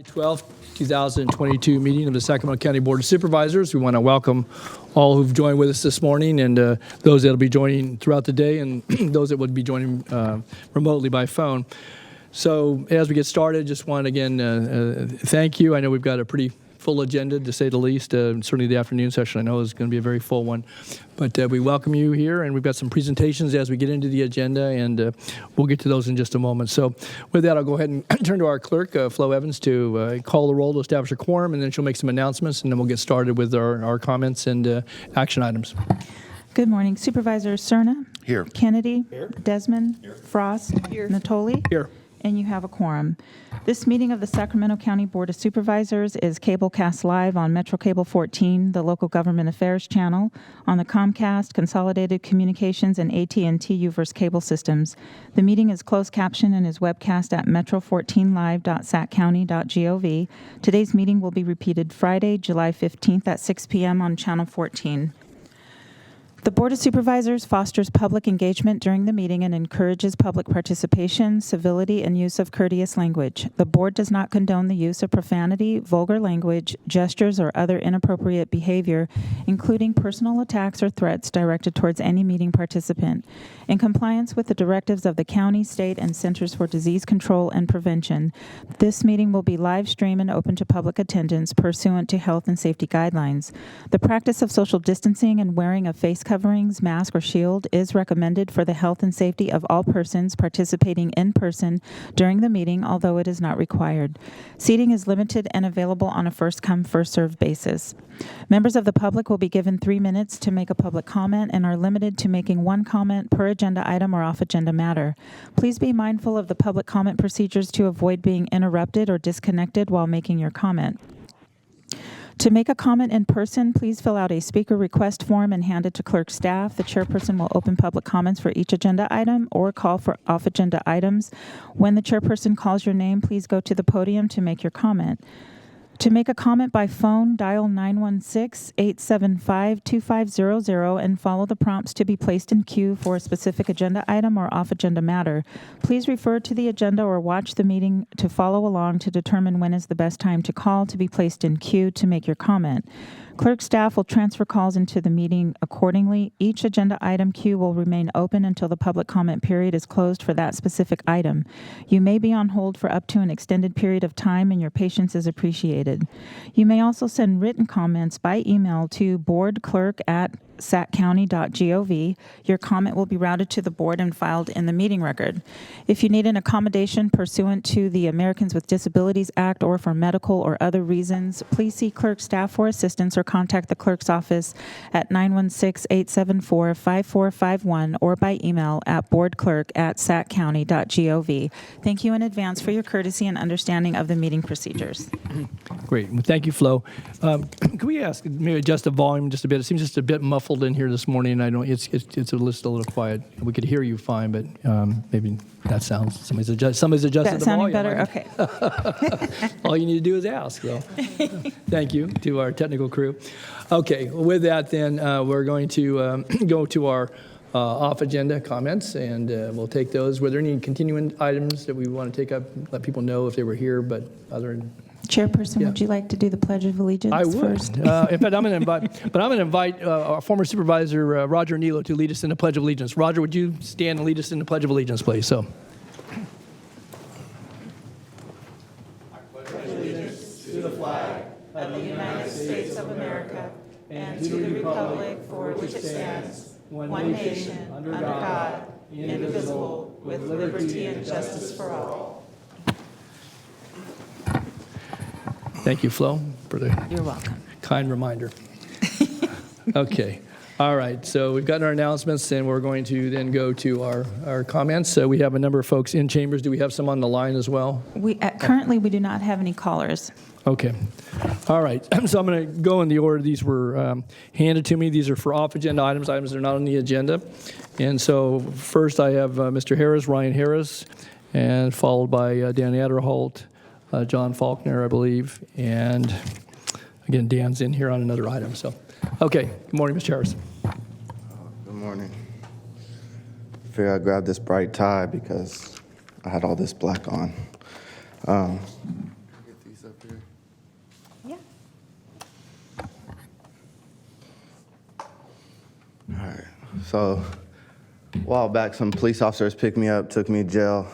July 12th, 2022 meeting of the Sacramento County Board of Supervisors. We want to welcome all who've joined with us this morning and those that will be joining throughout the day and those that would be joining remotely by phone. So as we get started, just want to again thank you. I know we've got a pretty full agenda, to say the least. Certainly the afternoon session I know is going to be a very full one. But we welcome you here, and we've got some presentations as we get into the agenda, and we'll get to those in just a moment. So with that, I'll go ahead and turn to our clerk, Flo Evans, to call the roll to establish a quorum, and then she'll make some announcements, and then we'll get started with our comments and action items. Good morning. Supervisor Cerna? Here. Kennedy? Here. Desmond? Here. Frost? Here. Natoli? Here. And you have a quorum. This meeting of the Sacramento County Board of Supervisors is cablecast live on Metro Cable 14, the local government affairs channel, on the Comcast, Consolidated Communications, and AT&T UVerse cable systems. The meeting is closed caption and is webcast at metro14live.saccounty.gov. Today's meeting will be repeated Friday, July 15th at 6 p.m. on Channel 14. The Board of Supervisors fosters public engagement during the meeting and encourages public participation, civility, and use of courteous language. The Board does not condone the use of profanity, vulgar language, gestures, or other inappropriate behavior, including personal attacks or threats directed towards any meeting participant. In compliance with the directives of the county, state, and Centers for Disease Control and Prevention, this meeting will be live streamed and open to public attendance pursuant to health and safety guidelines. The practice of social distancing and wearing of face coverings, mask, or shield is recommended for the health and safety of all persons participating in person during the meeting, although it is not required. Seating is limited and available on a first-come, first-served basis. Members of the public will be given 3 minutes to make a public comment and are limited to making one comment per agenda item or off-agenda matter. Please be mindful of the public comment procedures to avoid being interrupted or disconnected while making your comment. To make a comment in person, please fill out a speaker request form and hand it to clerk staff. The chairperson will open public comments for each agenda item or call for off-agenda items. When the chairperson calls your name, please go to the podium to make your comment. To make a comment by phone, dial 916-875-2500 and follow the prompts to be placed in queue for a specific agenda item or off-agenda matter. Please refer to the agenda or watch the meeting to follow along to determine when is the best time to call to be placed in queue to make your comment. Clerk staff will transfer calls into the meeting accordingly. Each agenda item queue will remain open until the public comment period is closed for that specific item. You may be on hold for up to an extended period of time, and your patience is appreciated. You may also send written comments by email to boardclerk@saccounty.gov. Your comment will be routed to the board and filed in the meeting record. If you need an accommodation pursuant to the Americans with Disabilities Act or for medical or other reasons, please see clerk staff for assistance or contact the clerk's office at 916-874-5451 or by email at boardclerk@saccounty.gov. Thank you in advance for your courtesy and understanding of the meeting procedures. Great. Well, thank you, Flo. Can we ask maybe adjust the volume just a bit? It seems just a bit muffled in here this morning. I don't. It's just a little quiet. We could hear you fine, but maybe that sounds. Somebody's adjusted the volume. That sounding better? Okay. All you need to do is ask. So, thank you to our technical crew. Okay. Well, with that, then we're going to go to our off-agenda comments, and we'll take those. Were there any continuing items that we want to take up? Let people know if they were here, but other than. Chairperson, Yeah. Would you like to do the Pledge of Allegiance first? I would. In fact, I'm going to invite our former supervisor, Roger Nilo, to lead us in the Pledge of Allegiance. Roger, would you stand and lead us in the Pledge of Allegiance, please? So. I pledge allegiance to the flag of the United States of America and to the republic for which it stands, one nation, under God, indivisible, with liberty and justice for all. Thank you, Flo, for the You're welcome. kind reminder. Okay. All right. So we've gotten our announcements, and we're going to then go to our comments. So we have a number of folks in chambers. Do we have some on the line as well? Currently, we do not have any callers. Okay. All right. So I'm going to go in the order these were handed to me. These are for off-agenda items that are not on the agenda. And so first I have Mr. Harris, Ryan Harris, and followed by Dan Adderholt, John Faulkner, I believe, and again, Dan's in here on another item. So, okay. Good morning, Mr. Harris. Good morning. I figured I'd grab this bright tie because I had all this black on. Get these up So a while back, some police officers picked me up, took me to jail,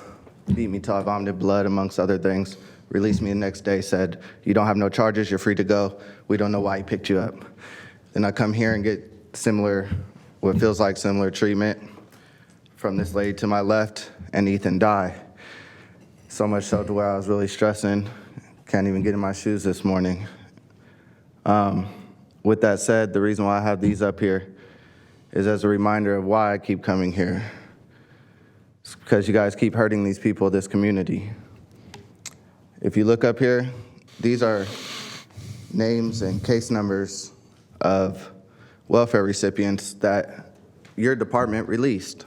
beat me till I vomited blood, amongst other things, released me the next day, said, you don't have no charges, you're free to go. We don't know why he picked you up. Then I come here and get similar, what feels like similar treatment from this lady to my left and Ethan die. So much so to where I was really stressing, can't even get in my shoes this morning. With that said, the reason why I have these up here is as a reminder of why I keep coming here. It's because you guys keep hurting these people, this community. If you look up here, these are names and case numbers of welfare recipients that your department released.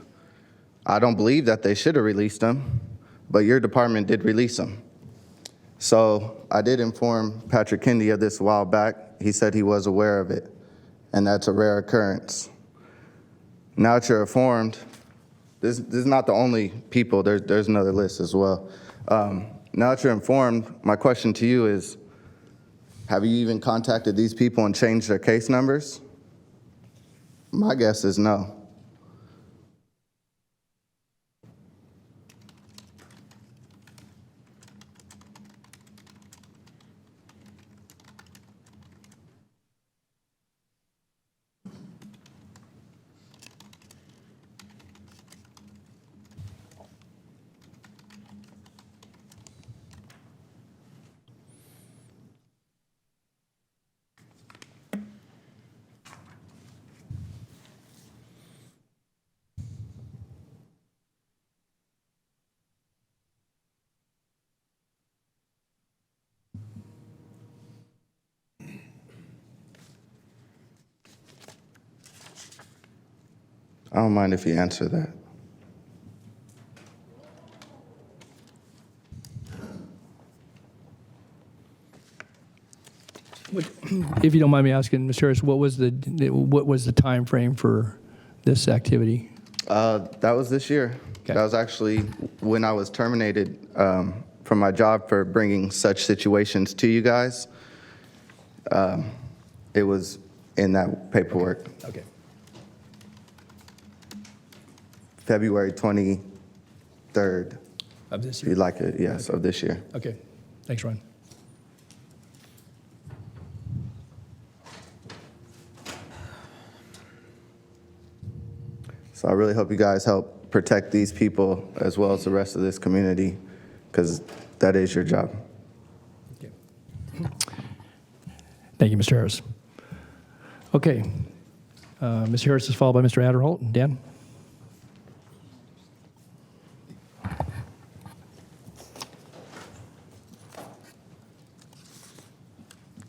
I don't believe that they should have released them, but your department did release them. So I did inform Patrick Kendi of this a while back. He said he was aware of it, and that's a rare occurrence. Now that you're informed, this is not the only people, there's another list as well. Now that you're informed, my question to you is, have you even contacted these people and changed their case numbers? My guess is no. I don't mind if you answer that. If you don't mind me asking, Mr. Harris, what was the time frame for this activity? That was this year. Okay. That was actually when I was terminated from my job for bringing such situations to you guys. It was in that paperwork. Okay. February 23rd. Of this If year? you'd like it, yes, of this year. Okay. Thanks, Ron. So I really hope you guys help protect these people as well as the rest of this community, because that is your job. Okay. Thank you, Mr. Harris. Okay. Mr. Harris is followed by Mr. Adderholt. Dan?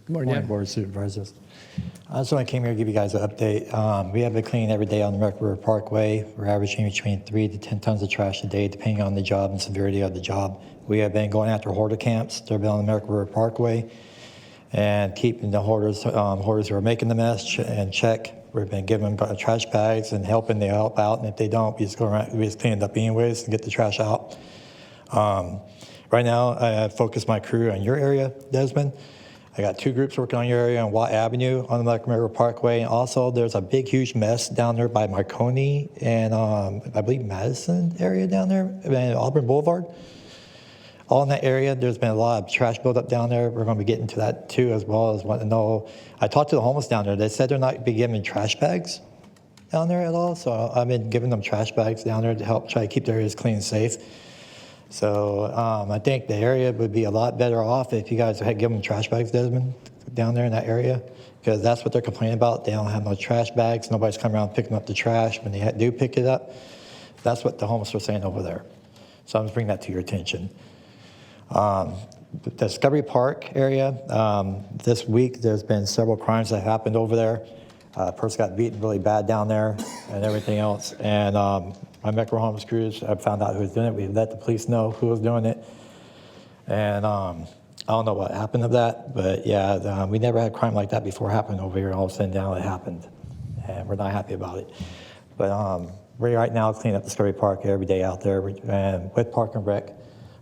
Good morning, Dan. Board of Supervisors. I just want to came here to give you guys an update. We have been cleaning every day on the American River Parkway. We're averaging between 3 to 10 tons of trash a day, depending on the job and severity of the job. We have been going after hoarder camps. They've been on the American River Parkway and keeping the hoarders who are making the mess in check. We've been giving them trash bags and helping them help out. And if they don't, we just go around, we just clean it up anyways and get the trash out. Right now, I focus my crew on your area, Desmond. I got 2 groups working on your area on Watt Avenue on the American River Parkway. And also, there's a big, huge mess down there by Marconi and I believe Madison area down there, and Auburn Boulevard. All in that area, there's been a lot of trash buildup down there. We're going to be getting to that too, as well as want to know. I talked to the homeless down there. They said they're not be giving trash bags down there at all. So I've been giving them trash bags down there to help try to keep their areas clean and safe. So I think the area would be a lot better off if you guys had given them trash bags, Desmond, down there in that area, because that's what they're complaining about. They don't have no trash bags. Nobody's coming around picking up the trash. When they do pick it up, that's what the homeless are saying over there. So I'm just bringing that to your attention. The Discovery Park area, this week there's been several crimes that happened over there. A person got beaten really bad down there and everything else. And my Metro Homeless crews, I found out who was doing it. We let the police know who was doing it. And I don't know what happened to that, but yeah, we never had crime like that before happen over here. All of a sudden down it happened. And we're not happy about it. But we're right now cleaning up Discovery Park every day out there. And with Park and Rec,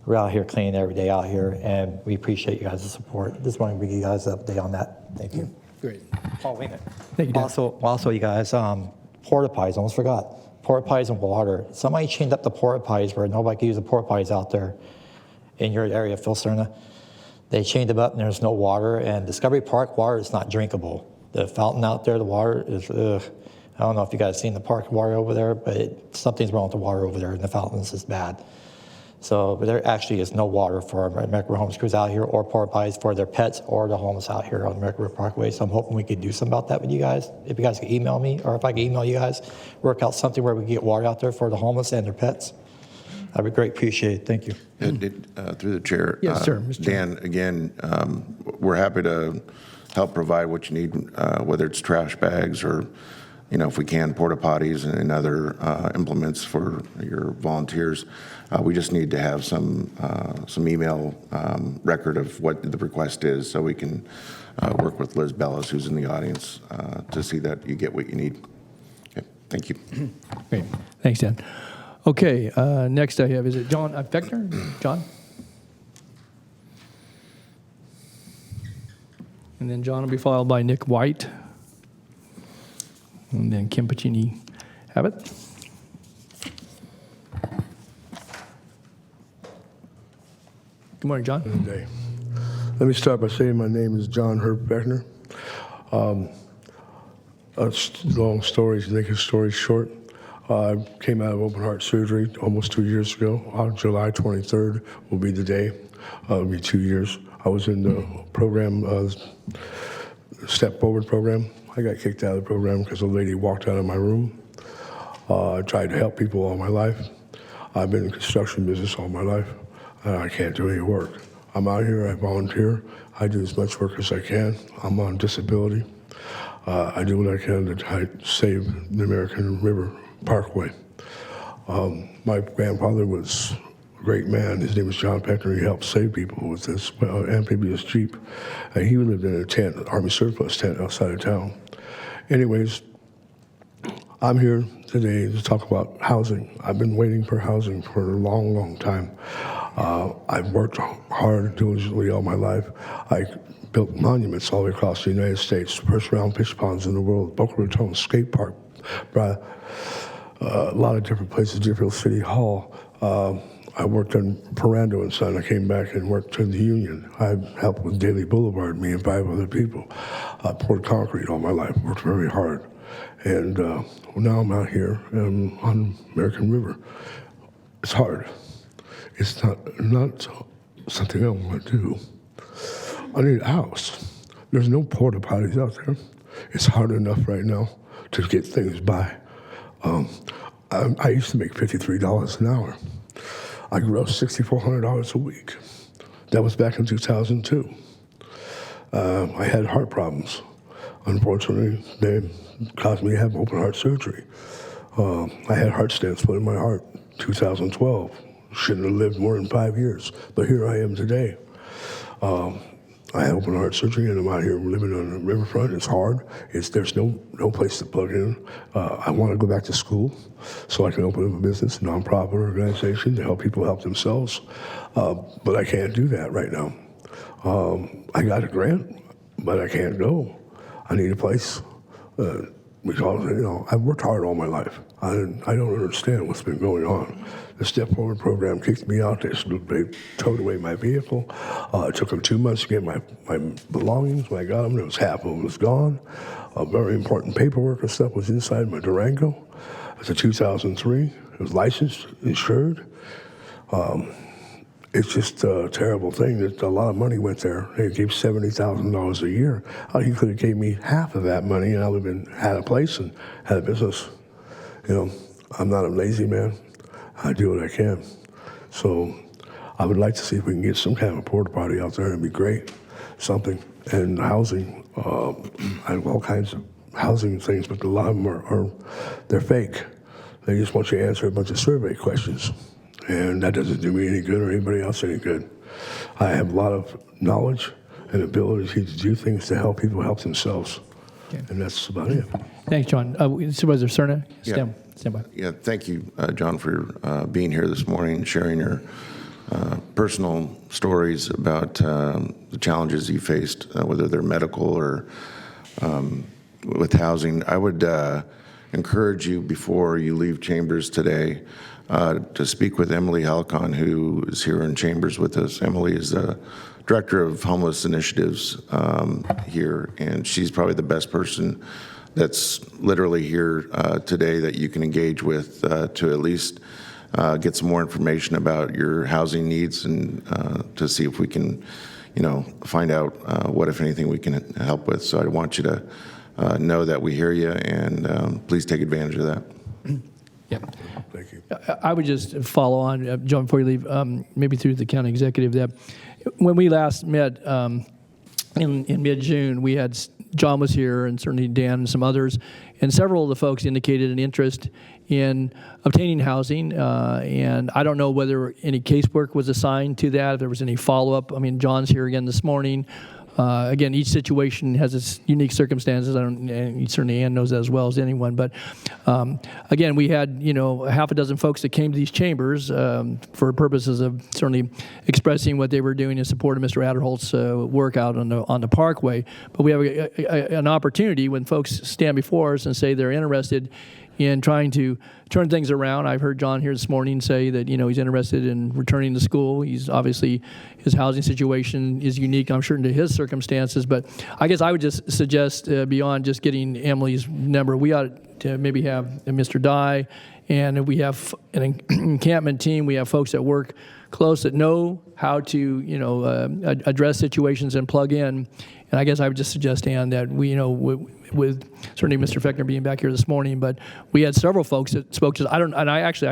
we're out here cleaning every day out here. And we appreciate you guys' support. Just wanted to give you guys an update on that. Thank you. Great. Oh, wait a minute. Thank you, Dan. Also, you guys, porta potties, almost forgot. Porta potties and water. Somebody chained up the porta potties where nobody could use the porta potties out there in your area, Phil Cerna. They chained them up and there's no water, and Discovery Park water is not drinkable. The fountain out there, the water is, I don't know if you guys seen the park water over there, but something's wrong with the water over there, and the fountains is bad. So, but there actually is no water for our American River homeless crews out here, or porta potties for their pets or the homeless out here on American River Parkway. So I'm hoping we could do something about that with you guys. If you guys could email me, or if I could email you guys, work out something where we can get water out there for the homeless and their pets. That'd be great. Appreciate it. Thank you. Through the chair. Yes, sir, Mr. Dan, again, we're happy to help provide what you need, whether it's trash bags or, if we can, porta potties and other implements for your volunteers. We just need to have some email record of what the request is, so we can work with Liz Bellis, who's in the audience, to see that you get what you need. Okay, thank you. Great. Thanks, Dan. Okay, next I have, is it John Fechner? John? And then John will be followed by Nick White. And then Kim Pacini. Have it? Good morning, John. Good day. Let me start by saying my name is John Herb Beckner. Long stories, make a story short. I came out of open heart surgery almost 2 years ago. On July 23rd will be the day. It'll be 2 years. I was in the program, Step Forward program. I got kicked out of the program because a lady walked out of my room. I tried to help people all my life. I've been in the construction business all my life. I can't do any work. I'm out here, I volunteer. I do as much work as I can. I'm on disability. I do what I can to save the American River Parkway. My grandfather was a great man. His name was John Peckner. He helped save people with this amphibious Jeep. And he lived in a tent, an Army surplus tent outside of town. Anyways, I'm here today to talk about housing. I've been waiting for housing for a long, long time. I've worked hard, diligently all my life. I built monuments all the way across the United States, first round fish ponds in the world, Boca Raton Skate Park, a lot of different places, Deerfield City Hall. I worked on Ferrando and Son. I came back and worked in the union. I helped with Daily Boulevard, me and 5 other people. I poured concrete all my life, worked very hard. And now I'm out here on American River. It's hard. It's not something I want to do. I need a house. There's no porta potties out there. It's hard enough right now to get things by. I used to make $53 an hour. I grossed $6,400 a week. That was back in 2002. I had heart problems. Unfortunately, they caused me to have open heart surgery. I had heart stents put in my heart 2012. Shouldn't have lived more than 5 years, but here I am today. I had open heart surgery, and I'm out here living on the riverfront. It's hard. There's no place to plug in. I want to go back to school so I can open up a business, a nonprofit organization to help people help themselves, but I can't do that right now. I got a grant, but I can't go. I need a place because I've worked hard all my life. I don't understand what's been going on. The Step Forward program kicked me out. They towed away my vehicle. It took them 2 months to get my belongings. When I got them, half of them was gone. Very important paperwork and stuff was inside my Durango. It's a 2003. It was licensed, insured. It's just a terrible thing that a lot of money went there. They gave $70,000 a year. He could have gave me half of that money, and I would have had a place and had a business. I'm not a lazy man. I do what I can. So I would like to see if we can get some kind of a porta potty out there. It'd be great. Something. And housing. I have all kinds of housing things, but a lot of them they're fake. They just want you to answer a bunch of survey questions. And that doesn't do me any good or anybody else any good. I have a lot of knowledge and ability to do things to help people help themselves. Okay. And that's about it. Thanks, John. Supervisor Cerna, stand by. Yeah, thank you, John, for being here this morning and sharing your personal stories about the challenges you faced, whether they're medical or with housing. I would encourage you before you leave Chambers today to speak with Emily Houck, who is here in Chambers with us. Emily is the Director of Homeless Initiatives here, and she's probably the best person that's literally here today that you can engage with to at least get some more information about your housing needs and to see if we can, find out what, if anything, we can help with. So I want you to know that we hear you, and please take advantage of that. Yeah. Thank you. I would just follow on, John, before you leave, maybe through the county executive, that when we last met in mid-June, we had John was here, and certainly Dan and some others, and several of the folks indicated an interest in obtaining housing, and I don't know whether any casework was assigned to that, if there was any follow-up. I mean, John's here again this morning. Again, each situation has its unique circumstances. And certainly Ann knows that as well as anyone. But again, we had half a dozen folks that came to these chambers for purposes of certainly expressing what they were doing in support of Mr. Adderholt's work out on the Parkway. But we have an opportunity when folks stand before us and say they're interested in trying to turn things around. I've heard John here this morning say that he's interested in returning to school. He's obviously, his housing situation is unique, I'm sure, to his circumstances. But I guess I would just suggest beyond just getting Emily's number, we ought to maybe have Mr. Dye, and if we have an encampment team, we have folks that work close that know how to address situations and plug in. And I guess I would just suggest, Ann, that we, with certainly Mr. Fechner being back here this morning, but we had several folks that spoke to us. I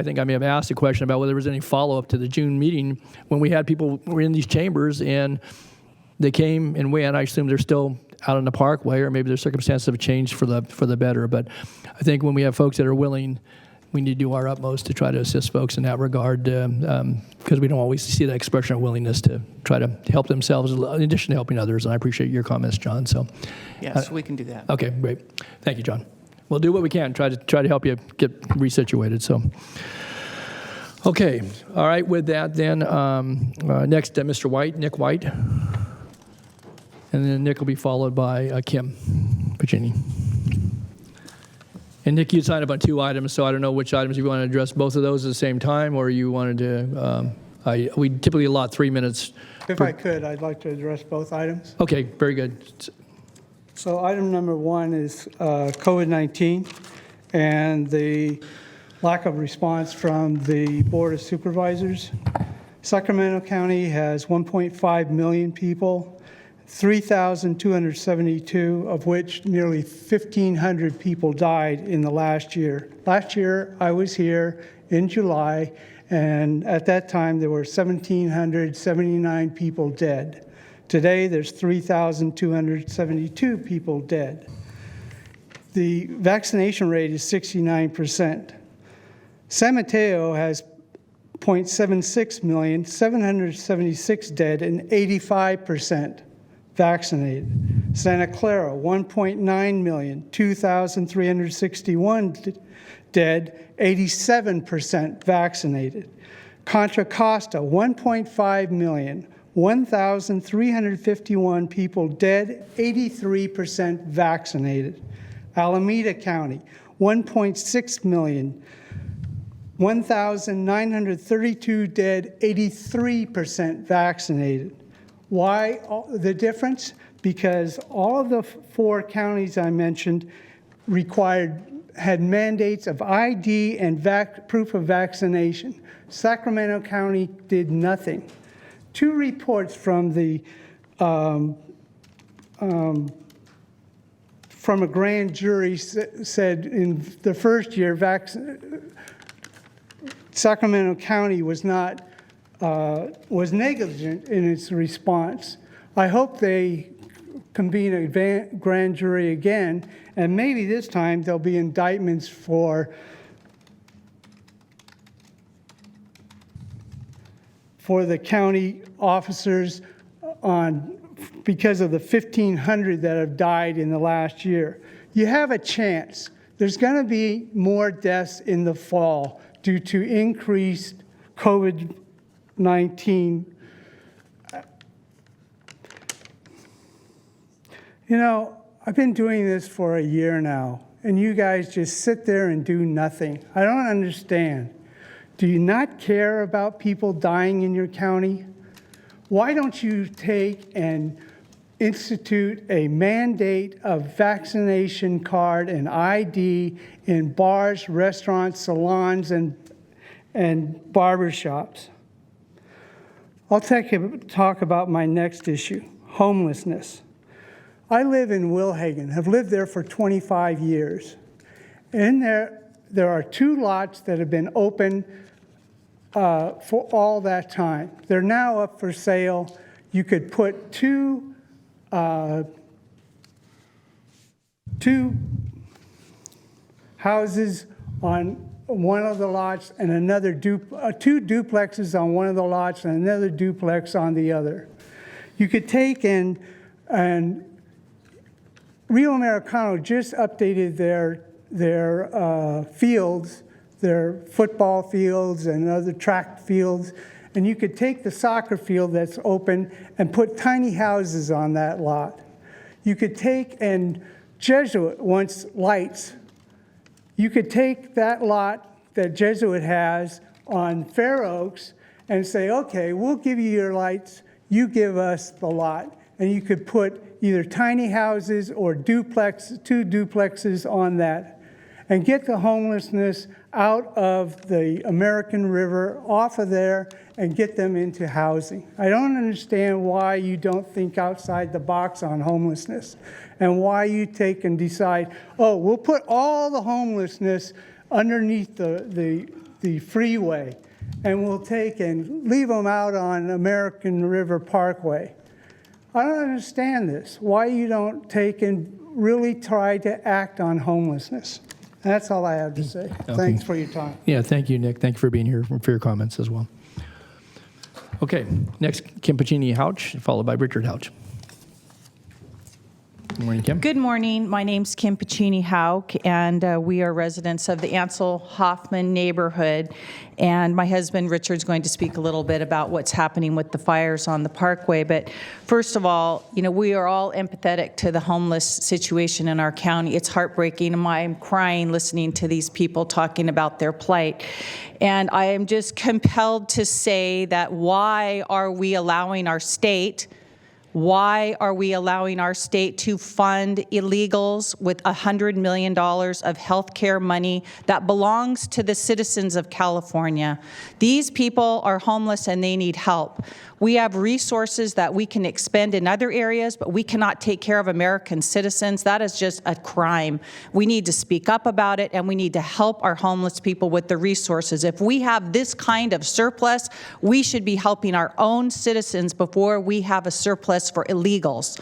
think I may have asked a question about whether there was any follow-up to the June meeting when we had people who were in these chambers and they came and went. I assume they're still out on the Parkway, or maybe their circumstances have changed for the better. But I think when we have folks that are willing, we need to do our utmost to try to assist folks in that regard, because we don't always see that expression of willingness to try to help themselves in addition to helping others. And I appreciate your comments, John. So, yes, we can do that. Okay, great. Thank you, John. We'll do what we can. Try to help you get resituated. So, okay, all right. With that, then next, Mr. White, Nick White, and then Nick will be followed by Kim Virginia. And Nick, you signed up on 2 items, so I don't know which items you want to address. Both of those at the same time, or you wanted to? We typically allot 3 minutes. If I could, I'd like to address both items. Okay, very good. So item number 1 is COVID-19 and the lack of response from the Board of Supervisors. Sacramento County has 1.5 million people, 3,272 of which nearly 1,500 people died in the last year. Last year, I was here in July, and at that time, there were 1,779 people dead. Today, there's 3,272 people dead. The vaccination rate is 69%. San Mateo has 0.76 million, 776 dead, and 85% vaccinated. Santa Clara, 1.9 million, 2,361 dead, 87% vaccinated. Contra Costa, 1.5 million, 1,351 people dead, 83% vaccinated. Alameda County, 1.6 million, 1,932 dead, 83% vaccinated. Why the difference? Because all of the 4 counties I mentioned had mandates of ID and proof of vaccination. Sacramento County did nothing. 2 reports from from a grand jury said in the first year Sacramento County was negligent in its response. I hope they convene a grand jury again, and maybe this time there'll be indictments for the county officers because of the 1,500 that have died in the last year. You have a chance. There's going to be more deaths in the fall due to increased COVID-19. I've been doing this for a year now, and you guys just sit there and do nothing. I don't understand. Do you not care about people dying in your county? Why don't you take and institute a mandate of vaccination card and ID in bars, restaurants, salons, and barbershops? I'll talk about my next issue, homelessness. I live in Wilhagen, have lived there for 25 years. In there are 2 lots that have been open for all that time. They're now up for sale. You could put two houses on one of the lots and another 2 duplexes on one of the lots and another duplex on the other. You could take and Rio Americano just updated their fields, their football fields and other track fields, and you could take the soccer field that's open and put tiny houses on that lot. You could take, and Jesuit wants lights. You could take that lot that Jesuit has on Fair Oaks and say, okay, we'll give you your lights, you give us the lot. And you could put either tiny houses or 2 duplexes on that and get the homelessness out of the American River, off of there, and get them into housing. I don't understand why you don't think outside the box on homelessness and why you take and decide, oh, we'll put all the homelessness underneath the freeway and we'll take and leave them out on American River Parkway. I don't understand this, why you don't take and really try to act on homelessness. That's all I have to say. Okay. Thanks for your time. Yeah, thank you, Nick. Thank you for being here, for your comments as well. Okay, next, Kim Pacini Houch, followed by Richard Houch. Good morning, Kim. Good morning. My name's Kim Pacini Houck, and we are residents of the Ansel Hoffman neighborhood. And my husband Richard's going to speak a little bit about what's happening with the fires on the Parkway. But first of all, you know, we are all empathetic to the homeless situation in our county. It's heartbreaking. I'm crying listening to these people talking about their plight. And I am just compelled to say that why are we allowing our state to fund illegals with $100 million of health care money that belongs to the citizens of California? These people are homeless and they need help. We have resources that we can expend in other areas, but we cannot take care of American citizens. That is just a crime. We need to speak up about it, and we need to help our homeless people with the resources. If we have this kind of surplus, we should be helping our own citizens before we have a surplus for illegals.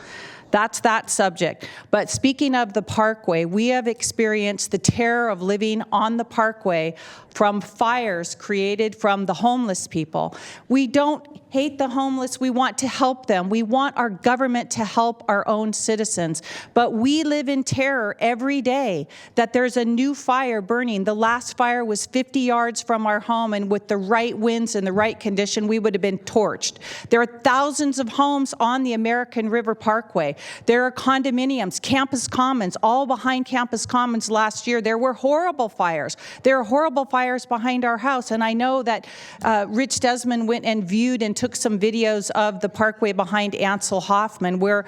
That's that subject. But speaking of the Parkway, we have experienced the terror of living on the Parkway from fires created from the homeless people. We don't hate the homeless. We want to help them. We want our government to help our own citizens. But we live in terror every day that there's a new fire burning. The last fire was 50 yards from our home, and with the right winds and the right condition, we would have been torched. There are thousands of homes on the American River Parkway. There are condominiums, Campus Commons, all behind Campus Commons last year. There were horrible fires. There are horrible fires behind our house. And I know that Rich Desmond went and viewed and took some videos of the Parkway behind Ansel Hoffman, where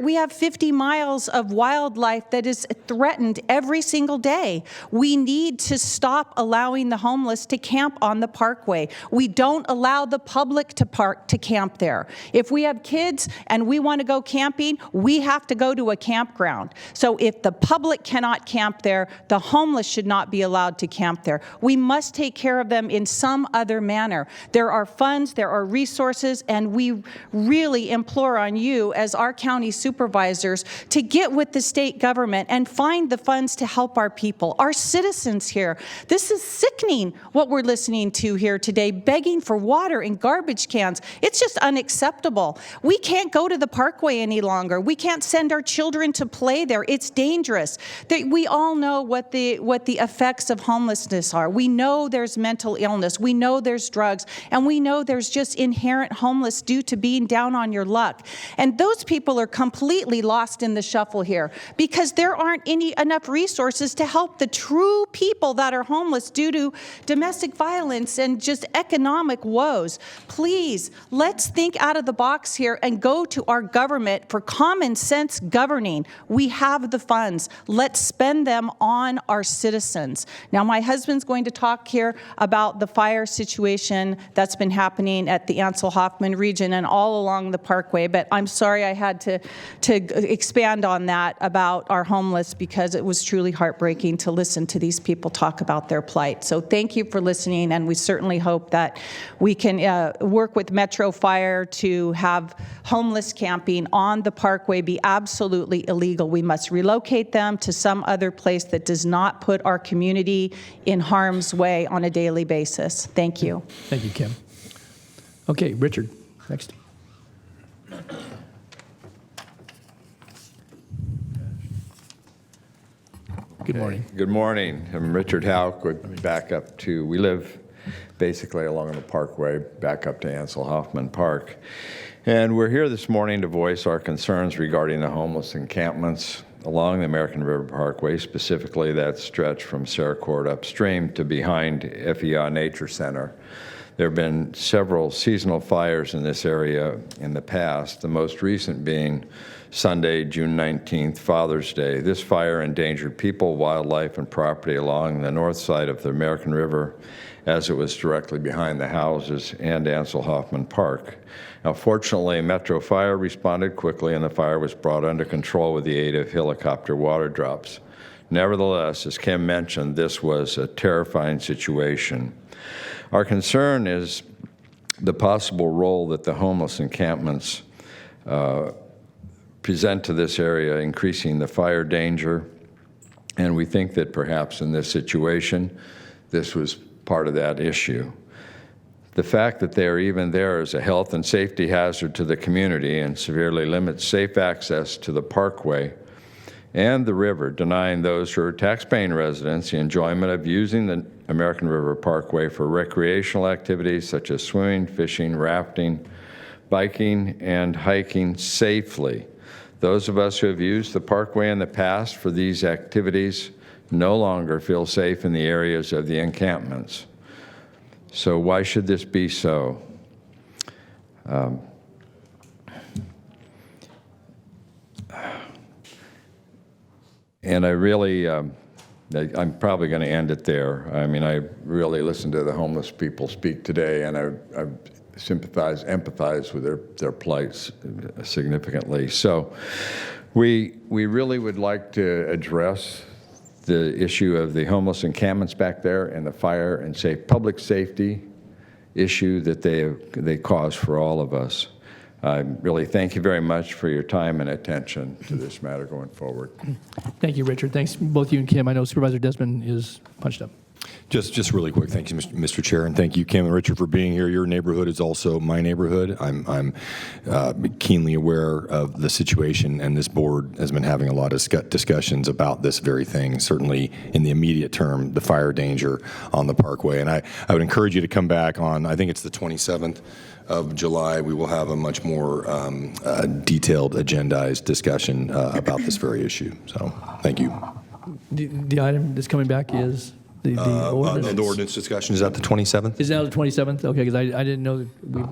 we have 50 miles of wildlife that is threatened every single day. We need to stop allowing the homeless to camp on the Parkway. We don't allow the public to camp there. If we have kids and we want to go camping, we have to go to a campground. So if the public cannot camp there, the homeless should not be allowed to camp there. We must take care of them in some other manner. There are funds, there are resources, and we really implore on you as our county supervisors to get with the state government and find the funds to help our people, our citizens here. This is sickening what we're listening to here today, begging for water in garbage cans. It's just unacceptable. We can't go to the Parkway any longer. We can't send our children to play there. It's dangerous. We all know what the effects of homelessness are. We know there's mental illness. We know there's drugs. And we know there's just inherent parent homeless due to being down on your luck. And those people are completely lost in the shuffle here because there aren't enough resources to help the true people that are homeless due to domestic violence and just economic woes. Please, let's think out of the box here and go to our government for common sense governing. We have the funds. Let's spend them on our citizens. Now, my husband's going to talk here about the fire situation that's been happening at the Ansel Hoffman region and all along the Parkway, but I'm sorry I had to expand on that about our homeless because it was truly heartbreaking to listen to these people talk about their plight. So thank you for listening, and we certainly hope that we can work with Metro Fire to have homeless camping on the Parkway be absolutely illegal. We must relocate them to some other place that does not put our community in harm's way on a daily basis. Thank you. Thank you, Kim. Okay, Richard, next. Good morning. Good morning. I'm Richard Houck. We live basically along the Parkway, back up to Ansel Hoffman Park. And we're here this morning to voice our concerns regarding the homeless encampments along the American River Parkway, specifically that stretch from Sarah Court upstream to behind FEI Nature Center. There have been several seasonal fires in this area in the past, the most recent being Sunday, June 19th, Father's Day. This fire endangered people, wildlife, and property along the north side of the American River, as it was directly behind the houses and Ansel Hoffman Park. Now, fortunately, Metro Fire responded quickly and the fire was brought under control with the aid of helicopter water drops. Nevertheless, as Kim mentioned, this was a terrifying situation. Our concern is the possible role that the homeless encampments present to this area, increasing the fire danger. And we think that perhaps in this situation, this was part of that issue. The fact that they are even there is a health and safety hazard to the community and severely limits safe access to the Parkway and the river, denying those who are taxpaying residents the enjoyment of using the American River Parkway for recreational activities such as swimming, fishing, rafting, biking, and hiking safely. Those of us who have used the Parkway in the past for these activities no longer feel safe in the areas of the encampments. So why should this be so? And I really, I'm probably going to end it there. I mean, I really listened to the homeless people speak today, and I empathize with their plights significantly. So we really would like to address the issue of the homeless encampments back there and the fire and public safety issue that they cause for all of us. I really thank you very much for your time and attention to this matter going forward. Thank you, Richard. Thanks, both you and Kim. I know Supervisor Desmond is punched up. Just really quick, thank you, Mr. Chair, and thank you, Kim and Richard, for being here. Your neighborhood is also my neighborhood. I'm keenly aware of the situation, and this board has been having a lot of discussions about this very thing, certainly in the immediate term, the fire danger on the Parkway. And I would encourage you to come back on, I think it's the 27th of July. We will have a much more detailed, agendized discussion about this very issue. So thank you. The item that's coming back is the ordinance? The ordinance discussion is that the 27th? Is that the 27th? Okay, because I didn't know that we...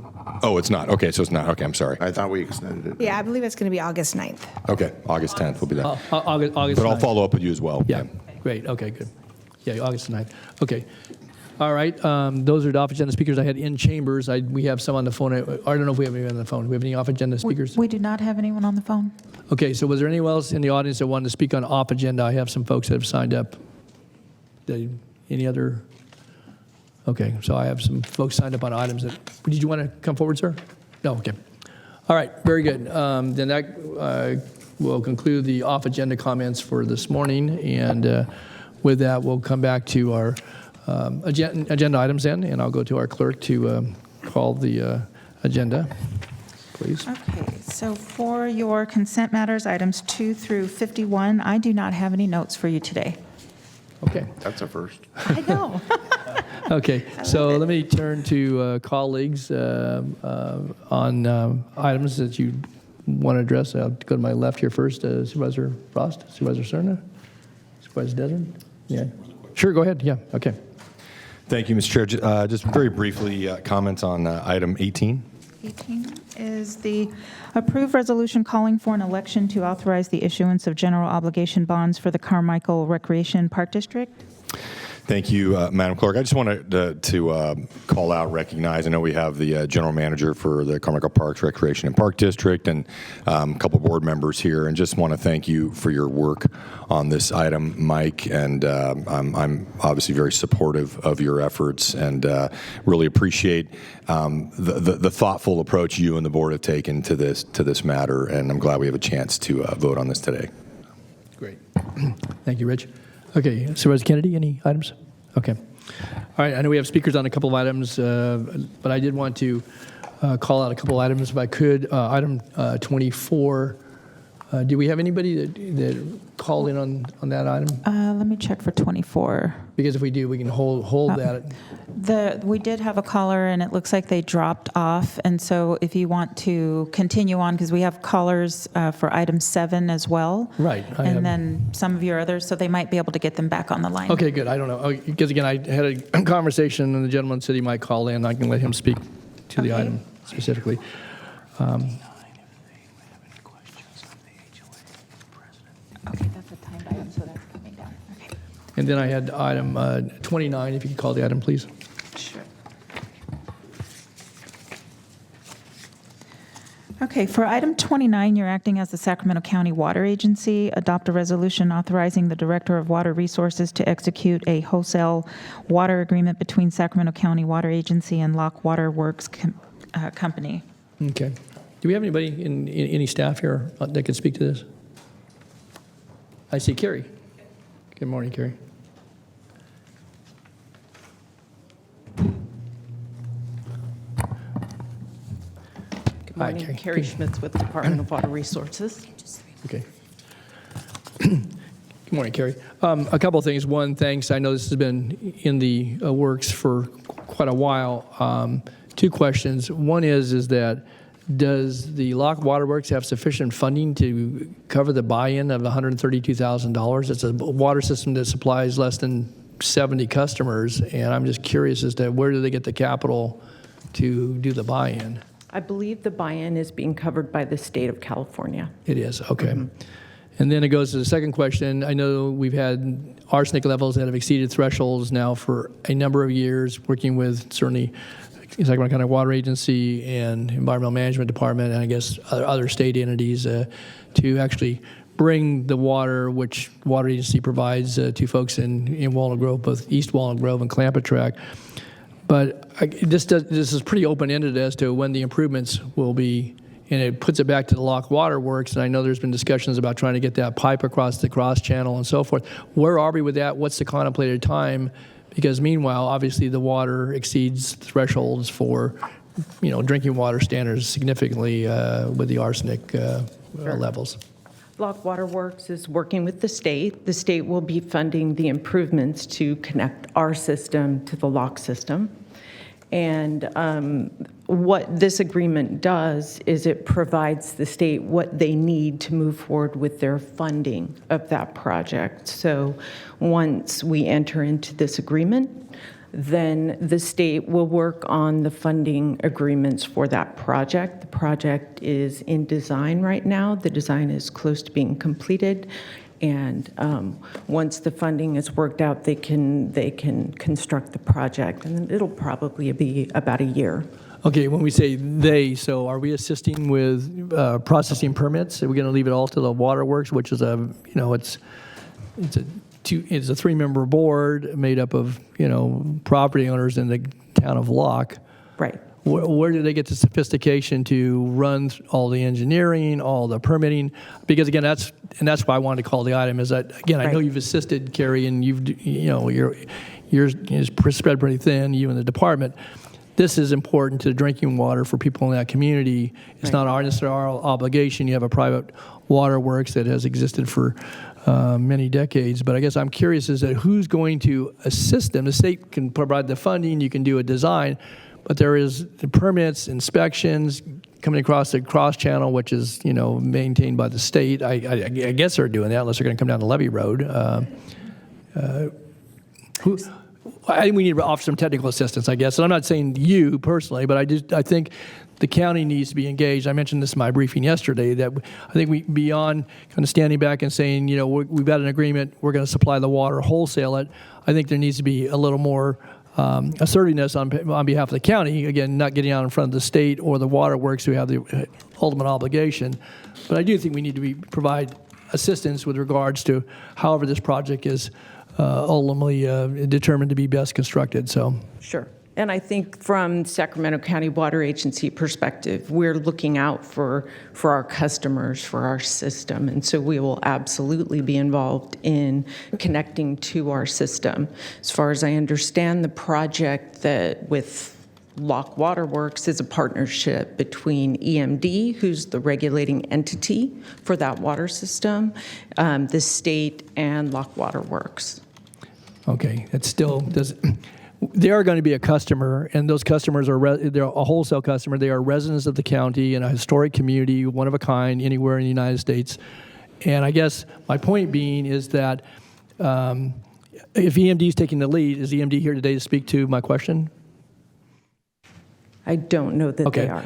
Oh, it's not. Okay, so it's not. Okay, I'm sorry. I thought we extended it. Yeah, I believe it's going to be August 9th. Okay, August 10th will be that. August But I'll 9th. follow up with you as well. Yeah, great. Okay, good. Yeah, August 9th. Okay. All right. Those are the off-agenda speakers I had in chambers. We have some on the phone. I don't know if we have anyone on the phone. Do we have any off-agenda speakers? We do not have anyone on the phone. Okay, so was there anyone else in the audience that wanted to speak on off-agenda? I have some folks that have signed up. Any other? Okay, so I have some folks signed up on items that, did you want to come forward, sir? No, okay. All right, very good. Then that will conclude the off-agenda comments for this morning. And with that, we'll come back to our agenda items then, and I'll go to our clerk to call the agenda, please. Okay, so for your consent matters, items 2 through 51, I do not have any notes for you today. Okay. That's a first. I know. Okay, so let me turn to colleagues on items that you want to address. I'll go to my left here first. Supervisor Frost, Supervisor Cerna, Supervisor Desmond. Yeah, sure, go ahead. Yeah, okay. Thank you, Mr. Chair. Just very briefly, comments on item 18. 18 is the approved resolution calling for an election to authorize the issuance of general obligation bonds for the Carmichael Recreation Park District. Thank you, Madam Clerk. I just wanted to call out, recognize, I know we have the general manager for the Carmichael Parks Recreation and Park District and a couple board members here, and just want to thank you for your work on this item, Mike, and I'm obviously very supportive of your efforts and really appreciate the thoughtful approach you and the board have taken to this matter, and I'm glad we have a chance to vote on this today. Great. Thank you, Rich. Okay, Supervisor Kennedy, any items? Okay. All right, I know we have speakers on a couple of items, but I did want to call out a couple of items if I could. Item 24, do we have anybody that called in on that item? Let me check for 24. Because if we do, we can hold that. We did have a caller, and it looks like they dropped off. And so if you want to continue on, because we have callers for item 7 as well. Right. And then some of your others, so they might be able to get them back on the line. Okay, good. I don't know. Because, again, I had a conversation, and the gentleman said he might call in. I can let him speak to the item specifically. Okay, that's a timed item, so that's coming down. Okay. And then I had item 29, if you could call the item, please. Sure. Okay, for item 29, you're acting as the Sacramento County Water Agency. Adopt a resolution authorizing the Director of Water Resources to execute a wholesale water agreement between Sacramento County Water Agency and Lock Water Works Company. Okay. Do we have anybody in any staff here that can speak to this? I see Carrie. Good morning, Carrie. Good morning, Carrie Schmitz with Department of Water Resources. Okay. Good morning, Carrie. A couple of things. One, thanks. I know this has been in the works for quite a while. Two questions. One is that does the Lock Waterworks have sufficient funding to cover the buy-in of $132,000? It's a water system that supplies less than 70 customers, and I'm just curious as to where do they get the capital to do the buy-in? I believe the buy-in is being covered by the state of California. It is, okay. And then it goes to the second question. I know we've had arsenic levels that have exceeded thresholds now for a number of years, working with certainly Sacramento County Water Agency and Environmental Management Department, and I guess other state entities to actually bring the water, which Water Agency provides to folks in Walnut Grove, both East Walnut Grove and Clampett. But this is pretty open-ended as to when the improvements will be, and it puts it back to the Lock Water Works, and I know there's been discussions about trying to get that pipe across the cross channel and so forth. Where are we with that? What's the contemplated time? Because meanwhile, obviously, the water exceeds thresholds for, drinking water standards significantly with the arsenic levels. Lock Water Works is working with the state. The state will be funding the improvements to connect our system to the Lock system. And what this agreement does is it provides the state what they need to move forward with their funding of that project. So once we enter into this agreement, then the state will work on the funding agreements for that project. The project is in design right now. The design is close to being completed. And once the funding is worked out, they can construct the project, and it'll probably be about a year. Okay, when we say they, so are we assisting with processing permits? Are we going to leave it all to the Waterworks, which is it's a 3-member board made up of property owners in the town of Locke? Right. Where do they get the sophistication to run all the engineering, all the permitting? Because again, that's why I wanted to call the item. Is that again, I know you've assisted Carrie, and yours is spread pretty thin. You and the department. This is important to drinking water for people in that community. It's not necessarily our obligation. You have a private waterworks that has existed for many decades. But I guess I'm curious is that who's going to assist them? The state can provide the funding, you can do a design, but there is the permits, inspections, coming across the cross channel, which is, maintained by the state. I guess they're doing that unless they're going to come down the Levy Road. I think we need to offer some technical assistance, I guess. And I'm not saying you personally, but I think the county needs to be engaged. I mentioned this in my briefing yesterday, that I think we, beyond kind of standing back and saying, we've got an agreement, we're going to supply the water, wholesale it. I think there needs to be a little more assertiveness on behalf of the county, again, not getting out in front of the state or the waterworks who have the ultimate obligation. But I do think we need to provide assistance with regards to however this project is ultimately determined to be best constructed. So Sure. And I think from Sacramento County Water Agency perspective, we're looking out for our customers, for our system. And so we will absolutely be involved in connecting to our system. As far as I understand, the project that with Lock Waterworks is a partnership between EMD, who's the regulating entity for that water system, the state, and Lock Waterworks. okay, it still does. They are going to be a customer, and those customers they're a wholesale customer. They are residents of the county in a historic community, one of a kind, anywhere in the United States. And I guess my point being is that if EMD is taking the lead, is EMD here today to speak to my question? I don't know that they are.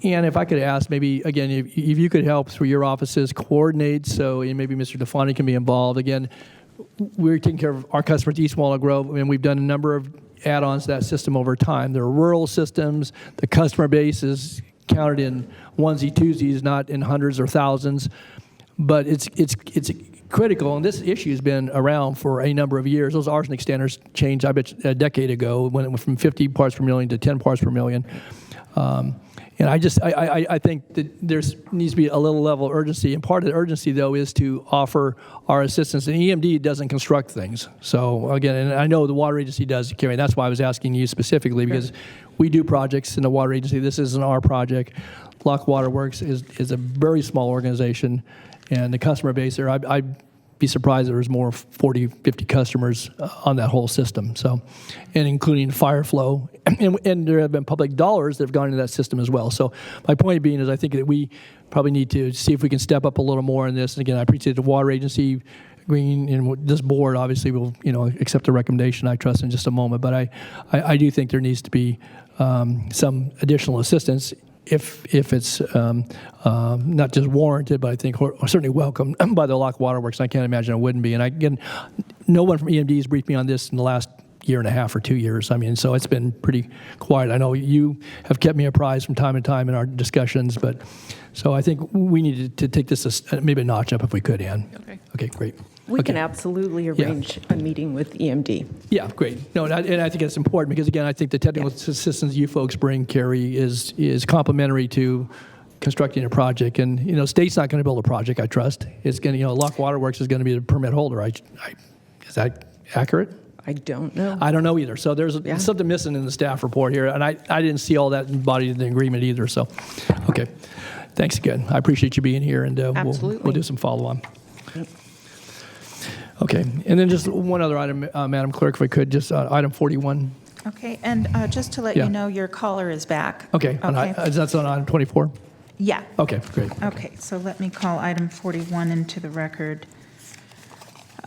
And if I could ask, maybe, again, if you could help through your offices coordinate, so maybe Mr. DeFani can be involved. Again, we're taking care of our customers, East Walnut Grove, and we've done a number of add-ons to that system over time. They're rural systems. The customer base is counted in onesie, twosies, not in hundreds or thousands. But it's critical, and this issue has been around for a number of years. Those arsenic standards changed, I bet, a decade ago, when it went from 50 parts per million to 10 parts per million. And I think that there needs to be a little level of urgency. And part of the urgency, though, is to offer our assistance. And EMD doesn't construct things. So, again, and I know the Water Agency does, Carrie. That's why I was asking you specifically, because we do projects in the Water Agency. This isn't our project. Lock Waterworks is a very small organization. And the customer base there, I'd be surprised if there was more 40, 50 customers on that whole system. So, and including fire flow, and there have been public dollars that have gone into that system as well. So my point being is I think that we probably need to see if we can step up a little more in this. And again, I appreciate the Water Agency agreeing, and this board obviously will accept the recommendation, I trust, in just a moment. But I do think there needs to be some additional assistance if it's not just warranted, but I think certainly welcome by the Lock Waterworks. I can't imagine it wouldn't be. And again, no one from EMD has briefed me on this in the last year and a half or 2 years. I mean, so it's been pretty quiet. I know you have kept me apprised from time to time in our discussions, but so I think we need to take this maybe a notch up if we could, Ann. Okay, great. We can absolutely arrange a meeting with EMD. Yeah, great. No, and I think it's important because, again, I think the technical assistance you folks bring, Carrie, is complementary to constructing a project. And, state's not going to build a project, I trust. It's going to, Lock Waterworks is going to be the permit holder. Is that accurate? I don't know. I don't know either. So there's something missing in the staff report here. And I didn't see all that embodied in the agreement either. So, okay. Thanks again. I appreciate you being here, and we'll do some follow-on. Okay, and then just one other item, Madam Clerk, if we could, just item 41. Okay, and just to let you know, your caller is back. Okay, that's on item 24? Yeah. Okay, great. Okay, so let me call item 41 into the record.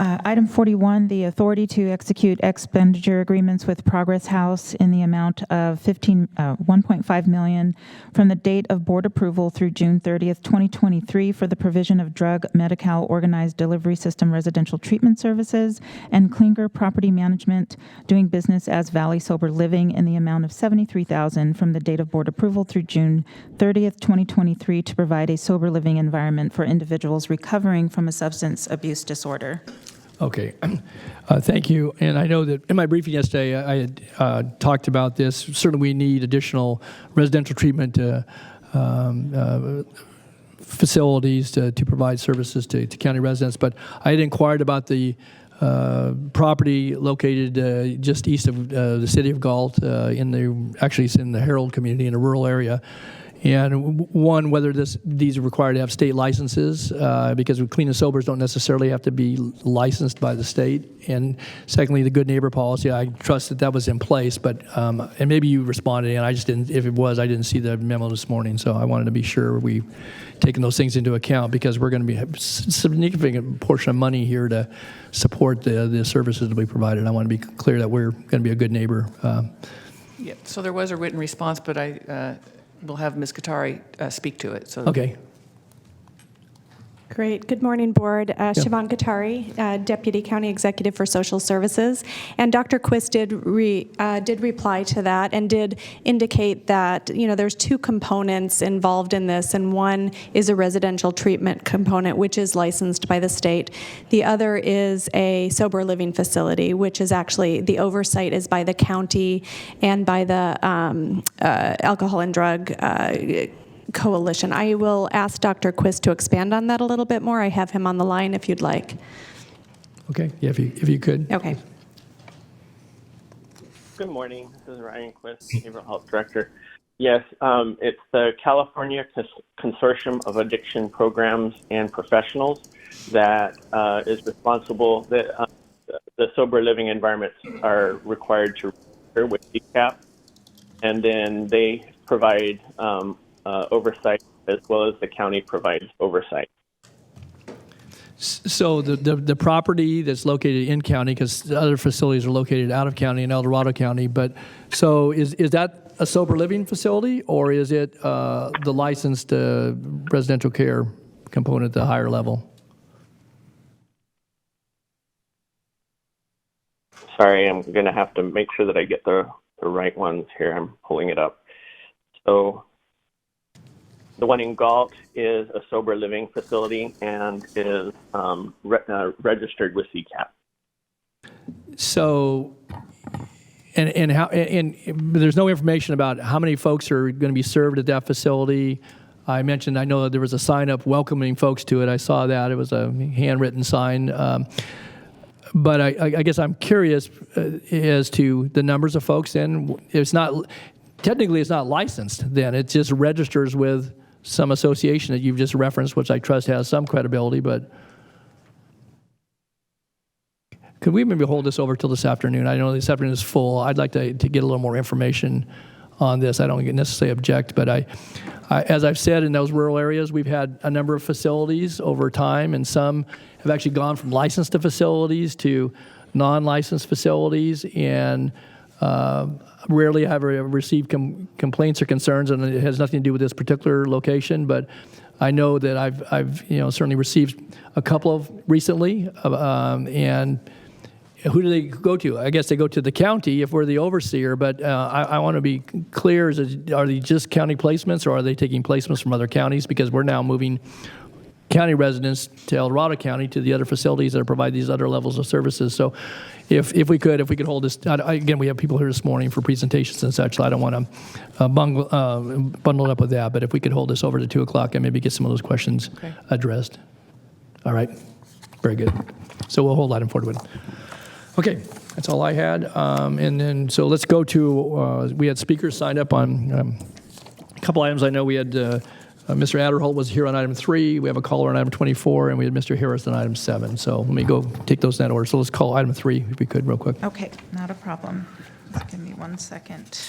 Item 41, the authority to execute expenditure agreements with Progress House in the amount of $1.5 million from the date of board approval through June 30th, 2023 for the provision of drug Medi-Cal organized delivery system residential treatment services, and Klinger Property Management doing business as Valley Sober Living in the amount of $73,000 from the date of board approval through June 30th, 2023 to provide a sober living environment for individuals recovering from a substance abuse disorder. Okay, thank you. And I know that in my briefing yesterday, I had talked about this. Certainly, we need additional residential treatment facilities to provide services to county residents. But I had inquired about the property located just east of the city of Galt. Actually, it's in the Herald community in a rural area. And one, whether these are required to have state licenses, because clean and sobers don't necessarily have to be licensed by the state. And secondly, the good neighbor policy, I trust that was in place, but, and maybe you responded, and I just didn't, if it was, I didn't see the memo this morning, so I wanted to be sure we taken those things into account, because we're going to be a significant portion of money here to support the services that we provided. I want to be clear that we're going to be a good neighbor. Yeah, so there was a written response, but I will have Ms. Katari speak to it. So Okay. Great. Good morning, Board. Siobhan Katari, Deputy County Executive for Social Services. And Dr. Quist did reply to that and did indicate that, there's two components involved in this, and one is a residential treatment component, which is licensed by the state. The other is a sober living facility, which is actually, the oversight is by the county and by the Alcohol and Drug Coalition. I will ask Dr. Quist to expand on that a little bit more. I have him on the line if you'd like. Okay, yeah, if you could. Okay. Good morning. This is Ryan Quist, Behavioral Health Director. Yes, it's the California Consortium of Addiction Programs and Professionals that is responsible, that the sober living environments are required to register with DCAP, and then they provide oversight, as well as the county provides oversight. So the property that's located in county, because the other facilities are located out of county in El Dorado County, but so is that a sober living facility, or is it the licensed residential care component at the higher level? Sorry, I'm going to have to make sure that I get the right ones here. I'm pulling it up. So the one in Galt is a sober living facility and is registered with CCAP. So, and how, and there's no information about how many folks are going to be served at that facility. I mentioned, I know that there was a sign up welcoming folks to it. I saw that. It was a handwritten sign. But I guess I'm curious as to the numbers of folks. And it's not, technically it's not licensed then. It just registers with some association that you've just referenced, which I trust has some credibility, but could we maybe hold this over till this afternoon? I know this afternoon is full. I'd like to get a little more information on this. I don't necessarily object, but I, as I've said, in those rural areas, we've had a number of facilities over time, and some have actually gone from licensed facilities to non-licensed facilities, and rarely have I received complaints or concerns, and it has nothing to do with this particular location, but I know that I've certainly received a couple of recently, and who do they go to? I guess they go to the county if we're the overseer, but I want to be clear, are they just county placements, or are they taking placements from other counties? Because we're now moving county residents to El Dorado County, to the other facilities that provide these other levels of services. So if we could hold this, again, we have people here this morning for presentations and such, so I don't want to bundle it up with that, but if we could hold this over to 2 o'clock and maybe get some of those questions addressed. All right, very good. So we'll hold item 41. Okay, that's all I had. And then, so let's go to, we had speakers signed up on a couple items. I know we had Mr. Adderholt was here on item 3. We have a caller on item 24, and we had Mr. Harris on item 7. So let me go take those in that order. So let's call item 3, if we could, real quick. Okay, not a problem. Give me 1 second.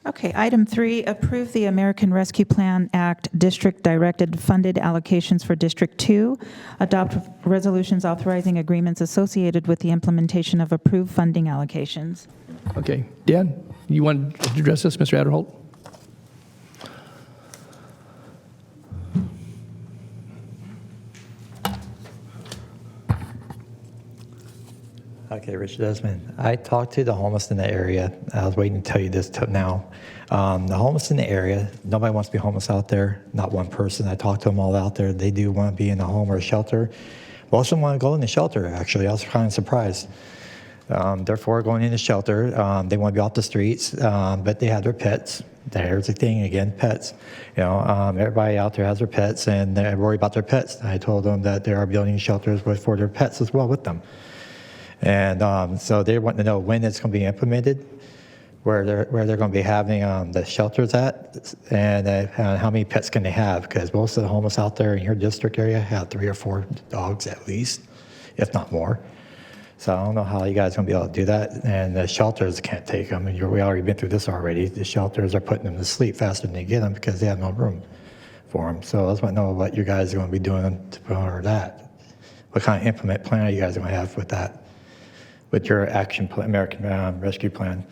Okay, item 3, approve the American Rescue Plan Act district-directed funded allocations for District 2, adopt resolutions authorizing agreements associated with the implementation of approved funding allocations. Okay, Dan, you want to address this, Mr. Adderholt? Okay, Richard Desmond. I talked to the homeless in the area. I was waiting to tell you this now. The homeless in the area, nobody wants to be homeless out there. Not one person. I talked to them all out there. They do want to be in a home or a shelter. Most of them want to go in the shelter, actually. I was kind of surprised. Therefore, going in the shelter, they want to be off the streets, but they have their pets. There's the thing again, pets. Everybody out there has their pets, and they worry about their pets. I told them that they are building shelters for their pets as well with them. And so they want to know when it's going to be implemented. where they're going to be having the shelters at, and how many pets can they have? Because most of the homeless out there in your district area have 3 or 4 dogs at least, if not more. So I don't know how you guys are going to be able to do that. And the shelters can't take them. And we already been through this already. The shelters are putting them to sleep faster than they get them because they have no room for them. So I just want to know what you guys are going to be doing to promote that. What kind of implement plan are you guys going to have with that, with your action plan, American Rescue Plan?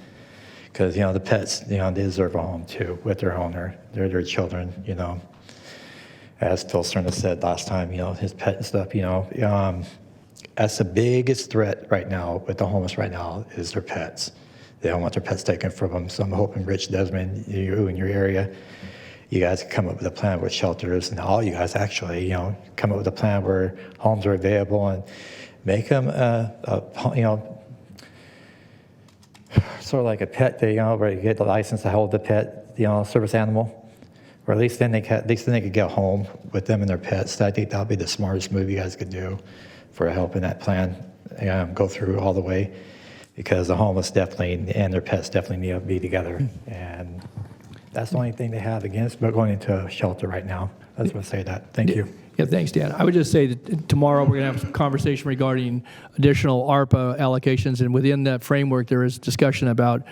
Because, the pets, they deserve a home too with their owner. They're their children, As Phil Cerna said last time, his pet and stuff, that's the biggest threat right now with the homeless right now is their pets. They don't want their pets taken from them. So I'm hoping Rich Desmond, you in your area, you guys can come up with a plan with shelters, and all you guys actually, come up with a plan where homes are available and make them, sort of like a pet, where you get the license to hold the pet, service animal, or at least then they could get home with them and their pets. I think that'll be the smartest move you guys could do for helping that plan go through all the way, because the homeless definitely and their pets definitely need to be together. And that's the only thing they have against going into a shelter right now. I just want to say that. Thank you. Yeah, thanks, Dan. I would just say that tomorrow we're going to have some conversation regarding additional ARPA allocations, and within that framework there is discussion about,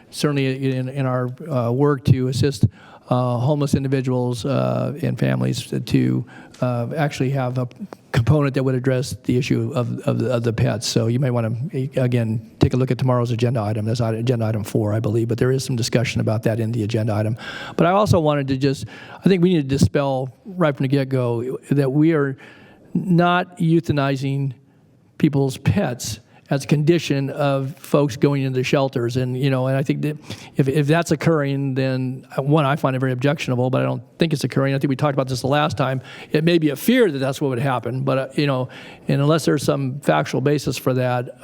certainly in our work to assist homeless individuals and families to actually have a component that would address the issue of the pets. So you may want to, again, take a look at tomorrow's agenda item. That's agenda item 4, I believe, but there is some discussion about that in the agenda item. But I also wanted to I think we need to dispel right from the get-go that we are not euthanizing people's pets as a condition of folks going into the shelters. And, and I think that if that's occurring, then one, I find it very objectionable, but I don't think it's occurring. I think we talked about this the last time. It may be a fear that that's what would happen, but, and unless there's some factual basis for that,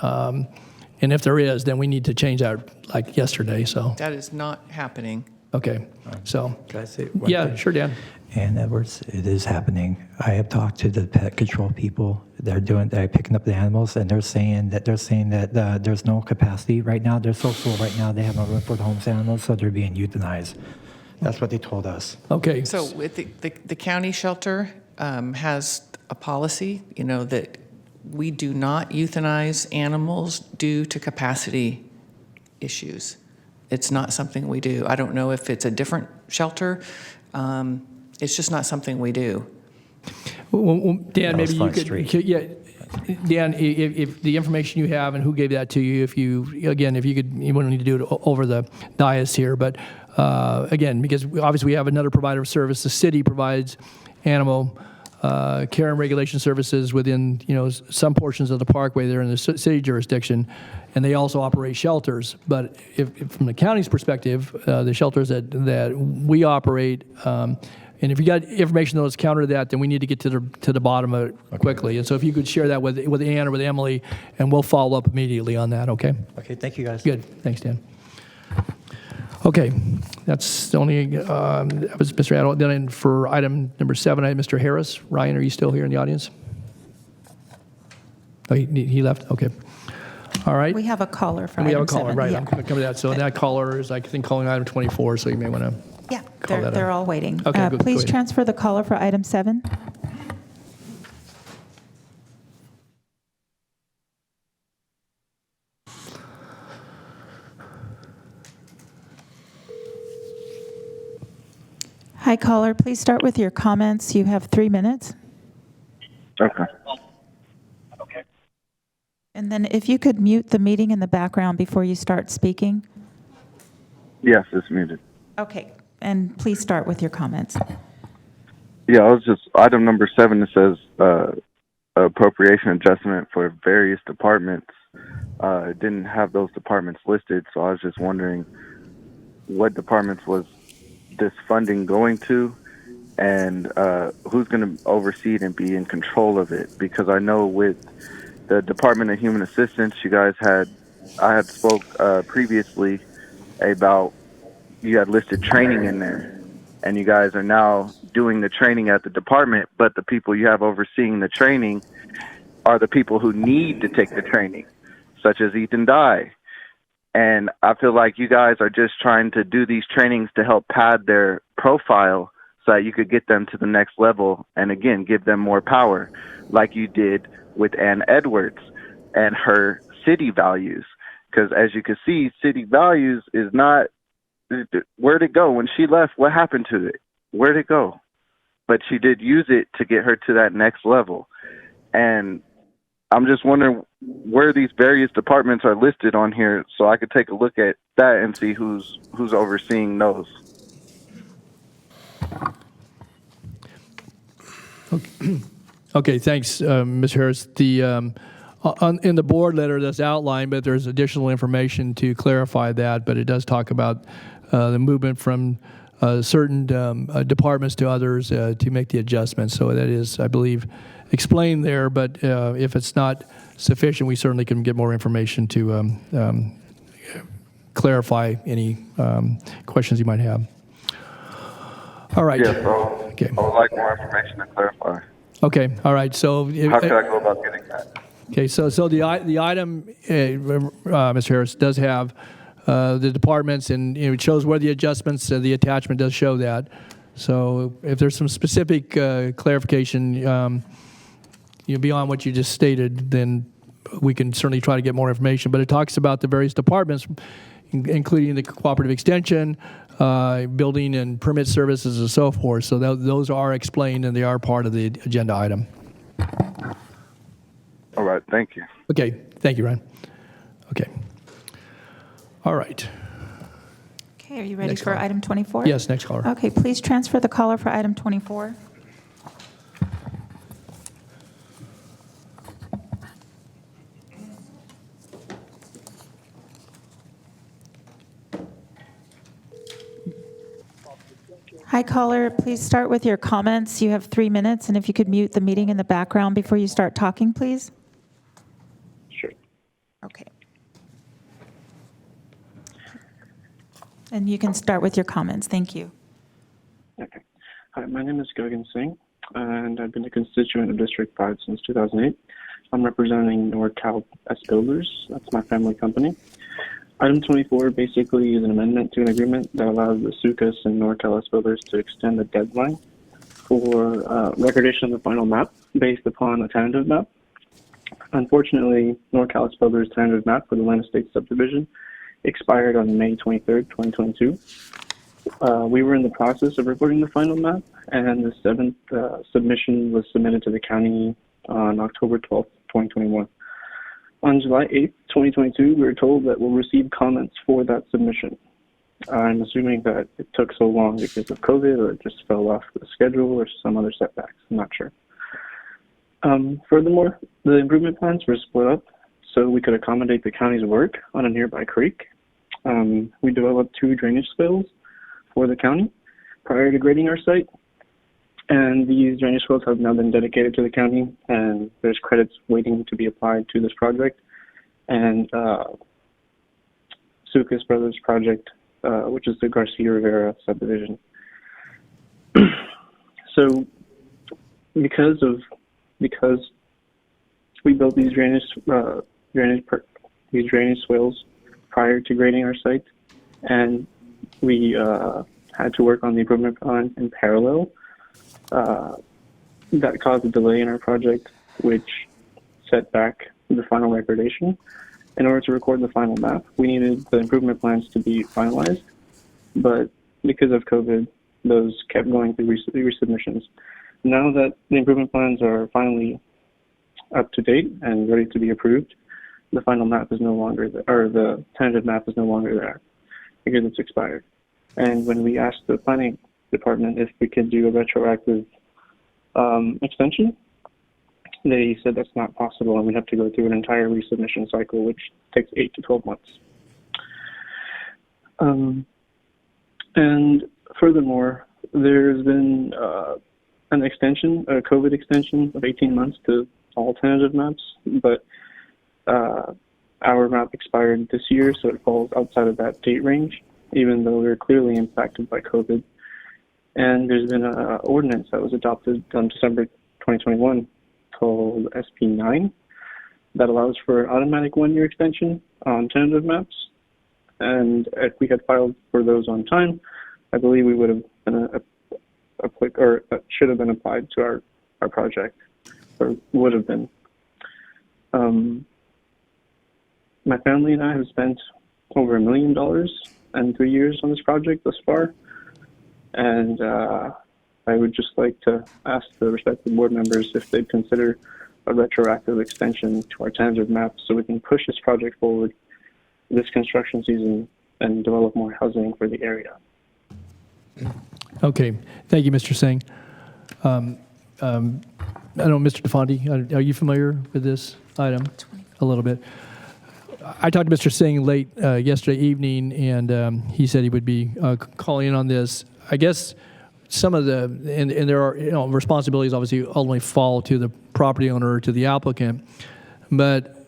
and if there is, then we need to change that like yesterday, so. That is not happening. Okay, so. Can I say one thing? Sure, Dan. And Edwards, it is happening. I have talked to the pet control people. They're picking up the animals, and they're saying that there's no capacity right now. They're so full right now. They have no room for the homeless animals, so they're being euthanized. That's what they told us. Okay. So with the county shelter has a policy, that we do not euthanize animals due to capacity issues. It's not something we do. I don't know if it's a different shelter. It's just not something we do. Well, Dan, maybe you could, yeah, Dan, if the information you have and who gave that to you, you wouldn't need to do it over the dais here, but again, because obviously we have another provider of service. The city provides animal care and regulation services within, some portions of the parkway there in the city jurisdiction, and they also operate shelters. But if from the county's perspective, the shelters that we operate, and if you got information that's counter to that, then we need to get to the bottom of it quickly. And so if you could share that with Ann or with Emily, and we'll follow up immediately on that, okay? Okay, thank you, guys. Good, thanks, Dan. Okay, that's the only, that was Mr. Adel. Then for item number 7, I had Mr. Harris. Ryan, are you still here in the audience? Oh, he left? Okay. All right. We have a caller for and we item have a caller, 7. right. Yeah. I'm going to come to that. So that caller is, I think, calling item 24, so you may want to Yeah, call that they're out. all waiting. Okay, good. Please Go ahead. transfer the caller for item 7. Hi, caller. Please start with your comments. You have 3 minutes. Okay. And then if you could mute the meeting in the background before you start speaking. Yes, it's muted. Okay. And please start with your comments. Yeah, I was just, item number 7, it says appropriation adjustment for various departments. It didn't have those departments listed, so I was just wondering what departments was this funding going to, and who's going to oversee it and be in control of it? Because I know with the Department of Human Assistance, I had spoke previously about, you had listed training in there, and you guys are now doing the training at the department, but the people you have overseeing the training are the people who need to take the training, such as Ethan Dye. And I feel like you guys are just trying to do these trainings to help pad their profile so that you could get them to the next level and, again, give them more power, like you did with Ann Edwards and her city values. Because as you can see, city values is not – where'd it go? When she left, what happened to it? Where'd it go? But she did use it to get her to that next level. And I'm just wondering where these various departments are listed on here so I could take a look at that and see who's overseeing those. Okay, thanks, Ms. Harris. In the board letter that's outlined, but there's additional information to clarify that, but it does talk about the movement from certain departments to others to make the adjustments. So that is, I believe, explained there, but if it's not sufficient, we certainly can get more information to clarify any questions you might have. All right. Yeah, bro. Okay. I would like more information to clarify. Okay. All right. So how can I go about getting that? Okay. So the item, Mr. Harris, does have the departments, and it shows where the adjustments. The attachment does show that. So if there's some specific clarification, beyond what you just stated, then we can certainly try to get more information. But it talks about the various departments, including the cooperative extension, building and permit services, and so forth. So those are explained, and they are part of the agenda item. All right. Thank you. Okay. Thank you, Ryan. Okay. All right. Okay, are you ready Next for caller. item 24? Yes, next caller. Okay, please transfer the caller for item 24. Hi, caller. Please start with your comments. You have 3 minutes, and if you could mute the meeting in the background before you start talking, please. Sure. Okay. And you can start with your comments. Thank you. Okay. Hi, my name is Gagan Singh, and I've been a constituent of District 5 since 2008. I'm representing NorCal S Builders. That's my family company. Item 24 basically is an amendment to an agreement that allows the SUCAS and NorCal S Builders to extend the deadline for recordation of the final map based upon a tentative map. Unfortunately, NorCal S Builders' tentative map for the Land Estates Subdivision expired on May 23rd, 2022. We were in the process of recording the final map, and the 7th submission was submitted to the county on October 12th, 2021. On July 8th, 2022, we were told that we'll receive comments for that submission. I'm assuming that it took so long because of COVID, or it just fell off the schedule, or some other setbacks. I'm not sure. Furthermore, the improvement plans were split up so we could accommodate the county's work on a nearby creek. We developed 2 drainage swales for the county prior to grading our site. And these drainage swales have now been dedicated to the county, and there's credits waiting to be applied to this project. And Sucas Brothers project, which is the Garcia Rivera subdivision. So because we built these drainage swales prior to grading our site, and we had to work on the improvement plan in parallel, that caused a delay in our project, which set back the final recordation. In order to record the final map, we needed the improvement plans to be finalized, but because of COVID, those kept going through resubmissions. Now that the improvement plans are finally up to date and ready to be approved, the final map is no longer there, or the tentative map is no longer there because it's expired. And when we asked the planning department if we could do a retroactive extension, they said that's not possible, and we'd have to go through an entire resubmission cycle, which takes 8 to 12 months. And furthermore, there's been an extension, a COVID extension of 18 months to all tentative maps, but our map expired this year, so it falls outside of that date range, even though we were clearly impacted by COVID. And there's been an ordinance that was adopted on December 2021 called SP9 that allows for automatic 1-year extension on tentative maps. and if we had filed for those on time, I believe we would have been should have been applied to our project, or would have been. My family and I have spent over $1 million in 3 years on this project thus far, and I would just like to ask the respective board members if they'd consider a retroactive extension to our tentative map so we can push this project forward this construction season and develop more housing for the area. Okay, thank you, Mr. Singh. I don't know, Mr. DeFonte, are you familiar with this item? A little bit. I talked to Mr. Singh late yesterday evening, and he said he would be calling in on this. I guess some of the, and there are, responsibilities obviously ultimately fall to the property owner or to the applicant, but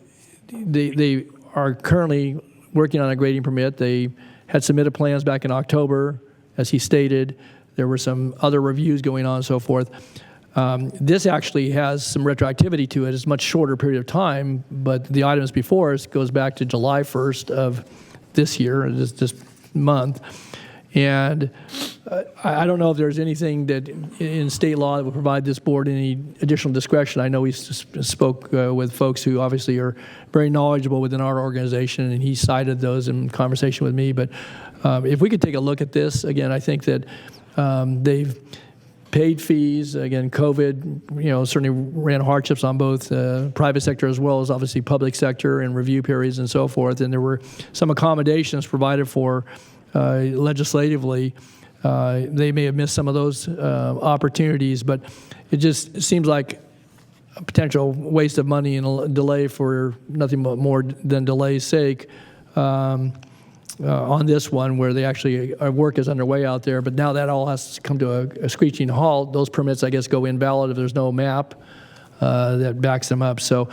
they are currently working on a grading permit. They had submitted plans back in October, as he stated. There were some other reviews going on and so forth. This actually has some retroactivity to it. It's a much shorter period of time, but the items before us goes back to July 1st of this year, this month. And I don't know if there's anything that in state law that would provide this board any additional discretion. I know we spoke with folks who obviously are very knowledgeable within our organization, and he cited those in conversation with me. But if we could take a look at this, again, I think that they've paid fees. Again, COVID, certainly ran hardships on both private sector as well as obviously public sector and review periods and so forth. And there were some accommodations provided for legislatively. They may have missed some of those opportunities, but it just seems like a potential waste of money and a delay for nothing but more than delay's sake on this one, where they actually work is underway out there. But now that all has to come to a screeching halt. Those permits, I guess, go invalid if there's no map that backs them up. So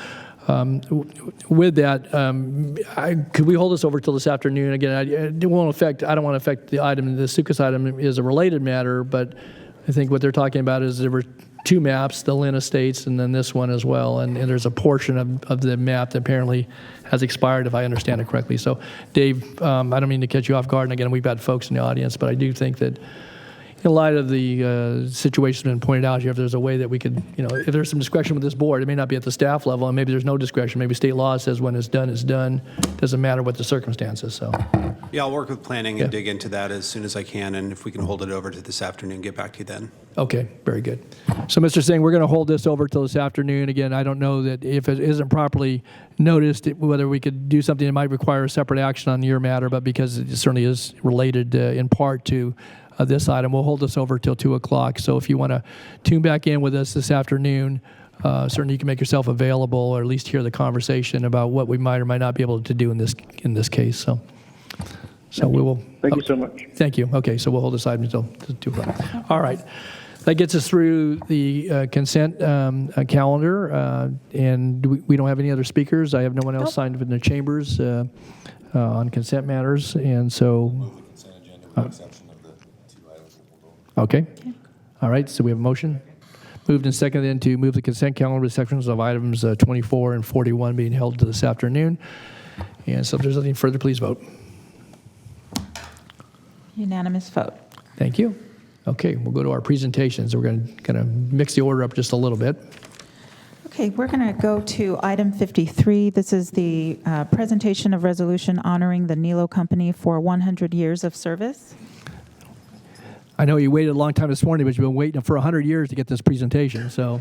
with that, could we hold this over till this afternoon? Again, I don't want to affect the item. The Sukas item is a related matter, but I think what they're talking about is there were two maps, the Lynn Estates and then this one as well, and there's a portion of the map that apparently has expired, if I understand it correctly. So, Dave, I don't mean to catch you off guard, and again, we've got folks in the audience, but I do think that in light of the situation that's been pointed out here, if there's a way that we could, if there's some discretion with this board, it may not be at the staff level, and maybe there's no discretion. Maybe state law says when it's done, it's done. Doesn't matter what the circumstances, so. Yeah, I'll work with planning and dig into that as soon as I can, and if we can hold it over to this afternoon, get back to you then. Okay, very good. So, Mr. Singh, we're going to hold this over till this afternoon. Again, I don't know that if it isn't properly noticed, whether we could do something that might require a separate action on your matter, but because it certainly is related in part to this item, we'll hold this over till 2 o'clock. So if you want to tune back in with us this afternoon, certainly you can make yourself available, or at least hear the conversation about what we might or might not be able to do in this case. So we will. Thank you so much. Thank you. Okay, so we'll hold this item until 2 o'clock. All right. That gets us through the consent calendar, and we don't have any other speakers. I have no one else signed up in the chambers on consent matters, and so. Okay. All right, so we have a motion. Moved and seconded then to move the consent calendar with sections of items 24 and 41 being held to this afternoon. And so if there's nothing further, please vote. Unanimous vote. Thank you. Okay, we'll go to our presentations. We're going to kind of mix the order up just a little bit. Okay, we're going to go to item 53. This is the presentation of resolution honoring the Nilo Company for 100 years of service. I know you waited a long time this morning, but you've been waiting for 100 years to get this presentation, so.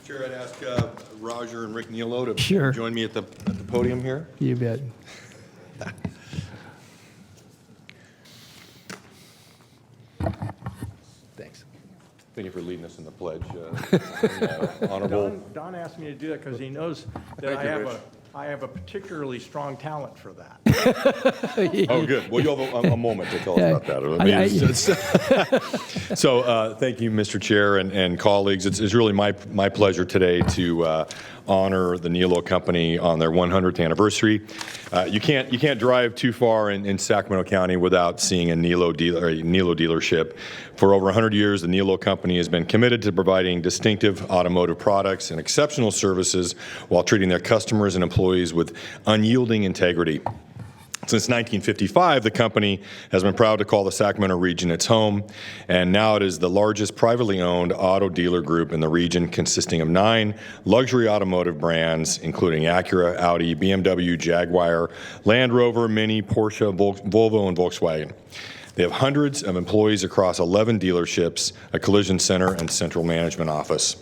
Chair, I'd ask Roger and Rick Nielo to Sure. join me at the podium here. You bet. Thanks. Thank you for leading us in the pledge. Honorable. Don asked me to do that because he knows that I have a particularly strong talent for that. Oh, good. Well, you'll have a moment to tell us about that. So thank you, Mr. Chair and colleagues. It's really my pleasure today to honor the Nilo Company on their 100th anniversary. You can't drive too far in Sacramento County without seeing a Nilo dealership. For over 100 years, the Nilo Company has been committed to providing distinctive automotive products and exceptional services while treating their customers and employees with unyielding integrity. Since 1955, the company has been proud to call the Sacramento region its home, and now it is the largest privately owned auto dealer group in the region, consisting of 9 luxury automotive brands, including Acura, Audi, BMW, Jaguar, Land Rover, Mini, Porsche, Volvo, and Volkswagen. They have hundreds of employees across 11 dealerships, a collision center, and central management office.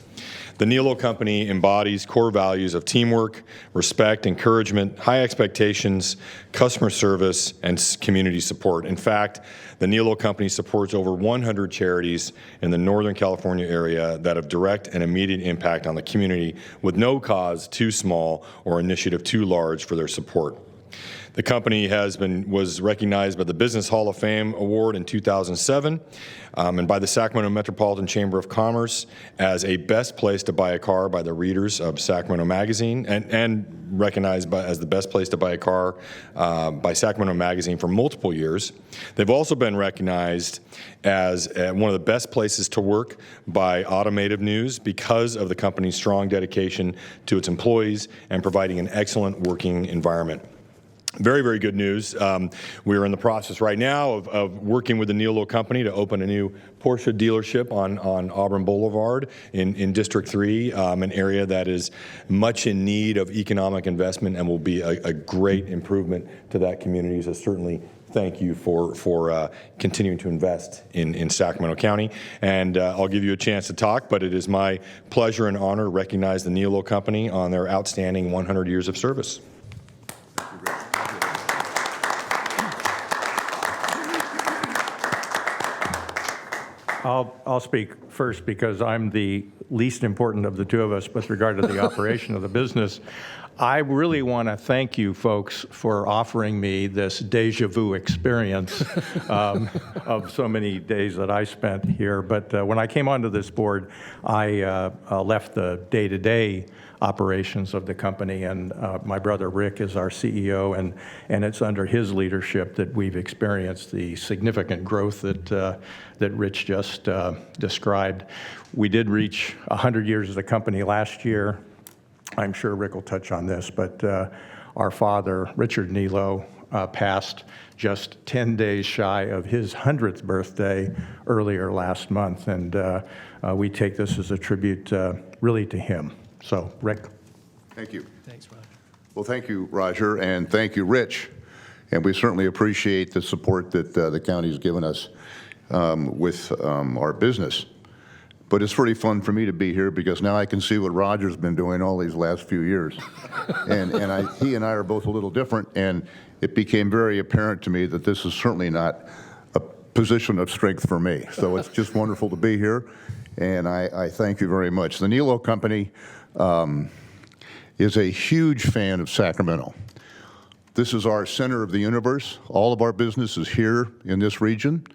The Nilo Company embodies core values of teamwork, respect, encouragement, high expectations, customer service, and community support. In fact, the Nilo Company supports over 100 charities in the Northern California area that have direct and immediate impact on the community, with no cause too small or initiative too large for their support. The company was recognized by the Business Hall of Fame Award in 2007 and by the Sacramento Metropolitan Chamber of Commerce as a best place to buy a car by the readers of Sacramento Magazine, and recognized as the best place to buy a car by Sacramento Magazine for multiple years. They've also been recognized as one of the best places to work by Automotive News because of the company's strong dedication to its employees and providing an excellent working environment. Very, very good news. We are in the process right now of working with the Nilo Company to open a new Porsche dealership on Auburn Boulevard in District 3, an area that is much in need of economic investment and will be a great improvement to that community. So certainly thank you for continuing to invest in Sacramento County. And I'll give you a chance to talk, but it is my pleasure and honor to recognize the Nilo Company on their outstanding 100 years of service. I'll speak first because I'm the least important of the two of us with regard to the operation of the business. I really want to thank you folks for offering me this deja vu experience of so many days that I spent here. But when I came onto this board, I left the day-to-day operations of the company, and my brother Rick is our CEO, and it's under his leadership that we've experienced the significant growth that Rich just described. We did reach 100 years as a company last year. I'm sure Rick will touch on this, but our father, Richard Nilo, passed just 10 days shy of his 100th birthday earlier last month, and we take this as a tribute really to him. So, Rick. Thank you. Thanks, Roger. Well, thank you, Roger, and thank you, Rich. And we certainly appreciate the support that the county's given us with our business. But it's pretty fun for me to be here because now I can see what Roger's been doing all these last few years. and he and I are both a little different, and it became very apparent to me that this is certainly not a position of strength for me. So it's just wonderful to be here, and I thank you very much. The Nilo Company is a huge fan of Sacramento. This is our center of the universe. All of our business is here in this region.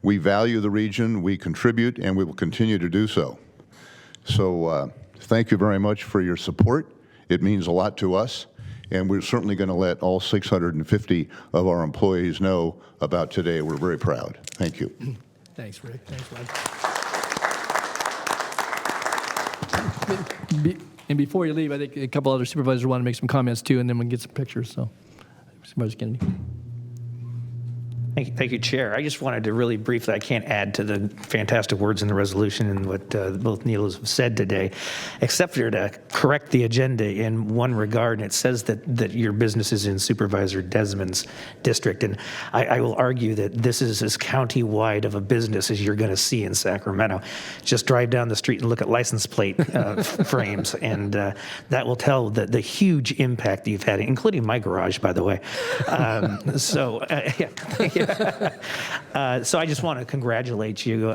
We value the region, we contribute, and we will continue to do so. So thank you very much for your support. It means a lot to us, and we're certainly going to let all 650 of our employees know about today. We're very proud. Thank you. Thanks, Rick. Thanks, Roger. And before you leave, I think a couple other supervisors want to make some comments too, and then we can get some pictures. So, Supervisor Kennedy. Thank you, Chair. I just wanted to really briefly, I can't add to the fantastic words in the resolution and what both Nilos have said today, except for to correct the agenda in one regard. And it says that your business is in Supervisor Desmond's district. And I will argue that this is as county-wide of a business as you're going to see in Sacramento. Just drive down the street and look at license plate frames, and that will tell the huge impact you've had, including my garage, by the way. So I just want to congratulate you.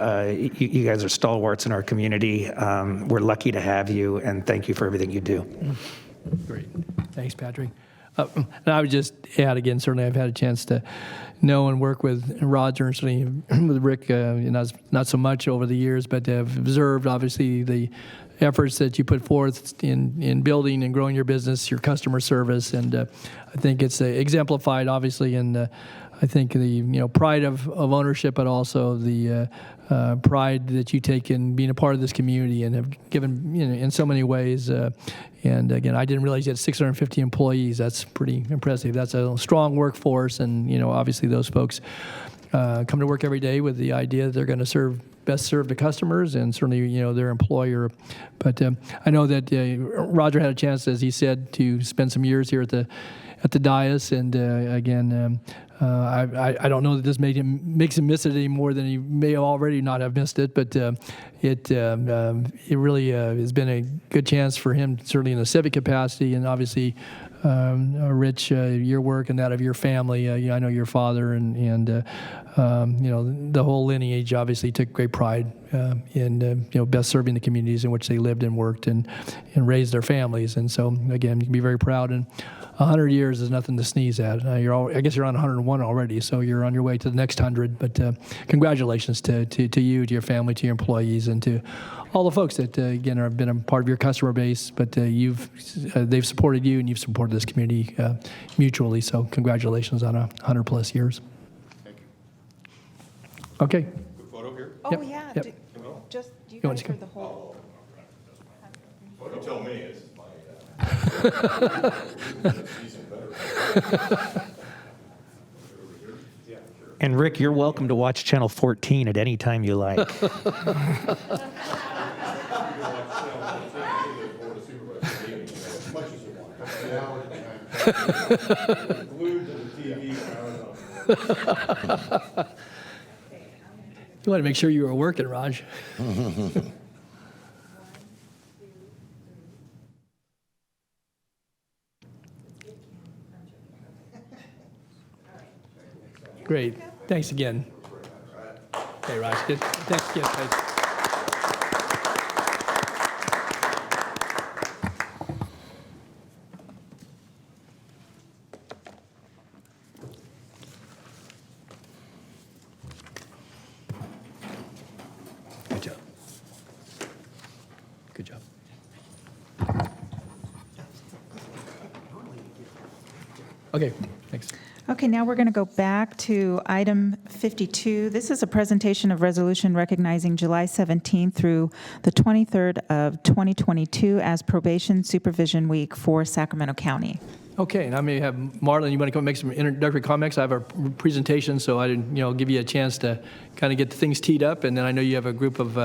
You guys are stalwarts in our community. We're lucky to have you, and thank you for everything you do. Great. Thanks, Patrick. And I would just add again, certainly I've had a chance to know and work with Roger and certainly with Rick, not so much over the years, but have observed obviously the efforts that you put forth in building and growing your business, your customer service, and I think it's exemplified obviously in I think the pride of ownership, but also the pride that you take in being a part of this community and have given in so many ways. And again, I didn't realize you had 650 employees. That's pretty impressive. That's a strong workforce, and obviously those folks come to work every day with the idea that they're going to best serve the customers and certainly their employer. But I know that Roger had a chance, as he said, to spend some years here at the dais, and again, I don't know that this makes him miss it any more than he may already not have missed it, but it really has been a good chance for him, certainly in a civic capacity, and obviously, Rich, your work and that of your family. I know your father and the whole lineage obviously took great pride in best serving the communities in which they lived and worked and raised their families. And so again, you can be very proud. And 100 years is nothing to sneeze at. I guess you're on 101 already, so you're on your way to the next 100. But congratulations to you, to your family, to your employees, and to all the folks that again have been a part of your customer base. But they've supported you, and you've supported this community mutually. So congratulations on 100+ years. Thank you. Okay. Quick photo here. Oh, Yep. yeah. Yep. Just you You want guys to are the whole. You tell me. It's my And Rick, you're welcome to watch Channel 14 at any time you like. You want to make sure you were working, Raj. Great. Thanks again. Hey, Raj. Good. Thanks again. Thanks. Good job. Good job. Okay, thanks. Okay, now we're going to go back to item 52. This is a presentation of resolution recognizing July 17th through the 23rd of 2022 as Probation Supervision Week for Sacramento County. Okay, and I may have Marlon, you want to come make some introductory comments? I have a presentation, so I didn't, give you a chance to kind of get things teed up, and then I know you have a group of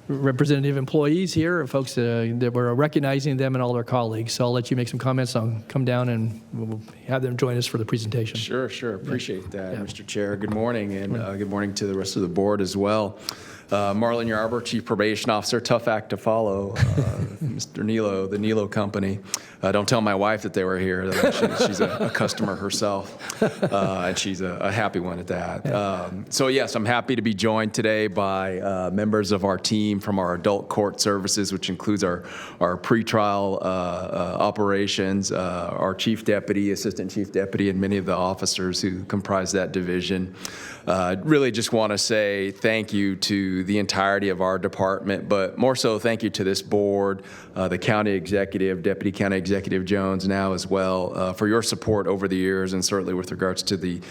representative employees here, folks that we're recognizing them and all their colleagues. So I'll let you make some comments. I'll come down and we'll have them join us for the presentation. Sure. Appreciate that, Mr. Chair. Good morning, and good morning to the rest of the board as well. Marlon Yarber, Chief Probation Officer. Tough act to follow. Mr. Nilo, the Nilo Company. Don't tell my wife that they were here. She's a customer herself, and she's a happy one at that. So yes, I'm happy to be joined today by members of our team from our adult court services, which includes our pretrial operations, our chief deputy, assistant chief deputy, and many of the officers who comprise that division. Really just want to say thank you to the entirety of our department, but more so thank you to this board, the county executive, Deputy County Executive Jones now as well, for your support over the years, and certainly with regards to the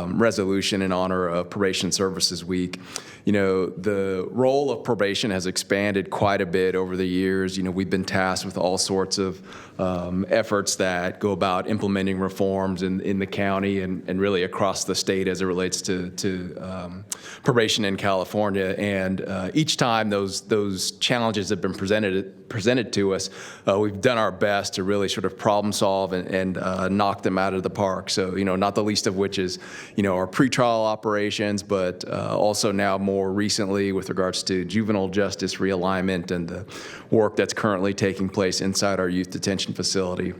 resolution in honor of Probation Services Week. The role of probation has expanded quite a bit over the years. We've been tasked with all sorts of efforts that go about implementing reforms in the county and really across the state as it relates to probation in California. And each time those challenges have been presented to us, we've done our best to really sort of problem solve and knock them out of the park. So, not the least of which is, our pretrial operations, but also now more recently with regards to juvenile justice realignment and the work that's currently taking place inside our youth detention facility.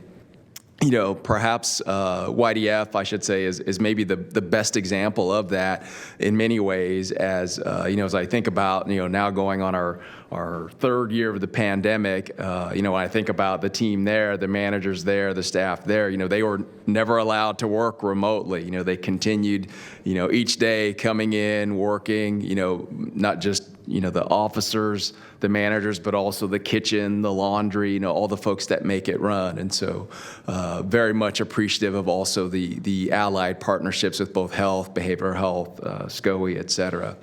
perhaps YDF, I should say, is maybe the best example of that in many ways. As as I think about now going on our third year of the pandemic, when I think about the team there, the managers there, the staff there, they were never allowed to work remotely. They continued, each day coming in, working, not just the officers, the managers, but also the kitchen, the laundry, all the folks that make it run. And so very much appreciative of also the allied partnerships with both health, behavioral health, SCOE, et cetera.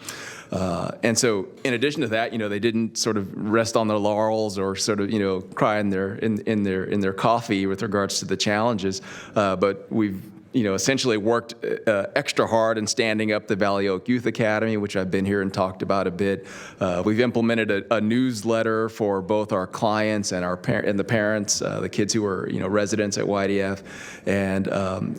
And so in addition to that, they didn't sort of rest on their laurels or sort of, cry in their coffee with regards to the challenges. But we've essentially worked extra hard in standing up the Valley Oak Youth Academy, which I've been here and talked about a bit. We've implemented a newsletter for both our clients and the parents, the kids who are residents at YDF, and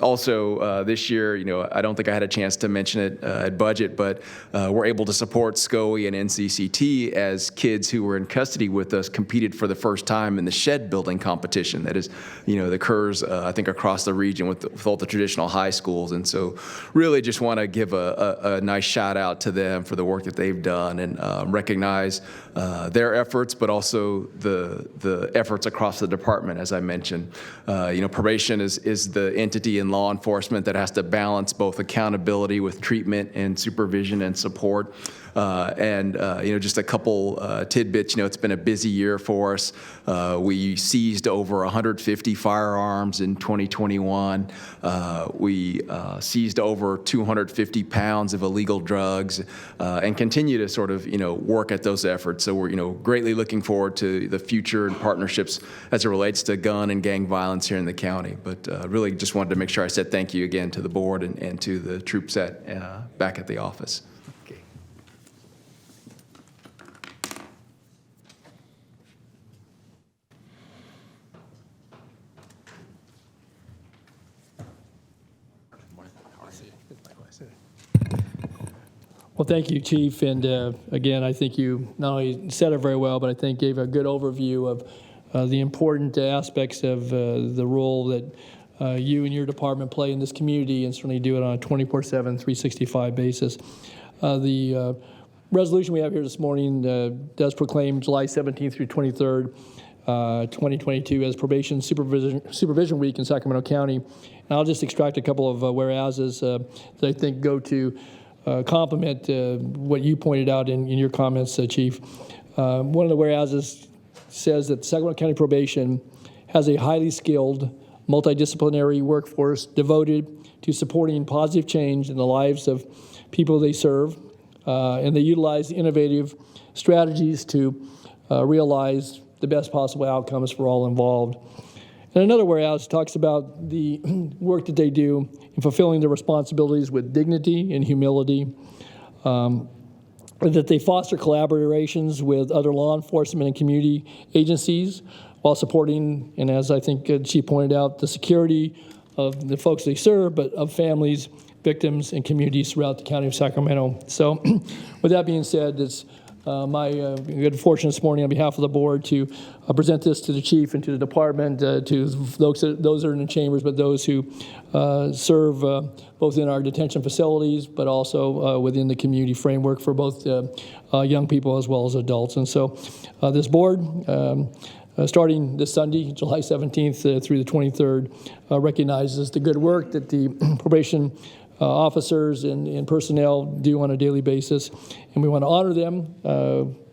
also this year, I don't think I had a chance to mention it at budget, but we're able to support SCOE and NCCT as kids who were in custody with us competed for the first time in the shed building competition that is, that occurs I think across the region with all the traditional high schools. And so really just want to give a nice shout out to them for the work that they've done and recognize their efforts, but also the efforts across the department, as I mentioned. Probation is the entity in law enforcement that has to balance both accountability with treatment and supervision and support. Just a couple tidbits. It's been a busy year for us. We seized over 150 firearms in 2021. We seized over 250 pounds of illegal drugs and continue to sort of, work at those efforts. So we're, greatly looking forward to the future and partnerships as it relates to gun and gang violence here in the county. But really just wanted to make sure I said thank you again to the board and to the troops back at the office. Well, thank you, Chief. And again, I think you not only said it very well, but I think gave a good overview of the important aspects of the role that you and your department play in this community, and certainly do it on a 24/7, 365 basis. The resolution we have here this morning does proclaim July 17th through 23rd, 2022 as Probation Supervision Week in Sacramento County. And I'll just extract a couple of whereases that I think go to complement what you pointed out in your comments, Chief. One of the whereases says that Sacramento County Probation has a highly skilled, multidisciplinary workforce devoted to supporting positive change in the lives of people they serve, and they utilize innovative strategies to realize the best possible outcomes for all involved. And another whereas talks about the work that they do in fulfilling their responsibilities with dignity and humility, that they foster collaborations with other law enforcement and community agencies while supporting, and as I think Chief pointed out, the security of the folks they serve, but of families, victims, and communities throughout the county of Sacramento. So with that being said, it's my good fortune this morning on behalf of the board to present this to the chief and to the department, to those that are in the chambers, but those who serve both in our detention facilities, but also within the community framework for both young people as well as adults. And so this board, starting this Sunday, July 17th through the 23rd, recognizes the good work that the probation officers and personnel do on a daily basis, and we want to honor them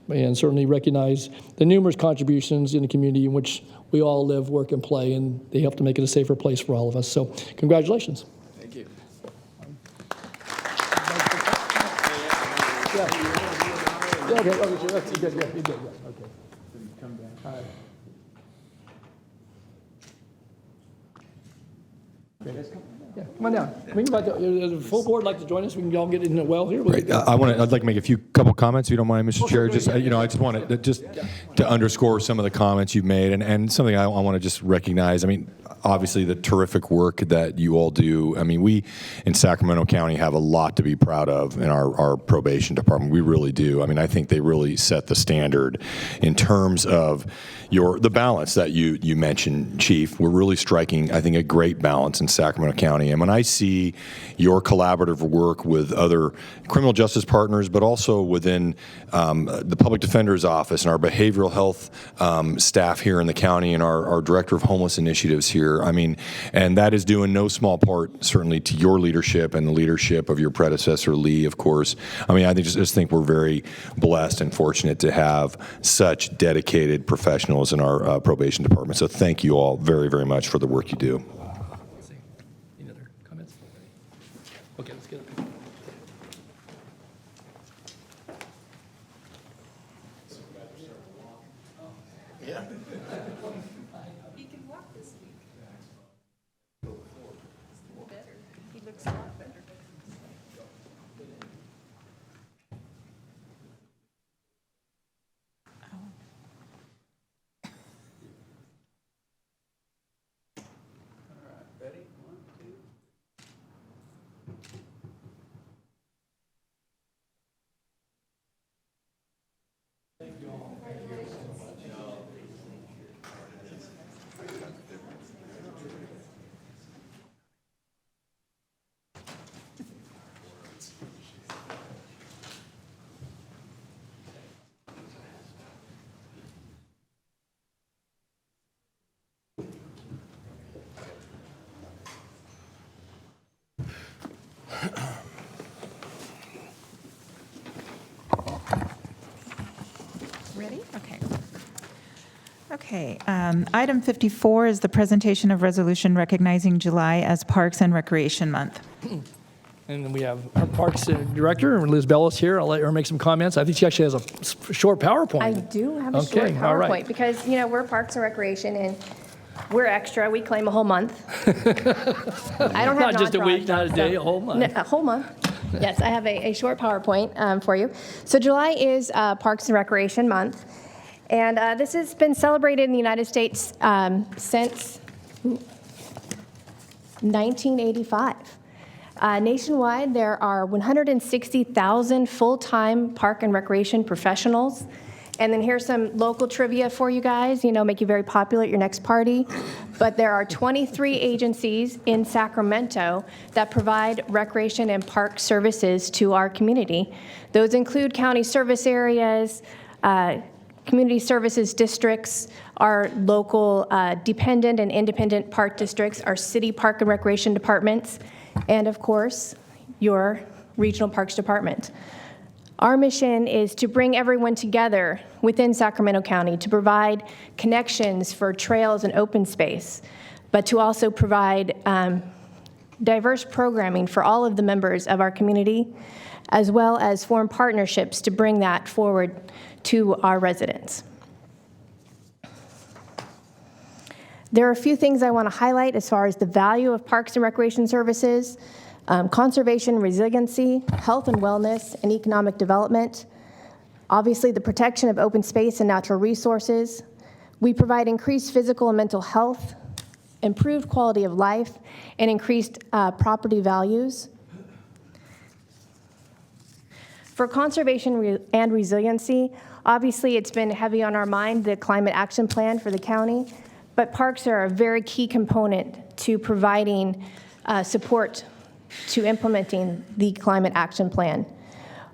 and certainly recognize the numerous contributions in the community in which we all live, work, and play, and they help to make it a safer place for all of us. So congratulations. Thank you. Yeah, okay, you did, okay. All right. Yeah, come on down. We can invite the full board like to join us. We can all get in it well here. Right. I'd like to make a couple comments, if you don't mind, Mr. Chair. Just I just want to underscore some of the comments you've made, and something I want to just recognize. I mean, obviously the terrific work that you all do. I mean, we in Sacramento County have a lot to be proud of in our probation department. We really do. I mean, I think they really set the standard in terms of the balance that you mentioned, Chief. We're really striking, I think, a great balance in Sacramento County. And when I see your collaborative work with other criminal justice partners, but also within the Public Defender's Office and our behavioral health staff here in the county and our Director of Homeless Initiatives here, I mean, and that is due in no small part, certainly, to your leadership and the leadership of your predecessor, Lee, of course. I mean, I just think we're very blessed and fortunate to have such dedicated professionals in our probation department. So thank you all very, very much for the work you do. Any other comments? Okay, let's get it. Yeah. He can walk this week. Better. He looks a lot better. Ready? Okay. Okay. Item 54 is the presentation of resolution recognizing July as Parks and Recreation Month. And then we have our Parks Director, Liz Bellis, here. I'll let her make some comments. I think she actually has a short PowerPoint. I do have a short Okay, all right. PowerPoint because, we're Parks and Recreation and we're extra. We claim a whole month. I don't have Not just a week, non-project, not a day, so- a whole month. No, a whole month. Yes, I have a short PowerPoint for you. So July is Parks and Recreation Month. And this has been celebrated in the United States since 1985. Nationwide, there are 160,000 full-time park and recreation professionals. And then here's some local trivia for you guys, make you very popular at your next party. But there are 23 agencies in Sacramento that provide recreation and park services to our community. Those include county service areas, community services districts, our local dependent and independent park districts, our city park and recreation departments, and of course, your regional parks department. Our mission is to bring everyone together within Sacramento County to provide connections for trails and open space, but to also provide diverse programming for all of the members of our community, as well as form partnerships to bring that forward to our residents. There are a few things I want to highlight as far as the value of parks and recreation services. Conservation, resiliency, health and wellness, and economic development. Obviously, the protection of open space and natural resources. We provide increased physical and mental health, improved quality of life, and increased property values. For conservation and resiliency, obviously it's been heavy on our mind, the climate action plan for the county, but parks are a very key component to providing support to implementing the climate action plan.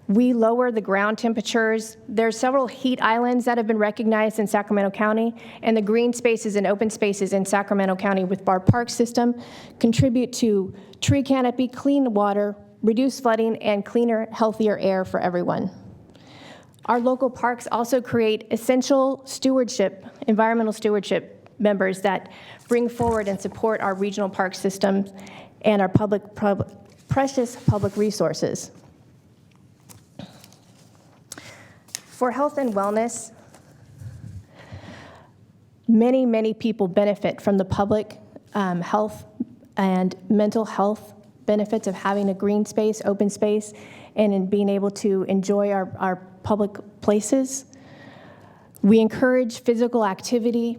We lower the ground temperatures. There's several heat islands that have been recognized in Sacramento County, and the green spaces and open spaces in Sacramento County with our park system contribute to tree canopy, clean water, reduced flooding, and cleaner, healthier air for everyone. Our local parks also create essential stewardship, environmental stewardship members that bring forward and support our regional park systems and our precious public resources. For health and wellness, many, many people benefit from the public health and mental health benefits of having a green space, open space, and in being able to enjoy our public places. We encourage physical activity,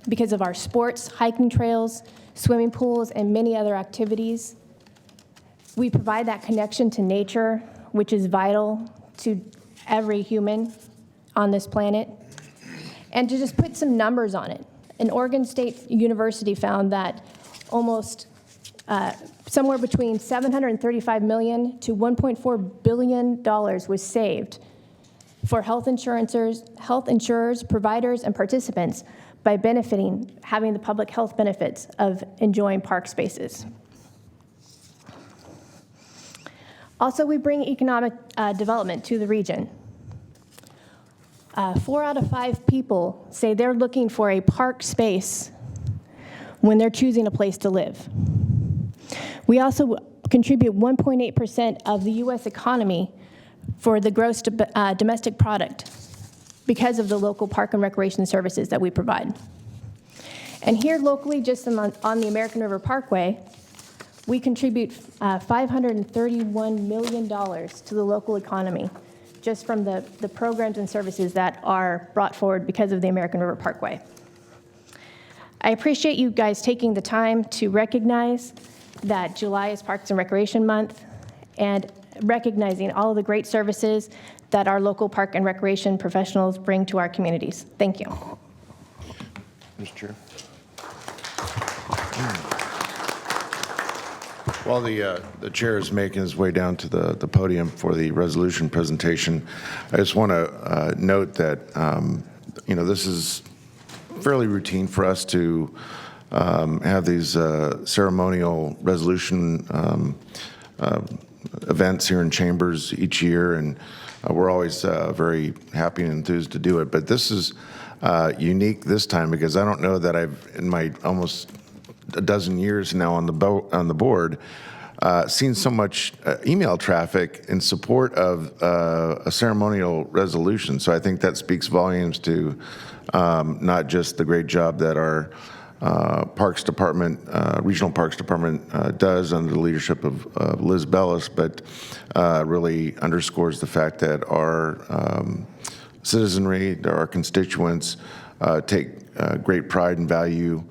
because of our sports, hiking trails, swimming pools, and many other activities. We provide that connection to nature, which is vital to every human on this planet. And to just put some numbers on it, an Oregon State University found that almost somewhere between $735 million to $1.4 billion was saved for health insurers, providers, and participants by having the public health benefits of enjoying park spaces. Also, we bring economic development to the region. 4 out of 5 people say they're looking for a park space when they're choosing a place to live. We also contribute 1.8% of the U.S. economy for the gross domestic product because of the local park and recreation services that we provide. And here locally, just on the American River Parkway, we contribute $531 million to the local economy just from the programs and services that are brought forward because of the American River Parkway. I appreciate you guys taking the time to recognize that July is Parks and Recreation Month and recognizing all of the great services that our local park and recreation professionals bring to our communities. Thank you. Mr. Chair. While the chair is making his way down to the podium for the resolution presentation, I just want to note that this is fairly routine for us to have these ceremonial resolution events here in Chambers each year, and we're always very happy and enthused to do it. But this is unique this time because I don't know that I've, in my almost a dozen years now on the board, seen so much email traffic in support of a ceremonial resolution. So I think that speaks volumes to not just the great job that our Parks Department, Regional Parks Department does under the leadership of Liz Bellis, but really underscores the fact that our citizenry, our constituents take great pride and value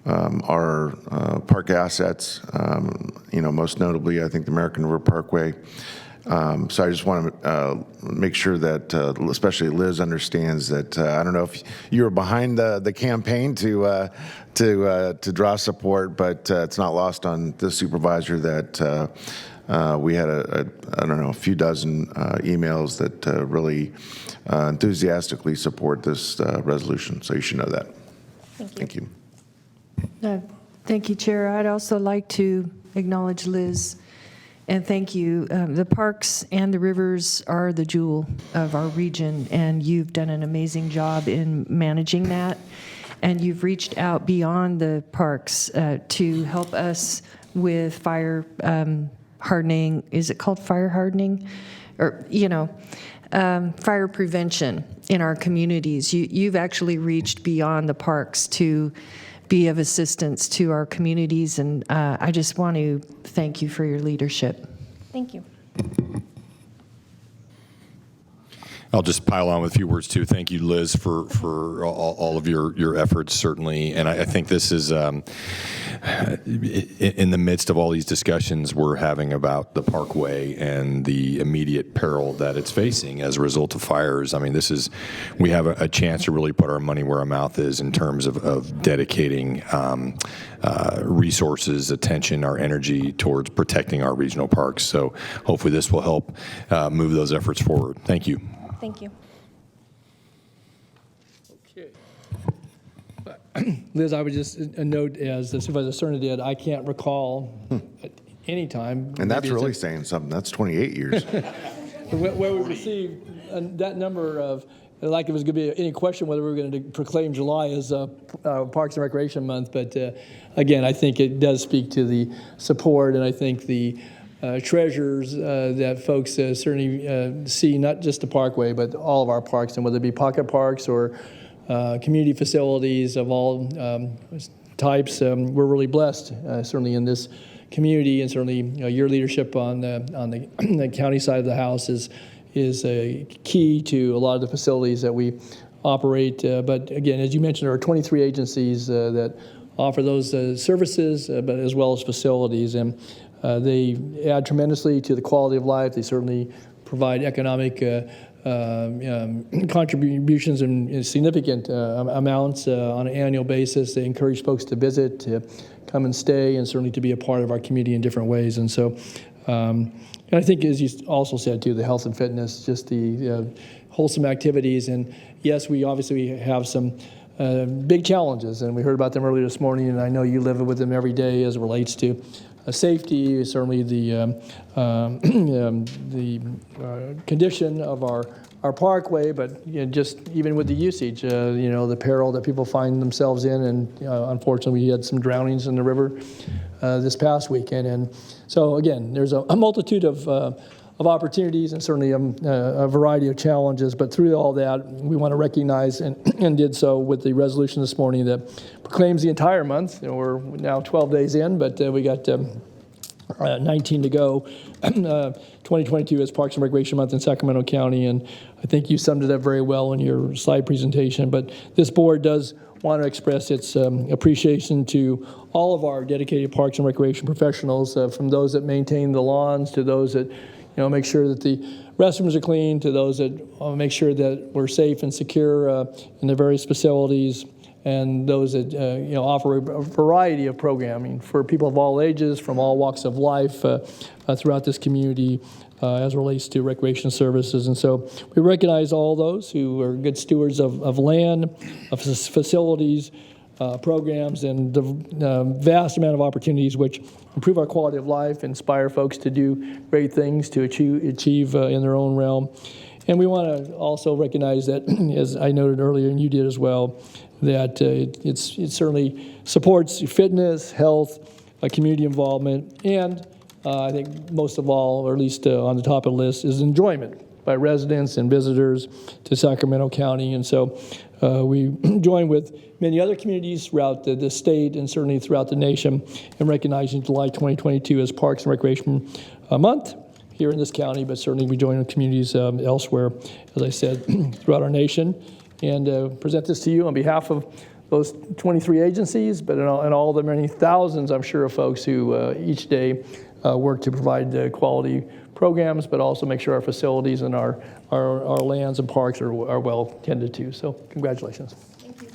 our park assets, most notably, I think, the American River Parkway. So I just want to make sure that, especially Liz, understands that I don't know if you were behind the campaign to draw support, but it's not lost on the supervisor that we had a few dozen emails that really enthusiastically support this resolution. So you should know that. Thank you. Thank you, Chair. I'd also like to acknowledge Liz and thank you. The parks and the rivers are the jewel of our region, and you've done an amazing job in managing that. And you've reached out beyond the parks to help us with fire hardening. Is it called fire hardening? Or, fire prevention in our communities. You've actually reached beyond the parks to be of assistance to our communities, and I just want to thank you for your leadership. Thank you. I'll just pile on with a few words too. Thank you, Liz, for all of your efforts, certainly. And I think this is in the midst of all these discussions we're having about the Parkway and the immediate peril that it's facing as a result of fires. I mean, we have a chance to really put our money where our mouth is in terms of dedicating resources, attention, our energy towards protecting our regional parks. So hopefully this will help move those efforts forward. Thank you. Thank you. Okay. Liz, I would just note, as Supervisor Cerna did, I can't recall at any time. And that's really saying something. That's 28 years. where we received that number of, like it was going to be any question whether we were going to proclaim July as Parks and Recreation Month. But again, I think it does speak to the support, and I think the treasures that folks certainly see, not just the Parkway, but all of our parks, and whether it be pocket parks or community facilities of all types. We're really blessed, certainly in this community, and certainly your leadership on the county side of the house is key to a lot of the facilities that we operate. But again, as you mentioned, there are 23 agencies that offer those services, but as well as facilities. And they add tremendously to the quality of life. They certainly provide economic contributions in significant amounts on an annual basis. They encourage folks to visit, to come and stay, and certainly to be a part of our community in different ways. And so, and I think, as you also said too, the health and fitness, just the wholesome activities. And yes, we obviously have some big challenges, and we heard about them earlier this morning, and I know you live with them every day as it relates to safety, certainly the condition of our parkway, but just even with the usage, the peril that people find themselves in, and unfortunately we had some drownings in the river this past weekend. And so again, there's a multitude of opportunities and certainly a variety of challenges, but through all that, we want to recognize and did so with the resolution this morning that proclaims the entire month. We're now 12 days in, but we got 19 to go. 2022 is Parks and Recreation Month in Sacramento County, and I think you summed it up very well in your slide presentation. But this board does want to express its appreciation to all of our dedicated parks and recreation professionals, from those that maintain the lawns to those that make sure that the restrooms are clean, to those that make sure that we're safe and secure in the various facilities, and those that offer a variety of programming for people of all ages, from all walks of life throughout this community as it relates to recreation services. And so we recognize all those who are good stewards of land, of facilities, programs, and the vast amount of opportunities which improve our quality of life, inspire folks to do great things, to achieve in their own realm. And we want to also recognize that, as I noted earlier, and you did as well, that it certainly supports fitness, health, community involvement, and I think most of all, or at least on the top of the list, is enjoyment by residents and visitors to Sacramento County. And so we join with many other communities throughout the state and certainly throughout the nation in recognizing July 2022 as Parks and Recreation Month here in this county, but certainly we join with communities elsewhere, as I said, throughout our nation, and present this to you on behalf of those 23 agencies, but and all the many thousands, I'm sure, of folks who each day work to provide quality programs, but also make sure our facilities and our lands and parks are well tended to. So congratulations. Thank you.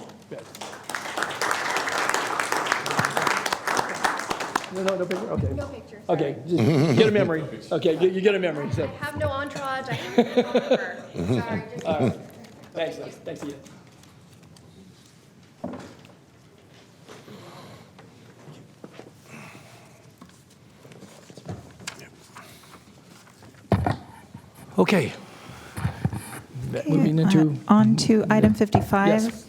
No picture? Okay. No picture. Okay, just get a memory. Okay, you get a memory. So. I have no entourage. I have no photographer. Sorry. Just All right. Thanks, Les. Thanks again. Okay. Moving into on to item 55. Yes.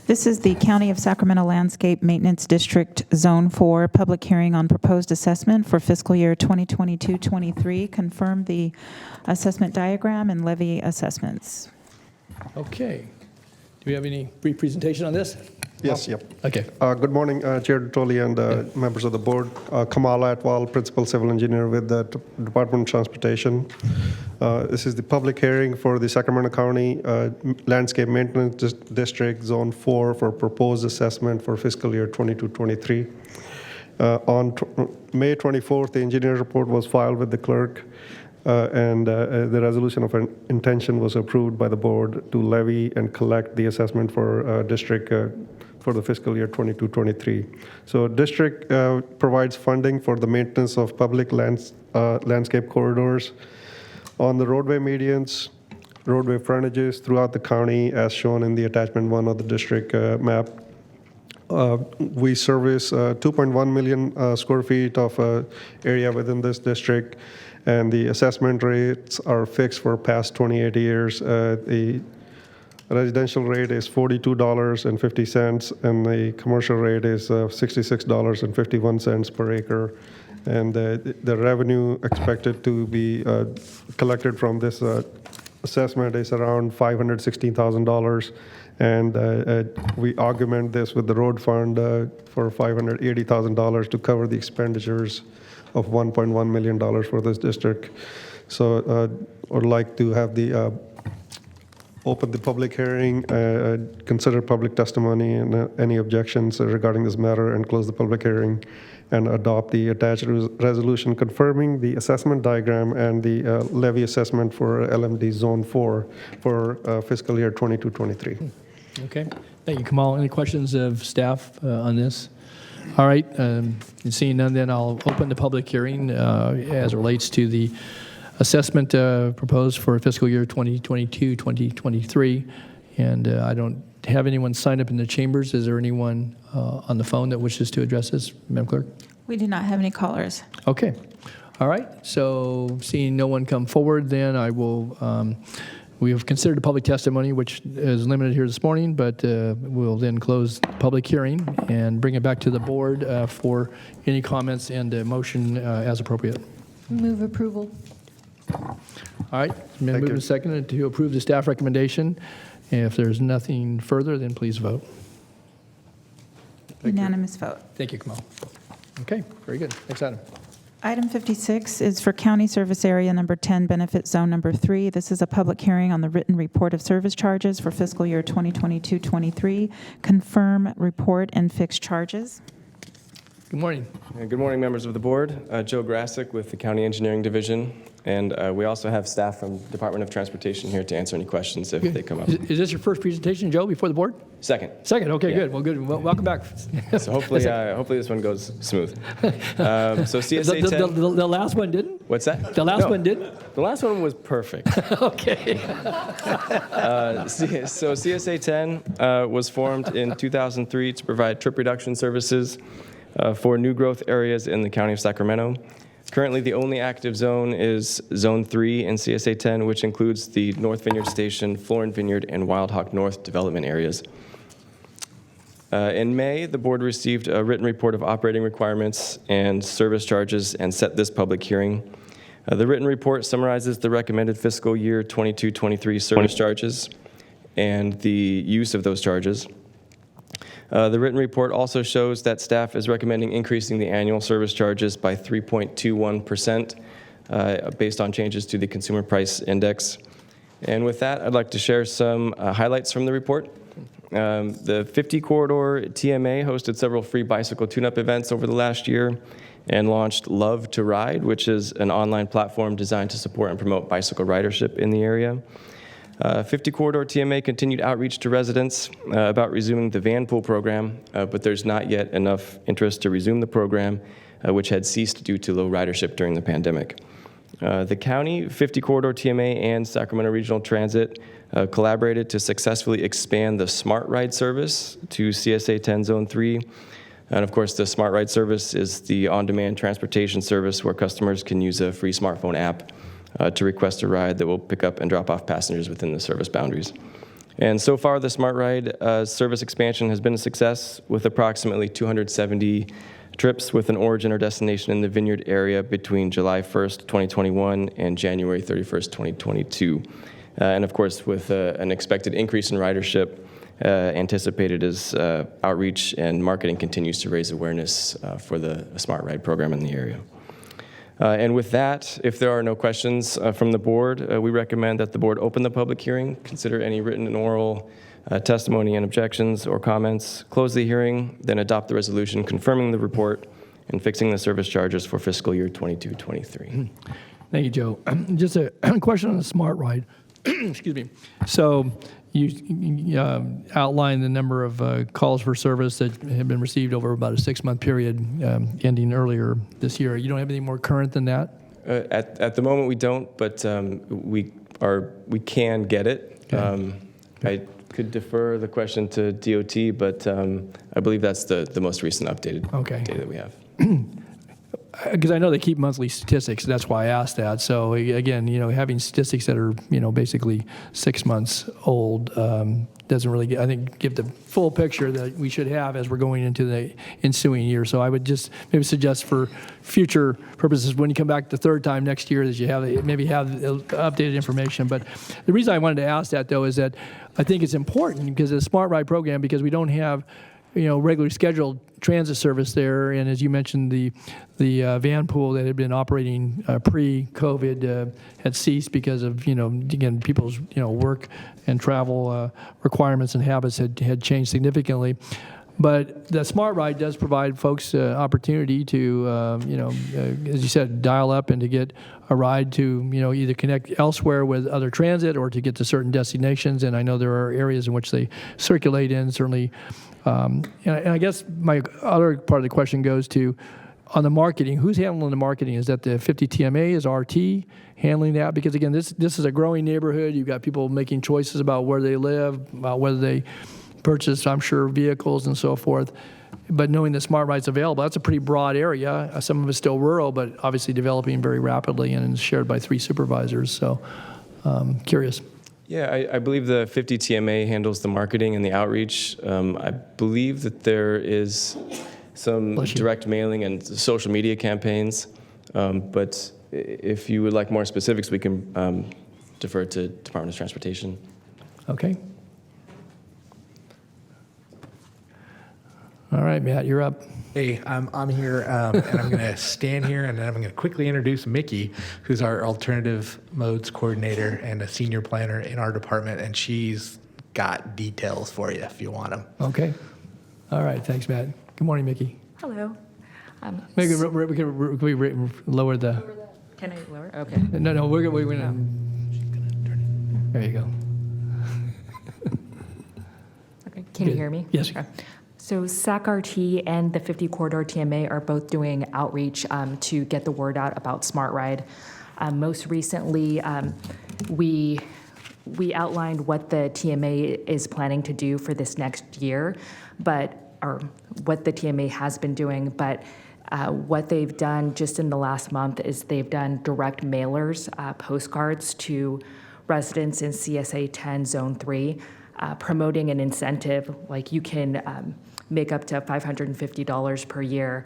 This is the County of Sacramento Landscape Maintenance District Zone 4 public hearing on proposed assessment for fiscal year 2022-23. Confirm the assessment diagram and levy assessments. Okay. Do we have any brief presentation on this? Yes, yep. Okay. Good morning, Chair Dutoli and members of the board. Kamala Atwal, Principal Civil Engineer with the Department of Transportation. This is the public hearing for the Sacramento County Landscape Maintenance District Zone 4 for proposed assessment for fiscal year 22-23. On May 24th, the engineer's report was filed with the clerk, and the resolution of intention was approved by the board to levy and collect the assessment for district for the fiscal year 22-23. So district provides funding for the maintenance of public landscape corridors on the roadway medians, roadway frontages throughout the county as shown in the attachment 1 of the district map. We service 2.1 million square feet of area within this district, and the assessment rates are fixed for past 28 years. The residential rate is $42.50, and the commercial rate is $66.51 per acre. And the revenue expected to be collected from this assessment is around $516,000. And we augment this with the road fund for $580,000 to cover the expenditures of $1.1 million for this district. So I would like to have the open the public hearing, consider public testimony and any objections regarding this matter, and close the public hearing, and adopt the attached resolution confirming the assessment diagram and the levy assessment for LMD Zone 4 for fiscal year 22-23. Okay. Thank you, Kamal. Any questions of staff on this? All right. Seeing none, then I'll open the public hearing as it relates to the assessment proposed for fiscal year 2022-2023. And I don't have anyone signed up in the chambers. Is there anyone on the phone that wishes to address this, Madam Clerk? We do not have any callers. Okay. All right. So seeing no one come forward, then I will, we have considered the public testimony, which is limited here this morning, but we'll then close the public hearing and bring it back to the board for any comments and motion as appropriate. Move approval. All right. Been moved and seconded to approve the staff recommendation. If there's nothing further, then please vote. Unanimous vote. Thank you, Kamal. Okay, very good. Next item. Item 56 is for County Service Area Number 10, Benefit Zone Number 3. This is a public hearing on the written report of service charges for fiscal year 2022-23. Confirm report and fix charges. Good morning. Good morning, members of the board. Joe Grassick with the County Engineering Division. And we also have staff from Department of Transportation here to answer any questions if they come up. Is this your first presentation, Joe, before the board? Second. Second, okay, Yeah. good. Well, good. Well, welcome back. So hopefully this one goes smooth. So CSA 10. The last one didn't? What's that? The last No, one didn't? The last one was perfect. Okay. So CSA 10 was formed in 2003 to provide trip reduction services for new growth areas in the county of Sacramento. Currently, the only active zone is Zone 3 in CSA 10, which includes the North Vineyard Station, Florin Vineyard, and Wild Hawk North development areas. In May, the board received a written report of operating requirements and service charges and set this public hearing. The written report summarizes the recommended fiscal year 22-23 service charges and the use of those charges. The written report also shows that staff is recommending increasing the annual service charges by 3.21% based on changes to the Consumer Price Index. And with that, I'd like to share some highlights from the report. The 50 Corridor TMA hosted several free bicycle tune-up events over the last year and launched Love to Ride, which is an online platform designed to support and promote bicycle ridership in the area. 50 Corridor TMA continued outreach to residents about resuming the van pool program, but there's not yet enough interest to resume the program, which had ceased due to low ridership during the pandemic. The county, 50 Corridor TMA, and Sacramento Regional Transit collaborated to successfully expand the Smart Ride service to CSA 10 Zone 3. And of course, the Smart Ride service is the on-demand transportation service where customers can use a free smartphone app to request a ride that will pick up and drop off passengers within the service boundaries. And so far, the Smart Ride service expansion has been a success with approximately 270 trips with an origin or destination in the Vineyard area between July 1st, 2021 and January 31st, 2022. And of course, with an expected increase in ridership anticipated as outreach and marketing continues to raise awareness for the Smart Ride program in the area. And with that, if there are no questions from the board, we recommend that the board open the public hearing, consider any written and oral testimony and objections or comments, close the hearing, then adopt the resolution confirming the report and fixing the service charges for fiscal year 22-23. Thank you, Joe. Just a question on the Smart Ride. Excuse me. So you outlined the number of calls for service that have been received over about a 6-month period ending earlier this year. You don't have anything more current than that? At the moment, we don't, but we can get it. Okay. I could defer the question to DOT, but I believe that's the most recent updated data that we have. Because I know they keep monthly statistics, that's why I asked that. So again, having statistics that are, basically 6 months old doesn't really, I think, give the full picture that we should have as we're going into the ensuing year. So I would just maybe suggest for future purposes, when you come back the third time next year, that you have updated information. But the reason I wanted to ask that, though, is that I think it's important because of the Smart Ride program, because we don't have regularly scheduled transit service there, and as you mentioned, the van pool that had been operating pre-COVID had ceased because of again people's work and travel requirements and habits had changed significantly. But the Smart Ride does provide folks opportunity to as you said, dial up and to get a ride to either connect elsewhere with other transit or to get to certain destinations. And I know there are areas in which they circulate in, certainly. And I guess my other part of the question goes to, on the marketing, who's handling the marketing? Is that the 50 TMA? Is RT handling that? Because again, this is a growing neighborhood. You've got people making choices about where they live, about whether they purchase, I'm sure, vehicles and so forth. But knowing that Smart Ride's available, that's a pretty broad area. Some of it's still rural, but obviously developing very rapidly and is shared by 3 supervisors. So curious. Yeah, I believe the 50 TMA handles the marketing and the outreach. I believe that there is some direct mailing and social media campaigns. But if you would like more specifics, we can defer to Department of Transportation. Okay. All right, Matt, you're up. Hey, I'm here, and I'm going to stand here, and then I'm going to quickly introduce Mickey, who's our alternative modes coordinator and a senior planner in our department, and she's got details for you if you want them. Okay. All right, thanks, Matt. Good morning, Mickey. Hello. Maybe we lower the... Can I lower? Okay. No, we're going to... There you go. Okay. Can you hear me? Yes. Okay. So SAC-RT and the 50 Corridor TMA are both doing outreach to get the word out about Smart Ride. Most recently, we outlined what the TMA is planning to do for this next year, or what the TMA has been doing, but what they've done just in the last month is they've done direct mailers, postcards to residents in CSA 10 Zone 3, promoting an incentive like you can make up to $550 per year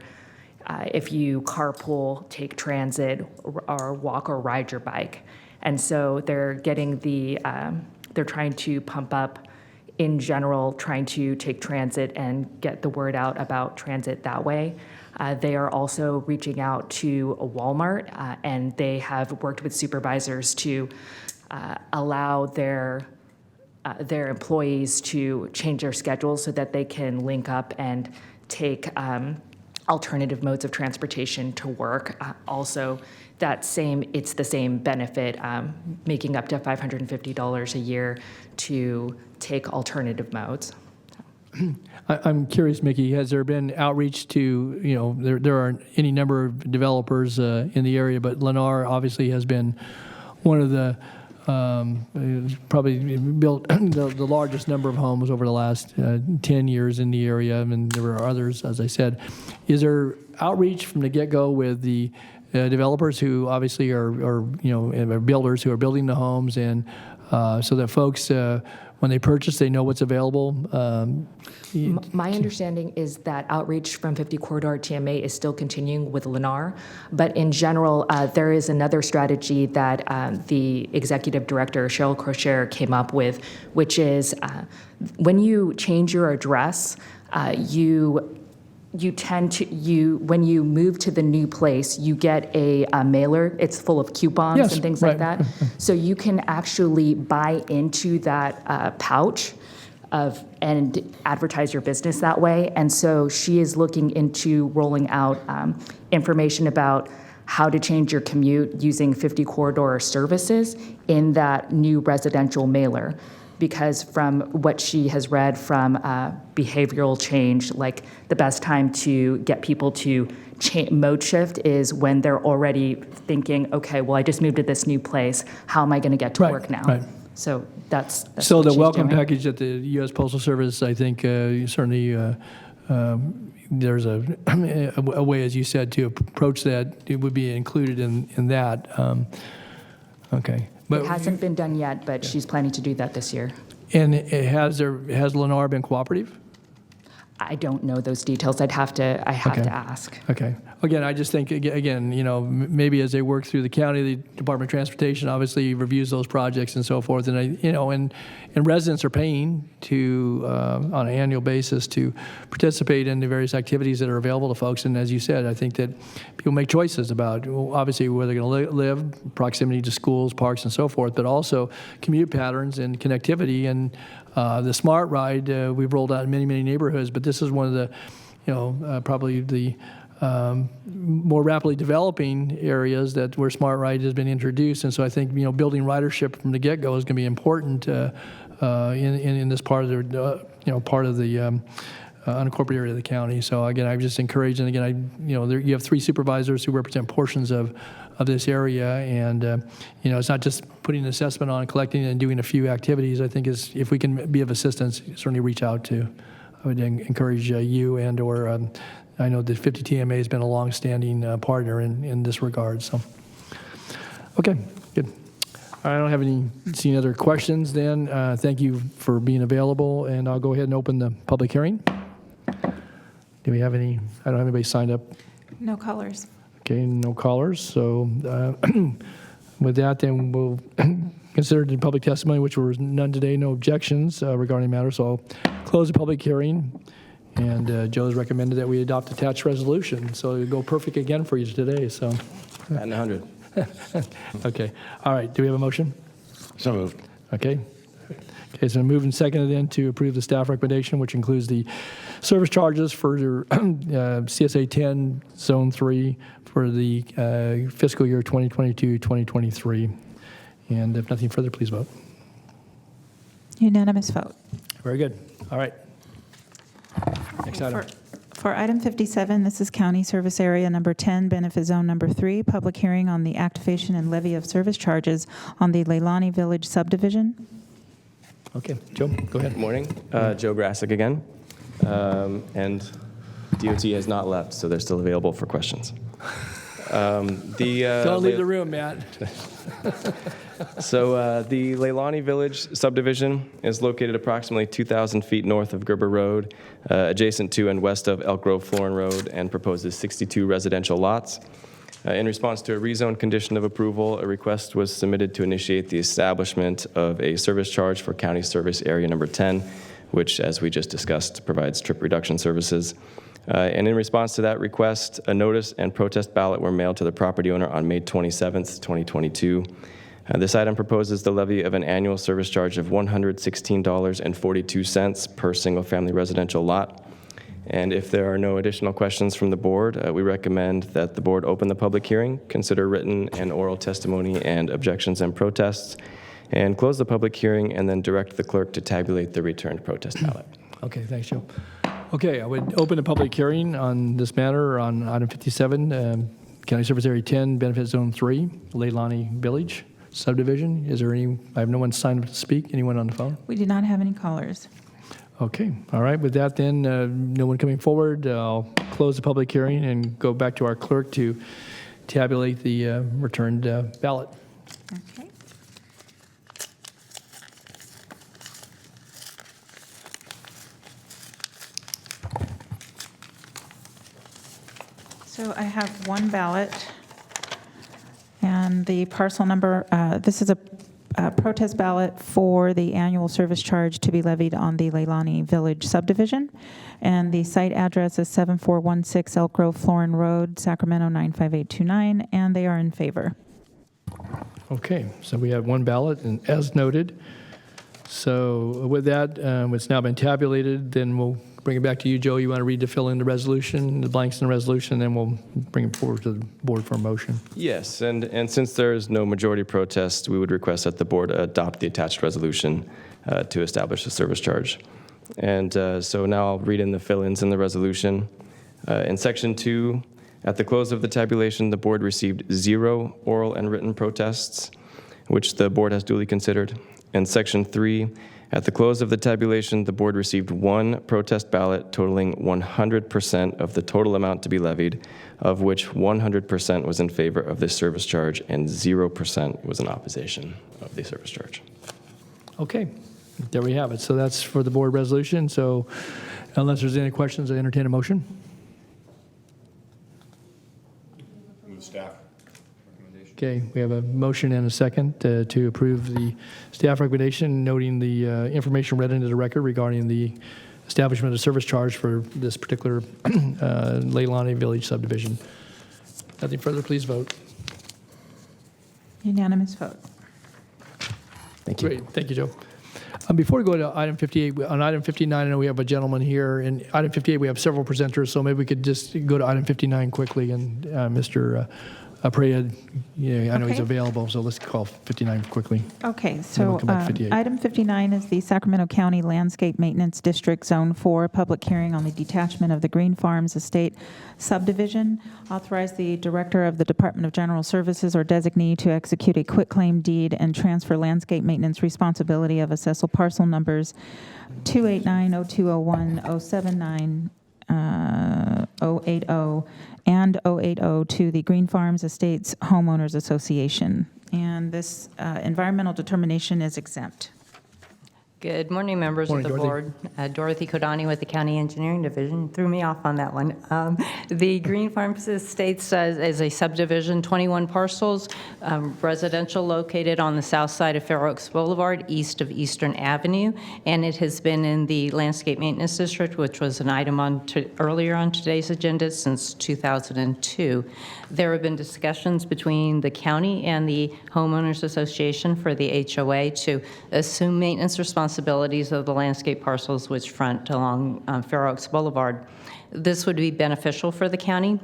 if you carpool, take transit, or walk or ride your bike. And so they're getting they're trying to pump up, in general, trying to take transit and get the word out about transit that way. They are also reaching out to Walmart, and they have worked with supervisors to allow their employees to change their schedules so that they can link up and take alternative modes of transportation to work. Also, it's the same benefit, making up to $550 a year to take alternative modes. I'm curious, Mickey, has there been outreach to, there are any number of developers in the area, but Lennar obviously has been one of the probably built the largest number of homes over the last 10 years in the area, and there are others, as I said. Is there outreach from the get-go with the developers who obviously are builders who are building the homes, and so that folks, when they purchase, they know what's available? My understanding is that outreach from 50 Corridor TMA is still continuing with Lennar, but in general, there is another strategy that the executive director, Cheryl Crocher, came up with, which is when you change your address, when you move to the new place, you get a mailer. It's full of coupons and things like that. So you can actually buy into that pouch and advertise your business that way. And so she is looking into rolling out information about how to change your commute using 50 Corridor services in that new residential mailer. Because from what she has read from behavioral change, like the best time to get people to mode shift is when they're already thinking, okay, well, I just moved to this new place. How am I going to get to work now? Right. So that's so what the she's welcome doing. package at the U.S. Postal Service, I think certainly there's a way, as you said, to approach that. It would be included in that. Okay. But It hasn't been done yet, but she's planning to do that this year. And has Lennar been cooperative? I don't know those details. I have to ask. Okay. Again, I just think, again, maybe as they work through the county, the Department of Transportation obviously reviews those projects and so forth. And, and residents are paying on an annual basis to participate in the various activities that are available to folks. And as you said, I think that people make choices about, obviously, where they're going to live, proximity to schools, parks, and so forth, but also commute patterns and connectivity. And the Smart Ride, we've rolled out in many, many neighborhoods, but this is one of the, probably the more rapidly developing areas where Smart Ride has been introduced. And so I think, building ridership from the get-go is going to be important in this part of the, unincorporated area of the county. So again, I'm just encouraged, and again, you have 3 supervisors who represent portions of this area, and it's not just putting an assessment on, collecting and doing a few activities. I think if we can be of assistance, certainly reach out to. I would encourage you or I know that 50 TMA has been a long-standing partner in this regard. So, okay, good. I don't have seen other questions. Then thank you for being available, and I'll go ahead and open the public hearing. Do we have any? I don't have anybody signed up. No callers. Okay, no callers. So with that, then we'll consider the public testimony, which were none today, no objections regarding the matter. So I'll close the public hearing. And Joe's recommended that we adopt attached resolution. So it'll go perfect again for you today. So Batting 100. Okay. All right. Do we have a motion? So moved. Okay. Okay, so moved and seconded then to approve the staff recommendation, which includes the service charges for your CSA 10 Zone 3 for the fiscal year 2022-2023. And if nothing further, please vote. Unanimous vote. Very good. All right. Next item. For item 57, this is County Service Area Number 10, Benefit Zone Number 3, public hearing on the activation and levy of service charges on the Leilani Village Subdivision. Okay, Joe, go ahead. Good morning. Joe Grassick again. And DOT has not left, so they're still available for questions. Don't leave the room, Matt. So the Leilani Village subdivision is located approximately 2,000 feet north of Gerber Road, adjacent to and west of Elk Grove Florin Road, and proposes 62 residential lots. In response to a rezone condition of approval, a request was submitted to initiate the establishment of a service charge for County Service Area Number 10, which, as we just discussed, provides trip reduction services. And in response to that request, a notice and protest ballot were mailed to the property owner on May 27th, 2022. This item proposes the levy of an annual service charge of $116.42 per single-family residential lot. And if there are no additional questions from the board, we recommend that the board open the public hearing, consider written and oral testimony and objections and protests, and close the public hearing, and then direct the clerk to tabulate the returned protest ballot. Okay, thanks, Joe. Okay, I would open a public hearing on this matter on item 57, County Service Area 10, Benefit Zone 3, Leilani Village Subdivision. Is there any, I have no one signed up to speak. Anyone on the phone? We do not have any callers. Okay, all right. With that then, no one coming forward. I'll close the public hearing and go back to our clerk to tabulate the returned ballot. Okay. So I have one ballot, and the parcel number, this is a protest ballot for the annual service charge to be levied on the Leilani Village subdivision. And the site address is 7416 Elk Grove Florin Road, Sacramento 95829, and they are in favor. Okay, so we have one ballot, and as noted. So with that, it's now been tabulated, then we'll bring it back to you, Joe. You want to read to fill in the resolution, the blanks in the resolution, then we'll bring it forward to the board for a motion. Yes, and since there is no majority protest, we would request that the board adopt the attached resolution to establish a service charge. And so now I'll read in the fill-ins in the resolution. In Section 2, at the close of the tabulation, the board received 0 oral and written protests, which the board has duly considered. In Section 3, at the close of the tabulation, the board received 1 protest ballot totaling 100% of the total amount to be levied, of which 100% was in favor of this service charge and 0% was in opposition of the service charge. Okay, There we have it. So that's for the board resolution. So unless there's any questions, I entertain a motion. Move staff. Okay, we have a motion and a second to approve the staff recommendation, noting the information read into the record regarding the establishment of service charge for this particular Leilani Village subdivision. Nothing further, please vote. Unanimous vote. Thank you. Great, thank you, Joe. Before we go to item 58, on item 59, I know we have a gentleman here, and item 58, we have several presenters, so maybe we could just go to item 59 quickly, and Mr. Aprea, I know he's Okay. available, so let's call 59 quickly. Okay, Then so we'll come back to 58. item 59 is the Sacramento County Landscape Maintenance District Zone 4 public hearing on the detachment of the Green Farms Estate subdivision. Authorize the Director of the Department of General Services or designee to execute a quitclaim deed and transfer landscape maintenance responsibility of assessal parcel numbers 289-0201, 079, 080, and 080 to the Green Farms Estates Homeowners Association. And this environmental determination is exempt. Good morning, members Morning, of the Dorothy. board. Dorothy Kodani with the County Engineering Division. Threw me off on that one. The Green Farms Estates is a subdivision, 21 parcels, residential located on the south side of Fair Oaks Boulevard, east of Eastern Avenue, and it has been in the Landscape Maintenance District, which was an item earlier on today's agenda since 2002. There have been discussions between the county and the Homeowners Association for the HOA to assume maintenance responsibilities of the landscape parcels which front along Fair Oaks Boulevard. This would be beneficial for the county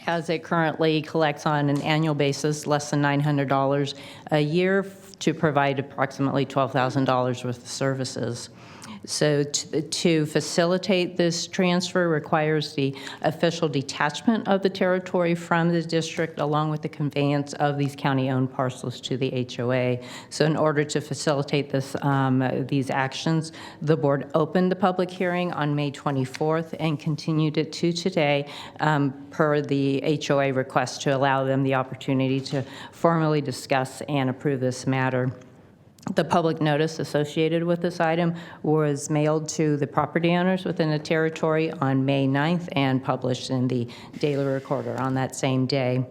as it currently collects on an annual basis less than $900 a year to provide approximately $12,000 worth of services. So to facilitate this transfer requires the official detachment of the territory from the district along with the conveyance of these county-owned parcels to the HOA. So in order to facilitate this, these actions, the board opened the public hearing on May 24th and continued it to today per the HOA request to allow them the opportunity to formally discuss and approve this matter. The public notice associated with this item was mailed to the property owners within the territory on May 9th and published in the Daily Recorder on that same day.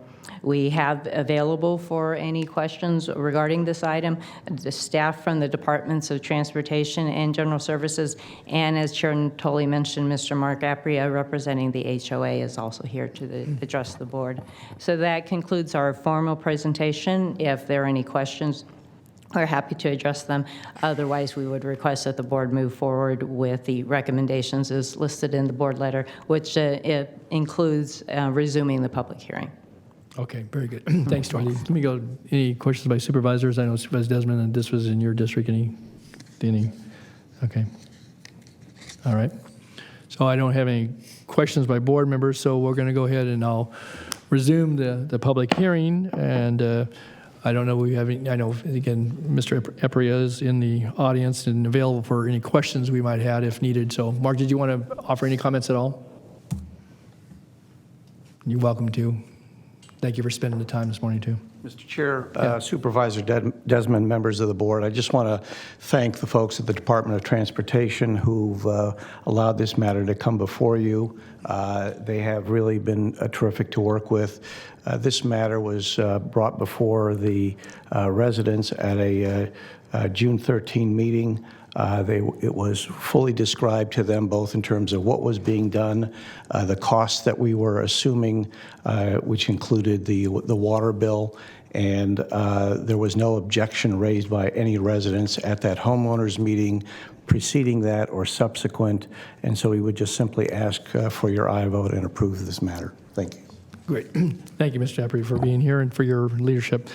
We have available for any questions regarding this item the staff from the Departments of Transportation and General Services, and as Chair Natoli mentioned, Mr. Mark Aprea, representing the HOA, is also here to address the board. So that concludes our formal presentation. If there are any questions, we're happy to address them. Otherwise, we would request that the board move forward with the recommendations as listed in the board letter, which it includes resuming the public hearing. Okay, very good. Thanks, Dorothy. Let me go, any questions by supervisors? I know Supervisor Desmond, and this was in your district. Any? Okay. All right. So I don't have any questions by board members, so we're going to go ahead and I'll resume the public hearing. And I don't know, we have, I know, again, Mr. Aprea is in the audience and available for any questions we might have if needed. So, Mark, did you want to offer any comments at all? You're welcome to. Thank you for spending the time this morning, too. Mr. Chair, Supervisor Desmond, members of the board, I just want to thank the folks at the Department of Transportation who've allowed this matter to come before you. They have really been terrific to work with. This matter was brought before the residents at a June 13 meeting. It was fully described to them both in terms of what was being done, the costs that we were assuming, which included the water bill, and there was no objection raised by any residents at that homeowners meeting preceding that or subsequent, and so we would just simply ask for your aye vote and approve this matter. Thank you. Great. Thank you, Mr. Aprea, for being here and for your leadership.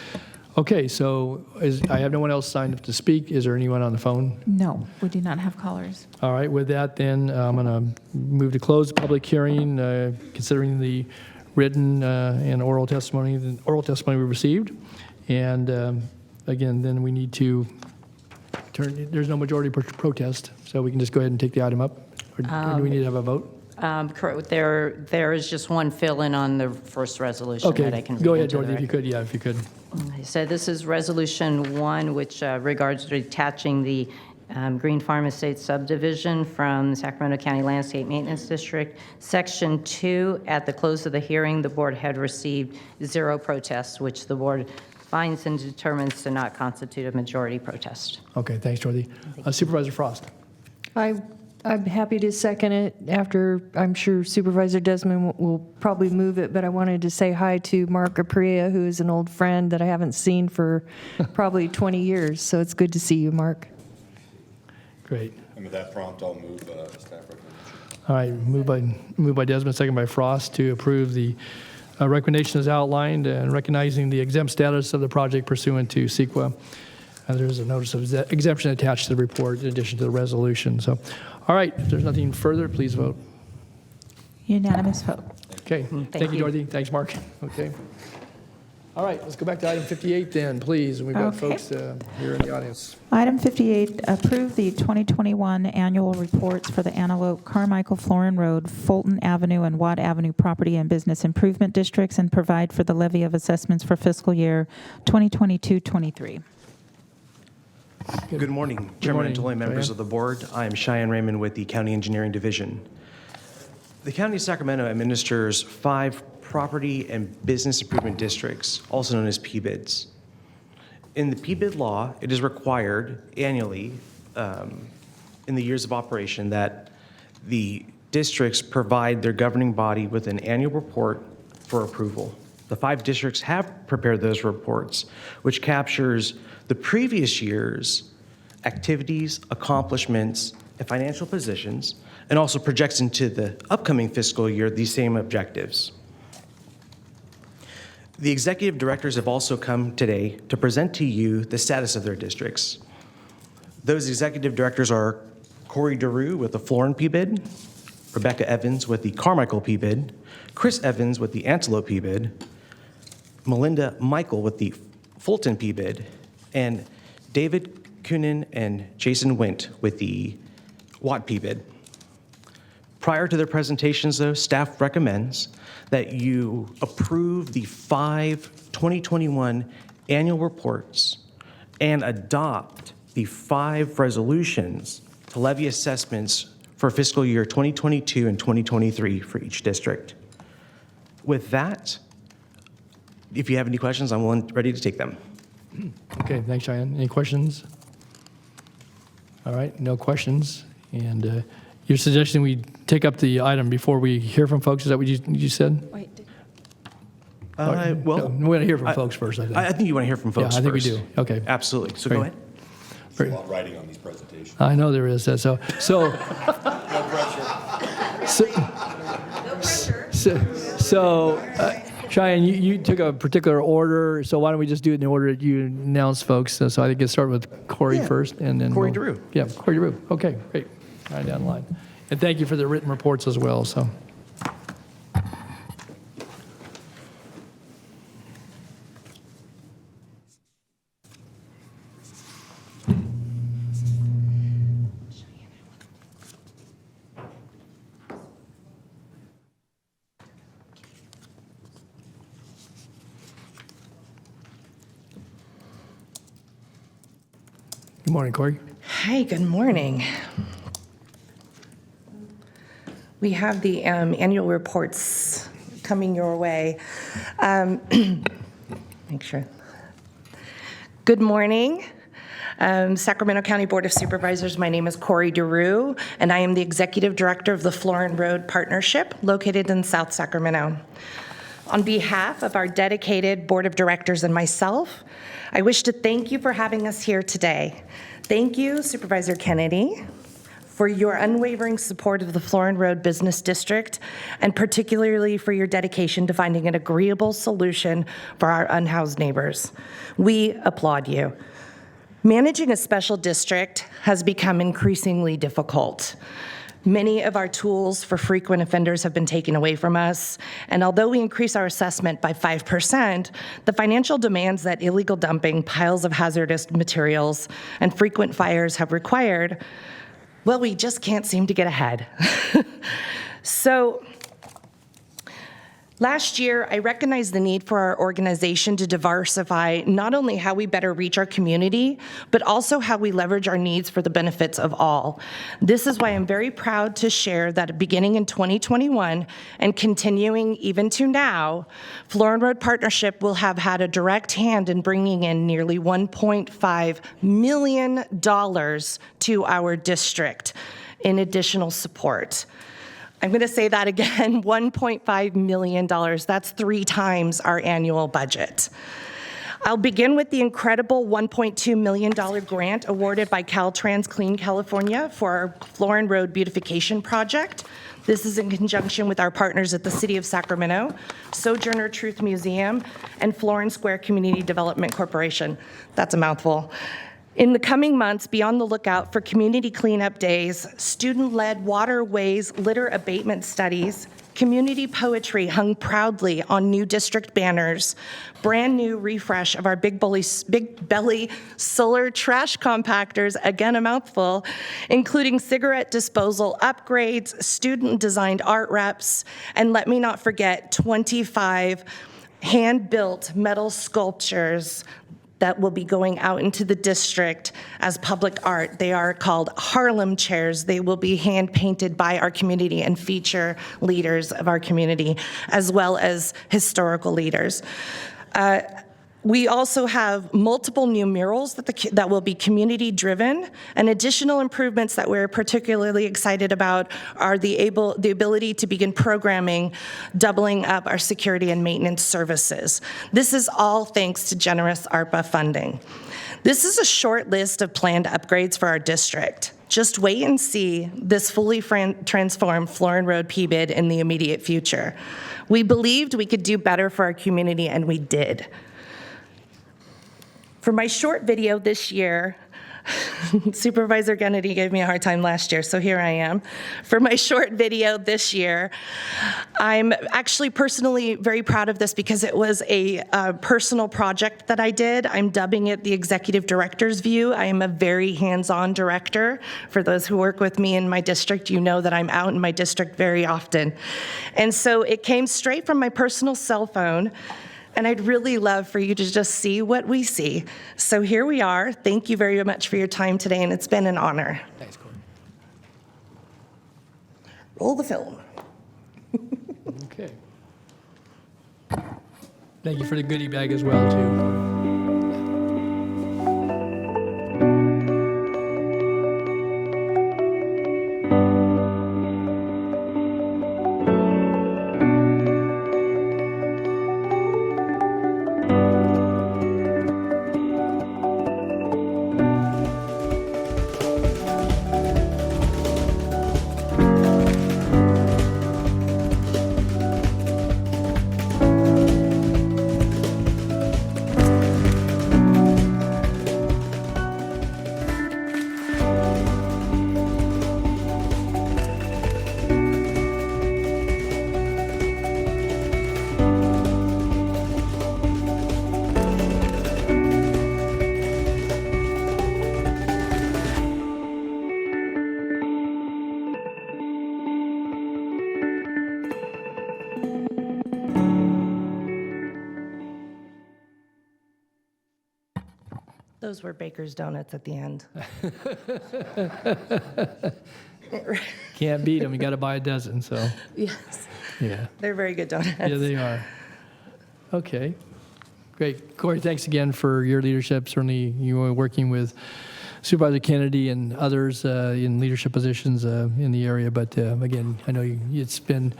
Okay, so I have no one else signed up to speak. Is there anyone on the phone? No, we do not have callers. All right, with that then, I'm going to move to close the public hearing, considering the written and oral testimony we received. And again, then we need to there's no majority protest, so we can just go ahead and take the item up? Or do we need to have a vote? Correct. There is just one fill-in on the first resolution that I can read. Go ahead, into the Dorothy, if you could. Yeah, if you could. So this is Resolution 1, which regards detaching the Green Farm Estates Subdivision from Sacramento County Landscape Maintenance District. Section 2, at the close of the hearing, the board had received 0 protests, which the board finds and determines to not constitute a majority protest. Okay, thanks, Dorothy. Supervisor Frost. I'm happy to second it after, I'm sure Supervisor Desmond will probably move it, but I wanted to say hi to Mark Aprea, who is an old friend that I haven't seen for probably 20 years. So it's good to see you, Mark. Great. And with that prompt, I'll move staff recommendation. All right, moved by Desmond, second by Frost to approve the recommendation as outlined and recognizing the exempt status of the project pursuant to CEQA. There's a notice of exemption attached to the report in addition to the resolution. So, all right, if there's nothing further, please vote. Unanimous vote. Okay, thank you, Dorothy. Thanks, Mark. Okay. All right, let's go back to item 58 then, please. We've got folks here in the audience. Item 58, approve the 2021 annual reports for the Antelope, Carmichael, Florin Road, Fulton Avenue, and Watt Avenue Property and Business Improvement Districts, and provide for the levy of assessments for fiscal year 2022-23. Good morning, Chairman Antoli, members of the board. I am Cheyenne Raymond with the County Engineering Division. The County of Sacramento administers 5 property and business improvement districts, also known as PBIDs. In the PBID law, it is required annually in the years of operation that the districts provide their governing body with an annual report for approval. The 5 districts have prepared those reports, which captures the previous year's activities, accomplishments, and financial positions, and also projects into the upcoming fiscal year these same objectives. The executive directors have also come today to present to you the status of their districts. Those executive directors are Corey DeRue with the Florin PBID, Rebecca Evans with the Carmichael PBID, Chris Evans with the Antelope PBID, Melinda Michael with the Fulton PBID, and David Kunin and Jason Wint with the Watt PBID. Prior to their presentations, though, staff recommends that you approve the 5 2021 annual reports and adopt the 5 resolutions to levy assessments for fiscal year 2022 and 2023 for each district. With that, if you have any questions, I'm ready to take them. Okay, thanks, Cheyenne. Any questions? All right, no questions. And you're suggesting we take up the item before we hear from folks? Is that what you said? Wait. Well, no, we want to hear from folks first, I think. I think you want to hear from folks first. Yeah, I think first. we do. Okay. Absolutely. So Great. go ahead. There's a lot of writing on these presentations. I know there is. So No pressure. So Cheyenne, you took a particular order, so why don't we just do it in the order that you announced, folks? So I think let's start with Corey first, and then Corey DeRue. Yeah, Corey DeRue. Okay, great. All right, down the line. And thank you for the written reports as well. So. Good morning, Corey. Hi, good morning. We have the annual reports coming your way. Make sure. Good morning. Sacramento County Board of Supervisors, my name is Corey DeRue, and I am the Executive Director of the Florin Road Partnership located in South Sacramento. On behalf of our dedicated Board of Directors and myself, I wish to thank you for having us here today. Thank you, Supervisor Kennedy, for your unwavering support of the Florin Road Business District, and particularly for your dedication to finding an agreeable solution for our unhoused neighbors. We applaud you. Managing a special district has become increasingly difficult. Many of our tools for frequent offenders have been taken away from us, and although we increase our assessment by 5%, the financial demands that illegal dumping, piles of hazardous materials, and frequent fires have required, well, we just can't seem to get ahead. So Last year, I recognized the need for our organization to diversify not only how we better reach our community, but also how we leverage our needs for the benefits of all. This is why I'm very proud to share that beginning in 2021 and continuing even to now, Florin Road Partnership will have had a direct hand in bringing in nearly $1.5 million to our district in additional support. I'm going to say that again, $1.5 million. That's 3 times our annual budget. I'll begin with the incredible $1.2 million grant awarded by Caltrans Clean California for our Florin Road beautification project. This is in conjunction with our partners at the City of Sacramento, Sojourner Truth Museum, and Florin Square Community Development Corporation. That's a mouthful. In the coming months, be on the lookout for community cleanup days, student-led waterways litter abatement studies, community poetry hung proudly on new district banners, brand new refresh of our Big Belly solar trash compactors, again a mouthful, including cigarette disposal upgrades, student-designed art reps, and let me not forget 25 hand-built metal sculptures that will be going out into the district as public art. They are called Harlem chairs. They will be hand-painted by our community and feature leaders of our community, as well as historical leaders. We also have multiple new murals that will be community-driven, and additional improvements that we're particularly excited about are the ability to begin programming, doubling up our security and maintenance services. This is all thanks to generous ARPA funding. This is a short list of planned upgrades for our district. Just wait and see this fully transformed Florin Road PBID in the immediate future. We believed we could do better for our community, and we did. For my short video this year, Supervisor Kennedy gave me a hard time last year, so here I am. For my short video this year, I'm actually personally very proud of this because it was a personal project that I did. I'm dubbing it the Executive Director's View. I am a very hands-on director. For those who work with me in my district, you know that I'm out in my district very often. And so it came straight from my personal cell phone. And I'd really love for you to just see what we see. So here we are. Thank you very much for your time today, and it's been an honor. Thanks, Corey. Roll the film. Okay. Thank you for the goodie bag as well, too. Those were Baker's Donuts at the end. Can't beat them. You got to buy a dozen, so. Yes. Yeah. They're very good donuts. Yeah, they are. Okay. Great. Corey, thanks again for your leadership. Certainly, you were working with Supervisor Kennedy and others in leadership positions in the area. But again, I know it's been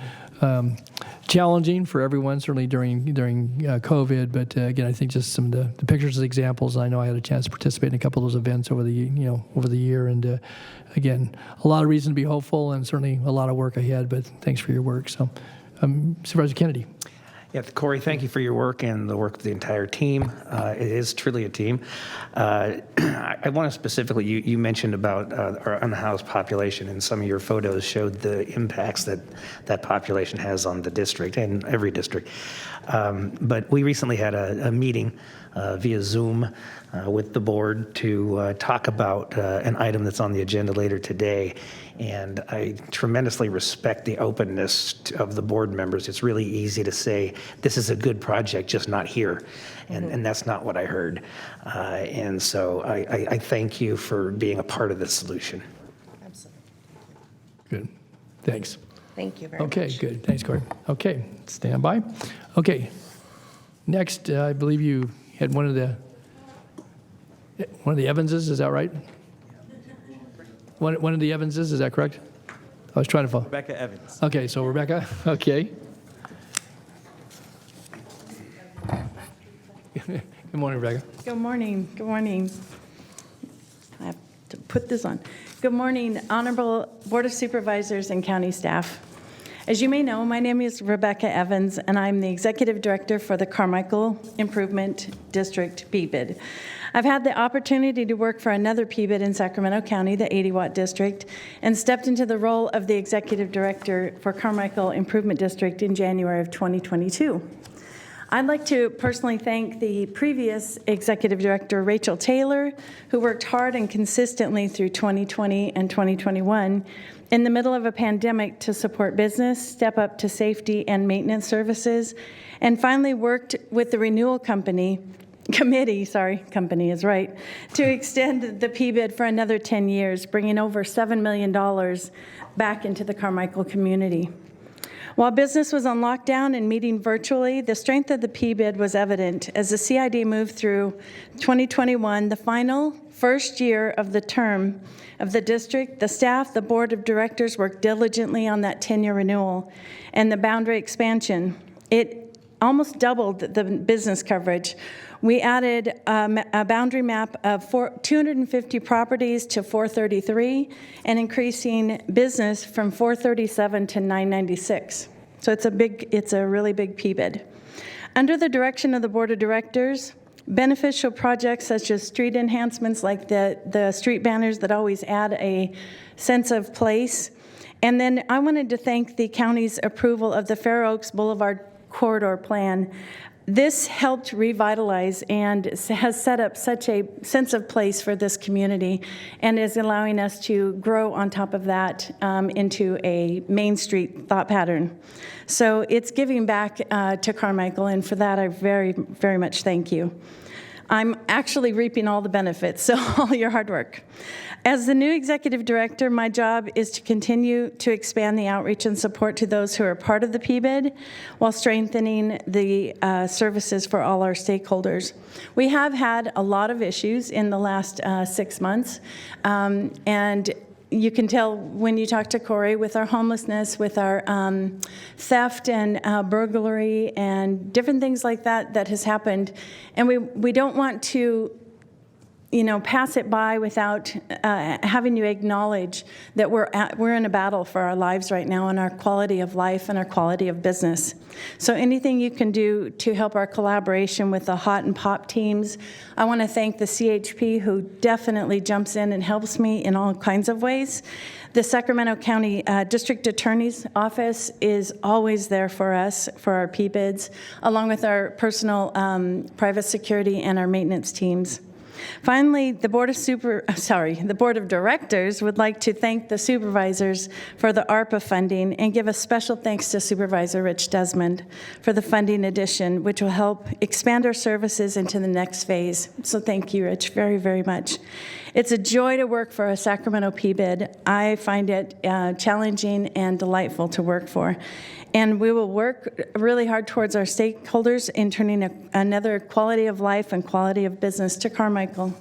challenging for everyone, certainly during COVID. But again, I think just some of the pictures as examples. I know I had a chance to participate in a couple of those events over the year, and again, a lot of reason to be hopeful, and certainly a lot of work ahead. But thanks for your work. So, Supervisor Kennedy. Yeah, Corey, thank you for your work and the work of the entire team. It is truly a team. I want to specifically, you mentioned about our unhoused population, and some of your photos showed the impacts that that population has on the district and every district. But we recently had a meeting via Zoom with the board to talk about an item that's on the agenda later today. And I tremendously respect the openness of the board members. It's really easy to say, this is a good project, just not here. And that's not what I heard. And so I thank you for being a part of the solution. Absolutely. Good. Thanks. Thank you very much. Okay, good. Thanks, Corey. Okay, stand by. Okay. Next, I believe you had one of the Evanses, is that right? One of the Evanses, is that correct? I was trying to follow. Rebecca Evans. Okay, so Rebecca, okay. Good morning, Rebecca. Good morning. Good morning. I have to put this on. Good morning, Honorable Board of Supervisors and county staff. As you may know, my name is Rebecca Evans, and I'm the Executive Director for the Carmichael Improvement District PBID. I've had the opportunity to work for another PBID in Sacramento County, the 80-watt district, and stepped into the role of the Executive Director for Carmichael Improvement District in January of 2022. I'd like to personally thank the previous Executive Director, Rachel Taylor, who worked hard and consistently through 2020 and 2021 in the middle of a pandemic to support business, step up to safety and maintenance services, and finally worked with the renewal committee, to extend the PBID for another 10 years, bringing over $7 million back into the Carmichael community. While business was on lockdown and meeting virtually, the strength of the PBID was evident as the CID moved through 2021, the final first year of the term of the district. The staff, the board of directors worked diligently on that 10-year renewal and the boundary expansion. It almost doubled the business coverage. We added a boundary map of 250 properties to 433 and increasing business from 437 to 996. So it's a really big PBID. Under the direction of the board of directors, beneficial projects such as street enhancements like the street banners that always add a sense of place. And then I wanted to thank the county's approval of the Fair Oaks Boulevard Corridor Plan. This helped revitalize and has set up such a sense of place for this community and is allowing us to grow on top of that into a Main Street thought pattern. So it's giving back to Carmichael, and for that I very, very much thank you. I'm actually reaping all the benefits, so all your hard work. As the new executive director, my job is to continue to expand the outreach and support to those who are part of the PBID while strengthening the services for all our stakeholders. We have had a lot of issues in the last 6 months, and you can tell when you talk to Corey with our homelessness, with our theft and burglary and different things like that has happened. And we don't want to pass it by without having you acknowledge that we're in a battle for our lives right now and our quality of life and our quality of business. So anything you can do to help our collaboration with the Hot and Pop teams. I want to thank the CHP who definitely jumps in and helps me in all kinds of ways. The Sacramento County District Attorney's Office is always there for us, for our PBIDs, along with our personal private security and our maintenance teams. Finally, the Board of Directors would like to thank the supervisors for the ARPA funding and give a special thanks to Supervisor Rich Desmond for the funding addition, which will help expand our services into the next phase. So thank you, Rich, very, very much. It's a joy to work for a Sacramento PBID. I find it challenging and delightful to work for. And we will work really hard towards our stakeholders in turning another quality of life and quality of business to Carmichael.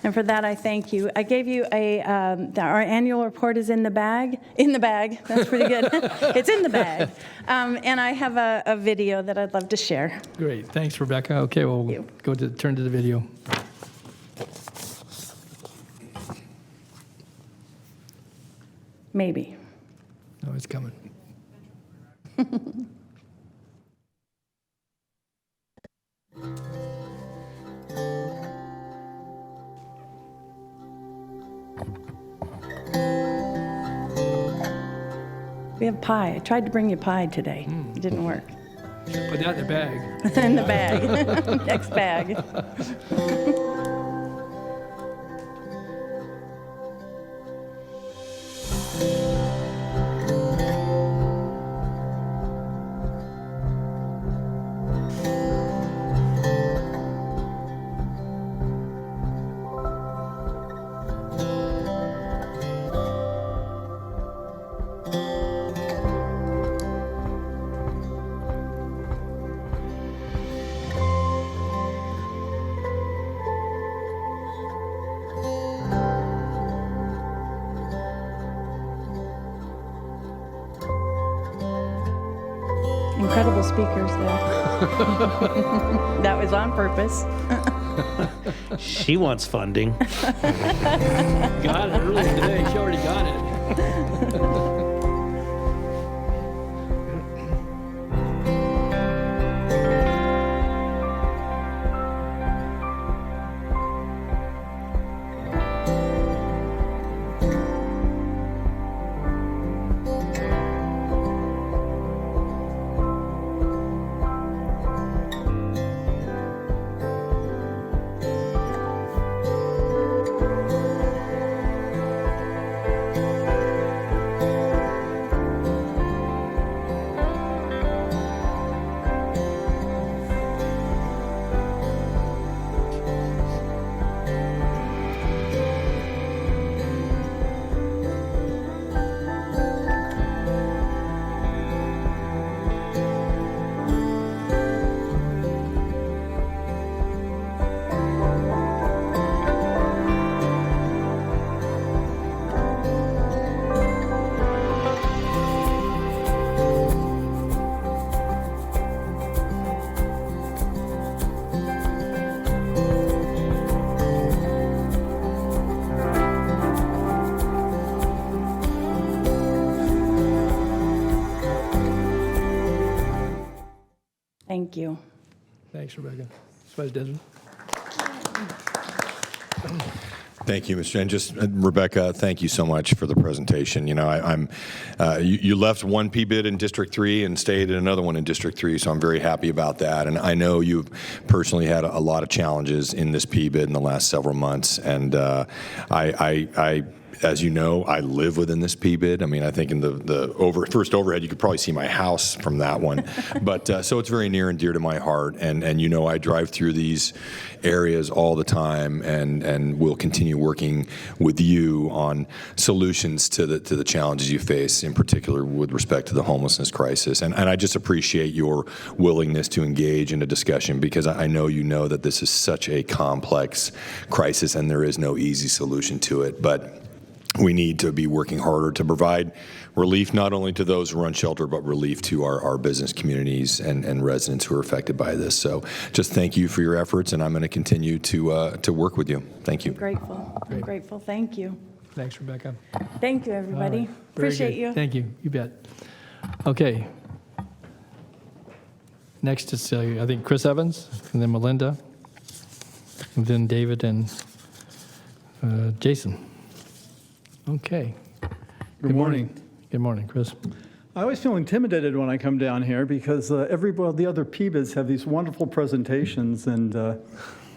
And for that, I thank you. I gave you our annual report is in the bag. In the bag, that's pretty good. It's in the bag. And I have a video that I'd love to share. Great, thanks, Rebecca. Okay, we'll turn to the video. Maybe. No, it's coming. We have pie. I tried to bring you pie today. It didn't work. Put that in the bag. In the bag. Next bag. Incredible speakers there. That was on purpose. She wants funding. Got it earlier today. She already got it. Thank you. Thanks, Rebecca. Supervisor Desmond. Thank you, Mr. And just Rebecca, thank you so much for the presentation. You know, you left one PBID in District 3 and stayed in another one in District 3, so I'm very happy about that. And I know you've personally had a lot of challenges in this PBID in the last several months, and as you know, I live within this PBID. I mean, I think in the first overhead, you could probably see my house from that one. But so it's very near and dear to my heart. And you know, I drive through these areas all the time, and we'll continue working with you on solutions to the challenges you face, in particular with respect to the homelessness crisis. And I just appreciate your willingness to engage in a discussion, because I know you know that this is such a complex crisis and there is no easy solution to it. But we need to be working harder to provide relief not only to those who run shelter, but relief to our business communities and residents who are affected by this. So just thank you for your efforts, and I'm going to continue to work with you. Thank you. I'm grateful. I'm grateful. Thank you. Thanks, Rebecca. Thank you, everybody. All right. Very Appreciate good. you. Thank you. You bet. Okay. Next is, I think, Chris Evans, and then Melinda, and then David and Jason. Okay. Good morning. Good morning, Chris. I always feel intimidated when I come down here because the other PBIDs have these wonderful presentations, and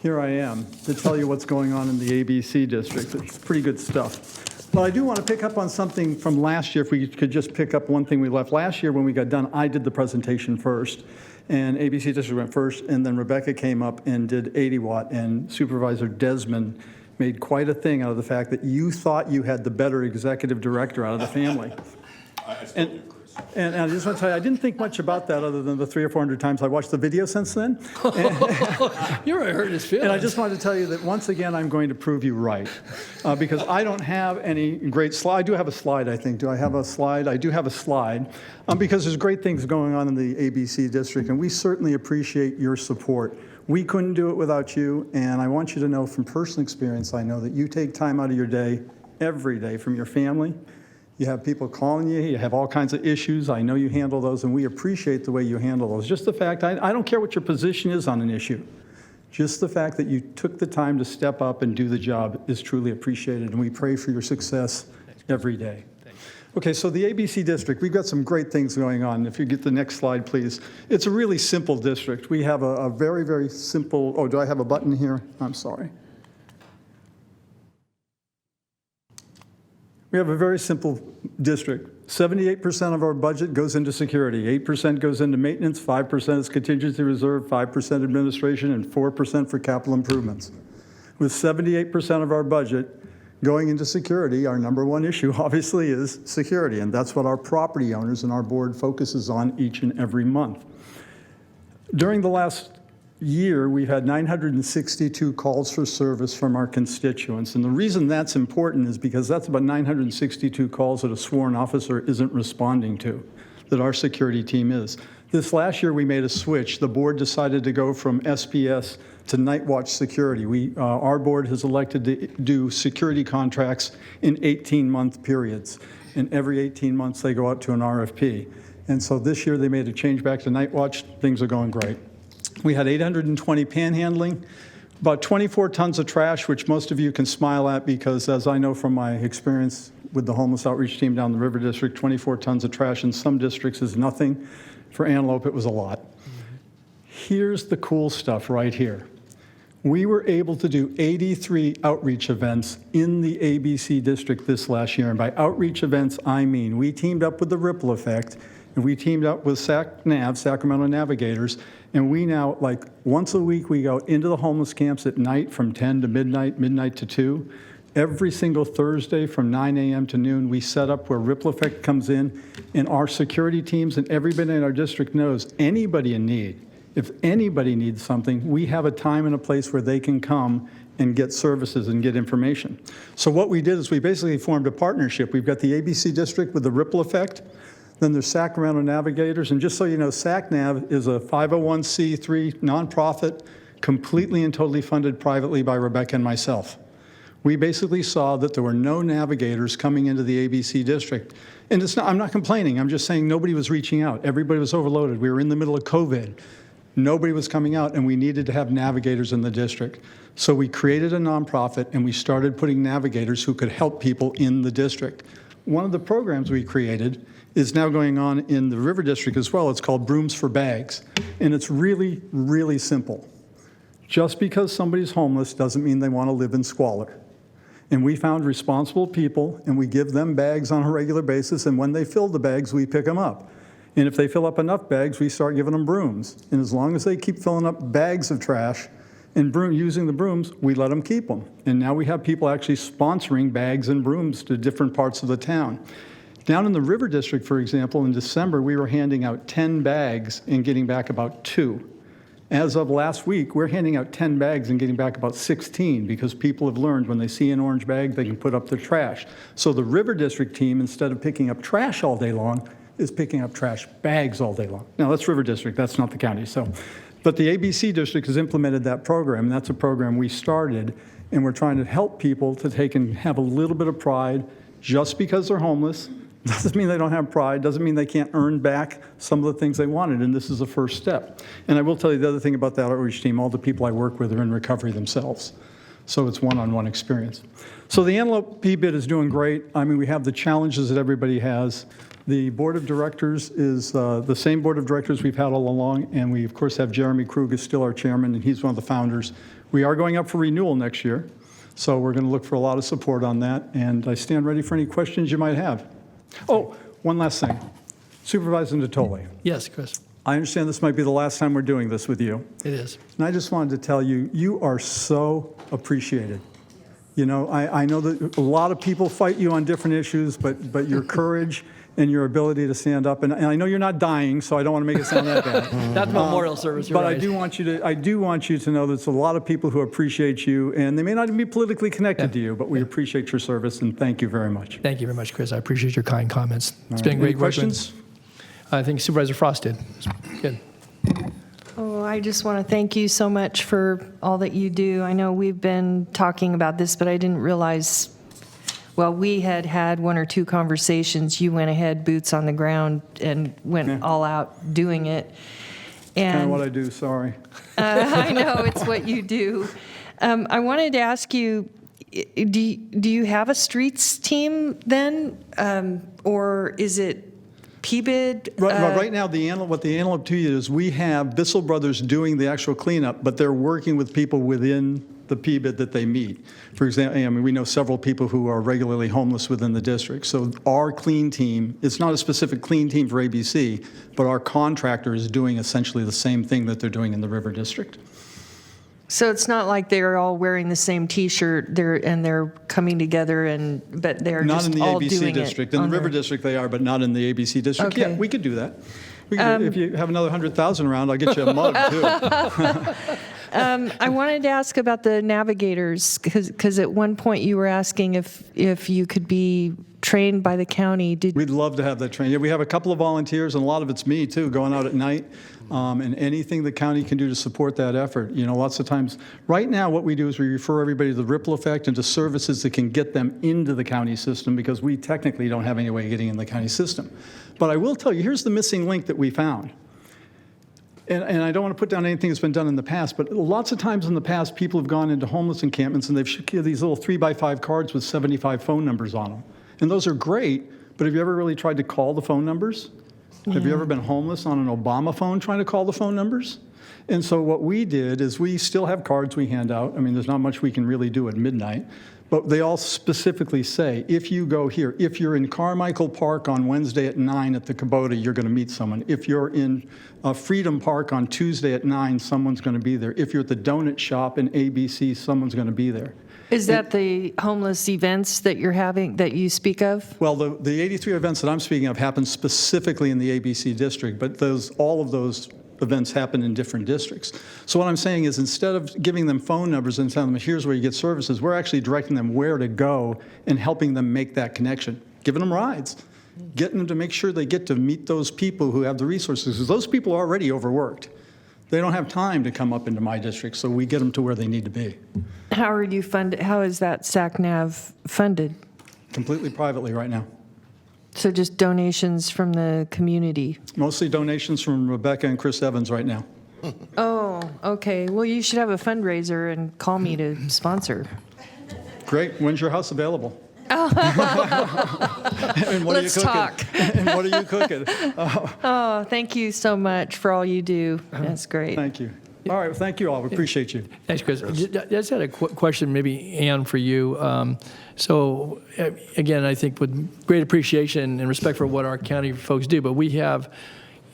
here I am to tell you what's going on in the ABC district. It's pretty good stuff. But I do want to pick up on something from last year. If we could just pick up one thing we left last year when we got done, I did the presentation first, and ABC district went first, and then Rebecca came up and did 80 Watt, and Supervisor Desmond made quite a thing out of the fact that you thought you had the better executive director out of the family. And I just want to tell you, I didn't think much about that other than the 300 or 400 times I watched the video since then. You're right, hurt his feelings. And I just wanted to tell you that once again, I'm going to prove you right. Because I don't have any great slide. I do have a slide, I think. Do I have a slide? I do have a slide. Because there's great things going on in the ABC district, and we certainly appreciate your support. We couldn't do it without you, and I want you to know from personal experience, I know that you take time out of your day, every day, from your family. You have people calling you, you have all kinds of issues. I know you handle those, and we appreciate the way you handle those. Just the fact, I don't care what your position is on an issue. Just the fact that you took the time to step up and do the job is truly appreciated, and we pray for your success every day. Okay, so the ABC district, we've got some great things going on. If you get the next slide, please. It's a really simple district. We have a very, very simple, oh, do I have a button here? I'm sorry. We have a very simple district. 78% of our budget goes into security, 8% goes into maintenance, 5% is contingency reserve, 5% administration, and 4% for capital improvements. With 78% of our budget going into security, our number one issue obviously is security, and that's what our property owners and our board focuses on each and every month. During the last year, we've had 962 calls for service from our constituents. And the reason that's important is because that's about 962 calls that a sworn officer isn't responding to, that our security team is. This last year, we made a switch. The board decided to go from SPS to night watch security. Our board has elected to do security contracts in 18-month periods. And every 18 months, they go out to an RFP. And so this year, they made a change back to night watch. Things are going great. We had 820 panhandling, about 24 tons of trash, which most of you can smile at because, as I know from my experience with the homeless outreach team down the River District, 24 tons of trash in some districts is nothing. For Antelope, it was a lot. Here's the cool stuff right here. We were able to do 83 outreach events in the ABC district this last year. And by outreach events, I mean we teamed up with the Ripple Effect, and we teamed up with Sacramento Navigators, and we now, like once a week, we go into the homeless camps at night from 10 to midnight, midnight to 2. Every single Thursday from 9 a.m. to noon, we set up where Ripple Effect comes in, and our security teams and everybody in our district knows anybody in need, if anybody needs something, we have a time and a place where they can come and get services and get information. So what we did is we basically formed a partnership. We've got the ABC district with the Ripple Effect. Then there's Sacramento Navigators. And just so you know, SacNav is a 501c3 nonprofit, completely and totally funded privately by Rebecca and myself. We basically saw that there were no navigators coming into the ABC district. And it's not, I'm not complaining. I'm just saying nobody was reaching out. Everybody was overloaded. We were in the middle of COVID. Nobody was coming out, and we needed to have navigators in the district. So we created a nonprofit, and we started putting navigators who could help people in the district. One of the programs we created is now going on in the River District as well. It's called Brooms for Bags, and it's really, really simple. Just because somebody's homeless doesn't mean they want to live in squalor. And we found responsible people, and we give them bags on a regular basis, and when they fill the bags, we pick them up. And if they fill up enough bags, we start giving them brooms. And as long as they keep filling up bags of trash and using the brooms, we let them keep them. And now we have people actually sponsoring bags and brooms to different parts of the town. Down in the River District, for example, in December, we were handing out 10 bags and getting back about 2. As of last week, we're handing out 10 bags and getting back about 16 because people have learned when they see an orange bag, they can put up their trash. So the River District team, instead of picking up trash all day long, is picking up trash bags all day long. Now, that's River District, that's not the county. But the ABC district has implemented that program, and that's a program we started, and we're trying to help people to take and have a little bit of pride. Just because they're homeless doesn't mean they don't have pride, doesn't mean they can't earn back some of the things they wanted, and this is the first step. And I will tell you the other thing about that outreach team, all the people I work with are in recovery themselves. So it's one-on-one experience. So the Antelope P-bid is doing great. I mean, we have the challenges that everybody has. The board of directors is the same board of directors we've had all along, and we, of course, have Jeremy Krug is still our chairman, and he's one of the founders. We are going up for renewal next year, so we're going to look for a lot of support on that, and I stand ready for any questions you might have. Oh, one last thing. Supervisor Natoli. Yes, Chris. I understand this might be the last time we're doing this with you. It is. And I just wanted to tell you, you are so appreciated. You know, I know that a lot of people fight you on different issues, but your courage and your ability to stand up, and I know you're not dying, so I don't want to make it sound that bad. Not the memorial service, you're but right. I do want you to know there's a lot of people who appreciate you, and they may not even be politically connected to you, but we appreciate your service, and thank you very much. Thank you very much, Chris. I appreciate your kind comments. It's been great. Any questions? I think Supervisor Frost did. Good. Oh, I just want to thank you so much for all that you do. I know we've been talking about this, but I didn't realize, well, we had one or two conversations. You went ahead, boots on the ground, and went all out doing it. And Kind of what I do, sorry. I know, it's what you do. I wanted to ask you, do you have a streets team then? Or is it PBID? Right now, what the antelope to you is we have Bissell Brothers doing the actual cleanup, but they're working with people within the PBID that they meet. For example, I mean, we know several people who are regularly homeless within the district. So our clean team, it's not a specific clean team for ABC, but our contractor is doing essentially the same thing that they're doing in the River District. So it's not like they're all wearing the same T-shirt and they're coming together, but they're not just in the all ABC doing district. it In on the River their- District, they are, but not in the ABC district. Okay. Yeah, we could do that. If you have another 100,000 around, I'll get you a mug too. I wanted to ask about the navigators because at one point you were asking if you could be trained by the county. We'd love to have that training. Yeah, we have a couple of volunteers, and a lot of it's me too, going out at night. And anything the county can do to support that effort. You know, lots of times, right now what we do is we refer everybody to the ripple effect and to services that can get them into the county system, because we technically don't have any way of getting in the county system. But I will tell you, here's the missing link that we found. And I don't want to put down anything that's been done in the past, but lots of times in the past, people have gone into homeless encampments and they've these little 3x5 cards with 75 phone numbers on them. And those are great, but have you ever really tried to call the phone numbers? Have you ever been homeless on an Obama phone trying to call the phone numbers? And so what we did is we still have cards we hand out. I mean, there's not much we can really do at midnight, but they all specifically say, if you go here, if you're in Carmichael Park on Wednesday at 9 at the Kubota, you're going to meet someone. If you're in Freedom Park on Tuesday at 9, someone's going to be there. If you're at the donut shop in ABC, someone's going to be there. Is that the homeless events that you're having, that you speak of? Well, the 83 events that I'm speaking of happen specifically in the ABC district, but all of those events happen in different districts. So what I'm saying is, instead of giving them phone numbers and telling them, here's where you get services, we're actually directing them where to go and helping them make that connection, giving them rides, getting them to make sure they get to meet those people who have the resources, because those people are already overworked. They don't have time to come up into my district, so we get them to where they need to be. How are you funded? How is that SACNAV funded? Completely privately right now. So just donations from the community? Mostly donations from Rebecca and Chris Evans right now. Oh, okay. Well, you should have a fundraiser and call me to sponsor. Great. When's your house available? And what Let's are you cooking? talk. And what are you cooking? Oh, thank you so much for all you do. That's great. Thank you. All right. Well, thank you all. We appreciate you. Thanks, Chris. I just had a question, maybe, Ann, for you. So, again, I think with great appreciation and respect for what our county folks do, but we have,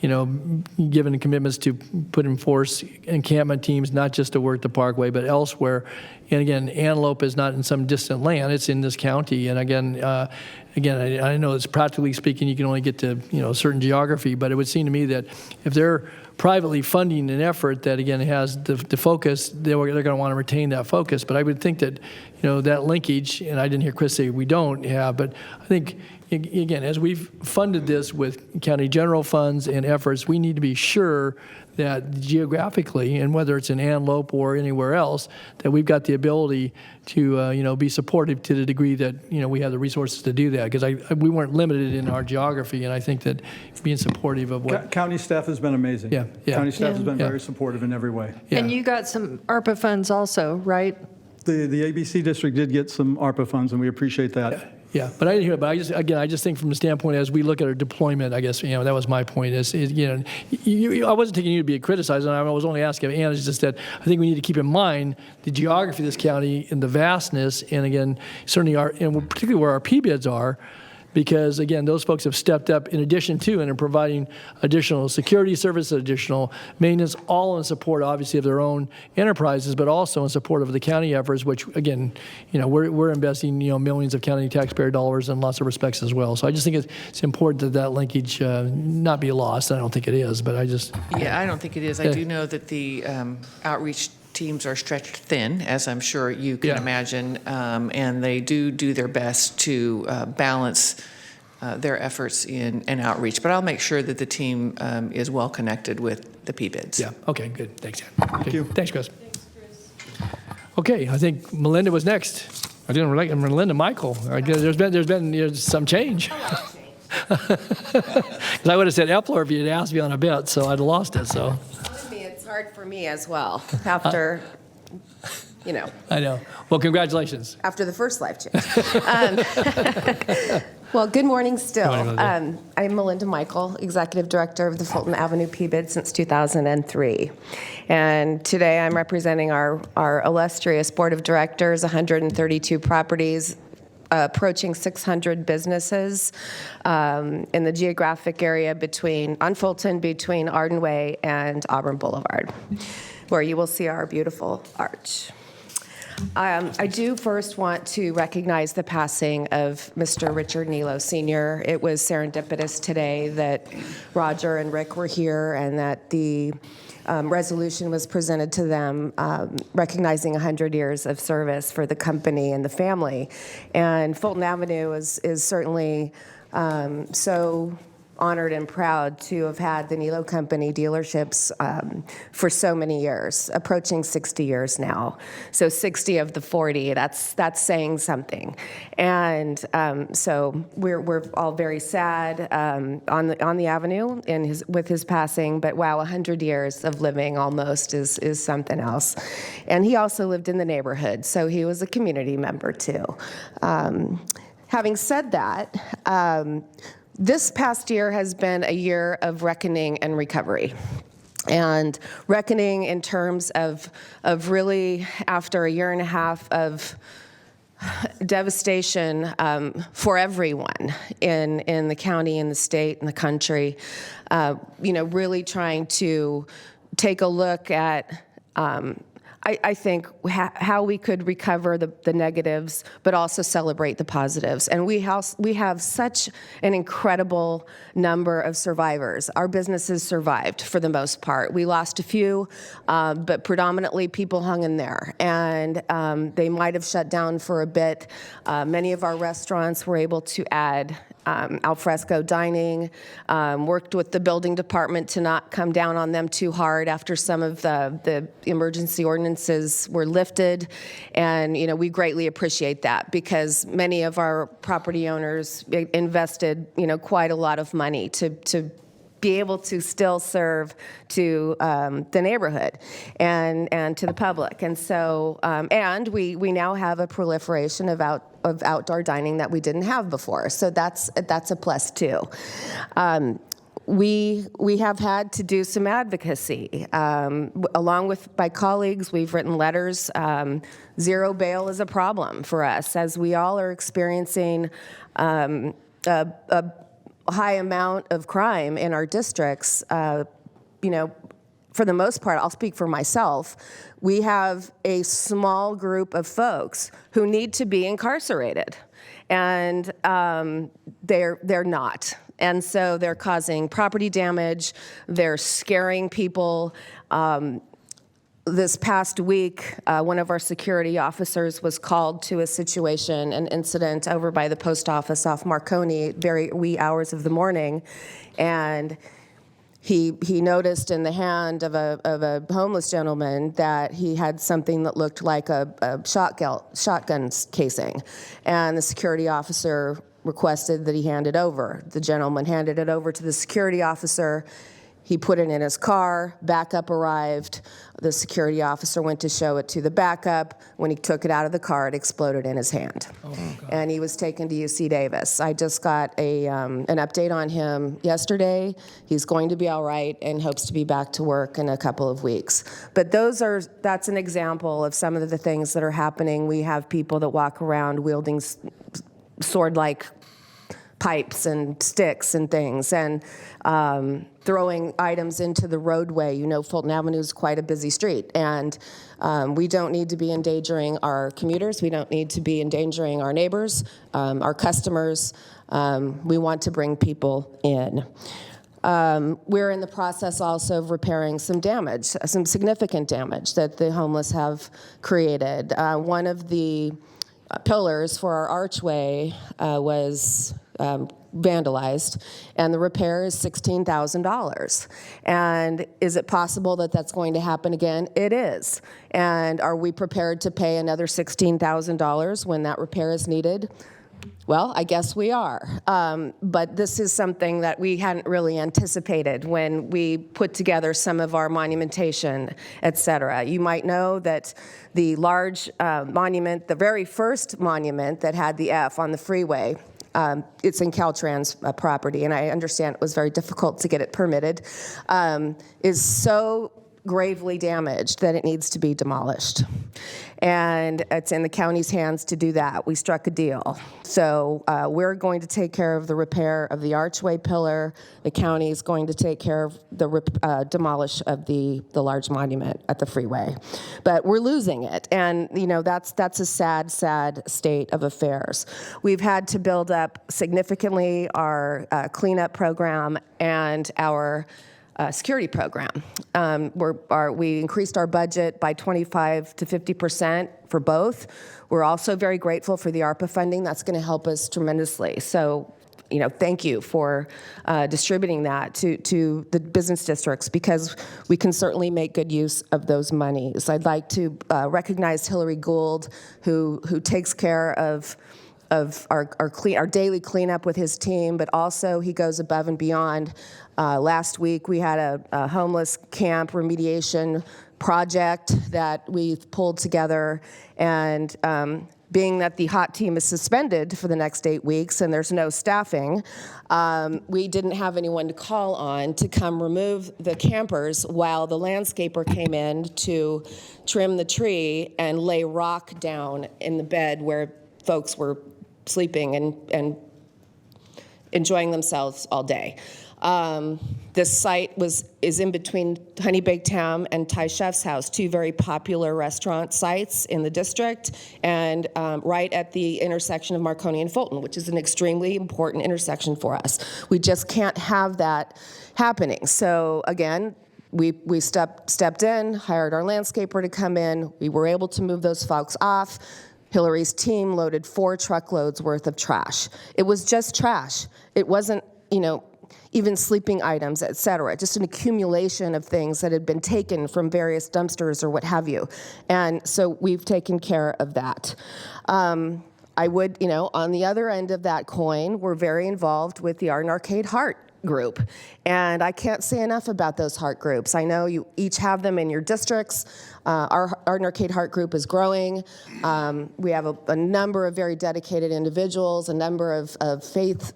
given commitments to put in force encampment teams, not just to work the Parkway, but elsewhere. And again, Antelope is not in some distant land; it's in this county. And again, I know it's practically speaking, you can only get to a certain geography, but it would seem to me that if they're privately funding an effort that again has the focus, they're going to want to retain that focus. But I would think that that linkage, and I didn't hear Chris say we don't have, but I think. Again, as we've funded this with county general funds and efforts, we need to be sure that geographically, and whether it's in Antelope or anywhere else, that we've got the ability to, be supportive to the degree that, we have the resources to do that. Because we weren't limited in our geography, and I think that being supportive of what... County staff has been amazing. Yeah. County staff has been very supportive in every way. And you got some ARPA funds also, right? The ABC district did get some ARPA funds, and we appreciate that. Yeah, but I didn't hear it. But I just think from the standpoint as we look at our deployment, I guess that was my point. I wasn't taking you to be criticized, and I was only asking Anna. It's just that I think we need to keep in mind the geography of this county and the vastness, and again, certainly and particularly where our PBIDs are. Because, again, those folks have stepped up in addition to and are providing additional security services, additional maintenance, all in support, obviously, of their own enterprises, but also in support of the county efforts, which, again, we're investing, millions of county taxpayer dollars in lots of respects as well. So I just think it's important that linkage not be lost. I don't think it is, but I just... Yeah, I don't think it is. I do know that the outreach teams are stretched thin, as I'm sure you can imagine, and they do their best to balance their efforts in outreach. But I'll make sure that the team is well connected with the PBIDs. Yeah. Okay. Good. Thanks, Ann. Thank you. Thanks, Chris. Okay. I think Melinda was next. I didn't relate Melinda Michael. There's been some change. Because I would have said Epler if you had asked me on a bet, so I'd have lost it. So. It's hard for me as well after you know, I know. Well, congratulations. after the first life change. Well, good morning still. Good morning, I'm Melinda Michael, Executive Director of the Fulton Avenue PBID since 2003. And today I'm representing our illustrious Board of Directors, 132 properties, approaching 600 businesses in the geographic area on Fulton between Arden Way and Auburn Boulevard, where you will see our beautiful arch. I do first want to recognize the passing of Mr. Richard Nilo Sr. It was serendipitous today that Roger and Rick were here and that the resolution was presented to them recognizing 100 years of service for the company and the family. And Fulton Avenue is certainly so honored and proud to have had the Nilo Company dealerships for so many years, approaching 60 years now. So 60 of the 40, that's saying something. And so we're all very sad on the avenue with his passing, but wow, 100 years of living almost is something else. And he also lived in the neighborhood, so he was a community member too. Having said that, this past year has been a year of reckoning and recovery. And reckoning in terms of really, after a year and a half of devastation for everyone in the county, in the state, in the country, really trying to take a look at I think how we could recover the negatives, but also celebrate the positives. And we have such an incredible number of survivors. Our businesses survived for the most part. We lost a few, but predominantly people hung in there. And they might have shut down for a bit. Many of our restaurants were able to add alfresco dining, worked with the building department to not come down on them too hard after some of the emergency ordinances were lifted. And, we greatly appreciate that because many of our property owners invested, quite a lot of money to be able to still serve to the neighborhood and to the public. And so, and we now have a proliferation of outdoor dining that we didn't have before. So that's a plus too. We have had to do some advocacy. Along with my colleagues, we've written letters. Zero bail is a problem for us as we all are experiencing a high amount of crime in our districts. For the most part, I'll speak for myself, we have a small group of folks who need to be incarcerated, and they're not. And so they're causing property damage, they're scaring people. This past week, one of our security officers was called to a situation, an incident over by the post office off Marconi, very wee hours of the morning, and he noticed in the hand of a homeless gentleman that he had something that looked like a shotgun casing, and the security officer requested that he hand it over. The gentleman handed it over to the security officer. He put it in his car, backup arrived. The security officer went to show it to the backup. When he took it out of the car, it exploded in his hand. Oh, and he was taken to UC Davis. I just got an update on him yesterday. He's going to be all right and hopes to be back to work in a couple of weeks. But that's an example of some of the things that are happening. We have people that walk around wielding sword-like pipes and sticks and things, and throwing items into the roadway. Fulton Avenue is quite a busy street, and we don't need to be endangering our commuters. We don't need to be endangering our neighbors, our customers. We want to bring people in. We're in the process also of repairing some damage, some significant damage that the homeless have created. One of the pillars for our archway was vandalized, and the repair is $16,000. And is it possible that that's going to happen again? It is. And are we prepared to pay another $16,000 when that repair is needed? Well, I guess we are. But this is something that we hadn't really anticipated when we put together some of our monumentation, et cetera. You might know that the large monument, the very first monument that had the F on the freeway, it's in Caltrans property, and I understand it was very difficult to get it permitted, is so gravely damaged that it needs to be demolished. And it's in the county's hands to do that. We struck a deal. So we're going to take care of the repair of the archway pillar. The county is going to take care of the demolish of the large monument at the freeway. But we're losing it, and that's a sad, sad state of affairs. We've had to build up significantly our cleanup program and our security program. We increased our budget by 25 to 50% for both. We're also very grateful for the ARPA funding. That's going to help us tremendously. So, thank you for distributing that to the business districts, because we can certainly make good use of those monies. I'd like to recognize Hillary Gould, who takes care of our daily cleanup with his team, but also he goes above and beyond. Last week we had a homeless camp remediation project that we've pulled together, and being that the HOT team is suspended for the next 8 weeks and there's no staffing, we didn't have anyone to call on to come remove the campers while the landscaper came in to trim the tree and lay rock down in the bed where folks were sleeping and enjoying themselves all day. This site is in between Honey Baked Ham and Thai Chef's House, two very popular restaurant sites in the district, and right at the intersection of Marconi and Fulton, which is an extremely important intersection for us. We just can't have that happening. So again, we stepped in, hired our landscaper to come in. We were able to move those folks off. Hillary's team loaded 4 truckloads worth of trash. It was just trash. It wasn't, even sleeping items, et cetera, just an accumulation of things that had been taken from various dumpsters or what have you. And so we've taken care of that. I would, on the other end of that coin, we're very involved with the Art and Arcade Heart group. And I can't say enough about those heart groups. I know you each have them in your districts. Our Art and Arcade Heart group is growing. We have a number of very dedicated individuals, a number of faith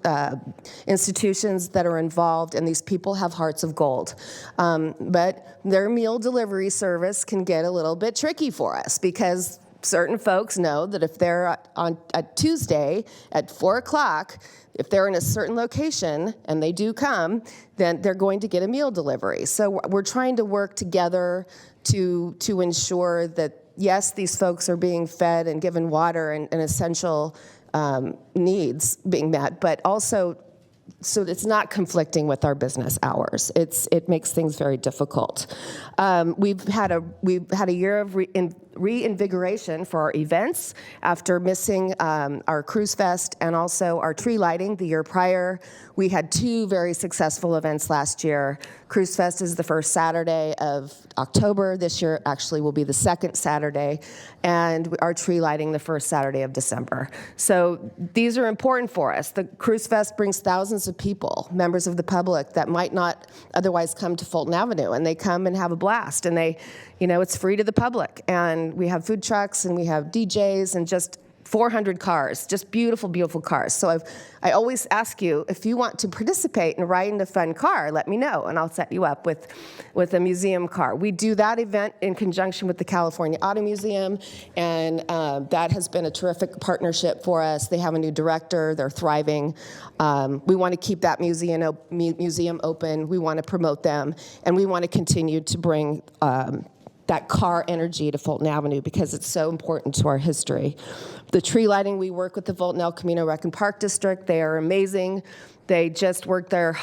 institutions that are involved, and these people have hearts of gold. But their meal delivery service can get a little bit tricky for us, because certain folks know that if they're on a Tuesday at 4 o'clock, if they're in a certain location and they do come, then they're going to get a meal delivery. So we're trying to work together to ensure that, yes, these folks are being fed and given water and essential needs being met, but also so it's not conflicting with our business hours. It makes things very difficult. We've had a year of reinvigoration for our events after missing our Cruise Fest and also our tree lighting the year prior. We had 2 very successful events last year. Cruise Fest is the first Saturday of October. This year actually will be the second Saturday, and our tree lighting the first Saturday of December. So these are important for us. The Cruise Fest brings thousands of people, members of the public that might not otherwise come to Fulton Avenue, and they come and have a blast, and it's free to the public. And we have food trucks and we have DJs and just 400 cars, just beautiful, beautiful cars. So I always ask you, if you want to participate and ride in a fun car, let me know, and I'll set you up with a museum car. We do that event in conjunction with the California Auto Museum, and that has been a terrific partnership for us. They have a new director. They're thriving. We want to keep that museum open. We want to promote them, and we want to continue to bring that car energy to Fulton Avenue because it's so important to our history. The tree lighting, we work with the Fulton El Camino Rec and Park District. They are amazing. They just work their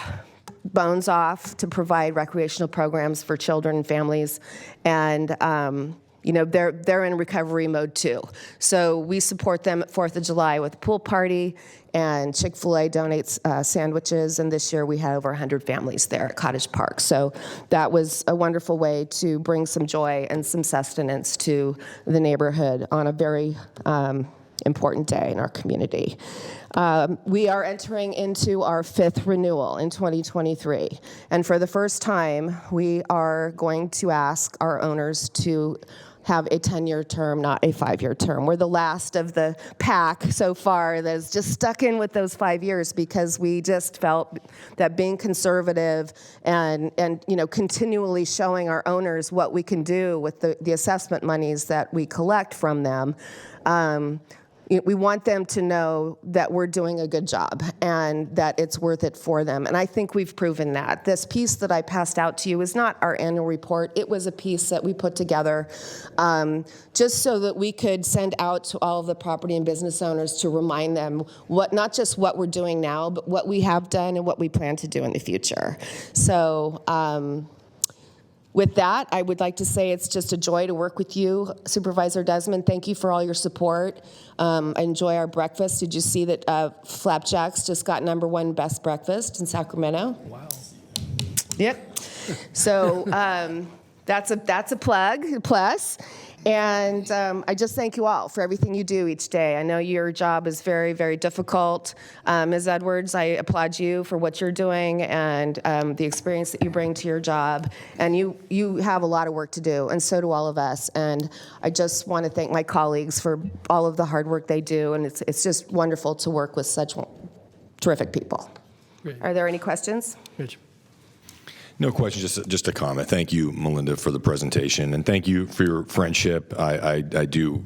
bones off to provide recreational programs for children and families. And they're in recovery mode too. So we support them at 4th of July with a pool party, and Chick-fil-A donates sandwiches, and this year we had over 100 families there at Cottage Park. So that was a wonderful way to bring some joy and some sustenance to the neighborhood on a very important day in our community. We are entering into our 5th renewal in 2023, and for the first time, we are going to ask our owners to have a 10-year term, not a 5-year term. We're the last of the pack so far that's just stuck in with those 5 years because we just felt that being conservative and continually showing our owners what we can do with the assessment monies that we collect from them, we want them to know that we're doing a good job and that it's worth it for them. And I think we've proven that. This piece that I passed out to you is not our annual report. It was a piece that we put together just so that we could send out to all of the property and business owners to remind them not just what we're doing now, but what we have done and what we plan to do in the future. So, with that, I would like to say it's just a joy to work with you, Supervisor Desmond. Thank you for all your support. I enjoy our breakfast. Did you see that Flapjacks just got #1 best breakfast in Sacramento? Wow. Yep. So that's a plus. And I just thank you all for everything you do each day. I know your job is very, very difficult. Ms. Edwards, I applaud you for what you're doing and the experience that you bring to your job. And you have a lot of work to do, and so do all of us. And I just want to thank my colleagues for all of the hard work they do. And it's just wonderful to work with such terrific people. Great. Are there any questions? Rich. No questions, just a comment. Thank you, Melinda, for the presentation, and thank you for your friendship. I do,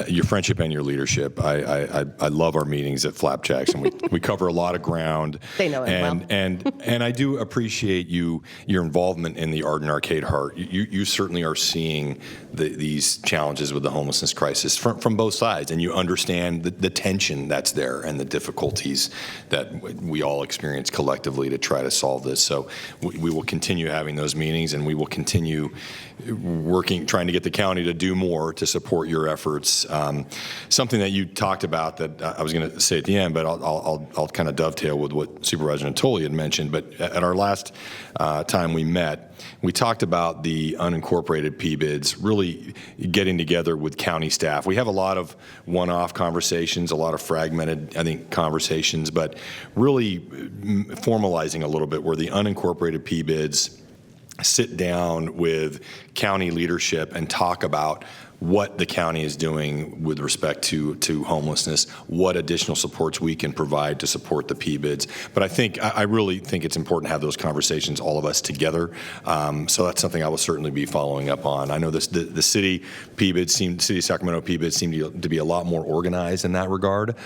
your friendship and your leadership. I love our meetings at Flapjacks, and we cover a lot of ground. They know it well. And I do appreciate your involvement in the Arden Arcade Heart. You certainly are seeing these challenges with the homelessness crisis from both sides, and you understand the tension that's there and the difficulties that we all experience collectively to try to solve this. So we will continue having those meetings, and we will continue trying to get the county to do more to support your efforts. Something that you talked about that I was going to say at the end, but I'll kind of dovetail with what Supervisor Natoli had mentioned. But at our last time we met, we talked about the unincorporated PBIDs, really getting together with county staff. We have a lot of one-off conversations, a lot of fragmented, I think, conversations, but really formalizing a little bit where the unincorporated PBIDs sit down with county leadership and talk about what the county is doing with respect to homelessness, what additional supports we can provide to support the PBIDs. But I really think it's important to have those conversations, all of us together. So that's something I will certainly be following up on. I know the city PBIDs city of Sacramento PBIDs seem to be a lot more organized in that regard.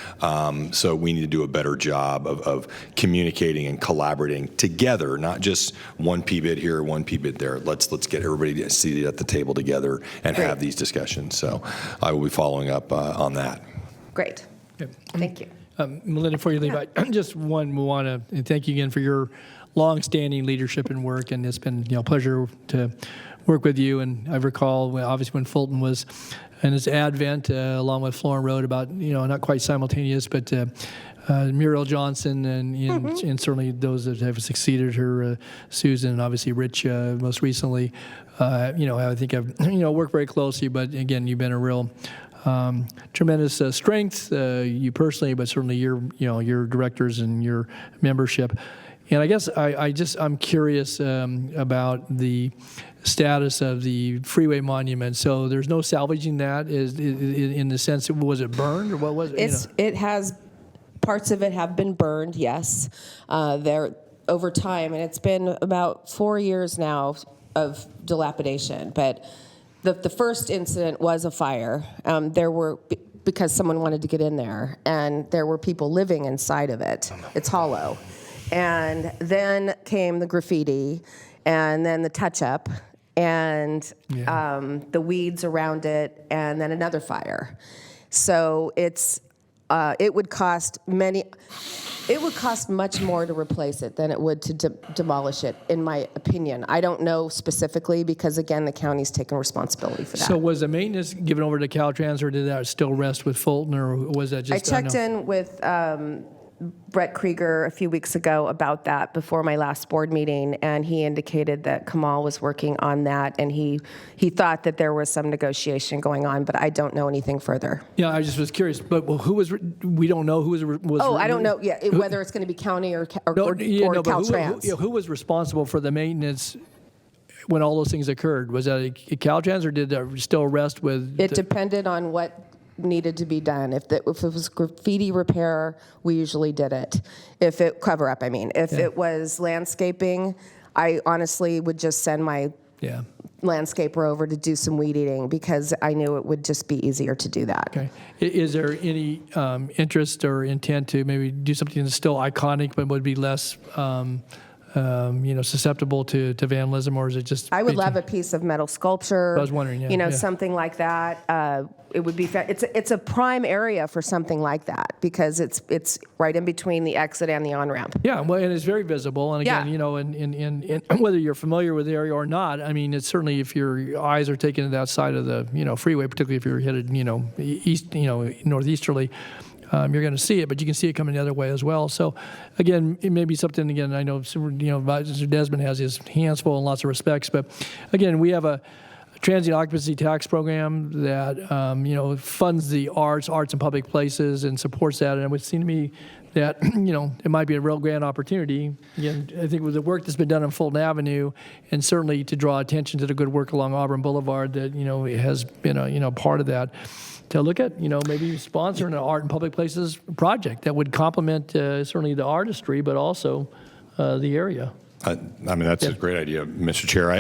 So we need to do a better job of communicating and collaborating together, not just one PBID here, one PBID there. Let's get everybody seated at the table together and have these discussions. So I will be following up on that. Great. Thank you. Melinda, before you leave, I just want to thank you again for your long-standing leadership and work, and it's been a pleasure to work with you. And I recall, obviously, when Fulton was in its advent, along with Florin Road, about not quite simultaneous, but Muriel Johnson and certainly those that have succeeded her, Susan, and obviously Rich most recently. I think I've worked very closely, but again, you've been a real tremendous strength, you personally, but certainly your directors and your membership. And I guess I'm curious about the status of the freeway monument. So there's no salvaging that, is in the sense, was it burned or what was it? It has. Parts of it have been burned, yes. There over time, and it's been about 4 years now of dilapidation. But the first incident was a fire. Because someone wanted to get in there, and there were people living inside of it. It's hollow. And then came the graffiti, and then the touch-up, and the weeds around it, and then another fire. So it would cost much more to replace it than it would to demolish it, in my opinion. I don't know specifically because, again, the county's taken responsibility for that. So was the maintenance given over to Caltrans, or did that still rest with Fulton, or was that just? I checked in with Brett Krieger a few weeks ago about that before my last board meeting, and he indicated that Kamal was working on that, and he thought that there was some negotiation going on, but I don't know anything further. Yeah, I just was curious, but who was, we don't know who was. Oh, I don't know, whether it's going to be county or Caltrans. Who was responsible for the maintenance when all those things occurred? Was that a Caltrans, or did that still rest with? It depended on what needed to be done. If it was graffiti repair, we usually did it. If it cover up, I mean. If it was landscaping, I honestly would just send my landscaper over to do some weed eating because I knew it would just be easier to do that. Okay. Is there any interest or intent to maybe do something that's still iconic but would be less susceptible to vandalism, or is it just? I would love a piece of metal sculpture. I was wondering, something like that. It would be. It's a prime area for something like that because it's right in between the exit and the on ramp. Yeah, well, and it's very visible. And again, and whether you're familiar with the area or not, I mean, it's certainly if your eyes are taken to that side of the freeway, particularly if you're headed east, northeasterly. You're going to see it, but you can see it coming the other way as well. So, again, it may be something. Again, I know Supervisor Desmond has his hands full in lots of respects, but again, we have a transient occupancy tax program that funds the arts and public places and supports that. And it would seem to me that it might be a real grand opportunity. Again, I think with the work that's been done on Fulton Avenue, and certainly to draw attention to the good work along Auburn Boulevard, that has been a part of that. To look at, maybe sponsoring an art and public places project that would complement certainly the artistry, but also the area. I mean, that's a great idea, Mr. Chair. I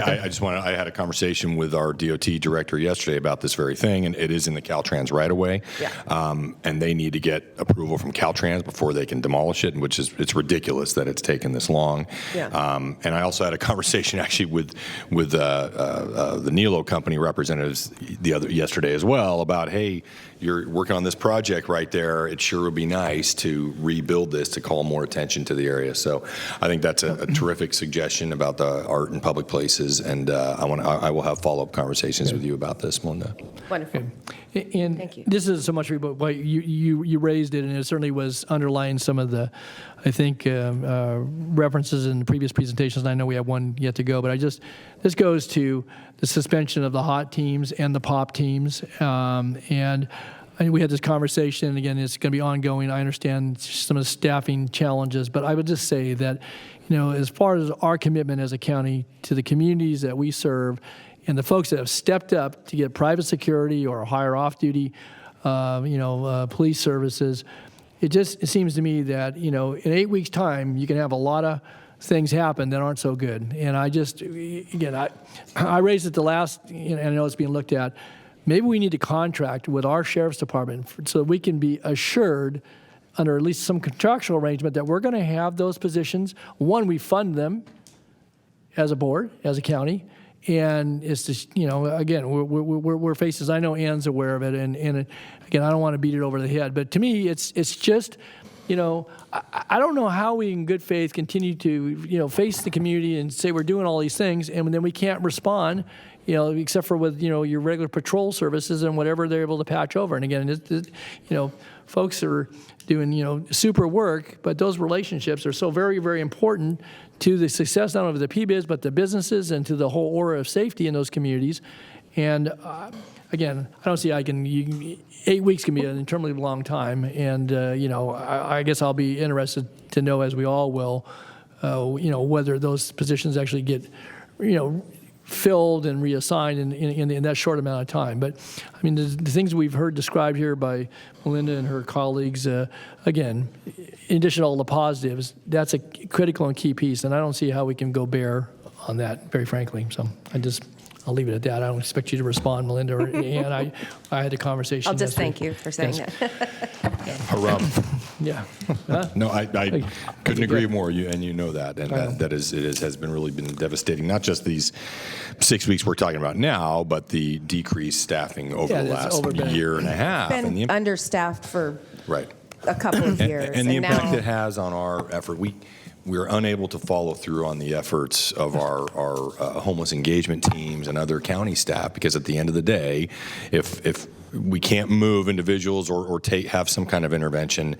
had a conversation with our DOT director yesterday about this very thing, and it is in the Caltrans right-of-way. And they need to get approval from Caltrans before they can demolish it, which is, it's ridiculous that it's taken this long. And I also had a conversation actually with the Nilo company representatives yesterday as well about, hey, you're working on this project right there. It sure would be nice to rebuild this to call more attention to the area. So I think that's a terrific suggestion about the art and public places, and I will have follow-up conversations with you about this, Melinda. Wonderful. And thank you. This is so much what you raised it, and it certainly was underlying some of the, I think, references in the previous presentations. And I know we have one yet to go, but this goes to the suspension of the hot teams and the pop teams, and we had this conversation, and again, it's going to be ongoing. I understand some of the staffing challenges, but I would just say that, as far as our commitment as a county to the communities that we serve and the folks that have stepped up to get private security or hire off-duty, police services, it seems to me that, in 8 weeks' time, you can have a lot of things happen that aren't so good. And I raised it the last, and I know it's being looked at, maybe we need to contract with our sheriff's department so that we can be assured under at least some contractual arrangement that we're going to have those positions. One, we fund them as a board, as a county, and it's just, again, we're faces. I know Ann's aware of it, and again, I don't want to beat it over the head, but to me, it's just, I don't know how we in good faith continue to, face the community and say we're doing all these things, and then we can't respond, except for with, your regular patrol services and whatever they're able to patch over. And again, folks are doing, super work, but those relationships are so very, very important to the success not only of the PBIS, but the businesses and to the whole aura of safety in those communities. And again, I don't see 8 weeks can be an interminably long time. And, I guess I'll be interested to know, as we all will, whether those positions actually get, filled and reassigned in that short amount of time. But I mean, the things we've heard described here by Melinda and her colleagues, again, in addition to all the positives, that's a critical and key piece, and I don't see how we can go bare on that, very frankly. So I'll leave it at that. I don't expect you to respond, Melinda or Ann. I had a conversation. I'll just thank you for saying that. Yeah. No, I couldn't agree more. You know that, and that has really been devastating. Not just these 6 weeks we're talking about now, but the decreased staffing over the last year and a half. Been understaffed for right. a couple of years, and the impact it has on our effort. we're unable to follow through on the efforts of our homeless engagement teams and other county staff, because at the end of the day, if we can't move individuals or have some kind of intervention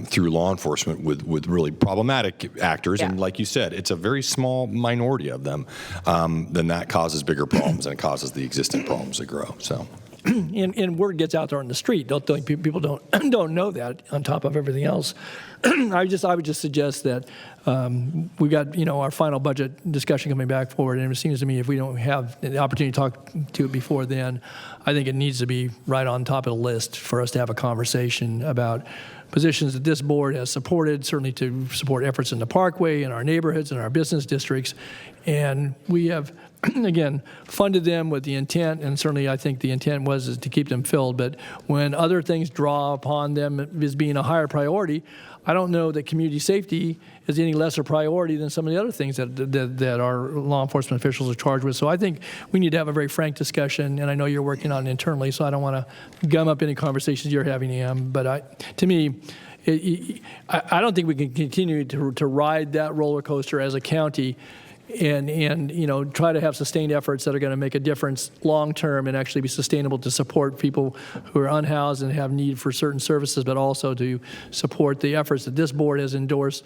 through law enforcement with really problematic actors, and like you said, it's a very small minority of them, then that causes bigger problems and it causes the existing problems to grow. So. And word gets out there on the street. Don't think people don't know that. On top of everything else, I would just suggest that we got our final budget discussion coming back forward, and it seems to me if we don't have the opportunity to talk to it before then, I think it needs to be right on top of the list for us to have a conversation about positions that this board has supported, certainly to support efforts in the Parkway, in our neighborhoods, in our business districts, and we have. Again, funded them with the intent, and certainly I think the intent is to keep them filled, but when other things draw upon them as being a higher priority, I don't know that community safety is any lesser priority than some of the other things that our law enforcement officials are charged with. So I think we need to have a very frank discussion, and I know you're working on it internally, so I don't want to gum up any conversations you're having, Am, but to me, I don't think we can continue to ride that roller coaster as a county and try to have sustained efforts that are going to make a difference long term and actually be sustainable to support people who are unhoused and have need for certain services, but also to support the efforts that this board has endorsed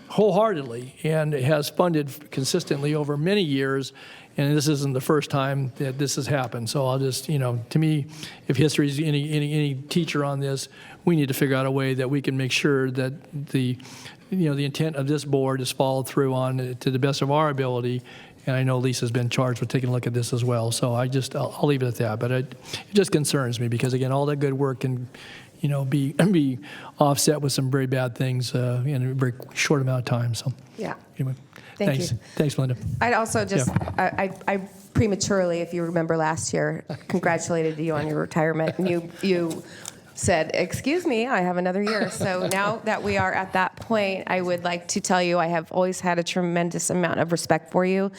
wholeheartedly and has funded consistently over many years. And this isn't the first time that this has happened. So I'll just, to me, if history is any teacher on this, we need to figure out a way that we can make sure that the intent of this board is followed through on to the best of our ability. And I know Lisa's been charged with taking a look at this as well. So I'll leave it at that. But it just concerns me because, again, all that good work can, be offset with some very bad things in a very short amount of time. So yeah. Anyway, Thank you. Thanks, Melinda. I'd also just, I prematurely, if you remember last year, congratulated you on your retirement. And you said, excuse me, I have another year. So now that we are at that point, I would like to tell you I have always had a tremendous amount of respect for you.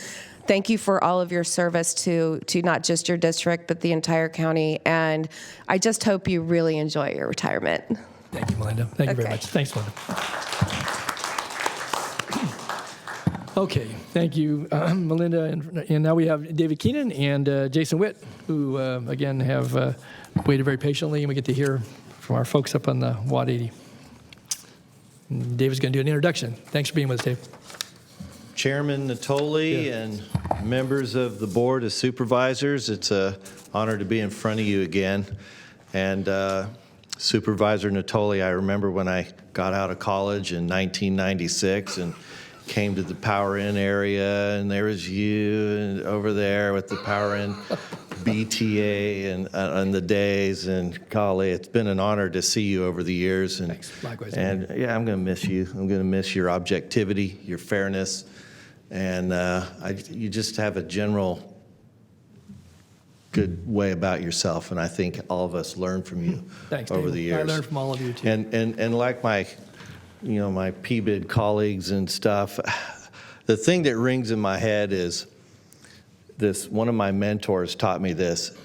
Thank you for all of your service to not just your district, but the entire county. And I just hope you really enjoy your retirement. Thank you, Melinda. Thank you very much. Thanks, Melinda. Okay, thank you, Melinda. And now we have David Keenan and Jason Witt, who, again, have waited very patiently, and we get to hear from our folks up on the WAD 80. And David's going to do an introduction. Thanks for being with us, Dave. Chairman Natoli and members of the Board of Supervisors, it's an honor to be in front of you again. And Supervisor Natoli, I remember when I got out of college in 1996 and came to the Power Inn area, and there was you over there with the Power Inn BTA and the days, and golly, it's been an honor to see you over the years. And, thanks. Likewise. And yeah, I'm going to miss you. I'm going to miss your objectivity, your fairness, and you just have a general good way about yourself, and I think all of us learn from you Thanks, over David. the years. I learned from all of you too. And like my PBID colleagues and stuff, the thing that rings in my head is this. One of my mentors taught me this.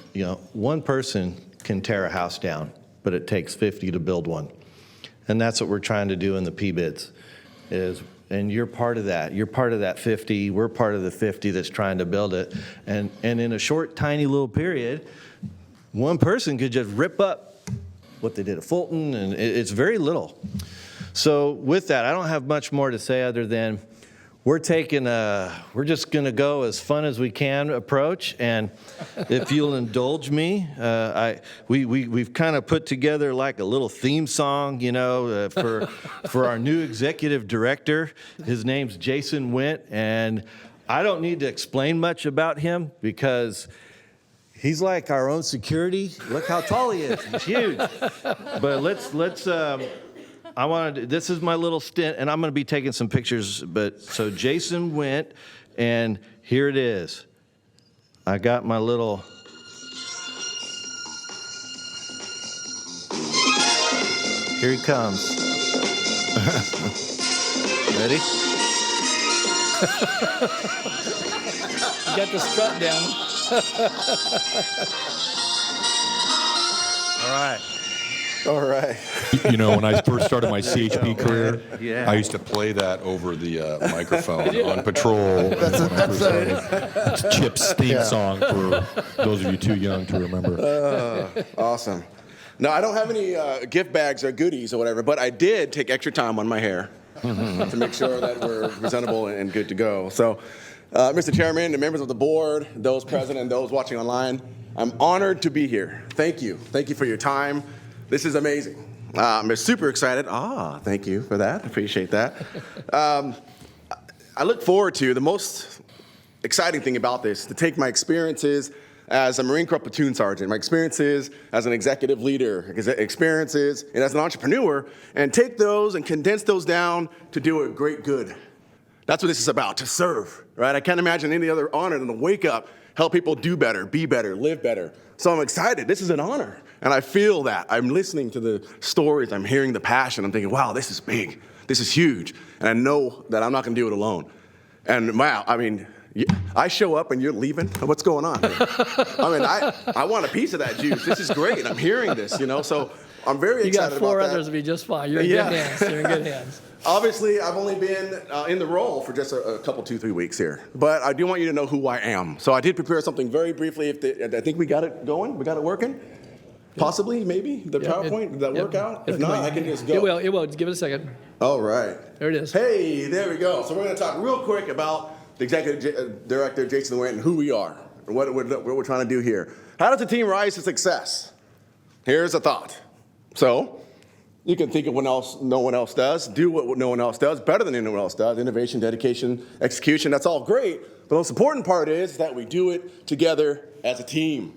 One person can tear a house down, but it takes 50 to build one. And that's what we're trying to do in the PBIDs. And you're part of that. You're part of that 50. We're part of the 50 that's trying to build it. And in a short, tiny little period, one person could just rip up what they did at Fulton, and it's very little. So with that, I don't have much more to say other than we're just going to go as fun as we can approach. And if you'll indulge me, we've kind of put together like a little theme song, for our new executive director. His name's Jason Witt, and I don't need to explain much about him because he's like our own security. Look how tall he is. He's huge. But let's this is my little stint, and I'm going to be taking some pictures. So Jason went, and here it is. I got my little. Here he comes. Ready? You got the strut down. All right. All right. You know, when I first started my CHP career, Yeah. I used to play that over the microphone on patrol. It's Chip's theme song for those of you too young to remember. Awesome. No, I don't have any gift bags or goodies or whatever, but I did take extra time on my hair to make sure that we're presentable and good to go. So, Mr. Chairman, the members of the board, those present and those watching online, I'm honored to be here. Thank you. Thank you for your time. This is amazing. I'm super excited. Thank you for that. Appreciate that. I look forward to the most exciting thing about this, to take my experiences as a Marine Corps platoon sergeant, my experiences as an executive leader, experiences and as an entrepreneur, and take those and condense those down to do a great good. That's what this is about, to serve, right? I can't imagine any other honor than to wake up, help people do better, be better, live better. So I'm excited. This is an honor. And I feel that. I'm listening to the stories. I'm hearing the passion. I'm thinking, wow, this is big. This is huge. And I know that I'm not going to do it alone. And wow, I mean, I show up and you're leaving? What's going on? I mean, I want a piece of that juice. This is great. I'm hearing this, you know, so I'm very excited about that. You got 4 others to be just fine. You're in good hands. You're in good hands. Obviously, I've only been in the role for just a couple, 2-3 weeks here, but I do want you to know who I am. So I did prepare something very briefly. I think we got it going. We got it working. Possibly, maybe the PowerPoint. Did that work out? If not, I can just go. It will. Give it a second. All right. There it is. Hey, there we go. So we're going to talk real quick about the executive director, Jason Went, and who we are and what we're trying to do here. How does the team rise to success? Here's a thought. So you can think of what no one else does, do what no one else does, better than anyone else does, innovation, dedication, execution, that's all great. But the most important part is that we do it together as a team.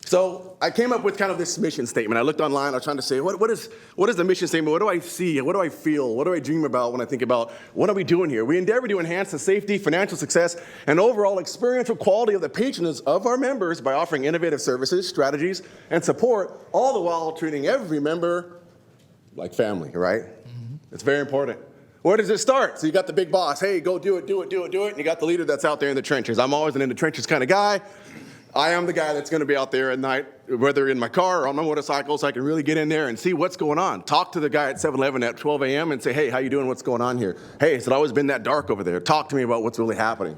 So I came up with kind of this mission statement. I looked online, I was trying to say, what is the mission statement? What do I see? What do I feel? What do I dream about when I think about what are we doing here? We endeavor to enhance the safety, financial success, and overall experiential quality of the patrons of our members by offering innovative services, strategies, and support, all the while treating every member like family, right? Mm-hmm. It's very important. Where does it start? So you got the big boss, hey, go do it, and you got the leader that's out there in the trenches. I'm always an in the trenches kind of guy. I am the guy that's going to be out there at night, whether in my car or on my motorcycle, so I can really get in there and see what's going on. Talk to the guy at 7-Eleven at 12 a.m. and say, hey, how you doing? What's going on here? Hey, has it always been that dark over there? Talk to me about what's really happening.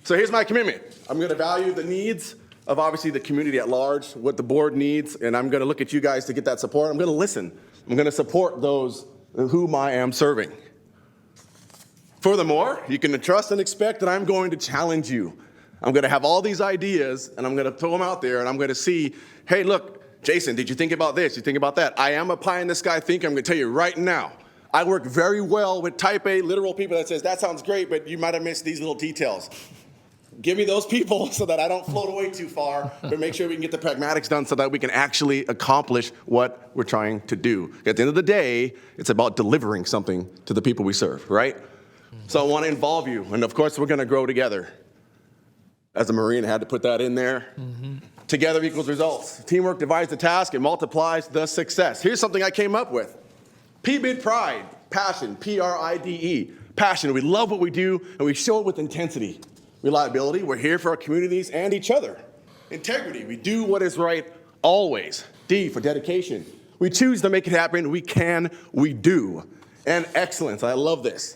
So here's my commitment. I'm going to value the needs of obviously the community at large, what the board needs, and I'm going to look at you guys to get that support. I'm going to listen. I'm going to support those whom I am serving. Furthermore, you can trust and expect that I'm going to challenge you. I'm going to have all these ideas, and I'm going to throw them out there, and I'm going to see, hey, look, Jason, did you think about this? Did you think about that? I am a pie-in-the-sky thinker. I'm going to tell you right now. I work very well with type A, literal people that says, that sounds great, but you might have missed these little details. Give me those people so that I don't float away too far, but make sure we can get the pragmatics done so that we can actually accomplish what we're trying to do. At the end of the day, it's about delivering something to the people we serve, right? So I want to involve you, and of course, we're going to grow together. As a Marine, I had to put that in there. Mm-hmm. Together equals results. Teamwork divides the task and multiplies the success. Here's something I came up with. PBID pride, passion, P-R-I-D-E, passion. We love what we do, and we show it with intensity. Reliability, we're here for our communities and each other. Integrity, we do what is right always. D for dedication. We choose to make it happen. We can, we do. And excellence, I love this.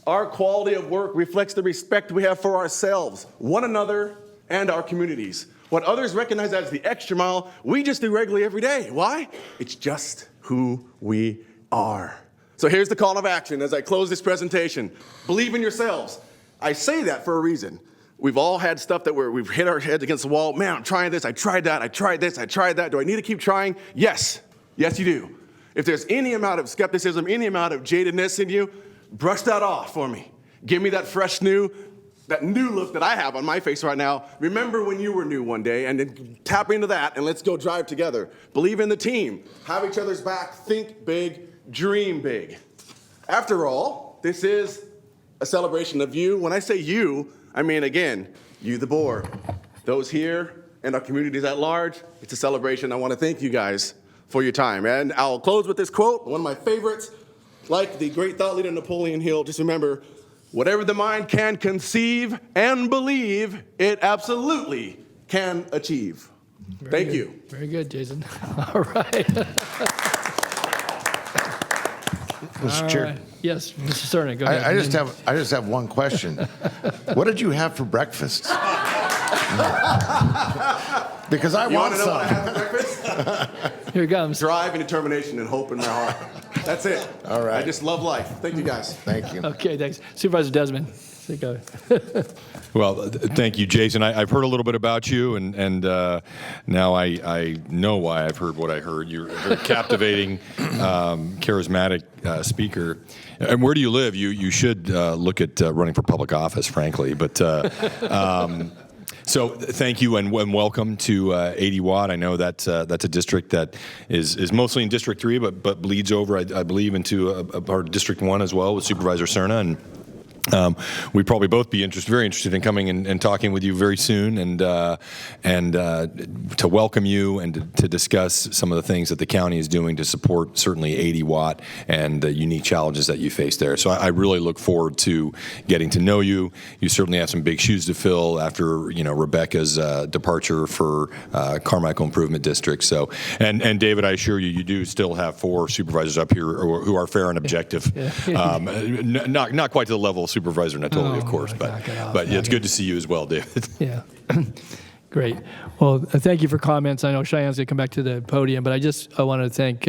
Our quality of work reflects the respect we have for ourselves, one another, and our communities. What others recognize as the extra mile, we just do regularly every day. Why? It's just who we are. So here's the call of action as I close this presentation. Believe in yourselves. I say that for a reason. We've all had stuff that we've hit our heads against the wall. Man, I'm trying this, I tried that, I tried this, I tried that. Do I need to keep trying? Yes. Yes, you do. If there's any amount of skepticism, any amount of jadedness in you, brush that off for me. Give me that fresh new look that I have on my face right now. Remember when you were new one day, and then tap into that, and let's go drive together. Believe in the team. Have each other's back. Think big. Dream big. After all, this is a celebration of you. When I say you, I mean, again, you, the board, those here, and our communities at large. It's a celebration. I want to thank you guys for your time. And I'll close with this quote, one of my favorites. Like the great thought leader Napoleon Hill, just remember, whatever the mind can conceive and believe, it absolutely can achieve. Thank you. Very good, Jason. All right. Mr. Chair. All right. Yes, Mr. Cerny, go ahead. I just have one question. What did you have for breakfast? Because I You want want to know what I some. had for breakfast? Here it comes. Drive and determination and hope in my heart. That's it. All right. I just love life. Thank you, guys. Thank you. Okay, thanks. Supervisor Desmond. Go. Well, thank you, Jason. I've heard a little bit about you, and now I know why I've heard what I heard. You're a very captivating, charismatic speaker. And where do you live? You should look at running for public office, frankly. But so thank you and welcome to 80 Watt. I know that's a district that is mostly in District 3, but bleeds over, I believe, into our District 1 as well with Supervisor Cerna. And we'd probably both be very interested in coming and talking with you very soon, and to welcome you and to discuss some of the things that the county is doing to support certainly 80 Watt and the unique challenges that you face there. So I really look forward to getting to know you. You certainly have some big shoes to fill after Rebecca's departure for Carmichael Improvement District. So and David, I assure you, you do still have 4 supervisors up here who are fair and objective. Not quite to the level of Supervisor Natoli, of course, but yeah, it's good to see you as well, David. Yeah. Great. Well, thank you for comments. I know Cheyenne's going to come back to the podium, but I want to thank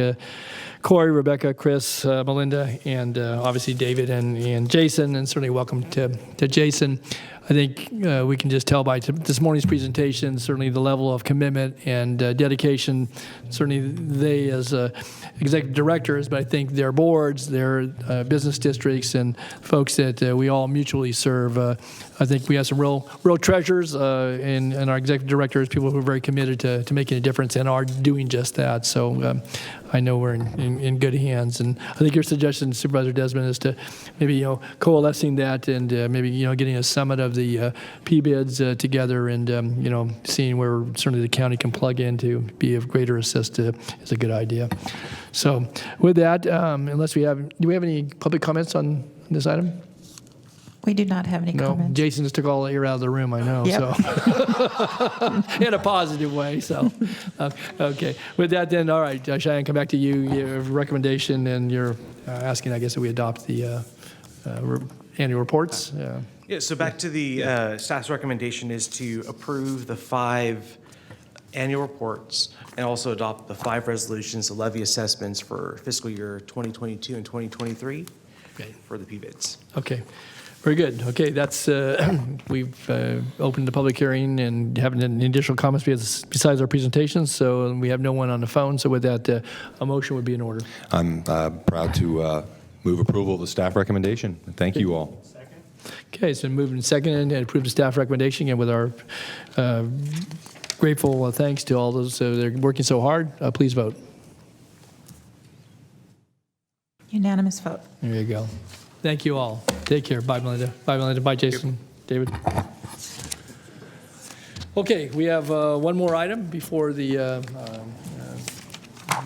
Corey, Rebecca, Chris, Melinda, and obviously David and Jason, and certainly welcome to Jason. I think we can just tell by this morning's presentation, certainly the level of commitment and dedication, certainly they as executive directors, but I think their boards, their business districts, and folks that we all mutually serve. I think we have some real treasures in our executive directors, people who are very committed to making a difference and are doing just that. So I know we're in good hands. And I think your suggestion, Supervisor Desmond, is to maybe coalescing that and maybe getting a summit of the PBIDs together and seeing where certainly the county can plug in to be of greater assist is a good idea. So with that, unless do we have any public comments on this item? We do not have any comments. Jason just took all the air out of the room, I know. Yep. So in a positive way. So okay. With that, then, all right, Cheyenne, come back to you. Your recommendation, and you're asking, I guess, that we adopt the annual reports. Yeah. So back to the staff's recommendation is to approve the 5 annual reports and also adopt the 5 resolutions, the levy assessments for fiscal year 2022 and 2023 for the PBIDs. Okay. Very good. Okay, that's we've opened the public hearing and haven't had any additional comments besides our presentations. So we have no one on the phone. So with that, a motion would be in order. I'm proud to move approval of the staff recommendation. Thank you all. Okay, so moved and seconded and approved the staff recommendation, and with our grateful thanks to all those they're working so hard. Please vote. Unanimous vote. There you go. Thank you all. Take care. Bye, Melinda. Bye, Melinda. Bye, Jason. David. Okay, we have one more item before the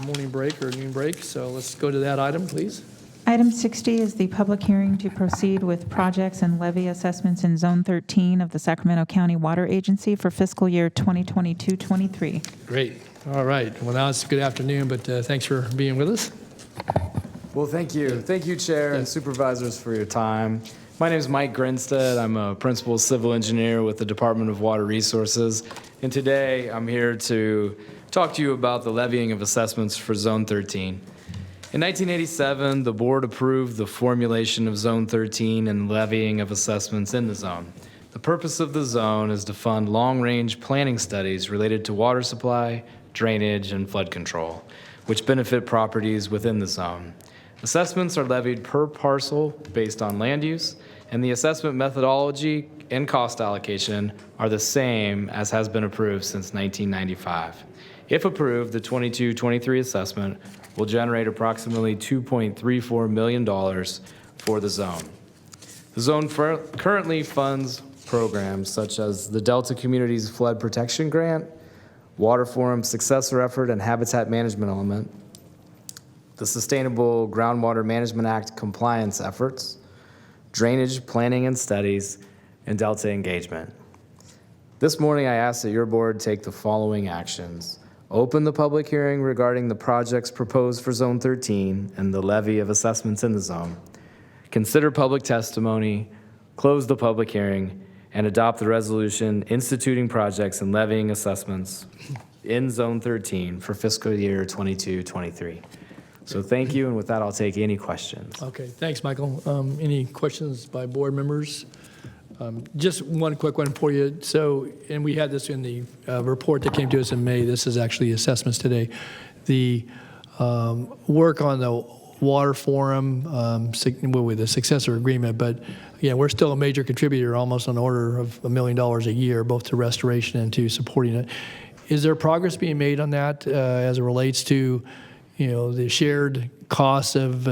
morning break or noon break. So let's go to that item, please. Item 60 is the public hearing to proceed with projects and levy assessments in Zone 13 of the Sacramento County Water Agency for fiscal year 2022-23. Great. All right. Well, now it's good afternoon, but thanks for being with us. Well, thank you. Thank you, Chair and Supervisors, for your time. My name is Mike Grinstead. I'm a Principal Civil Engineer with the Department of Water Resources. And today I'm here to talk to you about the levying of assessments for Zone 13. In 1987, the board approved the formulation of Zone 13 and levying of assessments in the zone. The purpose of the zone is to fund long-range planning studies related to water supply, drainage, and flood control, which benefit properties within the zone. Assessments are levied per parcel based on land use, and the assessment methodology and cost allocation are the same as has been approved since 1995. If approved, the 22-23 assessment will generate approximately $2.34 million for the zone. The zone currently funds programs such as the Delta Communities Flood Protection Grant, Water Forum Successor Effort and Habitat Management Element, the Sustainable Groundwater Management Act compliance efforts, drainage planning and studies, and Delta engagement. This morning, I ask that your board take the following actions. Open the public hearing regarding the projects proposed for Zone 13 and the levy of assessments in the zone. Consider public testimony, close the public hearing, and adopt the resolution instituting projects and levying assessments in Zone 13 for fiscal year 22-23. So thank you, and with that, I'll take any questions. Okay, thanks, Michael. Any questions by board members? Just one quick one for you. So, and we had this in the report that came to us in May. This is actually assessments today. The work on the water forum with the successor agreement, but yeah, we're still a major contributor, almost on the order of $1 million a year, both to restoration and to supporting it. Is there progress being made on that as it relates to, the shared costs of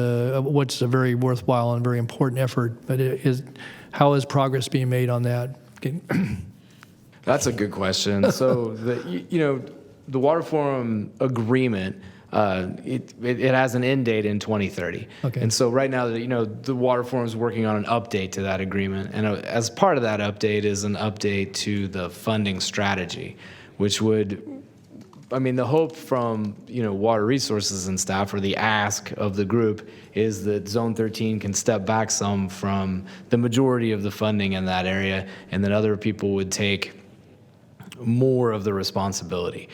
what's a very worthwhile and very important effort? But how is progress being made on that? That's a good question. So the water forum agreement, it has an end date in 2030. Okay. And so right now, the water forum is working on an update to that agreement. And as part of that update is an update to the funding strategy, which would, the hope from, water resources and staff, or the ask of the group, is that Zone 13 can step back some from the majority of the funding in that area, and that other people would take more of the responsibility.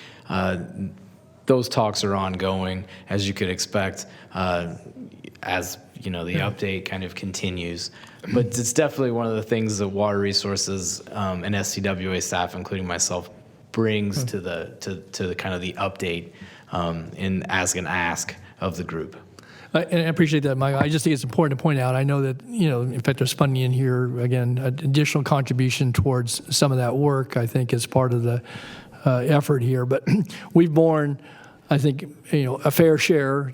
Those talks are ongoing, as you could expect, as the update kind of continues. But it's definitely one of the things that water resources and SCWA staff, including myself, brings to the kind of the update as an ask of the group. And I appreciate that, Michael. I just think it's important to point out, I know that, in fact, there's funding in here, again, additional contribution towards some of that work, I think, is part of the effort here. But we've borne, I think, a fair share,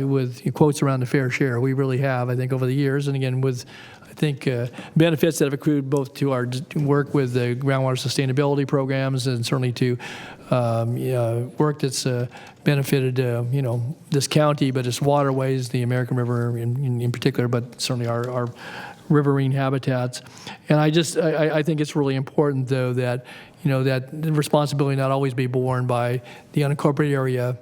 with quotes around the fair share. We really have, I think, over the years. And again, with, I think, benefits that have accrued both to our work with the groundwater sustainability programs, and certainly to work that's benefited, this county, but its waterways, the American River in particular, but certainly our riverine habitats. And I think it's really important, though, that, that the responsibility not always be borne by the unincorporated area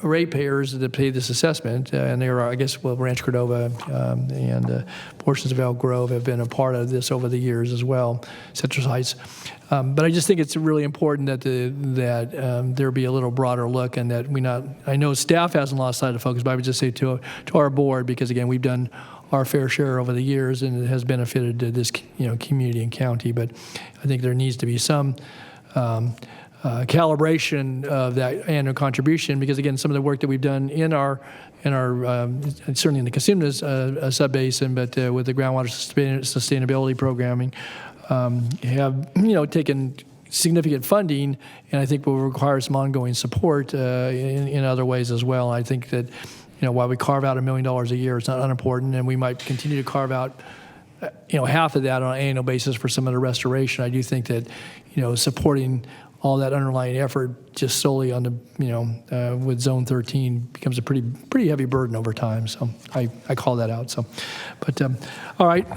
ratepayers that pay this assessment, and there are, I guess, Ranch Cordova and portions of Elk Grove have been a part of this over the years as well, Citrus Heights. But I just think it's really important that there be a little broader look, and that I know staff hasn't lost sight of focus, but I would just say to our board, because again, we've done our fair share over the years, and it has benefited this community and county. But I think there needs to be some calibration of that annual contribution, because again, some of the work that we've done in our certainly in the Cosumnes subbasin, but with the groundwater sustainability programming, have taken significant funding, and I think will require some ongoing support in other ways as well. I think that while we carve out $1 million a year, it's not unimportant, and we might continue to carve out half of that on an annual basis for some of the restoration. I do think that supporting all that underlying effort just solely on the with Zone 13 becomes a pretty heavy burden over time. So I call that out. So, but all right.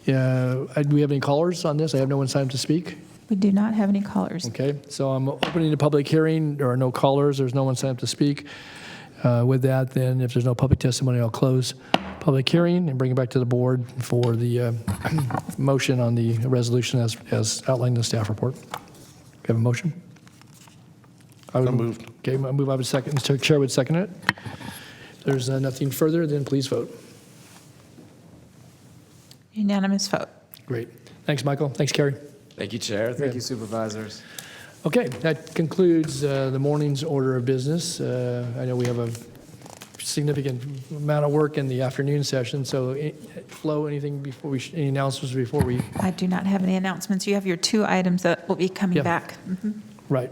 Do we have any callers on this? I have no one signed up to speak. We do not have any callers. Okay, so I'm opening the public hearing. There are no callers. There's no one signed up to speak. With that, then, if there's no public testimony, I'll close public hearing and bring it back to the board for the motion on the resolution as outlined in the staff report. Have a motion? I would move. Okay, I move. I would second. Mr. Chair would second it. If there's nothing further, then please vote. Unanimous vote. Great. Thanks, Michael. Thanks, Carrie. Thank you, Chair. Thank you, Supervisors. Okay, that concludes the morning's order of business. I know we have a significant amount of work in the afternoon session, so Flo, anything before any announcements before we? I do not have any announcements. You have your 2 items that will be coming back. Mm-hmm. Right.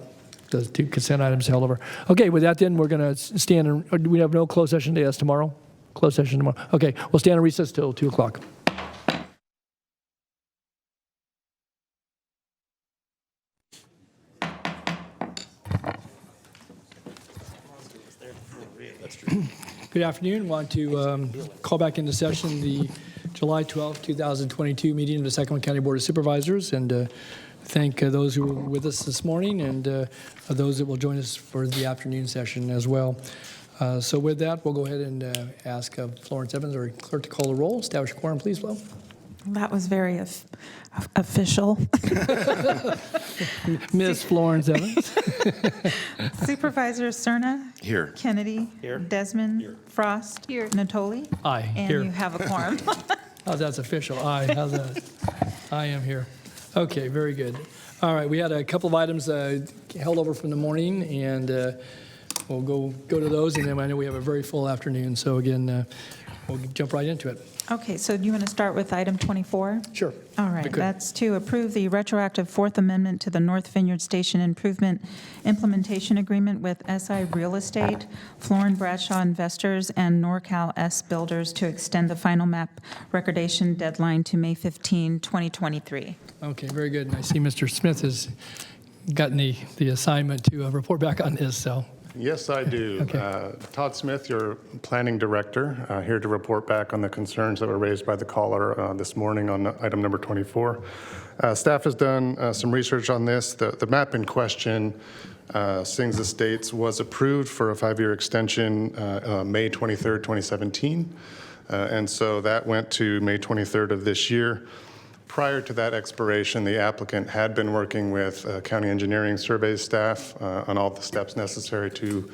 Those 2 consent items held over. Okay, with that then, we're going to stand, and we have no closed session today. That's tomorrow? Closed session tomorrow. Okay, we'll stand in recess till 2 o'clock. Good afternoon. Want to call back into session the July 12, 2022 meeting of the Sacramento County Board of Supervisors, and thank those who were with us this morning and those that will join us for the afternoon session as well. So with that, we'll go ahead and ask Florence Evans, our clerk, to call the roll. Establish a quorum, please, Flo. That was very official. Ms. Florence Evans. Supervisor Cerna. Here. Kennedy. Here. Desmond. Here. Frost. Here. Natoli. Aye. And Here. you have a quorum. How's that's official? Aye. How's that? I am here. Okay, very good. All right, we had a couple of items held over from the morning, and we'll go to those, and then I know we have a very full afternoon, so again, we'll jump right into it. Okay, so do you want to start with item 24? Sure. All right, that's to approve the retroactive Fourth Amendment to the North Vineyard Station Improvement Implementation Agreement with SI Real Estate, Florin Bradshaw Investors, and NorCal S Builders to extend the final map recordation deadline to May 15, 2023. Okay, very good. And I see Mr. Smith has gotten the assignment to report back on this, so. Yes, I do. Okay. Todd Smith, your planning director, here to report back on the concerns that were raised by the caller this morning on item number 24. Staff has done some research on this. The map in question, Sings Estates, was approved for a 5-year extension May 23rd, 2017. And so that went to May 23rd of this year. Prior to that expiration, the applicant had been working with county engineering survey staff on all the steps necessary to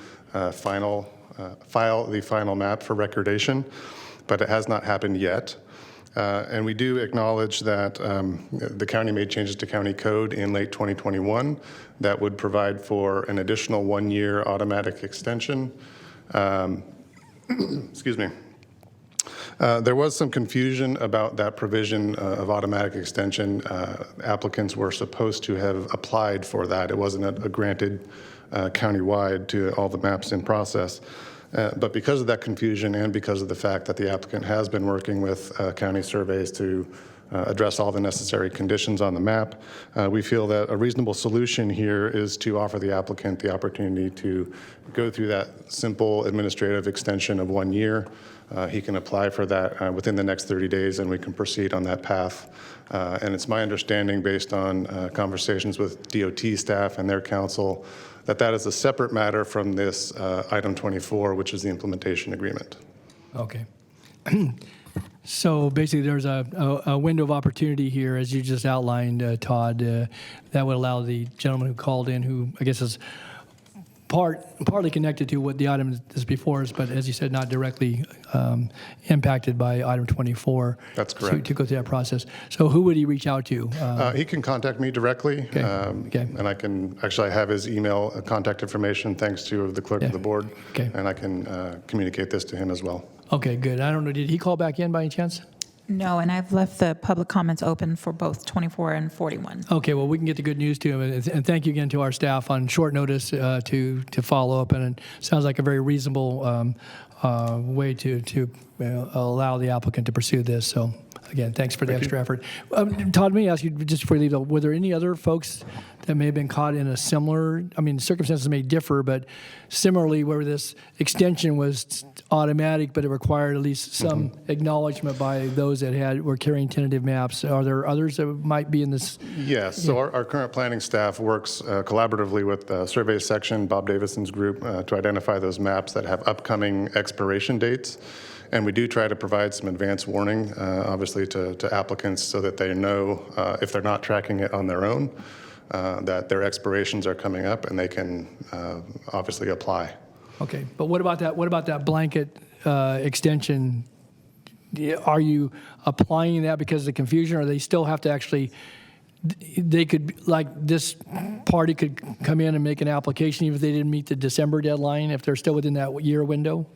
file the final map for recordation, but it has not happened yet. And we do acknowledge that the county made changes to county code in late 2021 that would provide for an additional 1-year automatic extension. Excuse me. There was some confusion about that provision of automatic extension. Applicants were supposed to have applied for that. It wasn't a granted countywide to all the maps in process. But because of that confusion and because of the fact that the applicant has been working with county surveys to address all the necessary conditions on the map, we feel that a reasonable solution here is to offer the applicant the opportunity to go through that simple administrative extension of 1 year. He can apply for that within the next 30 days, and we can proceed on that path. And it's my understanding, based on conversations with DOT staff and their counsel, that that is a separate matter from this item 24, which is the implementation agreement. Okay. So basically, there's a window of opportunity here, as you just outlined, Todd, that would allow the gentleman who called in, who I guess is partly connected to what the item is before us, but as you said, not directly impacted by item 24. That's correct. To go through that process. So who would he reach out to? He can contact me directly, and I can actually have his email contact information, thanks to the clerk of the board, and I can communicate this to him as well. Okay, good. I don't know, did he call back in by any chance? No, and I've left the public comments open for both 24 and 41. Okay, well, we can get the good news to him, and thank you again to our staff on short notice to follow up, and it sounds like a very reasonable way to allow the applicant to pursue this. So, again, thanks for the extra effort. Todd, let me ask you, just before you leave, though, were there any other folks that may have been caught in a similar, I mean, circumstances may differ, but similarly, where this extension was automatic, but it required at least some acknowledgement by those that were carrying tentative maps? Are there others that might be in this? Yes, so our current planning staff works collaboratively with the survey section, Bob Davison's group, to identify those maps that have upcoming expiration dates. And we do try to provide some advance warning, obviously, to applicants so that they know if they're not tracking it on their own, that their expirations are coming up and they can obviously apply. Okay, but what about that? What about that blanket extension? Are you applying that because of the confusion, or they still have to actually? They could, like, this party could come in and make an application even if they didn't meet the December deadline, if they're still within that year window?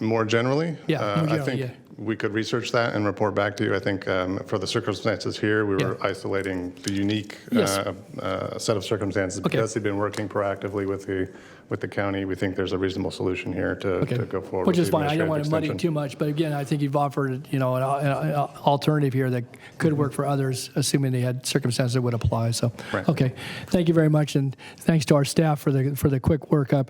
More generally? Yeah, more generally, I think we could research that and report back to you. I think for the circumstances here, we were isolating the unique set of circumstances because they've been working proactively with the county. We think there's a reasonable solution here to go forward. Which with is the fine. I don't want to muddy it too much, but again, I think you've offered, an alternative here that could work for others, assuming they had circumstances that would apply. So, okay, thank you very much, and thanks to our staff for the quick workup.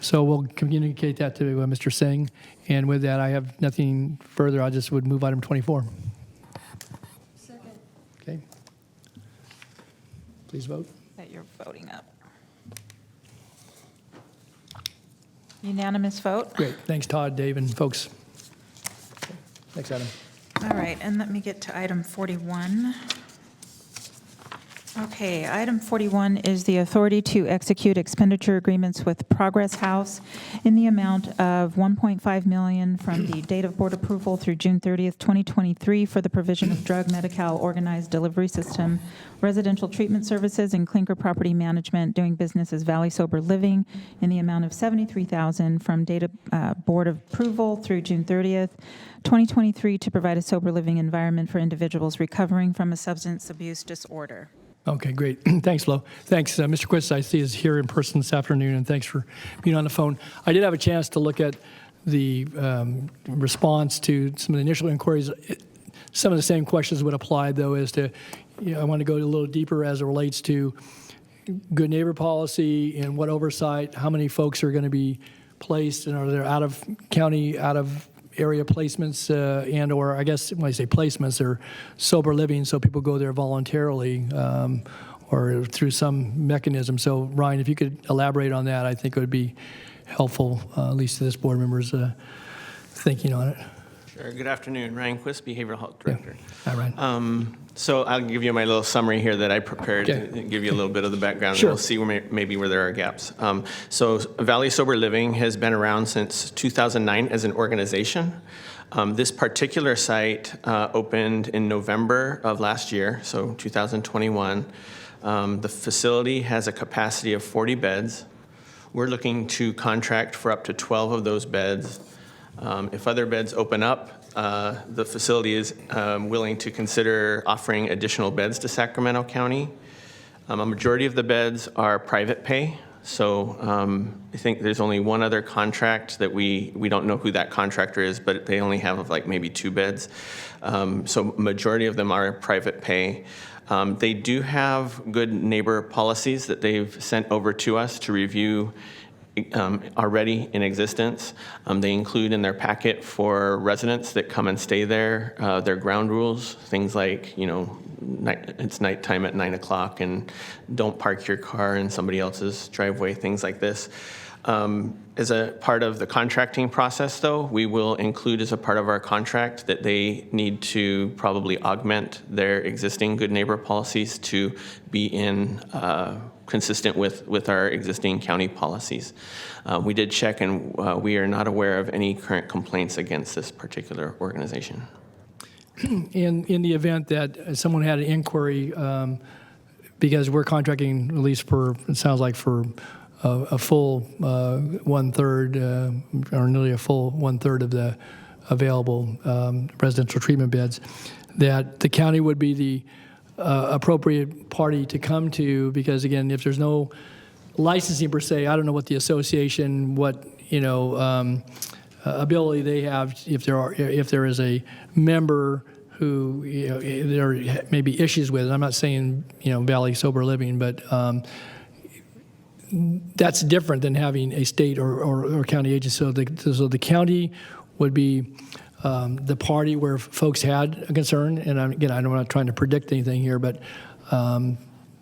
So we'll communicate that to Mr. Singh, And with that, I have nothing further. I just would move item 24. Second. Okay. Please vote. That you're voting up. Unanimous vote. Great. Thanks, Todd, Dave, and folks. Okay. Next item. All right, and let me get to item 41. Okay, item 41 is the authority to execute expenditure agreements with Progress House in the amount of $1.5 million from the date of board approval through June 30th, 2023 for the provision of drug Medi-Cal organized delivery system, residential treatment services, and clinker property management, doing business as Valley Sober Living in the amount of $73,000 from date of board approval through June 30th, 2023 to provide a sober living environment for individuals recovering from a substance abuse disorder. Okay, great. Thanks, Flo. Thanks. Mr. Quist, I see is here in person this afternoon, and thanks for being on the phone. I did have a chance to look at the response to some of the initial inquiries. Some of the same questions would apply, though, as to, I want to go a little deeper as it relates to good neighbor policy and what oversight, how many folks are going to be placed, and are there out-of-county, out-of-area placements, and or I guess when I say placements, they're sober living, so people go there voluntarily or through some mechanism. So, Ryan, if you could elaborate on that, I think it would be helpful, at least to this board member's thinking on it. Sure. Good afternoon. Ryan Quist, Behavioral Health Director. Hi, Ryan. So I'll give you my little summary here that I prepared to give you a little bit of the background. Sure. And we'll see maybe where there are gaps. So Valley Sober Living has been around since 2009 as an organization. This particular site opened in November of last year, so 2021. The facility has a capacity of 40 beds. We're looking to contract for up to 12 of those beds. If other beds open up, the facility is willing to consider offering additional beds to Sacramento County. A majority of the beds are private pay, so I think there's only one other contract that we don't know who that contractor is, but they only have like maybe 2 beds. So majority of them are private pay. They do have good neighbor policies that they've sent over to us to review already in existence. They include in their packet for residents that come and stay there, their ground rules, things like, it's nighttime at 9 o'clock and don't park your car in somebody else's driveway, things like this. As a part of the contracting process, though, we will include as a part of our contract that they need to probably augment their existing good neighbor policies to be consistent with our existing county policies. We did check, and we are not aware of any current complaints against this particular organization. In the event that someone had an inquiry, because we're contracting at least it sounds like for a full 1/3 or nearly a full 1/3 of the available residential treatment beds, that the county would be the appropriate party to come to, because again, if there's no licensing per se, I don't know what the association, what ability they have, if there is a member who there may be issues with. I'm not saying Valley Sober Living, but that's different than having a state or county agency. So the county would be the party where folks had a concern, and again, I'm not trying to predict anything here, but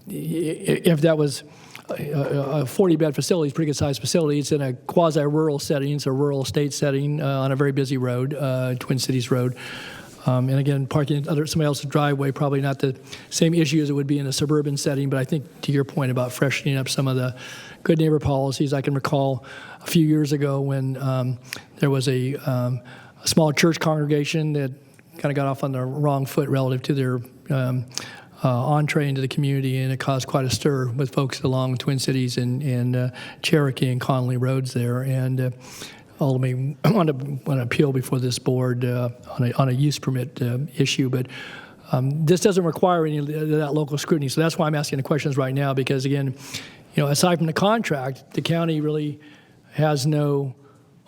if that was a 40-bed facility, pretty good-sized facility, it's in a quasi-rural setting, it's a rural estate setting on a very busy road, Twin Cities Road. And again, parking somebody else's driveway, probably not the same issue as it would be in a suburban setting, but I think to your point about freshening up some of the good neighbor policies, I can recall a few years ago when there was a small church congregation that kind of got off on the wrong foot relative to their entree into the community, and it caused quite a stir with folks along Twin Cities and Cherokee and Connolly roads there, and ultimately want to appeal before this board on a use permit issue. But this doesn't require any of that local scrutiny, so that's why I'm asking the questions right now, because again, aside from the contract, the county really has no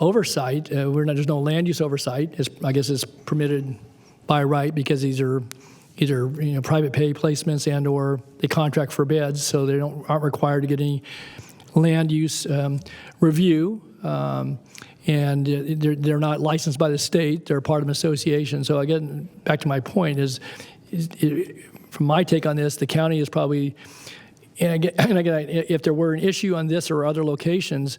oversight. There's no land use oversight. I guess it's permitted by right because these are either private pay placements and or they contract for beds, so they aren't required to get any land use review. and they're not licensed by the state. They're part of an association. So again, back to my point is from my take on this, the county is probably, and again, if there were an issue on this or other locations,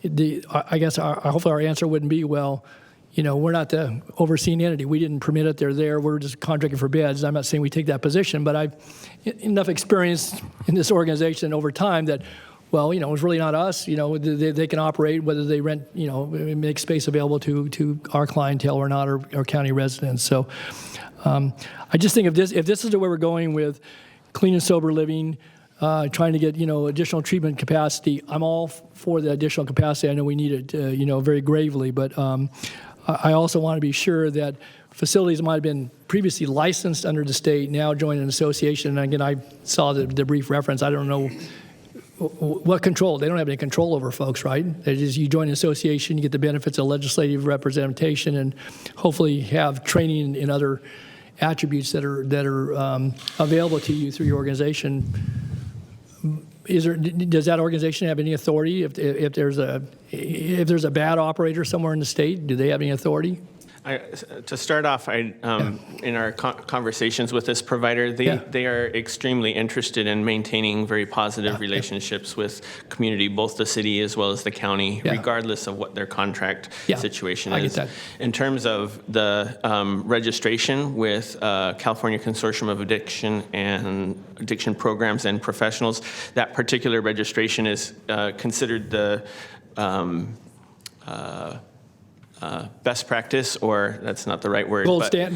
I guess hopefully our answer wouldn't be, well, we're not the overseeing entity. We didn't permit it. They're there. We're just contracting for beds. I'm not saying we take that position, but I've enough experience in this organization over time that, well, it's really not us. They can operate whether they rent, make space available to our clientele or not, or county residents. So I just think if this is the way we're going with clean and sober living, trying to get additional treatment capacity, I'm all for the additional capacity. I know we need it, very gravely, but I also want to be sure that facilities that might have been previously licensed under the state now join an association. And again, I saw the brief reference. I don't know what control. They don't have any control over folks, right? You join an association, you get the benefits of legislative representation, and hopefully have training in other attributes that are available to you through your organization. Does that organization have any authority if there's a bad operator somewhere in the state? Do they have any authority? To start off, in our conversations with this provider, they are extremely interested in maintaining very positive relationships with community, both the city as well as the county, regardless of what their contract situation is. I get that. In terms of the registration with California Consortium of Addiction Programs and Professionals, that particular registration is considered the best practice, or that's not the right word. The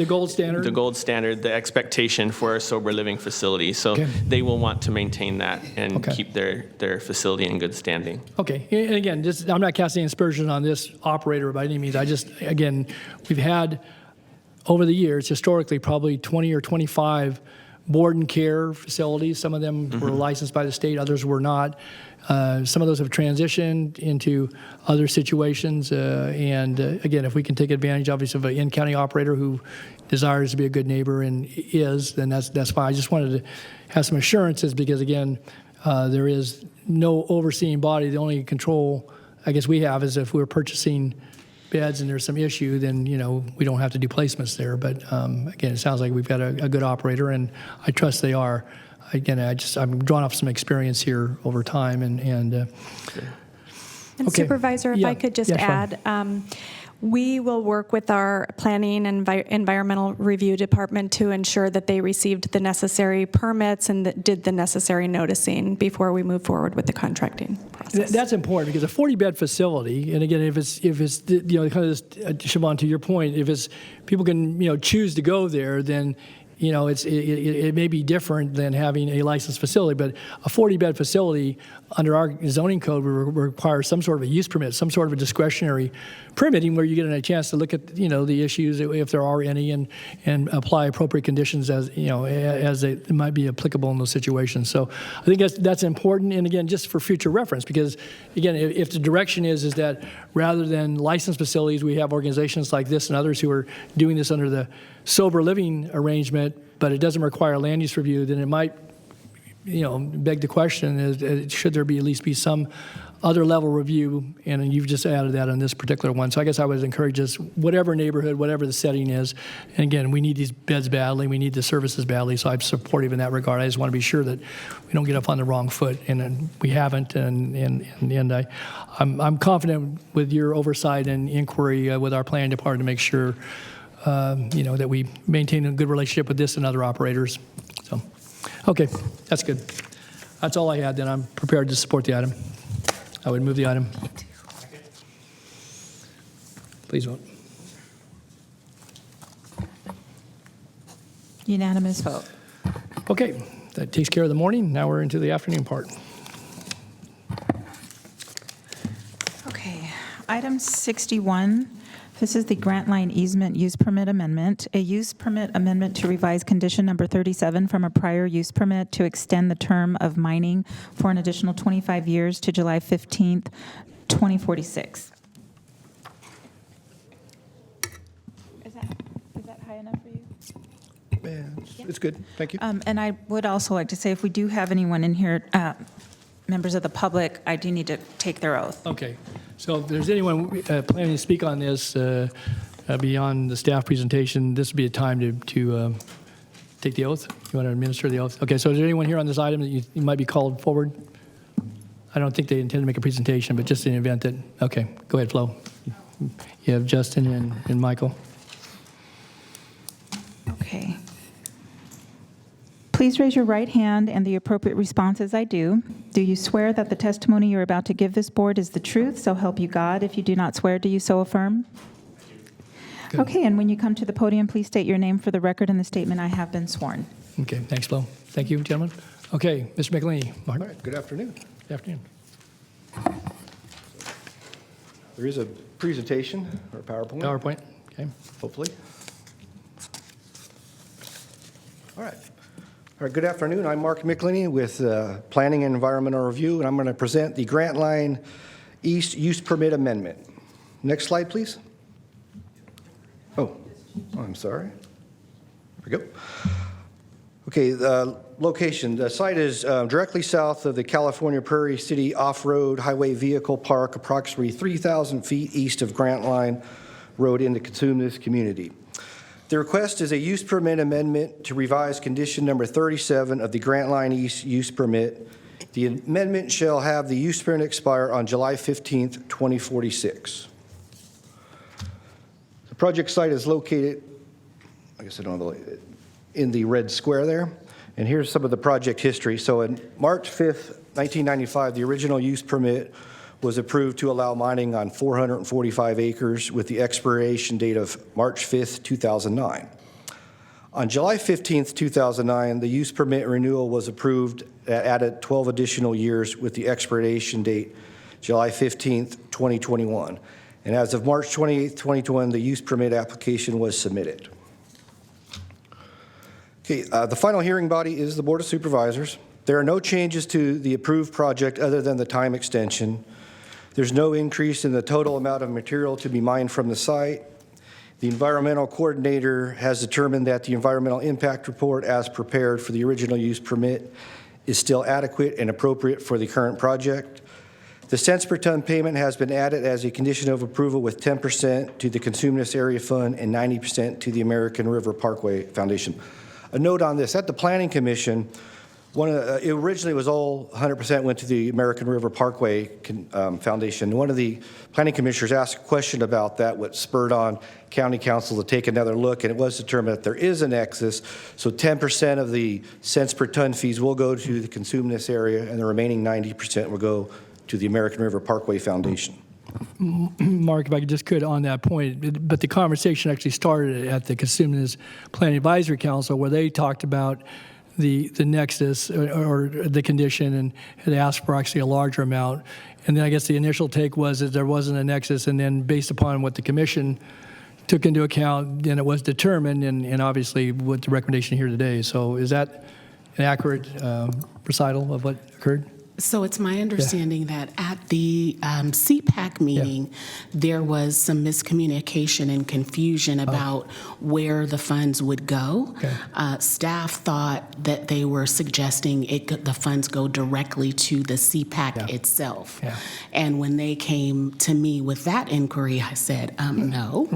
gold standard? The gold standard, the expectation for a sober living facility. So they will want to maintain that and keep their facility in good standing. Okay. And again, I'm not casting aspersions on this operator by any means. We've had, over the years, historically, probably 20 or 25 board and care facilities. Some of them were licensed by the state, others were not. Some of those have transitioned into other situations. And again, if we can take advantage, obviously, of an in-county operator who desires to be a good neighbor and is, then that's fine. I just wanted to have some assurances because, again, there is no overseeing body. The only control, I guess, we have is if we're purchasing beds and there's some issue, then, we don't have to do placements there. But again, it sounds like we've got a good operator, and I trust they are. Again, I'm drawing off some experience here over time, and Supervisor, if I could just add, we will work with our planning and environmental review department to ensure that they received the necessary permits and that did the necessary noticing before we move forward with the contracting process. That's important because a 40-bed facility, and again, if it's kind of this, Siobhan, to your point, if it's people can choose to go there, then it may be different than having a licensed facility, but a 40-bed facility under our zoning code would require some sort of a use permit, some sort of a discretionary permitting where you get a chance to look at the issues if there are any and apply appropriate conditions as it might be applicable in those situations. So I think that's important, and again, just for future reference, because again, if the direction is that rather than licensed facilities, we have organizations like this and others who are doing this under the sober living arrangement, but it doesn't require a land use review, then it might, beg the question is, should there at least be some other level review? And you've just added that on this particular one. So I guess I would encourage us, whatever neighborhood, whatever the setting is, and again, we need these beds badly, we need the services badly, so I'm supportive in that regard. I just want to be sure that we don't get up on the wrong foot, and we haven't, and I'm confident with your oversight and inquiry with our planning department to make sure that we maintain a good relationship with this and other operators. So, okay, that's good. That's all I had. Then I'm prepared to support the item. I would move the item. Please vote. Unanimous vote. Okay, that takes care of the morning. Now we're into the afternoon part. Okay, item 61. This is the Grant Line Easement Use Permit Amendment, a use permit amendment to revise condition number 37 from a prior use permit to extend the term of mining for an additional 25 years to July 15th, 2046. Is that high enough for you? Yeah, it's good. Thank you. And I would also like to say, if we do have anyone in here, members of the public, I do need to take their oath. Okay. So if there's anyone planning to speak on this beyond the staff presentation, this would be a time to take the oath. You want to administer the oath? Okay, so is there anyone here on this item that you might be called forward? I don't think they intend to make a presentation, but just in the event that, okay, go ahead, Flo. You have Justin and Michael. Okay. Please raise your right hand and the appropriate response as I do. Do you swear that the testimony you're about to give this board is the truth, so help you God? If you do not swear, do you so affirm? Good. Okay, and when you come to the podium, please state your name for the record and the statement I have been sworn. Okay, thanks, Flo. Thank you, gentlemen. Okay, Mr. McElhaney. Mark. All right, good afternoon. Good afternoon. There is a presentation or PowerPoint. PowerPoint, okay. Hopefully. All right. All right, good afternoon. I'm Mark McElhaney with Planning and Environmental Review, and I'm going to present the Grant Line East Use Permit Amendment. Next slide, please. Oh, I'm sorry. There we go. Okay, the location. The site is directly south of the California Prairie City Off-Road Highway Vehicle Park, approximately 3,000 feet east of Grant Line Road in the Cosumnes community. The request is a use permit amendment to revise condition number 37 of the Grant Line East use permit. The amendment shall have the use permit expire on July 15th, 2046. The project site is located, I guess I don't know, in the red square there. And here's some of the project history. So on March 5th, 1995, the original use permit was approved to allow mining on 445 acres with the expiration date of March 5th, 2009. On July 15th, 2009, the use permit renewal was approved that added 12 additional years with the expiration date July 15th, 2021. And as of March 28th, 2021, the use permit application was submitted. Okay, the final hearing body is the Board of Supervisors. There are no changes to the approved project other than the time extension. There's no increase in the total amount of material to be mined from the site. The environmental coordinator has determined that the environmental impact report as prepared for the original use permit is still adequate and appropriate for the current project. The cents per ton payment has been added as a condition of approval with 10% to the Cosumnes Area Fund and 90% to the American River Parkway Foundation. A note on this, at the Planning Commission, it originally was all 100% went to the American River Parkway Foundation. One of the planning commissioners asked a question about that, what spurred on county council to take another look, and it was determined that there is an excess, so 10% of the cents per ton fees will go to the Cosumnes area, and the remaining 90% will go to the American River Parkway Foundation. Mark, if I could on that point, but the conversation actually started at the Cosumnes Planning Advisory Council where they talked about the nexus or the condition and had asked for actually a larger amount. And then I guess the initial take was that there wasn't a nexus, and then based upon what the commission took into account, then it was determined, and obviously with the recommendation here today. So is that an accurate recital of what occurred? So it's my understanding that at the CPAC meeting, there was some miscommunication and confusion about where the funds would go. Okay. Staff thought that they were suggesting the funds go directly to the CPAC itself. Yeah. And when they came to me with that inquiry, I said, no,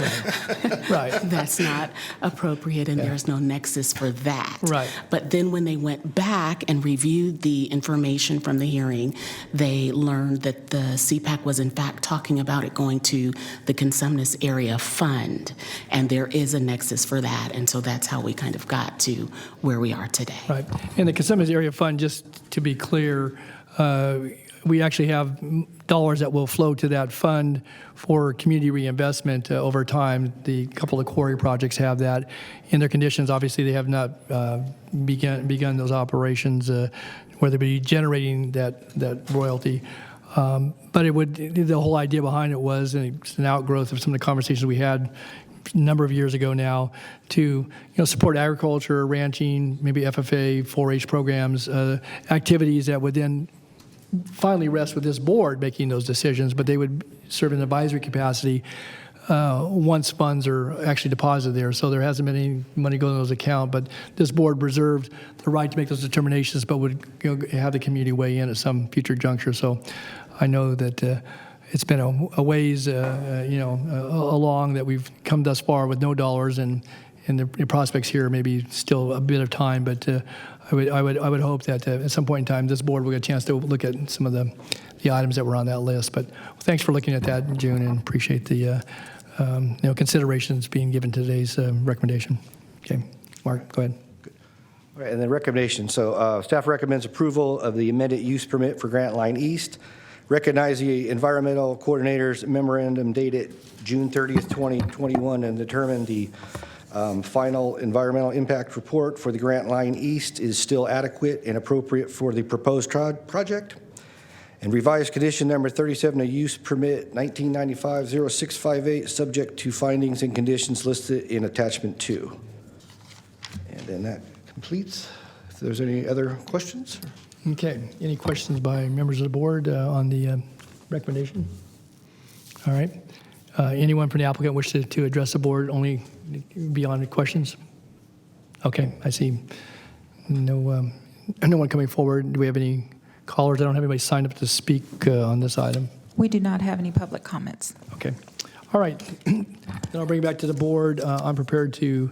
Right. that's not appropriate, and there's no nexus for that. Right. But then when they went back and reviewed the information from the hearing, they learned that the CPAC was in fact talking about it going to the Cosumnes Area Fund, and there is a nexus for that, and so that's how we kind of got to where we are today. Right. And the Cosumnes Area Fund, just to be clear, we actually have dollars that will flow to that fund for community reinvestment over time. The couple of quarry projects have that in their conditions. Obviously, they have not begun those operations where they'd be generating that royalty. But the whole idea behind it was, and it's an outgrowth of some of the conversations we had a number of years ago now, to support agriculture, ranching, maybe FFA, 4-H programs, activities that would then finally rest with this board making those decisions, but they would serve in an advisory capacity once funds are actually deposited there. So there hasn't been any money going to those accounts, but this board reserved the right to make those determinations, but would have the community weigh in at some future juncture. So I know that it's been a ways, along that we've come thus far with no dollars, and the prospects here maybe still a bit of time. But I would hope that at some point in time, this board will get a chance to look at some of the items that were on that list. But thanks for looking at that, June, and appreciate the considerations being given to today's recommendation. Okay, Mark, go ahead. All right, and the recommendation. So staff recommends approval of the amended use permit for Grant Line East. Recognize the environmental coordinator's memorandum dated June 30th, 2021, and determine the final environmental impact report for the Grant Line East is still adequate and appropriate for the proposed project. And revised condition number 37 of use permit 1995-0658, subject to findings and conditions listed in attachment 2. And then that completes. If there's any other questions? Okay. Any questions by members of the board on the recommendation? All right. Anyone from the applicant wish to address the board only beyond questions? Okay. I see no one coming forward. Do we have any callers? I don't have anybody signed up to speak on this item. We do not have any public comments. Okay. All right. Then I'll bring it back to the board. I'm prepared to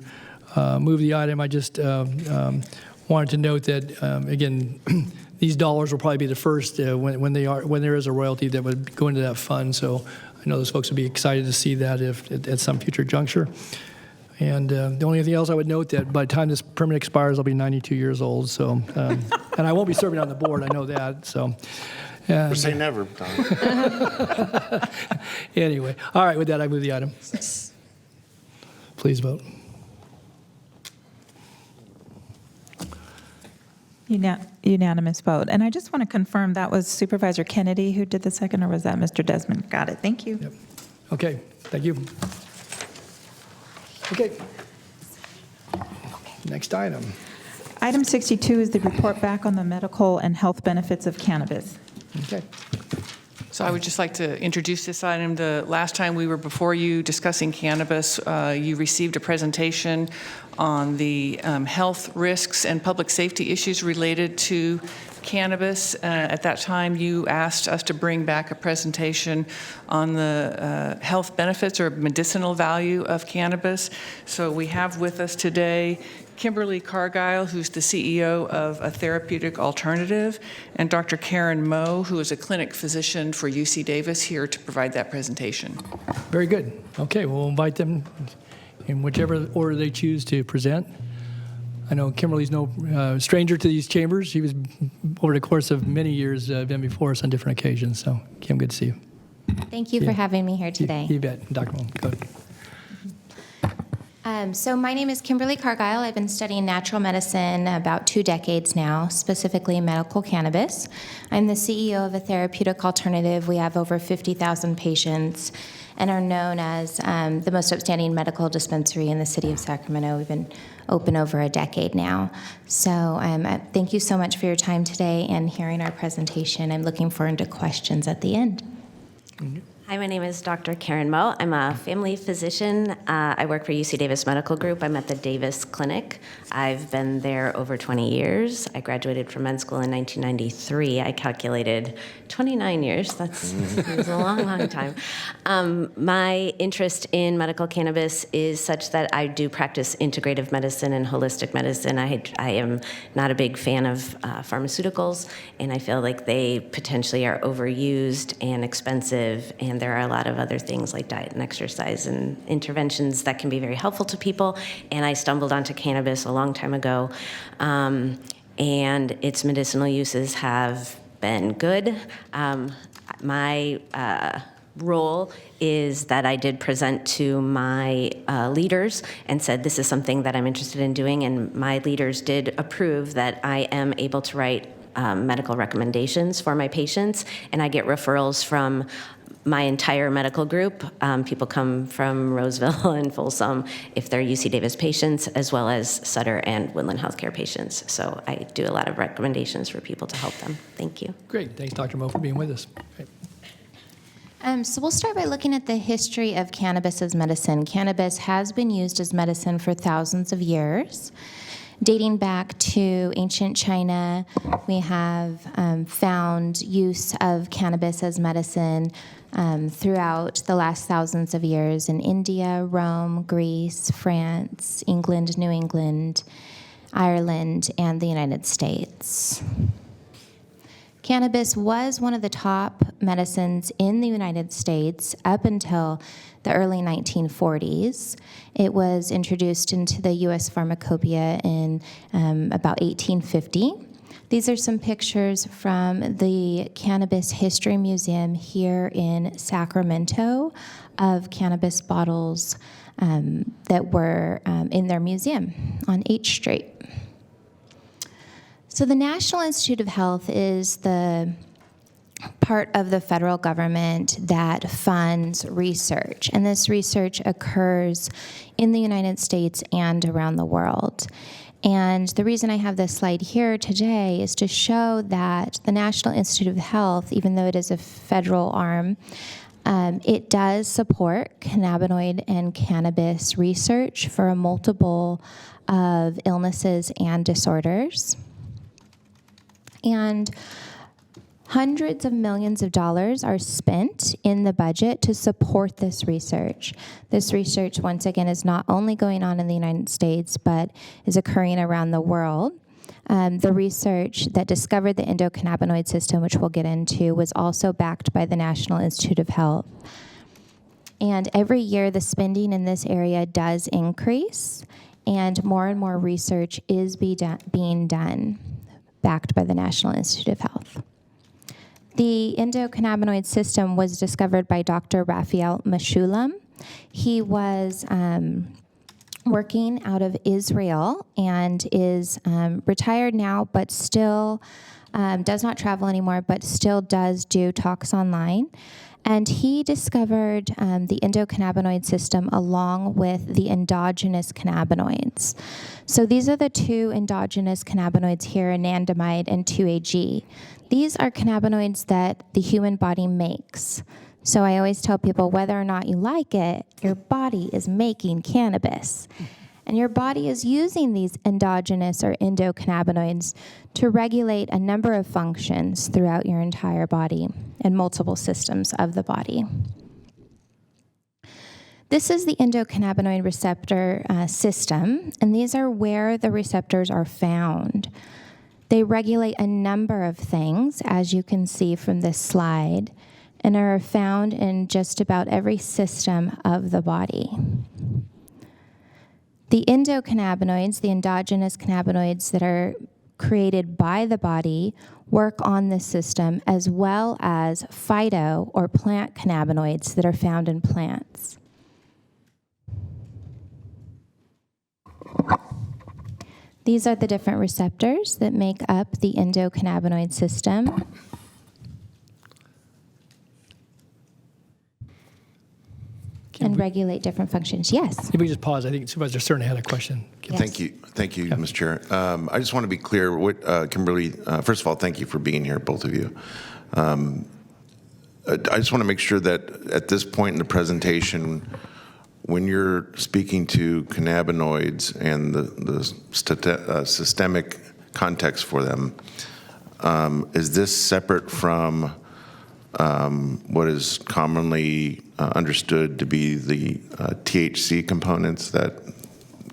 move the item. I just wanted to note that, again, these dollars will probably be the first when there is a royalty that would go into that fund. So I know those folks would be excited to see that at some future juncture. And the only thing else I would note that by the time this permit expires, I'll be 92 years old. So, and I won't be serving on the board. I know that. So. Never say never, Tom. Anyway, all right. With that, I move the item. Please vote. Unanimous vote. And I just want to confirm that was Supervisor Kennedy who did the second, or was that Mr. Desmond? Got it. Thank you. Yep. Okay. Thank you. Okay. Next item. Item 62 is the report back on the medical and health benefits of cannabis. Okay. So I would just like to introduce this item. The last time we were before you discussing cannabis, you received a presentation on the health risks and public safety issues related to cannabis. At that time, you asked us to bring back a presentation on the health benefits or medicinal value of cannabis. So we have with us today Kimberly Cargile, who's the CEO of A Therapeutic Alternative, and Dr. Karen Moe, who is a clinic physician for UC Davis, here to provide that presentation. Very good. Okay, we'll invite them in whichever order they choose to present. I know Kimberly's no stranger to these chambers. She was, over the course of many years, been before us on different occasions. So, Kim, good to see you. Thank you for having me here today. You bet. Dr. Moe, go ahead. So my name is Kimberly Cargile. I've been studying natural medicine about 2 decades now, specifically medical cannabis. I'm the CEO of A Therapeutic Alternative. We have over 50,000 patients and are known as the most outstanding medical dispensary in the city of Sacramento. We've been open over a decade now. So thank you so much for your time today and hearing our presentation. I'm looking forward to questions at the end. Mm-hmm. Hi, my name is Dr. Karen Moe. I'm a family physician. I work for UC Davis Medical Group. I'm at the Davis Clinic. I've been there over 20 years. I graduated from med school in 1993. I calculated 29 years. That's a long, long time. My interest in medical cannabis is such that I do practice integrative medicine and holistic medicine. I am not a big fan of pharmaceuticals, and I feel like they potentially are overused and expensive, and there are a lot of other things like diet and exercise and interventions that can be very helpful to people. And I stumbled onto cannabis a long time ago, and its medicinal uses have been good. My role is that I did present to my leaders and said, this is something that I'm interested in doing, and my leaders did approve that I am able to write medical recommendations for my patients, and I get referrals from my entire medical group. People come from Roseville and Folsom if they're UC Davis patients, as well as Sutter and Woodland Healthcare patients. So I do a lot of recommendations for people to help them. Thank you. Great. Thanks, Dr. Moe, for being with us. Great. So we'll start by looking at the history of cannabis as medicine. Cannabis has been used as medicine for thousands of years. Dating back to ancient China, we have found use of cannabis as medicine throughout the last thousands of years in India, Rome, Greece, France, England, New England, Ireland, and the United States. Cannabis was one of the top medicines in the United States up until the early 1940s. It was introduced into the U.S. pharmacopoeia in about 1850. These are some pictures from the Cannabis History Museum here in Sacramento of cannabis bottles that were in their museum on H Street. So the National Institute of Health is the part of the federal government that funds research, and this research occurs in the United States and around the world. And the reason I have this slide here today is to show that the National Institute of Health, even though it is a federal arm, it does support cannabinoid and cannabis research for a multiple of illnesses and disorders. And hundreds of millions of dollars are spent in the budget to support this research. This research, once again, is not only going on in the United States, but is occurring around the world. The research that discovered the endocannabinoid system, which we'll get into, was also backed by the National Institute of Health. And every year, the spending in this area does increase, and more research is being done, backed by the National Institute of Health. The endocannabinoid system was discovered by Dr. Raphael Mechoulam. He was working out of Israel and is retired now, but still does not travel anymore, but still does do talks online. And he discovered the endocannabinoid system along with the endogenous cannabinoids. So these are the two endogenous cannabinoids here, anandamide and 2-AG. These are cannabinoids that the human body makes. So I always tell people, whether or not you like it, your body is making cannabis. And your body is using these endogenous or endocannabinoids to regulate a number of functions throughout your entire body and multiple systems of the body. This is the endocannabinoid receptor system, and these are where the receptors are found. They regulate a number of things, as you can see from this slide, and are found in just about every system of the body. The endocannabinoids, the endogenous cannabinoids that are created by the body, work on this system, as well as phyto or plant cannabinoids that are found in plants. These are the different receptors that make up the endocannabinoid system. And regulate different functions. Yes? If we just pause, I think Supervisor Stern had a question. Yes. Thank you, Mr. Chair. I just want to be clear. Kimberly, first of all, thank you for being here, both of you. I just want to make sure that at this point in the presentation, when you're speaking to cannabinoids and the systemic context for them, is this separate from what is commonly understood to be the THC components that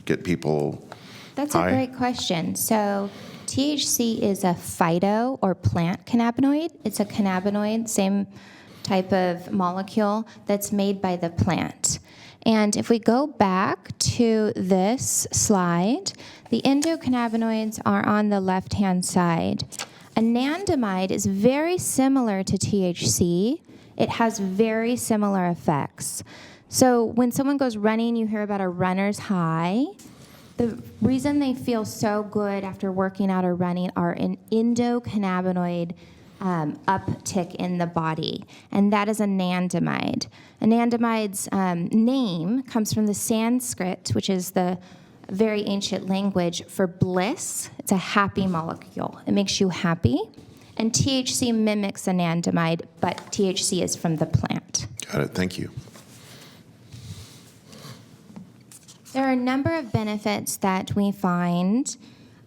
get people That's high? a great question. So THC is a phyto or plant cannabinoid. It's a cannabinoid, same type of molecule that's made by the plant. And if we go back to this slide, the endocannabinoids are on the left-hand side. Anandamide is very similar to THC. It has very similar effects. So when someone goes running, you hear about a runner's high. The reason they feel so good after working out or running are an endocannabinoid uptick in the body, and that is anandamide. Anandamide's name comes from the Sanskrit, which is the very ancient language for bliss. It's a happy molecule. It makes you happy. And THC mimics anandamide, but THC is from the plant. Got it. Thank you. There are a number of benefits that we find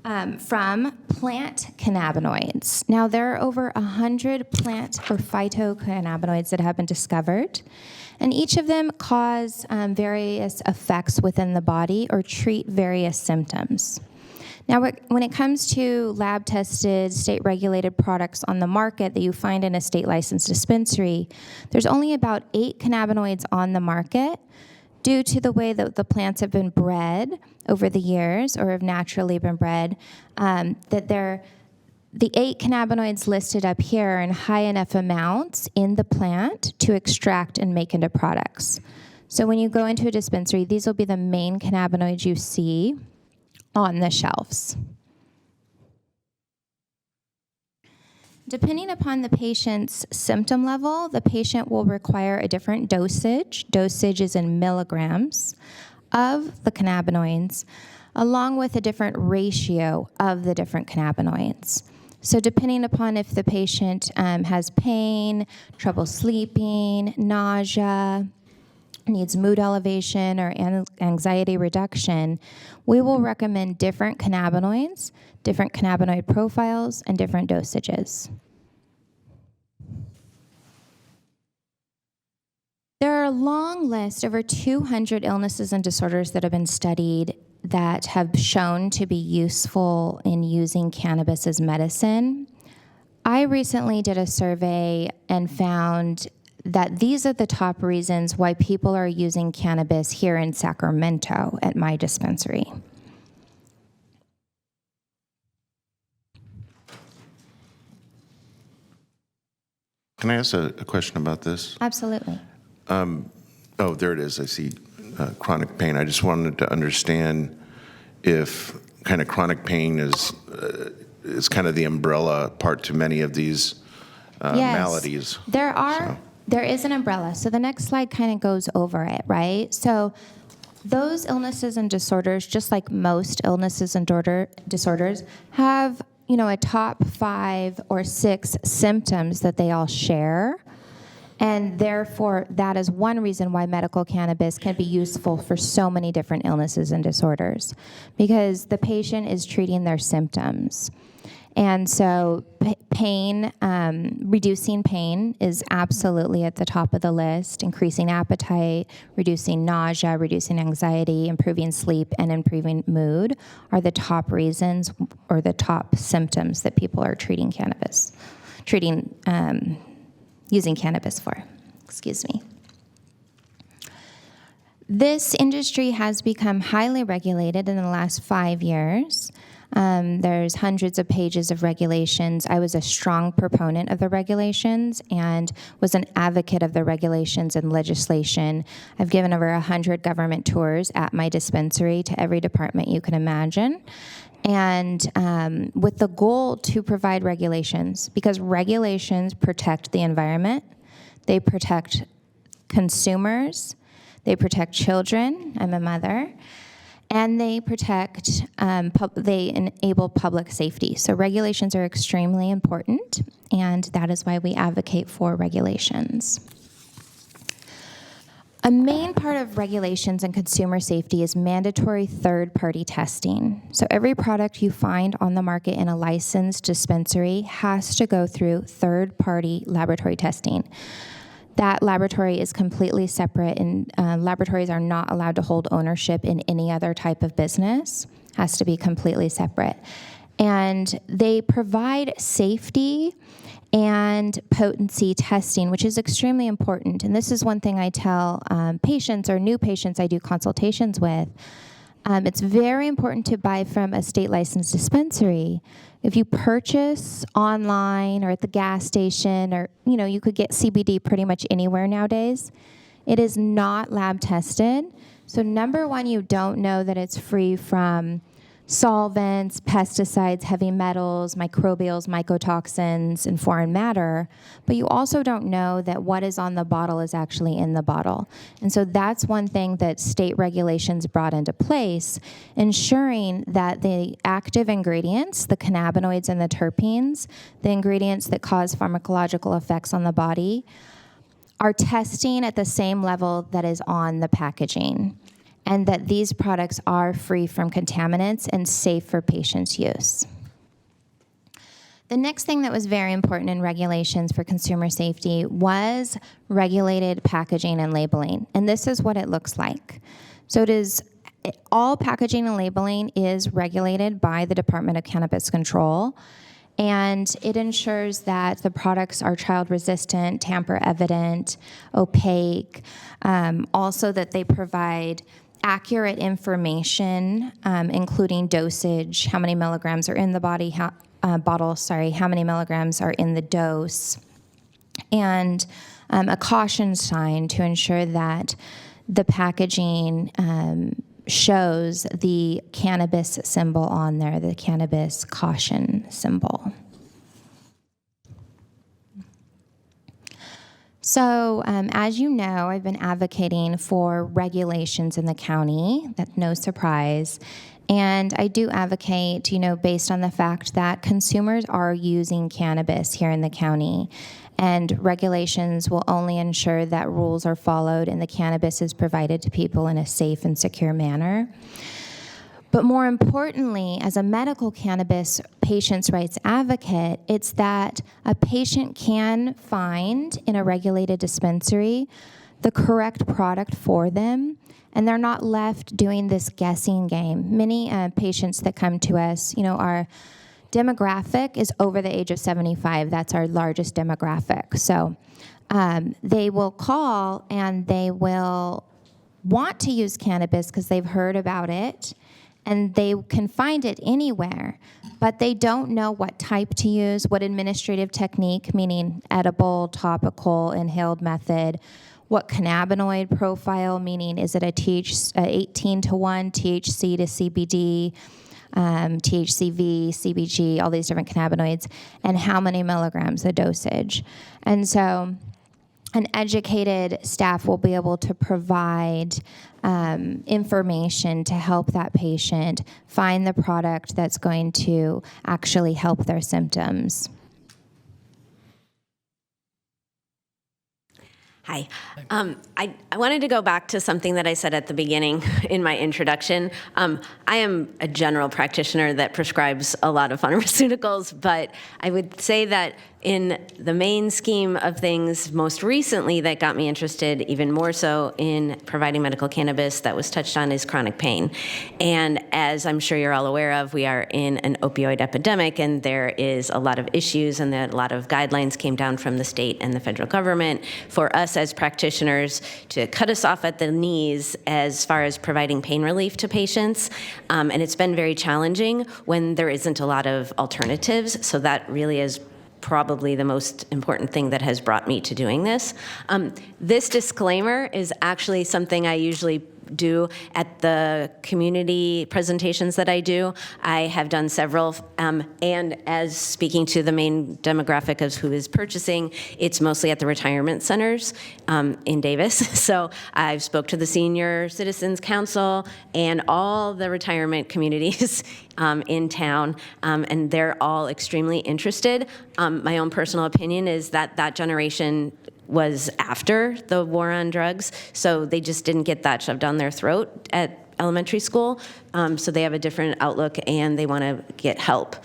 from plant cannabinoids. Now, there are over 100 plant or phytocannabinoids that have been discovered, and each of them cause various effects within the body or treat various symptoms. Now, when it comes to lab-tested, state-regulated products on the market that you find in a state-licensed dispensary, there's only about 8 cannabinoids on the market due to the way that the plants have been bred over the years or have naturally been bred, the 8 cannabinoids listed up here are in high enough amounts in the plant to extract and make into products. So when you go into a dispensary, these will be the main cannabinoids you see on the shelves. Depending upon the patient's symptom level, the patient will require a different dosage. Dosage is in milligrams of the cannabinoids, along with a different ratio of the different cannabinoids. So depending upon if the patient has pain, trouble sleeping, nausea, needs mood elevation or anxiety reduction, we will recommend different cannabinoids, different cannabinoid profiles, and different dosages. There are a long list, over 200 illnesses and disorders that have been studied that have shown to be useful in using cannabis as medicine. I recently did a survey and found that these are the top reasons why people are using cannabis here in Sacramento at my dispensary. Can I ask a question about this? Absolutely. Oh, there it is. I see chronic pain. I just wanted to understand if kind of chronic pain is kind of the umbrella part to many of these maladies. There is an umbrella. So the next slide kind of goes over it, right? So those illnesses and disorders, just like most illnesses and disorders, have, a top 5 or 6 symptoms that they all share. And therefore, that is one reason why medical cannabis can be useful for so many different illnesses and disorders, because the patient is treating their symptoms. And so pain, reducing pain is absolutely at the top of the list. Increasing appetite, reducing nausea, reducing anxiety, improving sleep, and improving mood are the top reasons or the top symptoms that people are using cannabis for. Excuse me. This industry has become highly regulated in the last 5 years. There's hundreds of pages of regulations. I was a strong proponent of the regulations and was an advocate of the regulations and legislation. I've given over 100 government tours at my dispensary to every department you can imagine. And with the goal to provide regulations, because regulations protect the environment, they protect consumers, they protect children, I'm a mother, and they protect, they enable public safety. So regulations are extremely important, and that is why we advocate for regulations. A main part of regulations and consumer safety is mandatory third-party testing. So every product you find on the market in a licensed dispensary has to go through third-party laboratory testing. That laboratory is completely separate, and laboratories are not allowed to hold ownership in any other type of business. Has to be completely separate. And they provide safety and potency testing, which is extremely important. And this is one thing I tell patients or new patients I do consultations with. It's very important to buy from a state licensed dispensary. If you purchase online or at the gas station, or you could get CBD pretty much anywhere nowadays, it is not lab tested. So number one, you don't know that it's free from solvents, pesticides, heavy metals, microbials, mycotoxins, and foreign matter, but you also don't know that what is on the bottle is actually in the bottle. And so that's one thing that state regulations brought into place, ensuring that the active ingredients, the cannabinoids and the terpenes, the ingredients that cause pharmacological effects on the body, are testing at the same level that is on the packaging. and that these products are free from contaminants and safe for patients' use. The next thing that was very important in regulations for consumer safety was regulated packaging and labeling, and this is what it looks like. So all packaging and labeling is regulated by the Department of Cannabis Control, and it ensures that the products are child-resistant, tamper-evident, opaque, also that they provide accurate information, including dosage, how many milligrams are in the bottle, how many milligrams are in the dose, and a caution sign to ensure that the packaging shows the cannabis symbol on there, the cannabis caution symbol. So, as you know, I've been advocating for regulations in the county. That's no surprise. And I do advocate, based on the fact that consumers are using cannabis here in the county, and regulations will only ensure that rules are followed and the cannabis is provided to people in a safe and secure manner. But more importantly, as a medical cannabis patients' rights advocate, it's that a patient can find in a regulated dispensary the correct product for them, and they're not left doing this guessing game. Many patients that come to us, our demographic is over the age of 75. That's our largest demographic. So they will call and they will want to use cannabis because they've heard about it, and they can find it anywhere, but they don't know what type to use, what administrative technique, meaning edible, topical, inhaled method, what cannabinoid profile, meaning is it a 18-to-1 THC to CBD, THCV, CBG, all these different cannabinoids, and how many milligrams, the dosage. And so an educated staff will be able to provide information to help that patient find the product that's going to actually help their symptoms. Hi. I wanted to go back to something that I said at the beginning in my introduction. I am a general practitioner that prescribes a lot of pharmaceuticals, but I would say that in the main scheme of things, most recently that got me interested even more so in providing medical cannabis that was touched on is chronic pain. And as I'm sure you're all aware of, we are in an opioid epidemic, and there is a lot of issues, and a lot of guidelines came down from the state and the federal government for us as practitioners to cut us off at the knees as far as providing pain relief to patients. And it's been very challenging when there isn't a lot of alternatives. So that really is probably the most important thing that has brought me to doing this. This disclaimer is actually something I usually do at the community presentations that I do. I have done several, and as speaking to the main demographic of who is purchasing, it's mostly at the retirement centers in Davis. So I've spoke to the Senior Citizens Council and all the retirement communities in town, and they're all extremely interested. My own personal opinion is that that generation was after the war on drugs, so they just didn't get that shoved down their throat at elementary school, so they have a different outlook and they want to get help.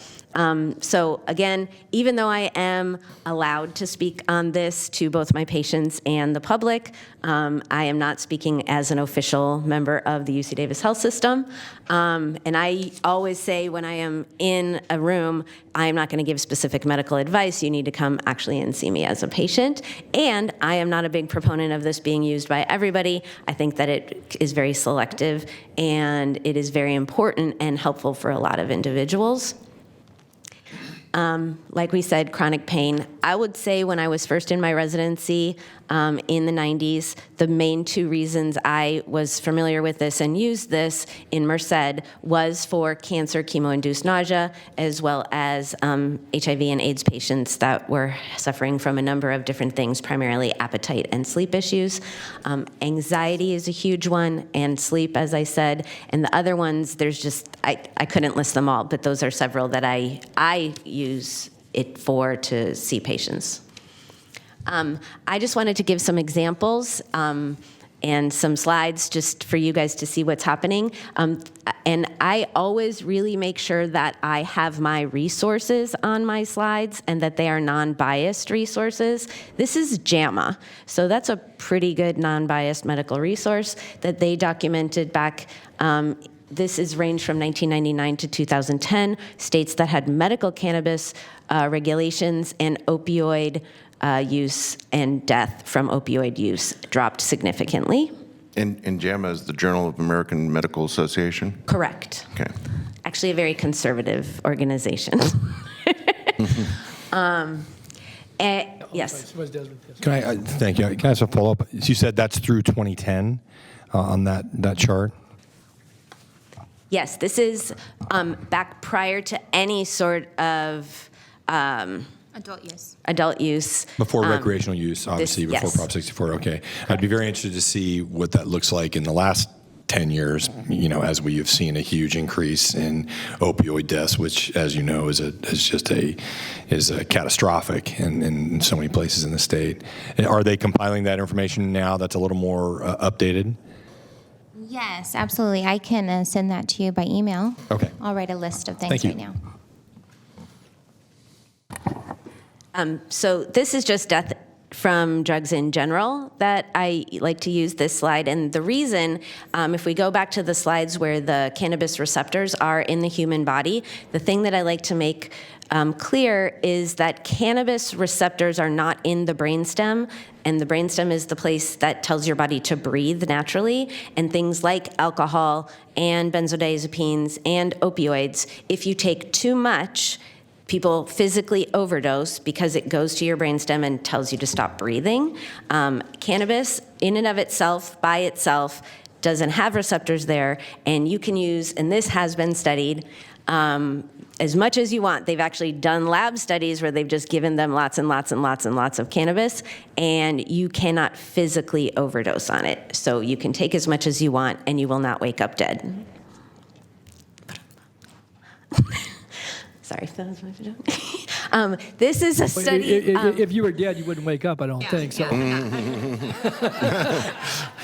So again, even though I am allowed to speak on this to both my patients and the public, I am not speaking as an official member of the UC Davis Health System. And I always say when I am in a room, I am not going to give specific medical advice. You need to come actually and see me as a patient. And I am not a big proponent of this being used by everybody. I think that it is very selective, and it is very important and helpful for a lot of individuals. Like we said, chronic pain. I would say when I was first in my residency in the 90s, the main two reasons I was familiar with this and used this in Merced was for cancer chemo-induced nausea, as well as HIV and AIDS patients that were suffering from a number of different things, primarily appetite and sleep issues. Anxiety is a huge one, and sleep, as I said. And the other ones, there's just, I couldn't list them all, but those are several that I use it for to see patients. I just wanted to give some examples. and some slides just for you guys to see what's happening. And I always really make sure that I have my resources on my slides and that they are non-biased resources. This is JAMA, so that's a pretty good non-biased medical resource that they documented back. This is ranged from 1999 to 2010, states that had medical cannabis regulations and opioid use and death from opioid use dropped significantly. And JAMA is the Journal of American Medical Association? Correct. Okay. Actually, a very conservative organization. Yes. Can I thank you? Can I ask a follow-up? You said that's through 2010 on that chart? Yes, this is back prior to any sort of adult use. Before recreational use, obviously, before yes. Prop 64. Okay. I'd be very interested to see what that looks like in the last 10 years, as we have seen a huge increase in opioid deaths, which, as you know, is catastrophic in so many places in the state. Are they compiling that information now that's a little more updated? Yes, absolutely. I can send that to you by email. Okay. I'll write a list of things Thank you. right now. So this is just death from drugs in general that I like to use this slide. And the reason, if we go back to the slides where the cannabis receptors are in the human body, the thing that I like to make clear is that cannabis receptors are not in the brainstem, and the brainstem is the place that tells your body to breathe naturally, and things like alcohol and benzodiazepines and opioids, if you take too much, people physically overdose because it goes to your brainstem and tells you to stop breathing. Cannabis, in and of itself, by itself, doesn't have receptors there, and you can use, and this has been studied, as much as you want. They've actually done lab studies where they've just given them lots and lots and lots and lots of cannabis, and you cannot physically overdose on it. So you can take as much as you want, and you will not wake up dead. Sorry, that was my joke. This is a study. If you were dead, you wouldn't wake up, I don't think. So.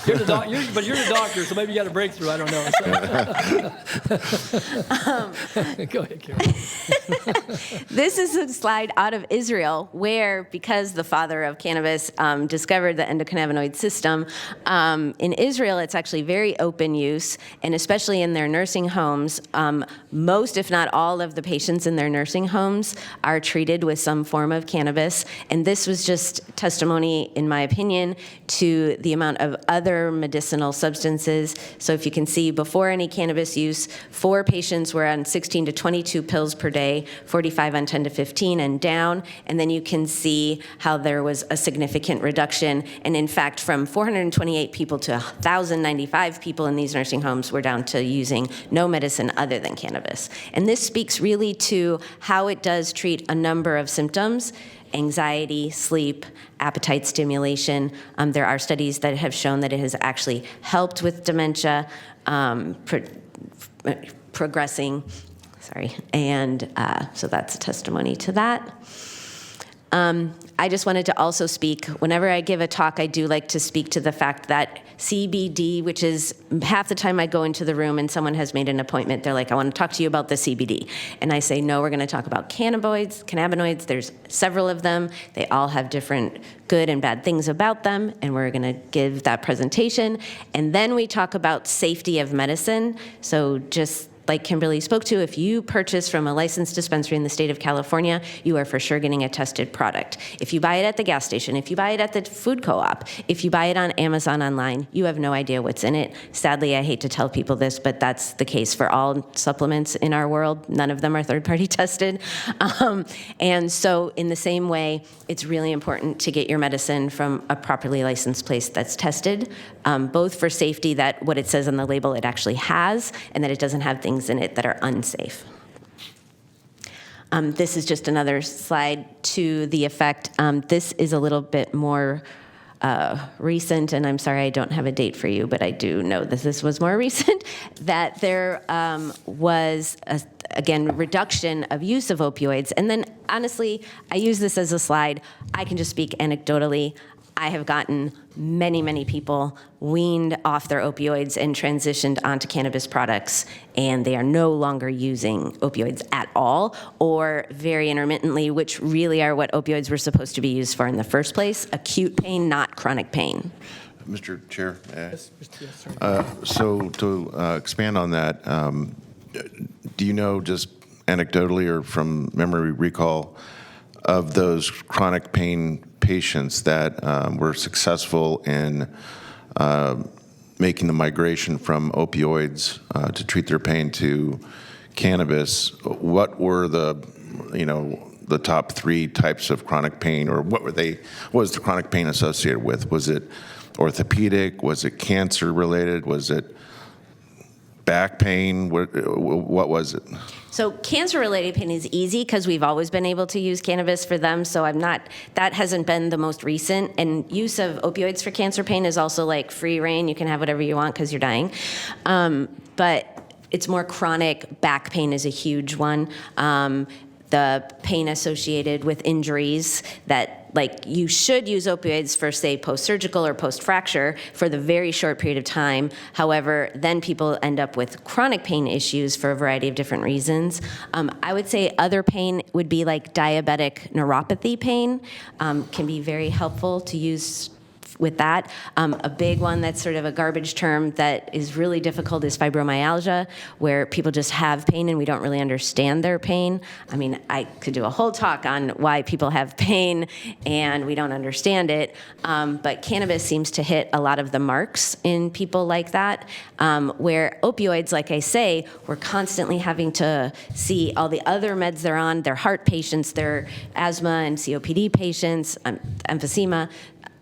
You're the doctor, so maybe you got a breakthrough. I don't know. So. Go ahead, Karen. This is a slide out of Israel where, because the father of cannabis discovered the endocannabinoid system, in Israel it's actually very open use, and especially in their nursing homes, most, if not all, of the patients in their nursing homes are treated with some form of cannabis. And this was just testimony, in my opinion, to the amount of other medicinal substances. So if you can see, before any cannabis use, 4 patients were on 16 to 22 pills per day, 45 on 10 to 15 and down. And then you can see how there was a significant reduction. And in fact, from 428 people to 1,095 people in these nursing homes were down to using no medicine other than cannabis. And this speaks really to how it does treat a number of symptoms: anxiety, sleep, appetite stimulation. There are studies that have shown that it has actually helped with dementia, progressing, and so that's a testimony to that. I just wanted to also speak, whenever I give a talk, I do like to speak to the fact that CBD, which is half the time I go into the room and someone has made an appointment, they're like, I want to talk to you about the CBD. And I say, no, we're going to talk about cannabinoids. There's several of them. They all have different good and bad things about them, and we're going to give that presentation. And then we talk about safety of medicine. So just like Kimberly spoke to, if you purchase from a licensed dispensary in the state of California, you are for sure getting a tested product. If you buy it at the gas station, if you buy it at the food co-op, if you buy it on Amazon online, you have no idea what's in it. Sadly, I hate to tell people this, but that's the case for all supplements in our world. None of them are third-party tested. And so in the same way, it's really important to get your medicine from a properly licensed place that's tested, both for safety, that what it says on the label it actually has, and that it doesn't have things in it that are unsafe. This is just another slide to the effect. This is a little bit more recent, and I'm sorry I don't have a date for you, but I do know that this was more recent, that there was, again, reduction of use of opioids. And then, honestly, I use this as a slide. I can just speak anecdotally. I have gotten many, many people weaned off their opioids and transitioned onto cannabis products, and they are no longer using opioids at all, or very intermittently, which really are what opioids were supposed to be used for in the first place, acute pain, not chronic pain. Mr. Chair, Yes, sir. so to expand on that, do you know just anecdotally or from memory recall of those chronic pain patients that were successful in making the migration from opioids to treat their pain to cannabis? What were the top 3 types of chronic pain, or what was the chronic pain associated with? Was it orthopedic? Was it cancer related? Was it back pain? What was it? So cancer-related pain is easy because we've always been able to use cannabis for them, so that hasn't been the most recent. And use of opioids for cancer pain is also like free reign. You can have whatever you want because you're dying. But it's more chronic. Back pain is a huge one. The pain associated with injuries that, like, you should use opioids for, say, post-surgical or post-fracture for the very short period of time. However, then people end up with chronic pain issues for a variety of different reasons. I would say other pain would be like diabetic neuropathy pain, can be very helpful to use with that. A big one that's sort of a garbage term that is really difficult is fibromyalgia, where people just have pain and we don't really understand their pain. I mean, I could do a whole talk on why people have pain and we don't understand it, but cannabis seems to hit a lot of the marks in people like that, where opioids, like I say, we're constantly having to see all the other meds they're on, their heart patients, their asthma and COPD patients, emphysema,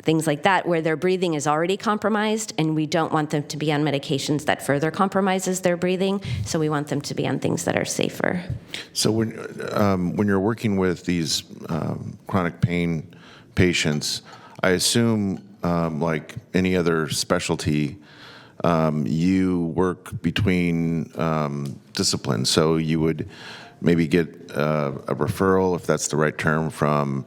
things like that, where their breathing is already compromised, and we don't want them to be on medications that further compromises their breathing, so we want them to be on things that are safer. So when you're working with these chronic pain patients, I assume, like any other specialty, you work between disciplines. So you would maybe get a referral, if that's the right term, from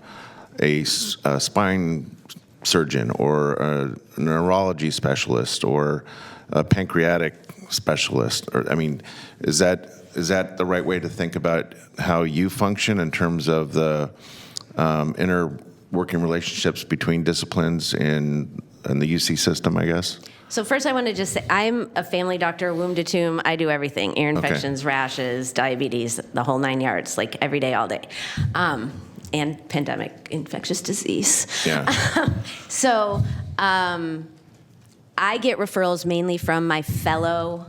a spine surgeon or a neurology specialist or a pancreatic specialist. Or, I mean, is that the right way to think about how you function in terms of the inner working relationships between disciplines in the UC system, I guess? So first I want to just say, I'm a family doctor, womb to tomb. I do everything, ear infections, rashes, diabetes, the whole 9 yards, like every day, all day. And pandemic infectious disease. Yeah. So I get referrals mainly from my fellow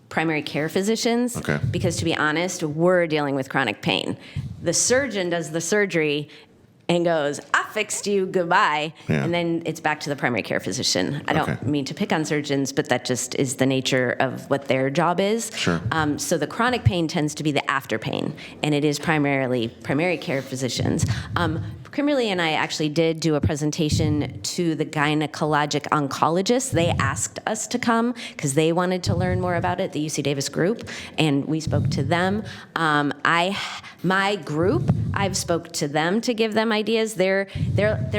primary care physicians, because to be honest, we're dealing with chronic pain. The surgeon does the surgery and goes, I fixed you, goodbye. Yeah. And then it's back to the primary care physician. I don't mean to pick on surgeons, but that just is the nature of what their job is. Sure. So the chronic pain tends to be the after pain, and it is primarily primary care physicians. Kimberly and I actually did do a presentation to the gynecologic oncologists. They asked us to come because they wanted to learn more about it, the UC Davis group, and we spoke to them. My group, I've spoke to them to give them ideas. They're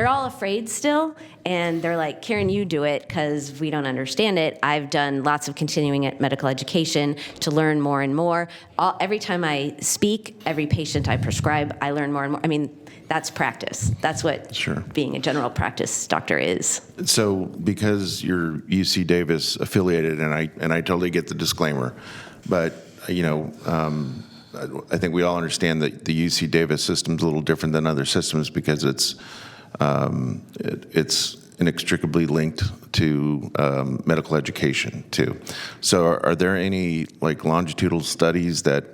all afraid still, and they're like, Karen, you do it because we don't understand it. I've done lots of continuing medical education to learn more and more. Every time I speak, every patient I prescribe, I learn more and more. I mean, that's practice. That's what being a general practice doctor is. So because you're UC Davis affiliated, and I totally get the disclaimer, but I think we all understand that the UC Davis system is a little different than other systems because it's inextricably linked to medical education too. So are there any like longitudinal studies that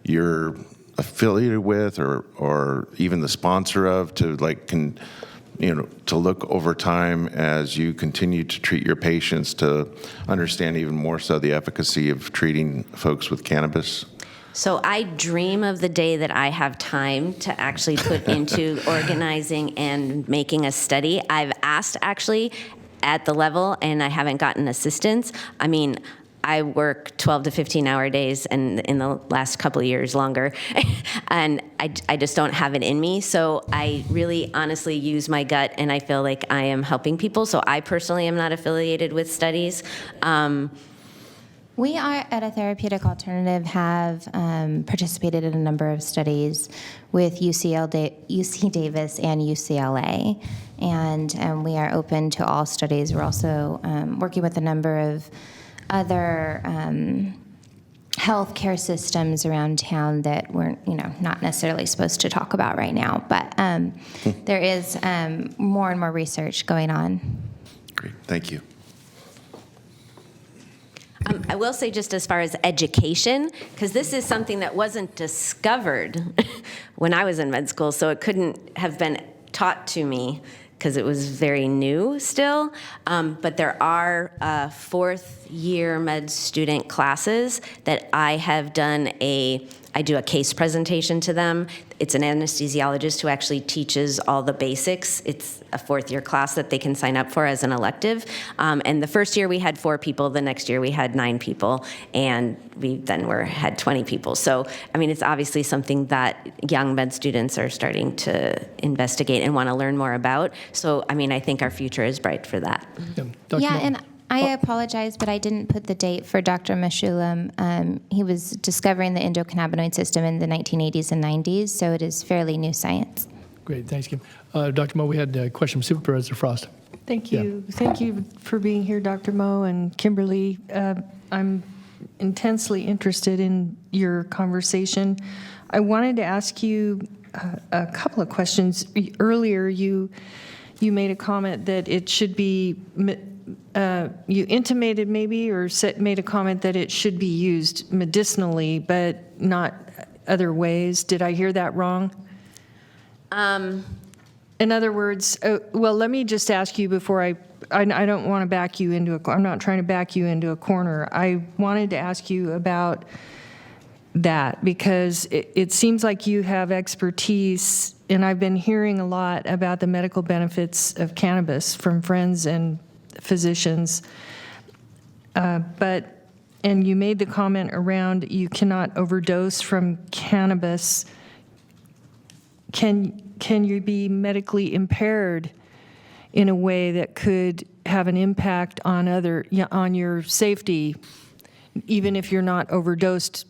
you're affiliated with or even the sponsor of to to look over time as you continue to treat your patients to understand even more so the efficacy of treating folks with cannabis? So I dream of the day that I have time to actually put into organizing and making a study. I've asked actually at the level, and I haven't gotten assistance. I mean, I work 12 to 15-hour days, and in the last couple of years longer, and I just don't have it in me. So I really honestly use my gut, and I feel like I am helping people. So I personally am not affiliated with studies. We are at a therapeutic alternative have participated in a number of studies with UC Davis and UCLA, and we are open to all studies. We're also working with a number of other healthcare systems around town that we're not necessarily supposed to talk about right now, but there is more and more research going on. Great, thank you. I will say, just as far as education, because this is something that wasn't discovered when I was in med school, so it couldn't have been taught to me because it was very new still. But there are fourth-year med student classes that I have done I do a case presentation to them. It's an anesthesiologist who actually teaches all the basics. It's a fourth-year class that they can sign up for as an elective. And the first year we had 4 people. The next year we had 9 people. And we then had 20 people. So, I mean, it's obviously something that young med students are starting to investigate and want to learn more about. So, I mean, I think our future is bright for that. Yeah, and I apologize, but I didn't put the date for Dr. Mashulam. He was discovering the endocannabinoid system in the 1980s and 90s, so it is fairly new science. Great, thanks, Kim. Dr. Moe, we had a question from Supervisor Frost. Thank you. Yeah. Thank you for being here, Dr. Moe and Kimberly. I'm intensely interested in your conversation. I wanted to ask you a couple of questions. Earlier, you made a comment that it should be, you intimated maybe or made a comment that it should be used medicinally, but not other ways. Did I hear that wrong? In other words, well, let me just ask you before I don't want to back you into I'm not trying to back you into a corner. I wanted to ask you about that because it seems like you have expertise, and I've been hearing a lot about the medical benefits of cannabis from friends and physicians. And you made the comment around you cannot overdose from cannabis. Can you be medically impaired in a way that could have an impact on your safety, even if you're not overdosed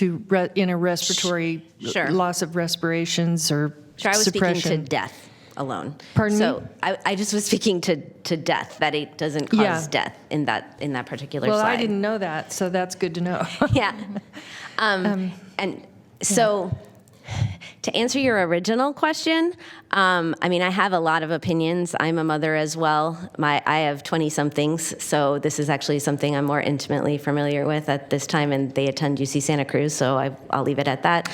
in a respiratory Sure. loss of respirations or Sure, I was suppression? speaking to death alone. Pardon so me? I just was speaking to death, that it doesn't cause death in that particular Well, slide. I didn't know that, so that's good to know. Yeah. And so to answer your original question, I mean, I have a lot of opinions. I'm a mother as well. I have 20-somethings, so this is actually something I'm more intimately familiar with at this time, and they attend UC Santa Cruz, so I'll leave it at that.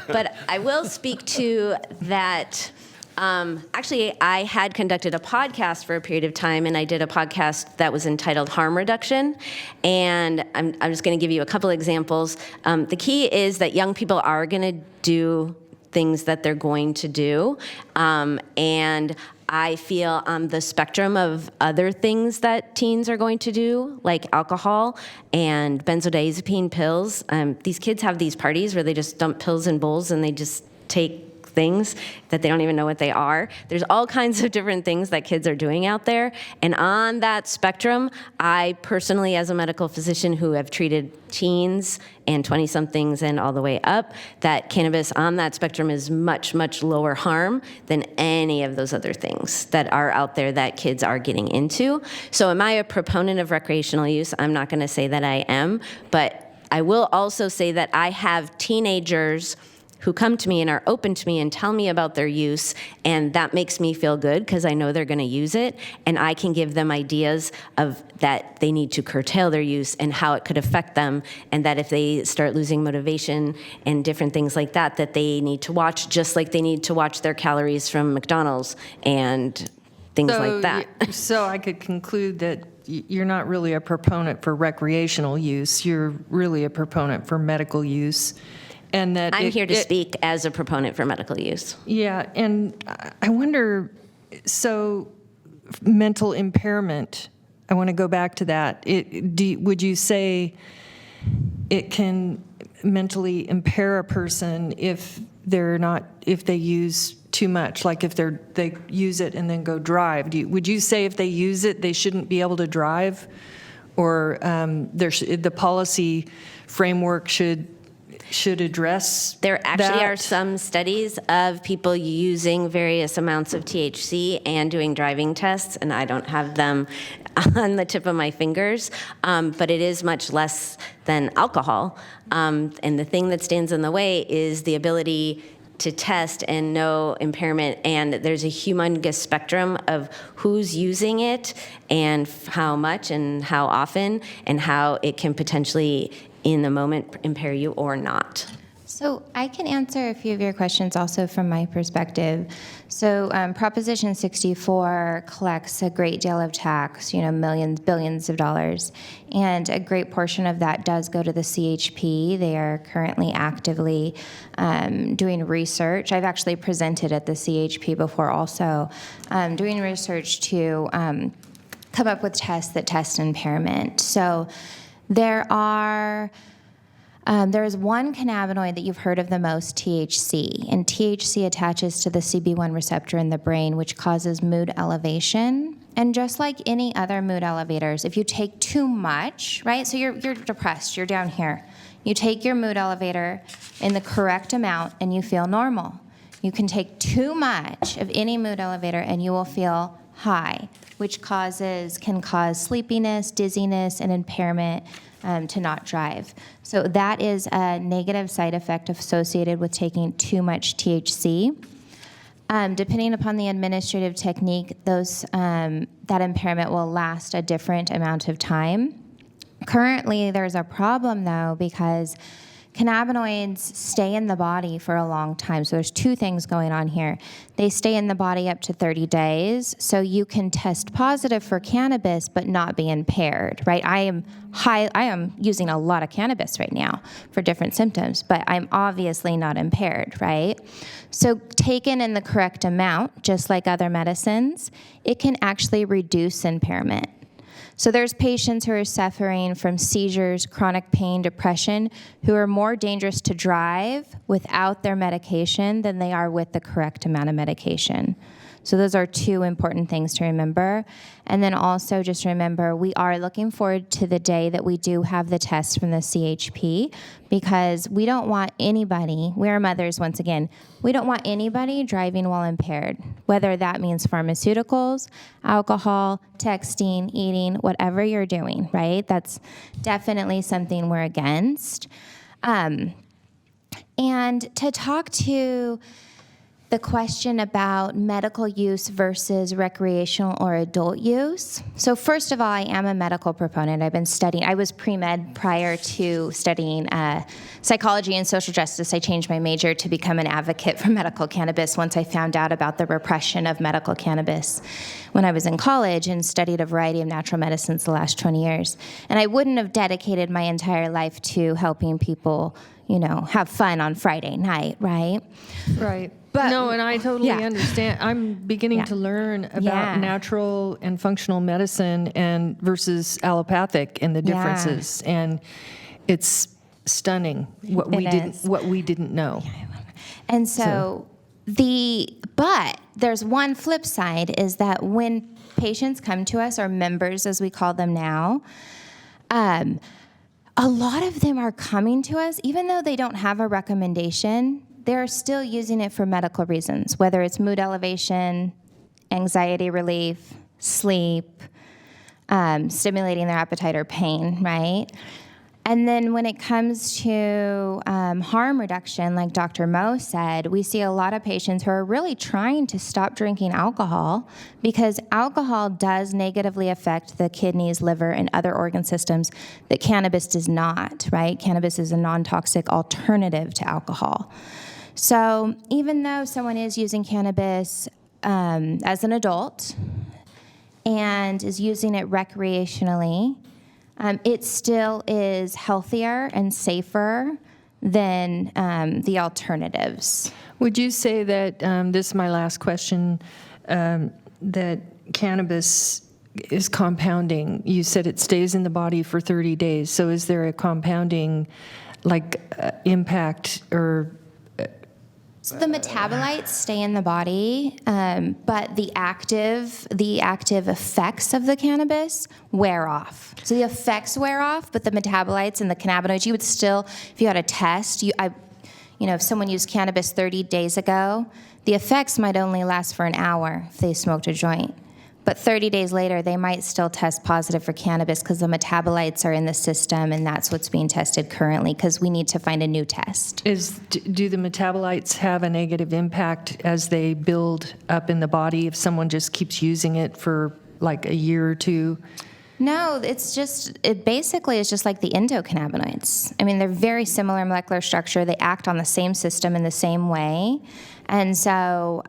But I will speak to that. Actually, I had conducted a podcast for a period of time, and I did a podcast that was entitled Harm Reduction. And I'm just going to give you a couple examples. The key is that young people are going to do things that they're going to do. And I feel on the spectrum of other things that teens are going to do, like alcohol and benzodiazepine pills. These kids have these parties where they just dump pills in bowls and they just take things that they don't even know what they are. There's all kinds of different things that kids are doing out there. And on that spectrum, I personally, as a medical physician who have treated teens and 20-somethings and all the way up, that cannabis on that spectrum is much, much lower harm than any of those other things that are out there that kids are getting into. So am I a proponent of recreational use? I'm not going to say that I am, but I will also say that I have teenagers who come to me and are open to me and tell me about their use, and that makes me feel good because I know they're going to use it, and I can give them ideas of that they need to curtail their use and how it could affect them, and that if they start losing motivation and different things like that, that they need to watch, just like they need to watch their calories from McDonald's and things like that. So I could conclude that you're not really a proponent for recreational use. You're really a proponent for medical use. And that I'm here to speak as a proponent for medical use. Yeah, and I wonder, so mental impairment, I want to go back to that. Would you say it can mentally impair a person if they use too much, like if they use it and then go drive? Would you say if they use it, they shouldn't be able to drive? Or the policy framework should address There actually that? are some studies of people using various amounts of THC and doing driving tests, and I don't have them on the tip of my fingers, but it is much less than alcohol. And the thing that stands in the way is the ability to test and no impairment, and there's a humongous spectrum of who's using it and how much and how often and how it can potentially in the moment impair you or not. So I can answer a few of your questions also from my perspective. So Proposition 64 collects a great deal of tax, millions, billions of dollars, and a great portion of that does go to the CHP. They are currently actively doing research. I've actually presented at the CHP before also, doing research to come up with tests that test impairment. So there is one cannabinoid that you've heard of the most, THC, and THC attaches to the CB1 receptor in the brain, which causes mood elevation. And just like any other mood elevators, if you take too much, right? So you're depressed, you're down here. You take your mood elevator in the correct amount and you feel normal. You can take too much of any mood elevator and you will feel high, which can cause sleepiness, dizziness, and impairment to not drive. So that is a negative side effect associated with taking too much THC. Depending upon the administrative technique, that impairment will last a different amount of time. Currently, there's a problem, though, because cannabinoids stay in the body for a long time. So there's two things going on here. They stay in the body up to 30 days, so you can test positive for cannabis but not be impaired, right? I am using a lot of cannabis right now for different symptoms, but I'm obviously not impaired, right? So taken in the correct amount, just like other medicines, it can actually reduce impairment. So there's patients who are suffering from seizures, chronic pain, depression, who are more dangerous to drive without their medication than they are with the correct amount of medication. So those are two important things to remember. And then also just remember, we are looking forward to the day that we do have the test from the CHP, because we don't want anybody, we are mothers once again, we don't want anybody driving while impaired, whether that means pharmaceuticals, alcohol, texting, eating, whatever you're doing, right? That's definitely something we're against. And to talk to the question about medical use versus recreational or adult use. So first of all, I am a medical proponent. I've been studying, I was pre-med prior to studying psychology and social justice. I changed my major to become an advocate for medical cannabis once I found out about the repression of medical cannabis when I was in college, and studied a variety of natural medicines the last 20 years. And I wouldn't have dedicated my entire life to helping people, have fun on Friday night, right? Right. But, no, and I totally understand. I'm beginning to learn about natural and functional medicine and versus allopathic and the differences, and it's stunning what we didn't know. And but there's one flip side, is that when patients come to us, or members as we call them now, a lot of them are coming to us, even though they don't have a recommendation, they're still using it for medical reasons, whether it's mood elevation, anxiety relief, sleep, stimulating their appetite or pain, right? And then when it comes to harm reduction, like Dr. Mo said, we see a lot of patients who are really trying to stop drinking alcohol, because alcohol does negatively affect the kidneys, liver, and other organ systems that cannabis does not, right? Cannabis is a non-toxic alternative to alcohol. So even though someone is using cannabis as an adult and is using it recreationally, it still is healthier and safer than the alternatives. Would you say that, this is my last question, that cannabis is compounding? You said it stays in the body for 30 days. So is there a compounding impact or? So the metabolites stay in the body, but the active effects of the cannabis wear off. So the effects wear off, but the metabolites and the cannabinoids, you would still, if you had a test, if someone used cannabis 30 days ago, the effects might only last for an hour if they smoked a joint. But 30 days later, they might still test positive for cannabis because the metabolites are in the system, and that's what's being tested currently because we need to find a new test. Do the metabolites have a negative impact as they build up in the body if someone just keeps using it for like a year or two? No, it basically is just like the endocannabinoids. I mean, they're very similar molecular structure. They act on the same system in the same way. And so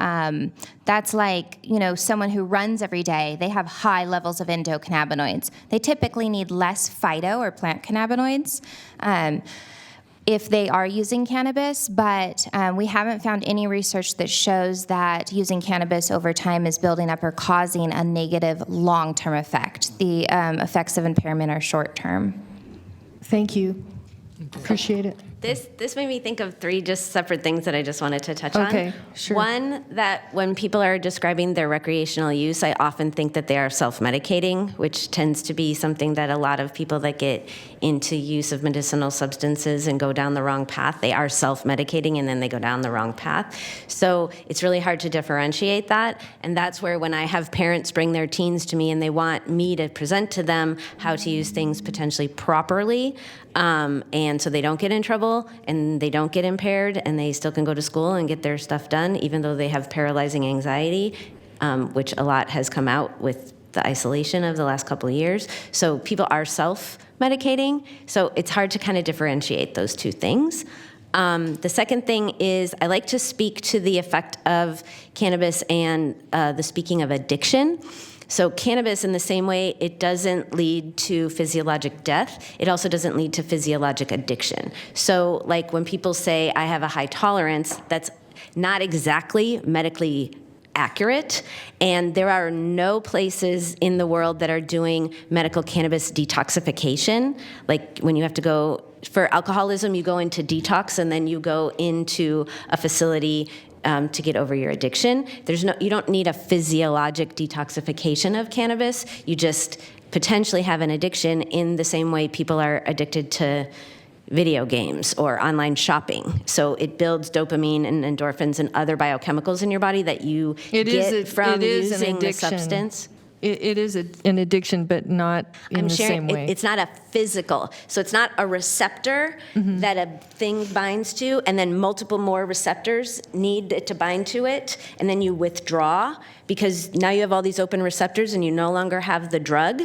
that's like, someone who runs every day, they have high levels of endocannabinoids. They typically need less phyto or plant cannabinoids if they are using cannabis, but we haven't found any research that shows that using cannabis over time is building up or causing a negative long-term effect. The effects of impairment are short-term. Thank you. Appreciate it. This made me think of 3 just separate things that I just wanted to touch on. Okay, sure. One, that when people are describing their recreational use, I often think that they are self-medicating, which tends to be something that a lot of people that get into use of medicinal substances and go down the wrong path, they are self-medicating and then they go down the wrong path. So it's really hard to differentiate that. And that's where when I have parents bring their teens to me and they want me to present to them how to use things potentially properly, and so they don't get in trouble and they don't get impaired and they still can go to school and get their stuff done, even though they have paralyzing anxiety, which a lot has come out with the isolation of the last couple of years. So people are self-medicating. So it's hard to kind of differentiate those two things. The second thing is I like to speak to the effect of cannabis and the speaking of addiction. So cannabis, in the same way, it doesn't lead to physiologic death. It also doesn't lead to physiologic addiction. So like when people say, I have a high tolerance, that's not exactly medically accurate. And there are no places in the world that are doing medical cannabis detoxification. Like when you have to go, for alcoholism, you go into detox and then you go into a facility to get over your addiction. You don't need a physiologic detoxification of cannabis. You just potentially have an addiction in the same way people are addicted to video games or online shopping. So it builds dopamine and endorphins and other biochemicals in your body that you get from using the substance. It is an addiction, but not in the same way. It's not a physical. So it's not a receptor that a thing binds to, and then multiple more receptors need it to bind to it, and then you withdraw because now you have all these open receptors and you no longer have the drug.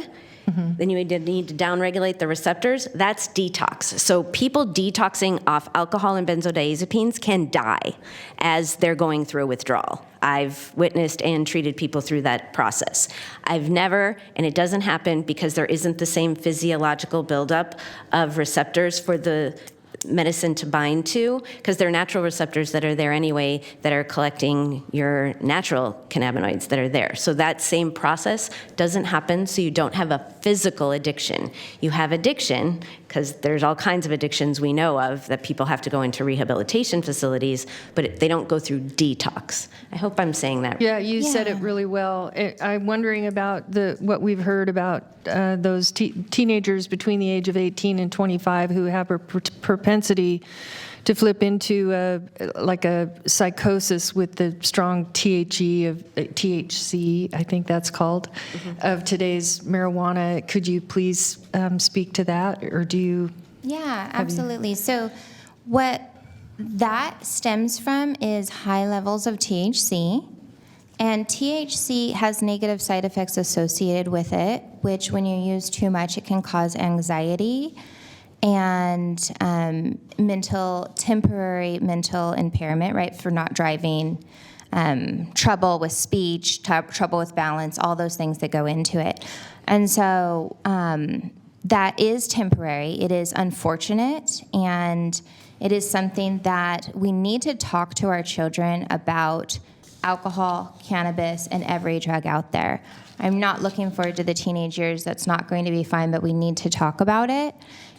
Then you need to downregulate the receptors. That's detox. So people detoxing off alcohol and benzodiazepines can die as they're going through a withdrawal. I've witnessed and treated people through that process. I've never, and it doesn't happen because there isn't the same physiological buildup of receptors for the medicine to bind to, because they're natural receptors that are there anyway that are collecting your natural cannabinoids that are there. So that same process doesn't happen, so you don't have a physical addiction. You have addiction because there's all kinds of addictions we know of that people have to go into rehabilitation facilities, but they don't go through detox. I hope I'm saying that. Yeah, you said it really well. I'm wondering about what we've heard about those teenagers between the age of 18 and 25 who have a propensity to flip into a psychosis with the strong THC, I think that's called, of today's marijuana. Could you please speak to that, or do you? Yeah, absolutely. So what that stems from is high levels of THC. And THC has negative side effects associated with it, which when you use too much, it can cause anxiety and temporary mental impairment, right, for not driving, trouble with speech, trouble with balance, all those things that go into it. And so that is temporary. It is unfortunate, and it is something that we need to talk to our children about alcohol, cannabis, and every drug out there. I'm not looking forward to the teenage years. That's not going to be fine, but we need to talk about it,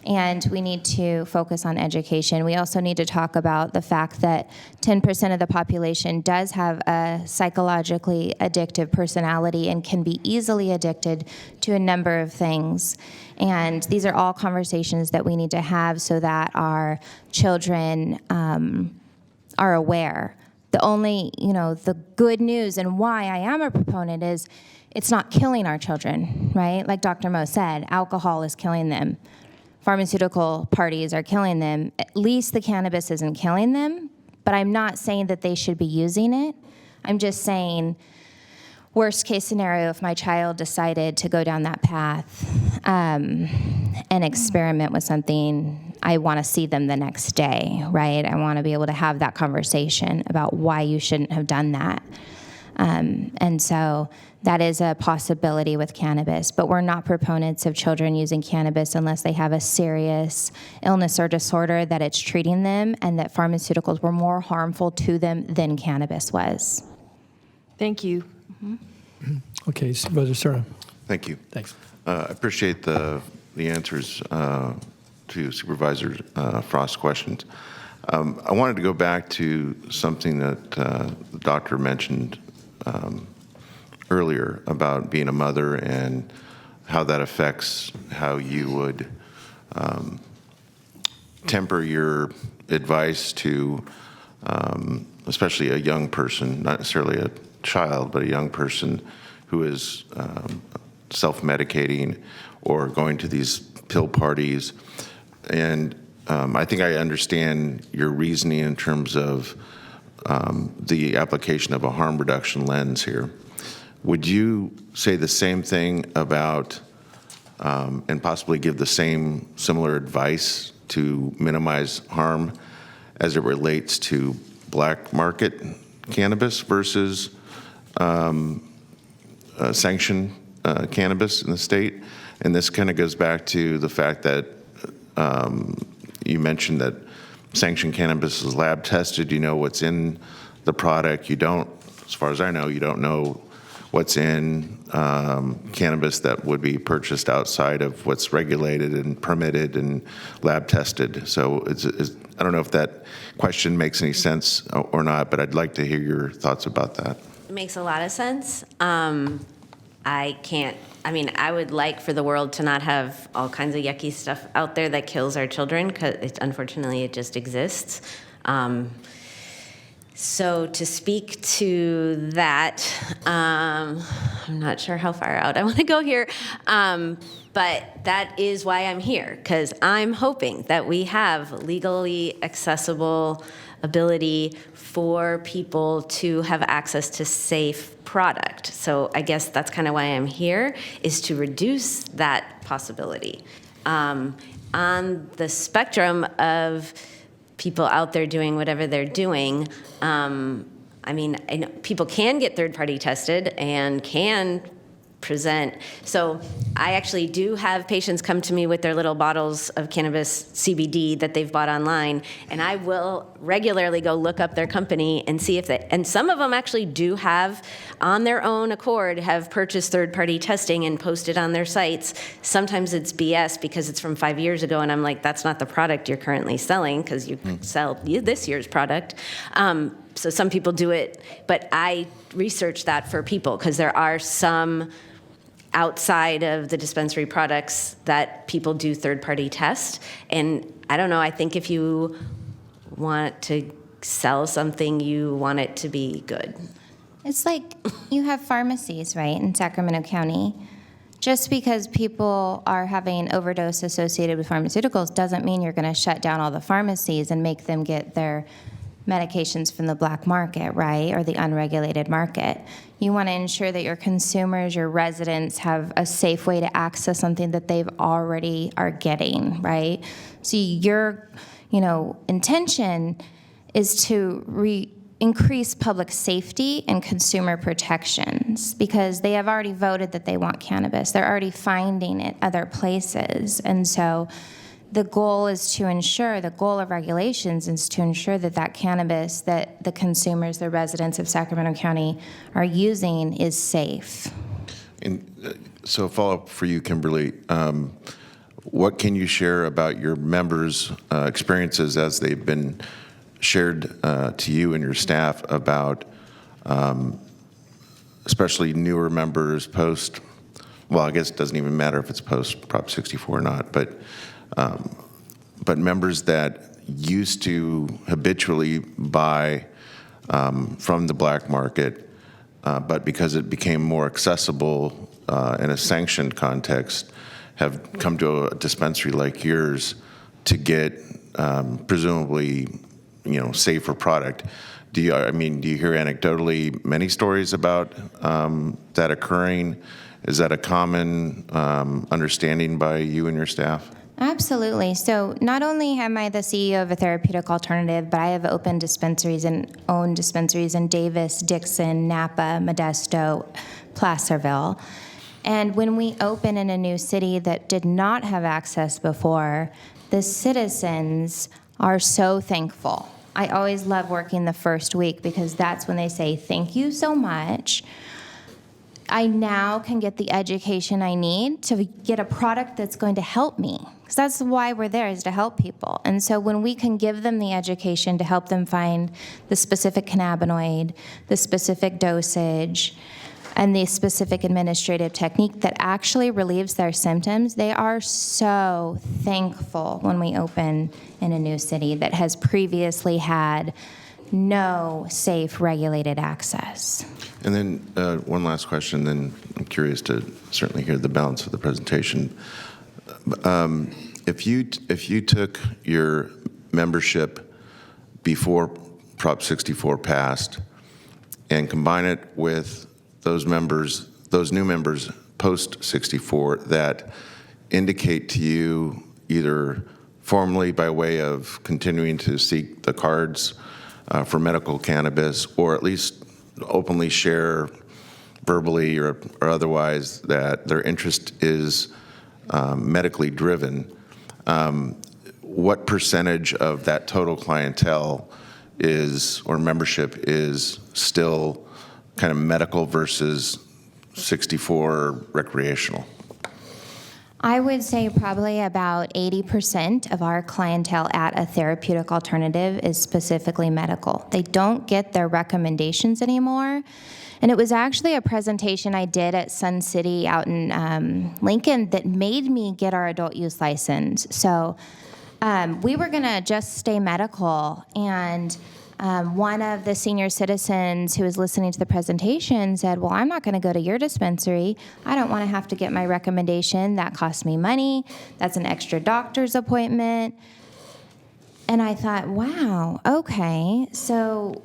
and we need to focus on education. We also need to talk about the fact that 10% of the population does have a psychologically addictive personality and can be easily addicted to a number of things. And these are all conversations that we need to have so that our children are aware. The only, the good news and why I am a proponent is it's not killing our children, right? Like Dr. Mo said, alcohol is killing them. Pharmaceutical parties are killing them. At least the cannabis isn't killing them, but I'm not saying that they should be using it. I'm just saying, worst case scenario, if my child decided to go down that path and experiment with something, I want to see them the next day, right? I want to be able to have that conversation about why you shouldn't have done that. And so that is a possibility with cannabis, but we're not proponents of children using cannabis unless they have a serious illness or disorder that it's treating them, and that pharmaceuticals were more harmful to them than cannabis was. Thank you. Okay, Supervisor Serna. Thank you. Thanks. I appreciate the answers to Supervisor Frost's questions. I wanted to go back to something that the doctor mentioned earlier about being a mother and how that affects how you would temper your advice to especially a young person, not necessarily a child, but a young person who is self-medicating or going to these pill parties. And I think I understand your reasoning in terms of the application of a harm reduction lens here. Would you say the same thing about, and possibly give the similar advice to minimize harm as it relates to black market cannabis versus sanctioned cannabis in the state? And this kind of goes back to the fact that you mentioned that sanctioned cannabis is lab tested. You know what's in the product. You don't, as far as I know, you don't know what's in cannabis that would be purchased outside of what's regulated and permitted and lab tested. So I don't know if that question makes any sense or not, but I'd like to hear your thoughts about that. It makes a lot of sense. I would like for the world to not have all kinds of yucky stuff out there that kills our children, because unfortunately it just exists. So to speak to that, I'm not sure how far out I want to go here, but that is why I'm here, because I'm hoping that we have legally accessible ability for people to have access to safe product. So I guess that's kind of why I'm here, is to reduce that possibility. On the spectrum of people out there doing whatever they're doing, I know people can get third-party tested and can present. So I actually do have patients come to me with their little bottles of cannabis CBD that they've bought online, and I will regularly go look up their company and see if they, and some of them actually do have, on their own accord, have purchased third-party testing and posted on their sites. Sometimes it's BS because it's from 5 years ago, and I'm like, that's not the product you're currently selling, because you sell this year's product. So some people do it, but I research that for people, because there are some outside of the dispensary products that people do third-party test. And I don't know, I think if you want to sell something, you want it to be good. It's like you have pharmacies, right, in Sacramento County. Just because people are having overdose associated with pharmaceuticals doesn't mean you're going to shut down all the pharmacies and make them get their medications from the black market, right, or the unregulated market. You want to ensure that your consumers, your residents, have a safe way to access something that they've already are getting, right? So your, intention is to increase public safety and consumer protections, because they have already voted that they want cannabis. They're already finding it other places. And so the goal of regulations is to ensure that that cannabis that the consumers, the residents of Sacramento County are using is safe. And so a follow-up for you, Kimberly. What can you share about your members' experiences as they've been shared to you and your staff about especially newer members post, well, I guess it doesn't even matter if it's post Prop 64 or not, but members that used to habitually buy from the black market, but because it became more accessible in a sanctioned context, have come to a dispensary like yours to get presumably, safer product. Do you hear anecdotally many stories about that occurring? Is that a common understanding by you and your staff? Absolutely. So not only am I the CEO of a therapeutic alternative, but I have opened dispensaries and owned dispensaries in Davis, Dixon, Napa, Modesto, Placerville. And when we open in a new city that did not have access before, the citizens are so thankful. I always love working the first week because that's when they say, thank you so much. I now can get the education I need to get a product that's going to help me. Because that's why we're there, is to help people. And so when we can give them the education to help them find the specific cannabinoid, the specific dosage, and the specific administrative technique that actually relieves their symptoms, they are so thankful when we open in a new city that has previously had no safe, regulated access. And then one last question, then I'm curious to certainly hear the balance of the presentation. If you took your membership before Prop 64 passed and combine it with those new members post 64 that indicate to you either formally by way of continuing to seek the cards for medical cannabis, or at least openly share verbally or otherwise that their interest is medically driven, what percentage of that total clientele or membership is still kind of medical versus 64 recreational? I would say probably about 80% of our clientele at a therapeutic alternative is specifically medical. They don't get their recommendations anymore. And it was actually a presentation I did at Sun City out in Lincoln that made me get our adult use license. So we were going to just stay medical, and one of the senior citizens who was listening to the presentation said, well, I'm not going to go to your dispensary. I don't want to have to get my recommendation. That costs me money. That's an extra doctor's appointment. And I thought, wow, okay, so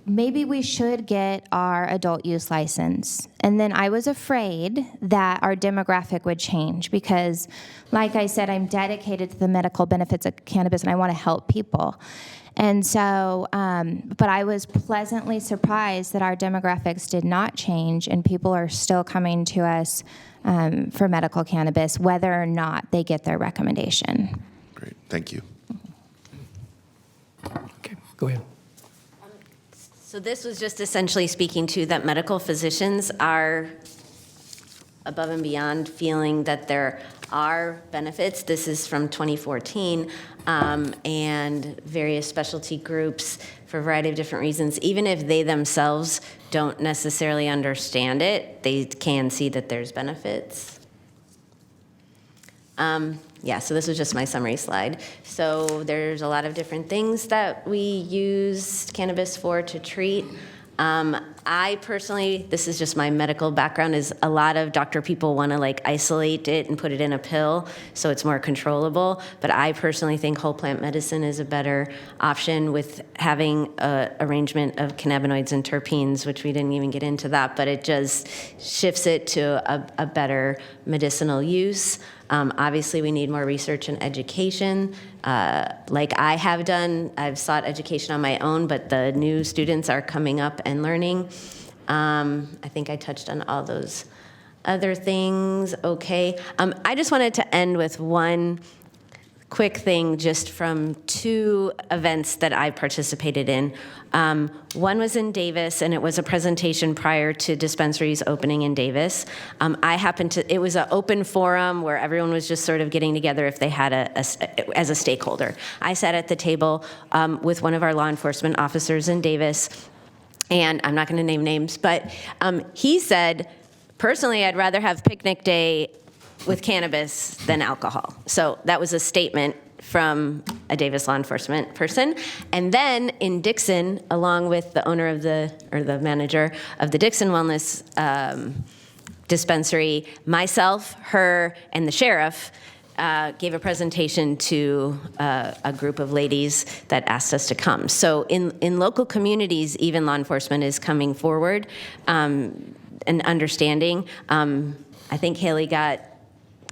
maybe we should get our adult use license. And then I was afraid that our demographic would change because, like I said, I'm dedicated to the medical benefits of cannabis and I want to help people. And so, but I was pleasantly surprised that our demographics did not change and people are still coming to us for medical cannabis, whether or not they get their recommendation. Great, thank you. Okay, go ahead. So this was just essentially speaking to that medical physicians are above and beyond feeling that there are benefits. This is from 2014, and various specialty groups for a variety of different reasons. Even if they themselves don't necessarily understand it, they can see that there's benefits. Yeah, so this was just my summary slide. So there's a lot of different things that we use cannabis for to treat. I personally, this is just my medical background, is a lot of doctor people want to isolate it and put it in a pill so it's more controllable. But I personally think whole plant medicine is a better option with having an arrangement of cannabinoids and terpenes, which we didn't even get into that, but it just shifts it to a better medicinal use. Obviously, we need more research and education. Like I have done, I've sought education on my own, but the new students are coming up and learning. I think I touched on all those other things. Okay. I just wanted to end with one quick thing just from 2 events that I participated in. One was in Davis, and it was a presentation prior to dispensaries opening in Davis. It was an open forum where everyone was just sort of getting together if they had as a stakeholder. I sat at the table with one of our law enforcement officers in Davis, and I'm not going to name names, but he said, personally, I'd rather have picnic day with cannabis than alcohol. So that was a statement from a Davis law enforcement person. And then in Dixon, along with the owner of the manager of the Dixon Wellness dispensary, myself, her, and the sheriff gave a presentation to a group of ladies that asked us to come. So in local communities, even law enforcement is coming forward and understanding. I think Haley got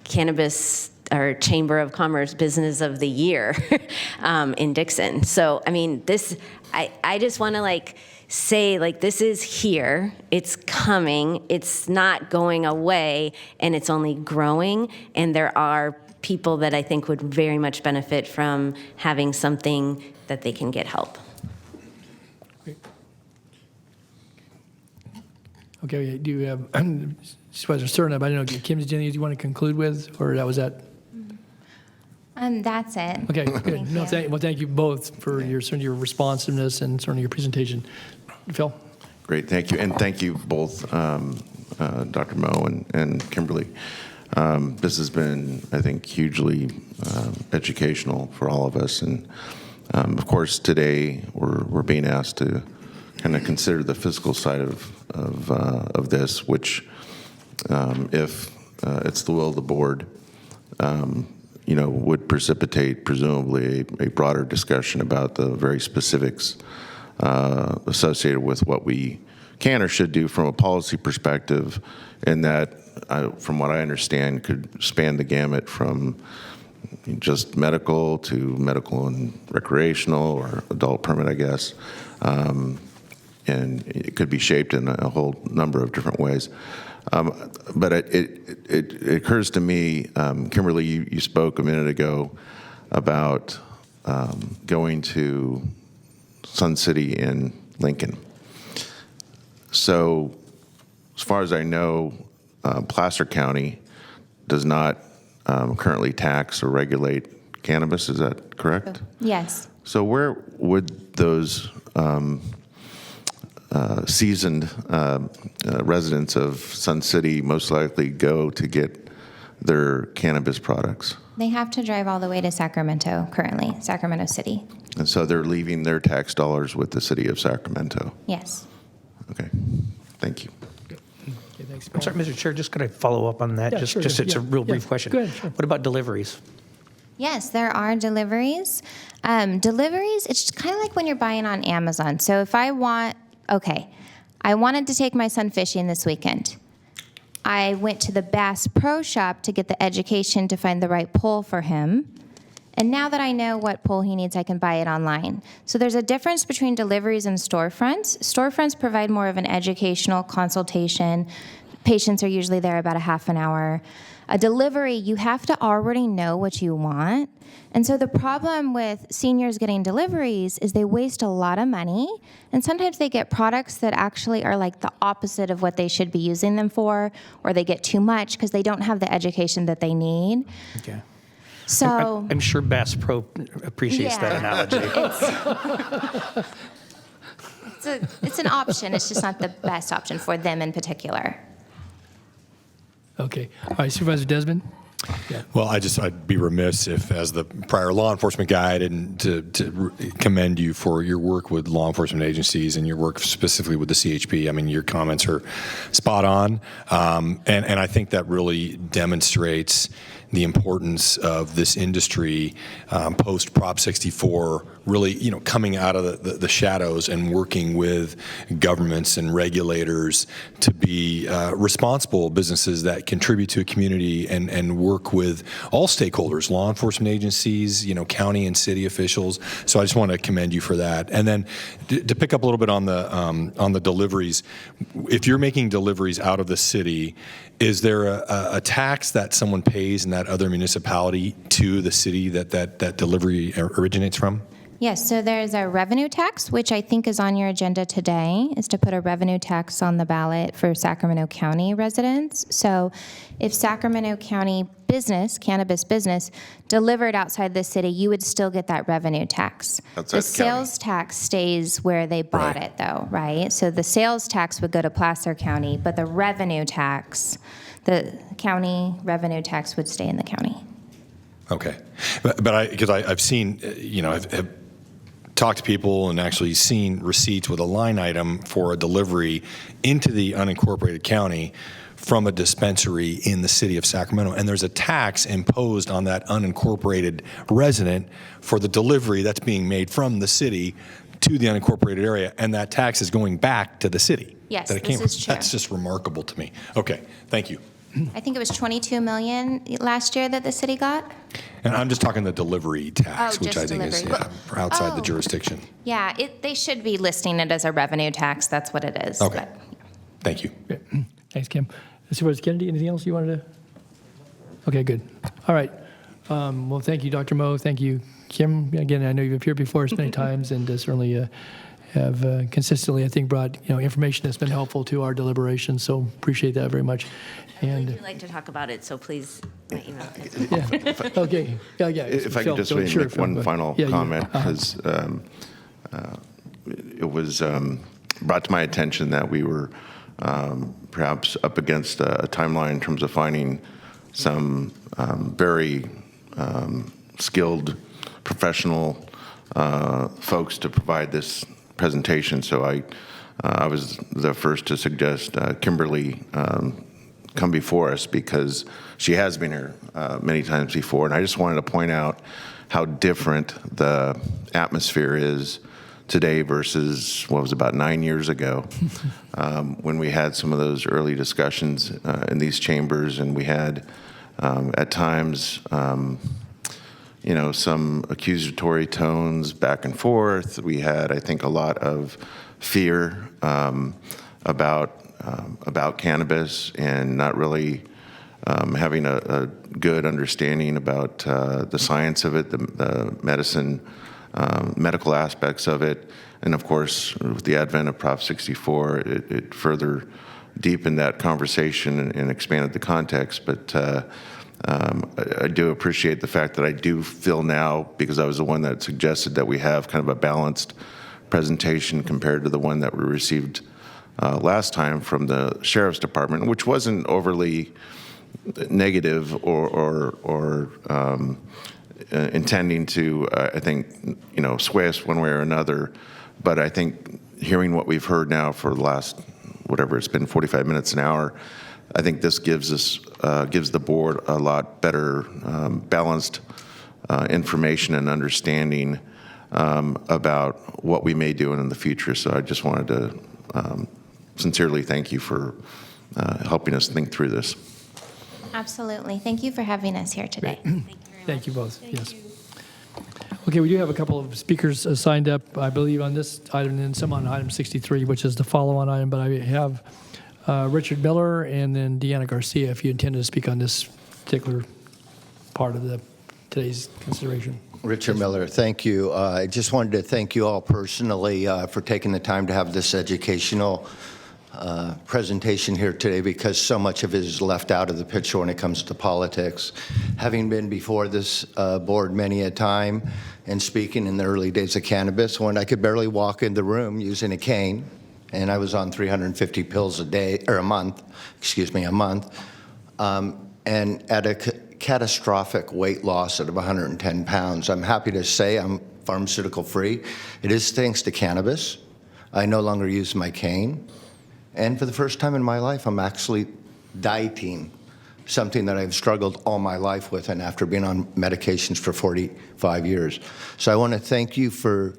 Cannabis or Chamber of Commerce Business of the Year in Dixon. So, I mean, I just want to say, this is here, it's coming, it's not going away, and it's only growing, and there are people that I think would very much benefit from having something that they can get help. Okay, do you have Supervisor Cerna? I don't know, Kim, is there anything you want to conclude with, or that was that? That's it. Okay, good. Thank you both for your responsiveness and certainly your presentation. Phil? Great, thank you. And thank you both, Dr. Moe and Kimberly. This has been, I think, hugely educational for all of us. And of course, today we're being asked to kind of consider the fiscal side of this, which, if it's the will of the board, would precipitate presumably a broader discussion about the very specifics associated with what we can or should do from a policy perspective, and that, from what I understand, could span the gamut from just medical to medical and recreational or adult permit, I guess. And it could be shaped in a whole number of different ways. But it occurs to me, Kimberly, you spoke a minute ago about going to Sun City in Lincoln. So as far as I know, Placer County does not currently tax or regulate cannabis. Is that correct? Yes. So where would those seasoned residents of Sun City most likely go to get their cannabis products? They have to drive all the way to Sacramento currently, Sacramento City. And so they're leaving their tax dollars with the city of Sacramento? Yes. Okay, thank you. Okay, thanks. I'm sorry, Mr. Chair, just could I follow up on that? Yeah, Just sure, it's a real brief question. Go ahead, sure. What about deliveries? Yes, there are deliveries. Deliveries, it's kind of like when you're buying on Amazon. So if I wanted to take my son fishing this weekend. I went to the Bass Pro Shop to get the education to find the right pole for him. And now that I know what pole he needs, I can buy it online. So there's a difference between deliveries and storefronts. Storefronts provide more of an educational consultation. Patients are usually there about a half an hour. A delivery, you have to already know what you want. And so the problem with seniors getting deliveries is they waste a lot of money, and sometimes they get products that actually are like the opposite of what they should be using them for, or they get too much because they don't have the education that they need. Okay. So I'm sure Bass Pro appreciates that analogy. It's an option. It's just not the best option for them in particular. Okay. All right, Supervisor Desmond? Yeah. Well, I'd be remiss if, as the prior law enforcement guy, I didn't to commend you for your work with law enforcement agencies and your work specifically with the CHP. I mean, your comments are spot on, and I think that really demonstrates the importance of this industry post Prop 64, really, coming out of the shadows and working with governments and regulators to be responsible businesses that contribute to a community and work with all stakeholders, law enforcement agencies, county and city officials. So I just want to commend you for that. And then to pick up a little bit on the deliveries, if you're making deliveries out of the city, is there a tax that someone pays in that that other municipality to the city that delivery originates from? Yes, so there's a revenue tax, which I think is on your agenda today, is to put a revenue tax on the ballot for Sacramento County residents. So if Sacramento County business, cannabis business, delivered outside the city, you would still get that revenue tax. Outside The the county. sales tax stays where they bought it, though, right? So the sales tax would go to Placer County, but the revenue tax, the county revenue tax would stay in the county. Okay, but because I've seen, I've talked to people and actually seen receipts with a line item for a delivery into the unincorporated county from a dispensary in the city of Sacramento, and there's a tax imposed on that unincorporated resident for the delivery that's being made from the city to the unincorporated area, and that tax is going back to the city. Yes, that it this came is from. true. That's just remarkable to me. Okay, thank you. I think it was $22 million last year that the city got. And I'm just talking the delivery tax, Oh, which I just think is delivery. for outside the Oh. jurisdiction. Yeah, they should be listing it as a revenue tax. That's what it is. Okay. But Thank you. Thanks, Kim. Supervisor Kennedy, anything else you wanted to? Okay, good. All right. Well, thank you, Dr. Moe. Thank you, Kim. Again, I know you've appeared before us many times and certainly have consistently, I think, brought information that's been helpful to our deliberations. So appreciate that very much. And I'd like to talk about it, so please let you know. yeah, okay, yeah. If I Phil, could just don't- sure, make Phil, one but- final yeah, you- comment, because it was brought to my attention that we were perhaps up against a timeline in terms of finding some very skilled professional folks to provide this presentation. So I was the first to suggest Kimberly come before us, because she has been here many times before. And I just wanted to point out how different the atmosphere is today versus what was about 9 years ago, when we had some of those early discussions in these chambers, and we had at times some accusatory tones back and forth. We had, I think, a lot of fear about cannabis, and not really having a good understanding about the science of it, the medicine, medical aspects of it. And of course, with the advent of Prop 64, it further deepened that conversation and expanded the context. But I do appreciate the fact that I do feel now, because I was the one that suggested that we have kind of a balanced presentation compared to the one that we received last time from the Sheriff's Department, which wasn't overly negative or intending to, I think, sway us one way or another. But I think hearing what we've heard now for the last, whatever it's been, 45 minutes, an hour, I think this gives the board a lot better balanced information and understanding about what we may do in the future. So I just wanted to sincerely thank you for helping us think through this. absolutely. Thank you for having us here today. Thank you both. Yes. Okay, we do have a couple of speakers signed up, I believe, on this item, and some on item 63, which is the follow-on item. But I have Richard Miller and then Deanna Garcia, if you intended to speak on this particular part of today's consideration. Richard Miller, thank you. I just wanted to thank you all personally for taking the time to have this educational presentation here today, because so much of it is left out of the picture when it comes to politics. Having been before this board many a time and speaking in the early days of cannabis, when I could barely walk in the room using a cane, and I was on 350 pills a month, and at a catastrophic weight loss of 110 pounds. I'm happy to say I'm pharmaceutical free. It is thanks to cannabis. I no longer use my cane. And for the first time in my life, I'm actually dieting, something that I've struggled all my life with, and after being on medications for 45 years. So I want to thank you for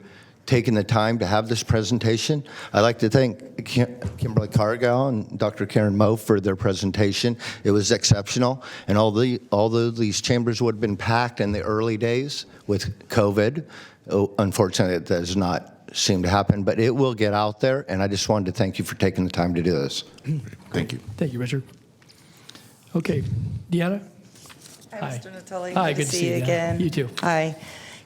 taking the time to have this presentation. I'd like to thank Kimberly Cargill and Dr. Karen Moe for their presentation. It was exceptional. And although these chambers would have been packed in the early days with COVID, unfortunately it does not seem to happen, but it will get out there. And I just wanted to thank you for taking the time to do this. Thank you. Thank you, Richard. Okay, Deanna? Hi. Mr. Natoli. Hi, good to see you again. You too. Hi,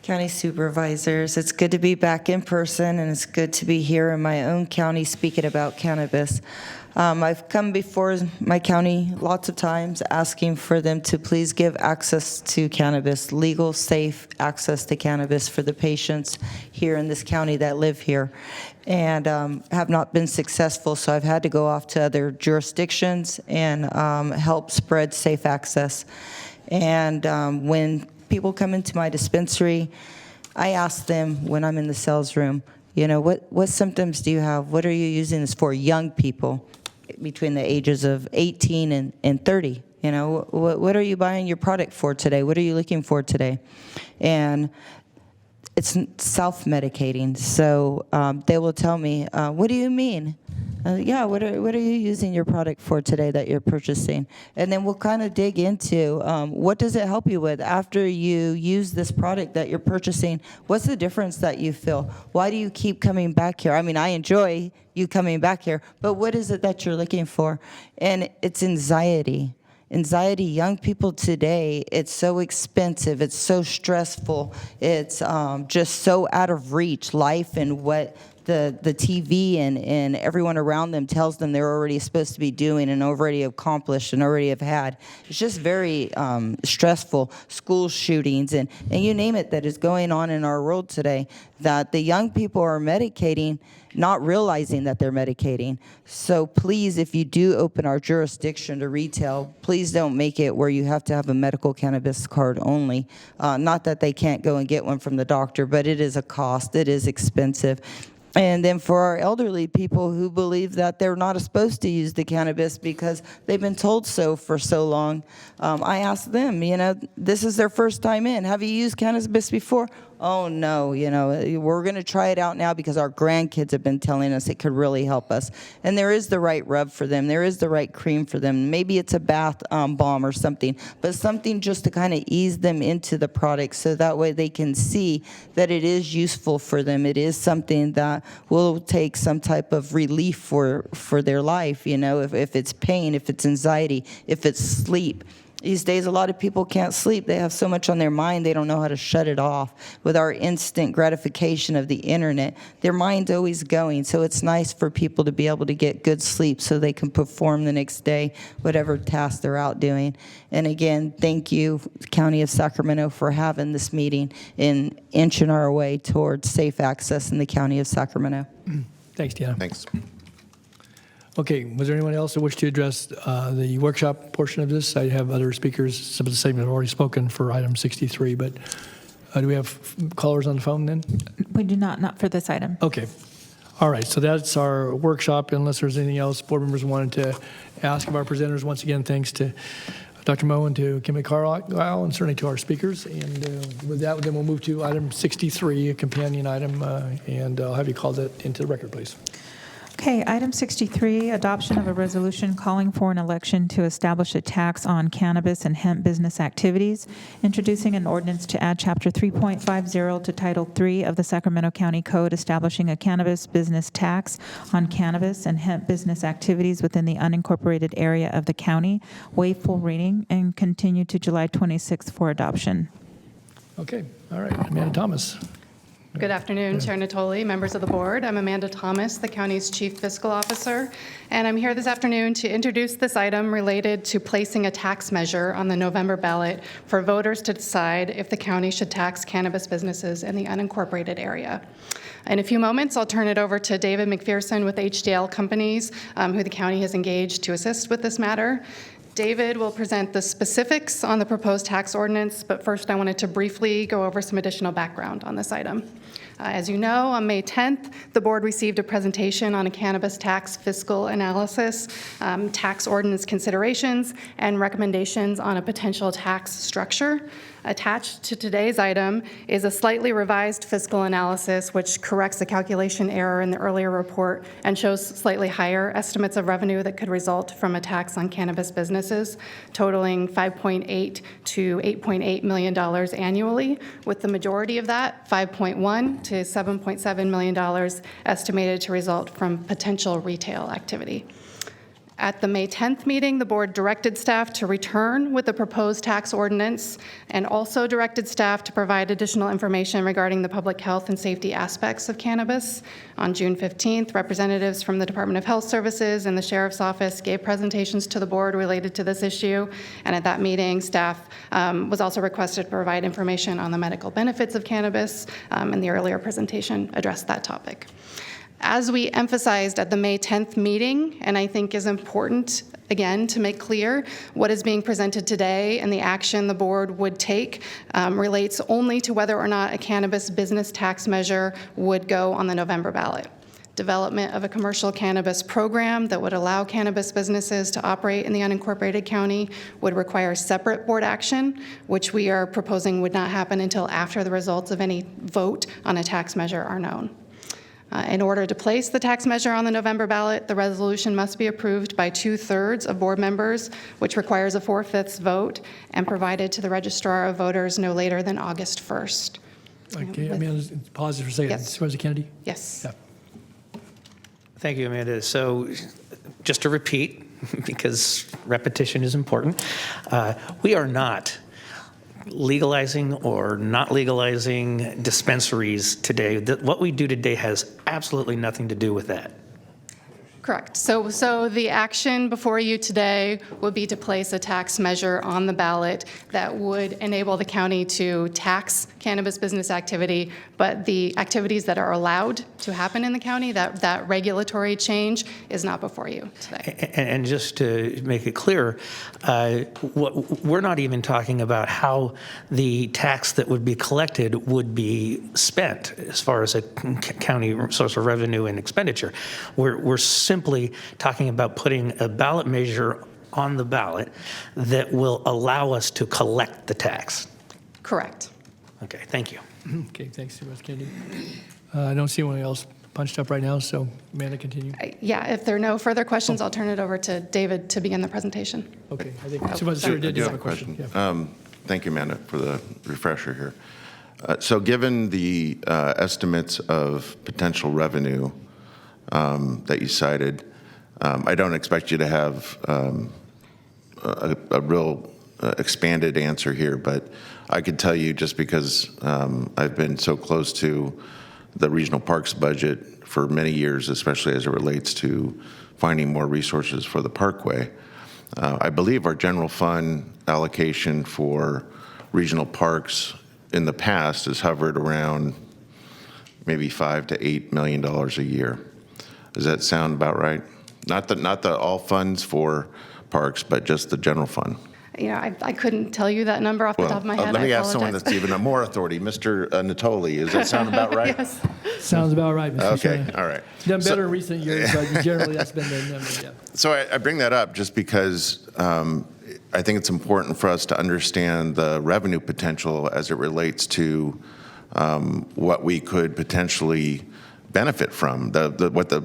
County Supervisors. It's good to be back in person, and it's good to be here in my own county speaking about cannabis. I've come before my county lots of times asking for them to please give access to cannabis, legal, safe access to cannabis for the patients here in this county that live here, and have not been successful, so I've had to go off to other jurisdictions and help spread safe access. And when people come into my dispensary, I ask them when I'm in the sales room, you know, what symptoms do you have? What are you using this for? Young people between the ages of 18 and 30. You know, what are you buying your product for today? What are you looking for today? And it's self-medicating. So they will tell me, what do you mean? Yeah, what are you using your product for today that you're purchasing? And then we'll kind of dig into what does it help you with after you use this product that you're purchasing? What's the difference that you feel? Why do you keep coming back here? I mean, I enjoy you coming back here, but what is it that you're looking for? And it's anxiety. Anxiety, young people today, it's so expensive, it's so stressful, it's just so out of reach, life and what the TV and everyone around them tells them they're already supposed to be doing and already accomplished and already have had. It's just very stressful. School shootings and you name it that is going on in our world today, that the young people are medicating, not realizing that they're medicating. So please, if you do open our jurisdiction to retail, please don't make it where you have to have a medical cannabis card only. Not that they can't go and get one from the doctor, but it is a cost. It is expensive. And then for our elderly people who believe that they're not supposed to use the cannabis because they've been told so for so long, I ask them, you know, this is their first time in. Have you used cannabis before? Oh, no, you know, we're going to try it out now because our grandkids have been telling us it could really help us. And there is the right rub for them. There is the right cream for them. Maybe it's a bath bomb or something, but something just to kind of ease them into the product so that way they can see that it is useful for them. It is something that will take some type of relief for their life, you know, if it's pain, if it's anxiety, if it's sleep. These days, a lot of people can't sleep. They have so much on their mind, they don't know how to shut it off. With our instant gratification of the internet, their mind's always going. So it's nice for people to be able to get good sleep so they can perform the next day, whatever task they're out doing. And again, thank you, County of Sacramento, for having this meeting and inching our way towards safe access in the County of Sacramento. Thanks, Deanna. Thanks. Okay, was there anyone else that wished to address the workshop portion of this? I have other speakers, some of the same have already spoken for item 63, but do we have callers on the phone then? We do not for this item. Okay. All right, so that's our workshop. Unless there's anything else board members wanted to ask of our presenters, once again, thanks to Dr. Moe and to Kimmy Carlisle, and certainly to our speakers. And with that, then we'll move to item 63, a companion item, and I'll have you call that into the record, please. Okay, item 63, adoption of a resolution calling for an election to establish a tax on cannabis and hemp business activities, introducing an ordinance to add Chapter 3.50 to Title 3 of the Sacramento County Code, establishing a cannabis business tax on cannabis and hemp business activities within the unincorporated area of the county. Waive full reading and continue to July 26th for adoption. Okay, all right, Amanda Thomas. Good afternoon, Chair Natoli, members of the board. I'm Amanda Thomas, the county's Chief Fiscal Officer, and I'm here this afternoon to introduce this item related to placing a tax measure on the November ballot for voters to decide if the county should tax cannabis businesses in the unincorporated area. In a few moments, I'll turn it over to David McPherson with HDL Companies, who the county has engaged to assist with this matter. David will present the specifics on the proposed tax ordinance, but first I wanted to briefly go over some additional background on this item. As you know, on May 10th, the board received a presentation on a cannabis tax fiscal analysis, tax ordinance considerations, and recommendations on a potential tax structure. Attached to today's item is a slightly revised fiscal analysis which corrects a calculation error in the earlier report and shows slightly higher estimates of revenue that could result from a tax on cannabis businesses, totaling $5.8 to $8.8 million annually, with the majority of that, $5.1 to $7.7 million, estimated to result from potential retail activity. At the May 10th meeting, the board directed staff to return with the proposed tax ordinance and also directed staff to provide additional information regarding the public health and safety aspects of cannabis. On June 15th, representatives from the Department of Health Services and the Sheriff's Office gave presentations to the board related to this issue. And at that meeting, staff was also requested to provide information on the medical benefits of cannabis, and the earlier presentation addressed that topic. As we emphasized at the May 10th meeting, and I think is important, again, to make clear, what is being presented today and the action the board would take relates only to whether or not a cannabis business tax measure would go on the November ballot. Development of a commercial cannabis program that would allow cannabis businesses to operate in the unincorporated county would require separate board action, which we are proposing would not happen until after the results of any vote on a tax measure are known. In order to place the tax measure on the November ballot, the resolution must be approved by 2/3 of board members, which requires a 4/5 vote, and provided to the registrar of voters no later than August 1st. Okay, pause for a second. Yes. Supervisor Kennedy? Yes. Yeah. Thank you, Amanda. So just to repeat, because repetition is important, we are not legalizing or not legalizing dispensaries today. What we do today has absolutely nothing to do with that. Correct. So the action before you today would be to place a tax measure on the ballot that would enable the county to tax cannabis business activity, but the activities that are allowed to happen in the county, that regulatory change is not before you today. And just to make it clear, we're not even talking about how the tax that would be collected would be spent as far as a county source of revenue and expenditure. We're simply talking about putting a ballot measure on the ballot that will allow us to collect the tax. Correct. Okay, thank you. Okay, thanks, Supervisor Kennedy. I don't see anyone else punched up right now, so Amanda, continue. Yeah, if there are no further questions, I'll turn it over to David to begin the presentation. Okay, I think Supervisor Stewart did have a question. Yeah. Thank you, Amanda, for the refresher here. So given the estimates of potential revenue that you cited, I don't expect you to have a real expanded answer here, but I could tell you, just because I've been so close to the regional parks budget for many years, especially as it relates to finding more resources for the parkway. I believe our general fund allocation for regional parks in the past has hovered around maybe $5 to $8 million a year. Does that sound about right? Not the all funds for parks, but just the general fund. You know, I couldn't tell you that number off the top of my head. Let me I ask someone apologize. that's even more authority, Mr. Natoli. Does that sound about right? Yes. Sounds about right, Mr. Okay, Chairman. all right. Done better in recent years, but generally that's been the number, yeah. So I bring that up just because I think it's important for us to understand the revenue potential as it relates to what we could potentially benefit from, what the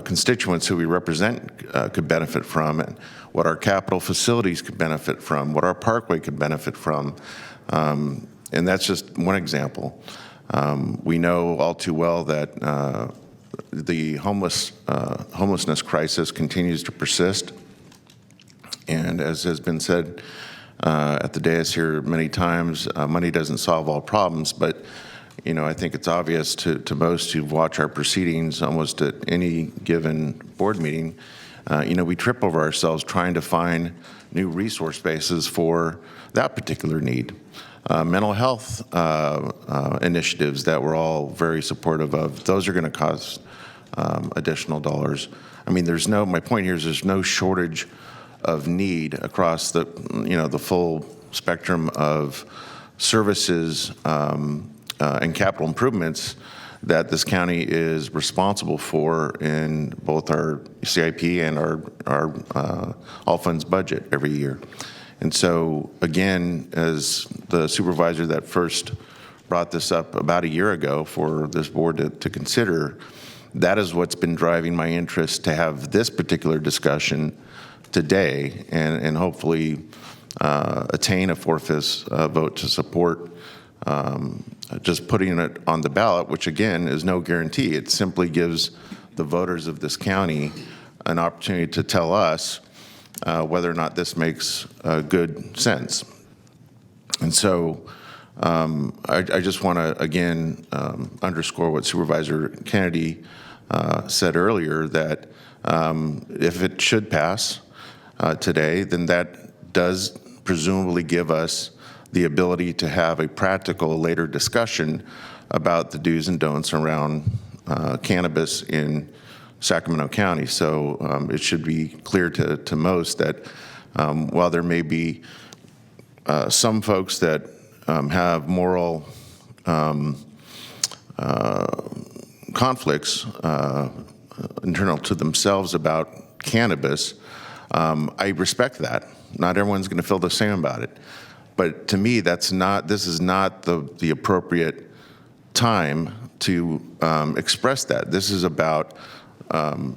constituents who we represent could benefit from, and what our capital facilities could benefit from, what our parkway could benefit from. And that's just one example. We know all too well that the homelessness crisis continues to persist. And as has been said at the dais here many times, money doesn't solve all problems, but you know, I think it's obvious to most who've watched our proceedings almost at any given board meeting, you know, we trip over ourselves trying to find new resource bases for that particular need. Mental health initiatives that we're all very supportive of, those are going to cost additional dollars. I mean, my point here is there's no shortage of need across the, you know, the full spectrum of services and capital improvements that this county is responsible for in both our CIP and our all funds budget every year. And so, again, as the supervisor that first brought this up about a year ago for this board to consider, that is what's been driving my interest to have this particular discussion today and hopefully attain a 4/5 vote to support just putting it on the ballot, which again is no guarantee. It simply gives the voters of this county an opportunity to tell us whether or not this makes good sense. And so I just want to, again, underscore what Supervisor Kennedy said earlier, that if it should pass today, then that does presumably give us the ability to have a practical later discussion about the do's and don'ts around cannabis in Sacramento County. So it should be clear to most that while there may be some folks that have moral conflicts internal to themselves about cannabis, I respect that. Not everyone's going to feel the same about it. But to me, this is not the appropriate time to express that. This is about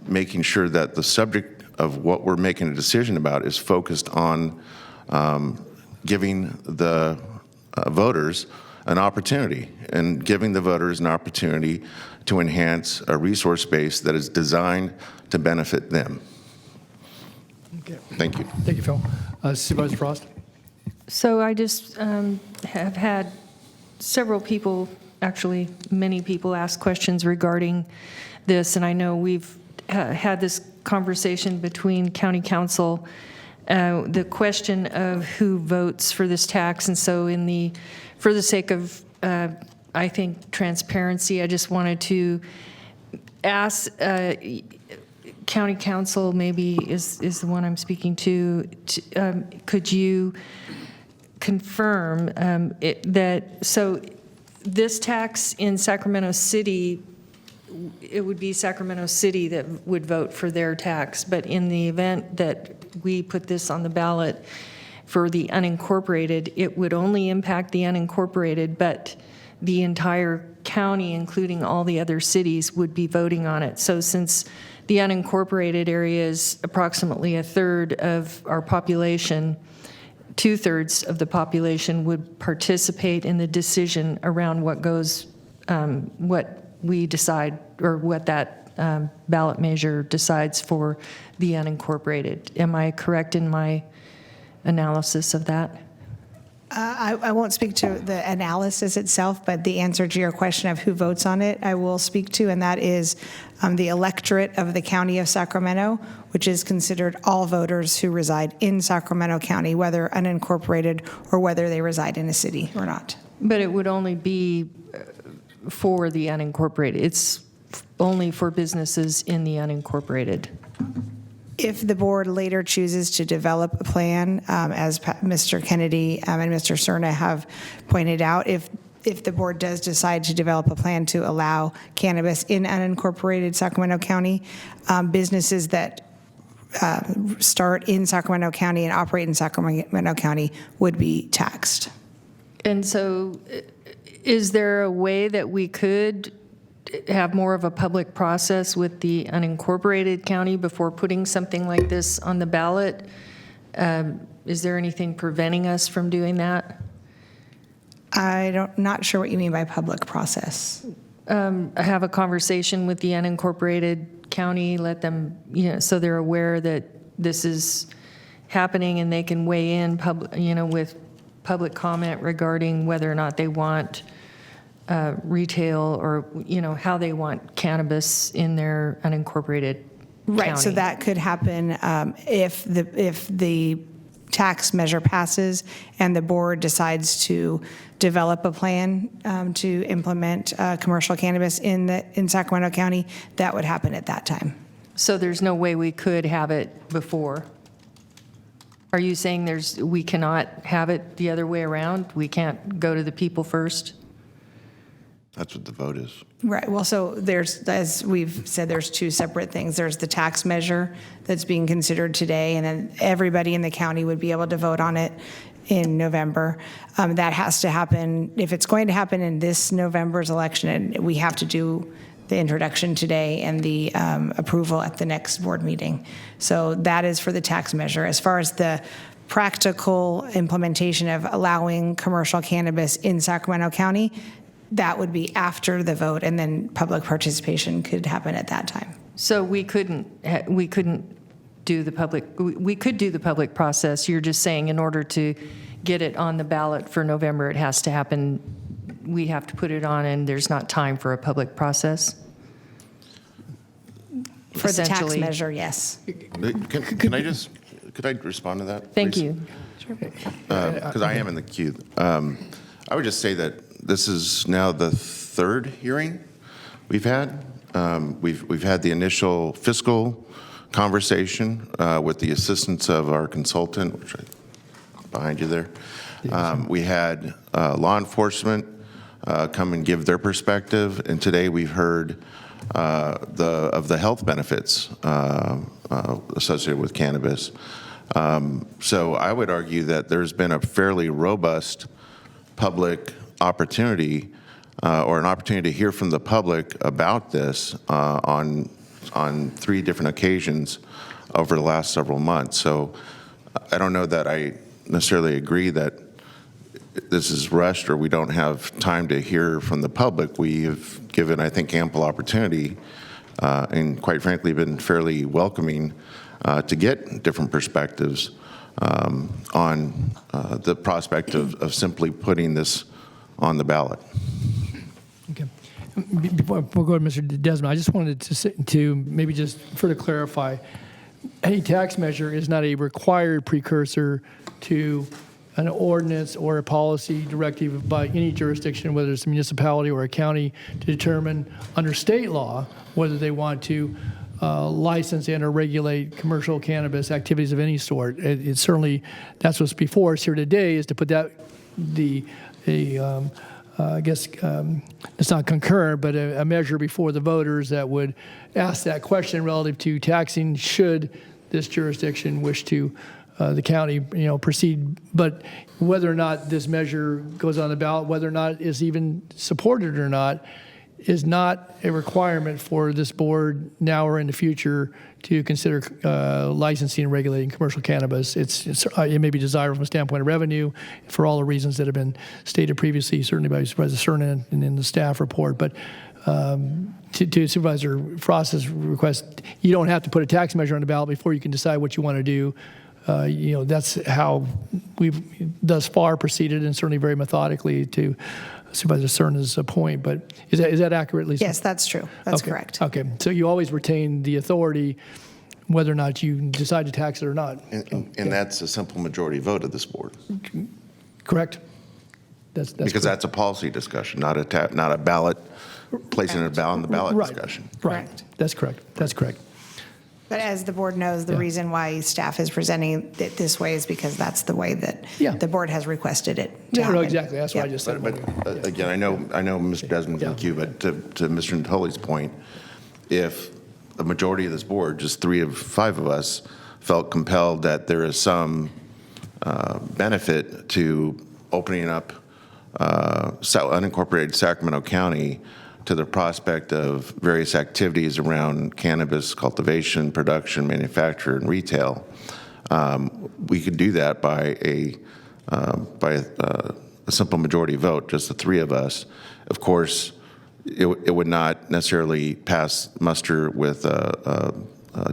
making sure that the subject of what we're making a decision about is focused on giving the voters an opportunity, and giving the voters an opportunity to enhance a resource base that is designed to benefit them. Okay. Thank you. Thank you, Phil. Supervisor Frost? So I just have had several people, actually many people, ask questions regarding this, and I know we've had this conversation between County Council, the question of who votes for this tax, and so for the sake of, I think, transparency, I just wanted to ask County Council, maybe is the one I'm speaking to, could you confirm so this tax in Sacramento City, it would be Sacramento City that would vote for their tax, but in the event that we put this on the ballot for the unincorporated, it would only impact the unincorporated, but the entire county, including all the other cities, would be voting on it. So since the unincorporated area is approximately a third of our population, 2/3 of the population would participate in the decision around what goes, what we decide, or what that ballot measure decides for the unincorporated. Am I correct in my analysis of that? I won't speak to the analysis itself, but the answer to your question of who votes on it, I will speak to, and that is the electorate of the County of Sacramento, which is considered all voters who reside in Sacramento County, whether unincorporated or whether they reside in a city or not. But it would only be for the unincorporated. It's only for businesses in the unincorporated. If the board later chooses to develop a plan, as Mr. Kennedy and Mr. Cerna have pointed out, if the board does decide to develop a plan to allow cannabis in unincorporated Sacramento County, businesses that start in Sacramento County and operate in Sacramento County would be taxed. And so is there a way that we could have more of a public process with the unincorporated county before putting something like this on the ballot? Is there anything preventing us from doing that? Not sure what you mean by public process. Have a conversation with the unincorporated county, let them, so they're aware that this is happening and they can weigh in with public comment regarding whether or not they want retail or, how they want cannabis in their unincorporated Right, county. so that could happen if the tax measure passes and the board decides to develop a plan to implement commercial cannabis in Sacramento County. That would happen at that time. So there's no way we could have it before? Are you saying we cannot have it the other way around? We can't go to the people first? That's what the vote is. Right, well, so as we've said, there's two separate things. There's the tax measure that's being considered today, and then everybody in the county would be able to vote on it in November. That has to happen, if it's going to happen in this November's election, we have to do the introduction today and the approval at the next board meeting. So that is for the tax measure. As far as the practical implementation of allowing commercial cannabis in Sacramento County, that would be after the vote, and then public participation could happen at that time. So we couldn't do the public, we could do the public process. You're just saying in order to get it on the ballot for November, it has to happen, we have to put it on, and there's not time for a public process? For the tax Essentially. measure, yes. Could I respond to that? Thank please? you. Because I am in the queue. I would just say that this is now the third hearing we've had. We've had the initial fiscal conversation with the assistance of our consultant, which I behind you there. We had law enforcement come and give their perspective, and today we've heard of the health benefits associated with cannabis. So I would argue that there's been a fairly robust public opportunity or an opportunity to hear from the public about this on 3 different occasions over the last several months. So I don't know that I necessarily agree that this is rushed or we don't have time to hear from the public. We have given, I think, ample opportunity and quite frankly been fairly welcoming to get different perspectives on the prospect of simply putting this on the ballot. Okay. Before we go to Mr. Desmond, I just wanted to maybe just further clarify, any tax measure is not a required precursor to an ordinance or a policy directive by any jurisdiction, whether it's a municipality or a county, to determine under state law whether they want to license and or regulate commercial cannabis activities of any sort. It's certainly, that's what's before us here today, is to put that, I guess it's not concurrent, but a measure before the voters that would ask that question relative to taxing should this jurisdiction wish to the county, proceed. But whether or not this measure goes on the ballot, whether or not it is even supported or not, is not a requirement for this board now or in the future to consider licensing and regulating commercial cannabis. It may be desirable from a standpoint of revenue for all the reasons that have been stated previously, certainly by Supervisor Cernan and in the staff report. But to Supervisor Frost's request, you don't have to put a tax measure on the ballot before you can decide what you want to do. That's how we've thus far proceeded, and certainly very methodically, to Supervisor Cernan's point. But is that accurate, Lisa? Yes, that's true. That's okay. correct. Okay. So you always retain the authority whether or not you decide to tax it or not. And that's a simple majority vote of this board. Correct. That's because correct. that's a policy discussion, not a ballot, placing it on the ballot Right. discussion. Right. That's correct. That's correct. But as the board knows, the reason why staff is presenting it this way is because that's the way that the board has requested it to happen. No, exactly. That's what I just said. But again, I know Mr. Desmond's in the queue, but to Mr. Natoli's point, if a majority of this board, just 3 of 5 of us, felt compelled that there is some benefit to opening up unincorporated Sacramento County to the prospect of various activities around cannabis cultivation, production, manufacture, and retail, we could do that by a simple majority vote, just the 3 of us. Of course, it would not necessarily pass muster with a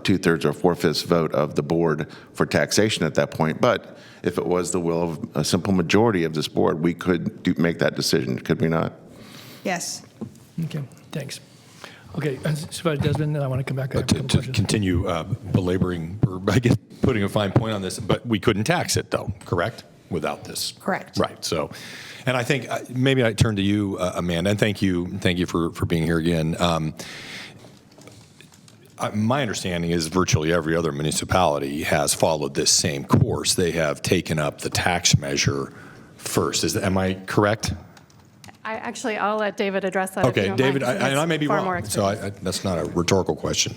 2/3 or 4/5 vote of the board for taxation at that point. But if it was the will of a simple majority of this board, we could make that decision, could we not? Yes. Okay. Thanks. Okay. Supervisor Desmond, then I want to come back. To continue belaboring, or I guess putting a fine point on this, but we couldn't tax it, though, correct? Without this. Correct. Right. So, and I think maybe I turn to you, Amanda, and thank you for being here again. My understanding is virtually every other municipality has followed this same course. They have taken up the tax measure first. Am I correct? I'll let David address that. if you Okay, don't David, mind, 'cause he and I has may be far wrong, more so expertise. that's not a rhetorical question.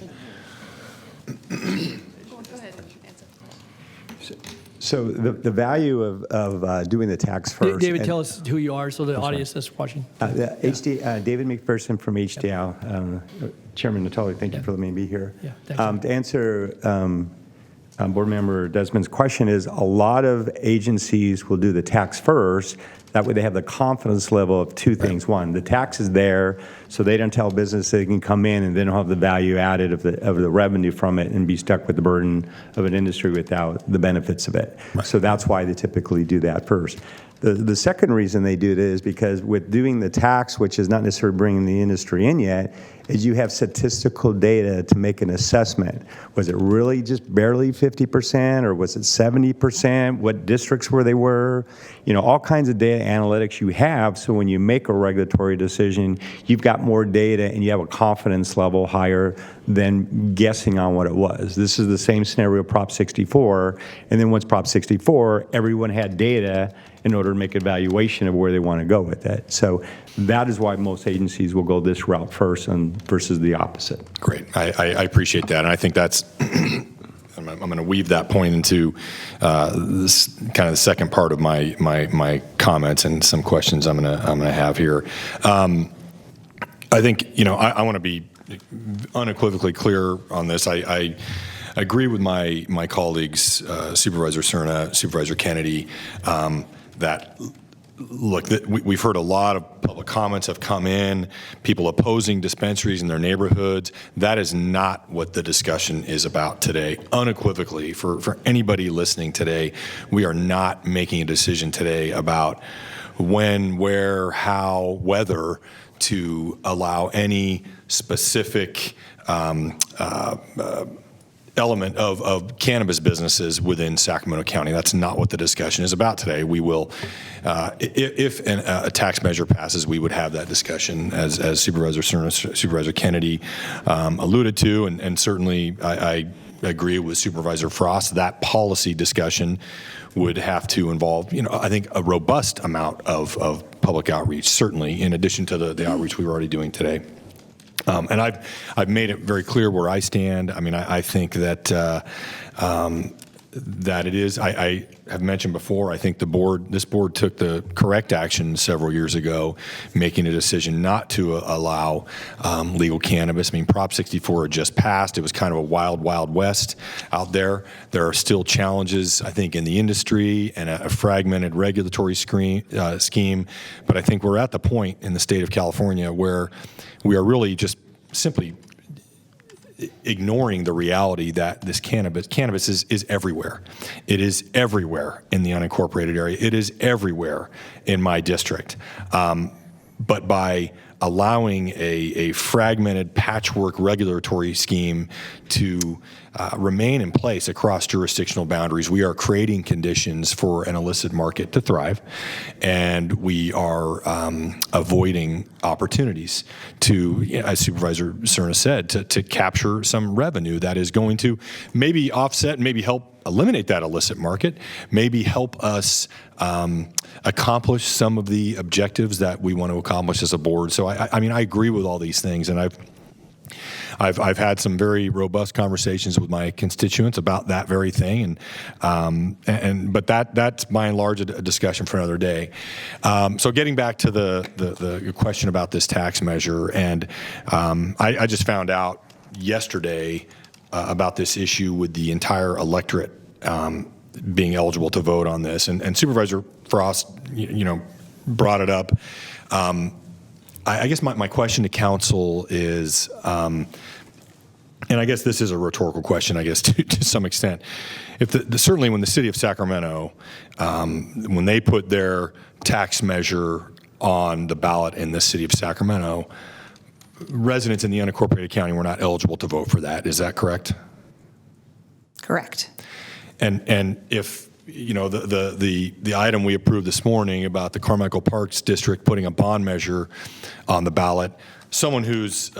So the value of doing the tax first. David, tell us who you are so the audience that's watching. David McPherson from HDL. Chairman Natoli, thank you for letting me be here. Yeah, thanks. To answer Board Member Desmond's question is, a lot of agencies will do the tax first, That way they have the confidence level of two things. One, the tax is there, so they don't tell business they can come in and they don't have the value added of the revenue from it and be stuck with the burden of an industry without the benefits of it. So that's why they typically do that first. The second reason they do it is because with doing the tax, which is not necessarily bringing the industry in yet, is you have statistical data to make an assessment. Was it really just barely 50%, or was it 70%? What districts were they were? All kinds of data analytics you have, so when you make a regulatory decision, you've got more data and you have a confidence level higher than guessing on what it was. This is the same scenario Prop 64, and then once Prop 64, everyone had data in order to make an evaluation of where they want to go with it. So that is why most agencies will go this route first versus the opposite. Great. I appreciate that. And I think that's, I'm going to weave that point into this kind of the second part of my comments and some questions I'm going to have here. I think, I want to be unequivocally clear on this. I agree with my colleagues, Supervisor Cerna, Supervisor Kennedy, that look, we've heard a lot of public comments have come in, people opposing dispensaries in their neighborhoods. That is not what the discussion is about today. Unequivocally, for anybody listening today, we are not making a decision today about when, where, how, whether to allow any specific element of cannabis businesses within Sacramento County. That's not what the discussion is about today. We will, if a tax measure passes, we would have that discussion, as Supervisor Cerna, Supervisor Kennedy alluded to, and certainly I agree with Supervisor Frost. That policy discussion would have to involve, I think a robust amount of public outreach, certainly in addition to the outreach we were already doing today. And I've made it very clear where I stand. I mean, I think that that it is. I have mentioned before. I think this board took the correct action several years ago, making a decision not to allow legal cannabis. I mean, Prop 64 had just passed. It was kind of a wild, wild west out there. There are still challenges, I think, in the industry and a fragmented regulatory scheme. But I think we're at the point in the state of California where we are really just simply ignoring the reality that this cannabis is everywhere. It is everywhere in the unincorporated area. It is everywhere in my district. But by allowing a fragmented patchwork regulatory scheme to remain in place across jurisdictional boundaries, we are creating conditions for an illicit market to thrive, and we are avoiding opportunities to, as Supervisor Cerna said, to capture some revenue that is going to maybe offset, maybe help eliminate that illicit market, maybe help us accomplish some of the objectives that we want to accomplish as a board. So I mean, I agree with all these things, and I've had some very robust conversations with my constituents about that very thing, but that's by and large a discussion for another day. So getting back to the question about this tax measure, and I just found out yesterday about this issue with the entire electorate being eligible to vote on this, and Supervisor Frost, brought it up. I guess my question to council is, and I guess this is a rhetorical question, I guess, to some extent. If certainly when the city of Sacramento, when they put their tax measure on the ballot in the city of Sacramento, residents in the unincorporated county were not eligible to vote for that. Is that correct? Correct. And if the item we approved this morning about the Carmichael Parks District putting a bond measure on the ballot, someone who's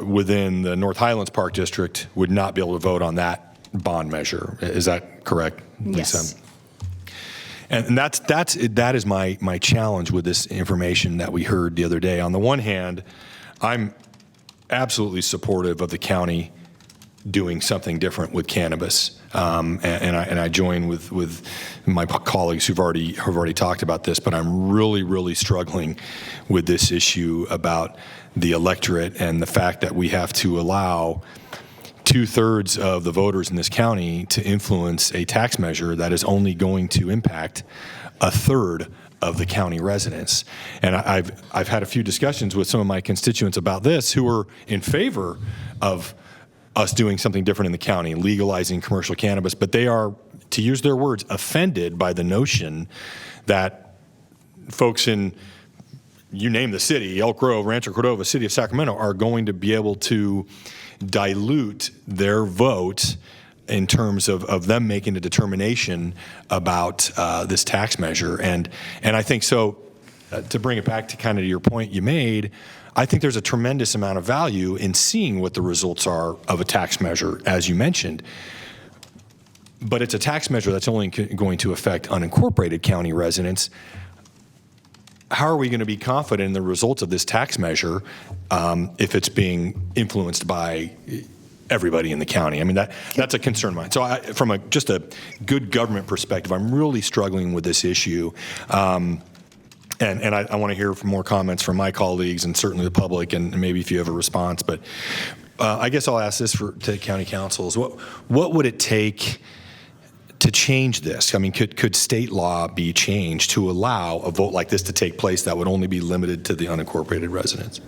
within the North Highlands Park District would not be able to vote on that bond measure. Is that correct, Lisa? Yes. And that is my challenge with this information that we heard the other day. On the one hand, I'm absolutely supportive of the county doing something different with cannabis, and I join with my colleagues who've already talked about this. But I'm really struggling with this issue about the electorate and the fact that we have to allow 2/3 of the voters in this county to influence a tax measure that is only going to impact 1/3 of the county residents. And I've had a few discussions with some of my constituents about this who are in favor of us doing something different in the county, legalizing commercial cannabis, but they are, to use their words, offended by the notion that folks in, you name the city, Elk Grove, Rancho Cordova, City of Sacramento, are going to be able to dilute their vote in terms of them making a determination about this tax measure. And I think so, to bring it back to kind of your point you made, I think there's a tremendous amount of value in seeing what the results are of a tax measure, as you mentioned. But it's a tax measure that's only going to affect unincorporated county residents. How are we going to be confident in the results of this tax measure if it's being influenced by everybody in the county? I mean, that's a concern of mine. So from just a good government perspective, I'm really struggling with this issue. And I want to hear from more comments from my colleagues and certainly the public, and maybe if you have a response. But I guess I'll ask this to county councils. What would it take to change this? I mean, could state law be changed to allow a vote like this to take place that would only be limited to the unincorporated residents?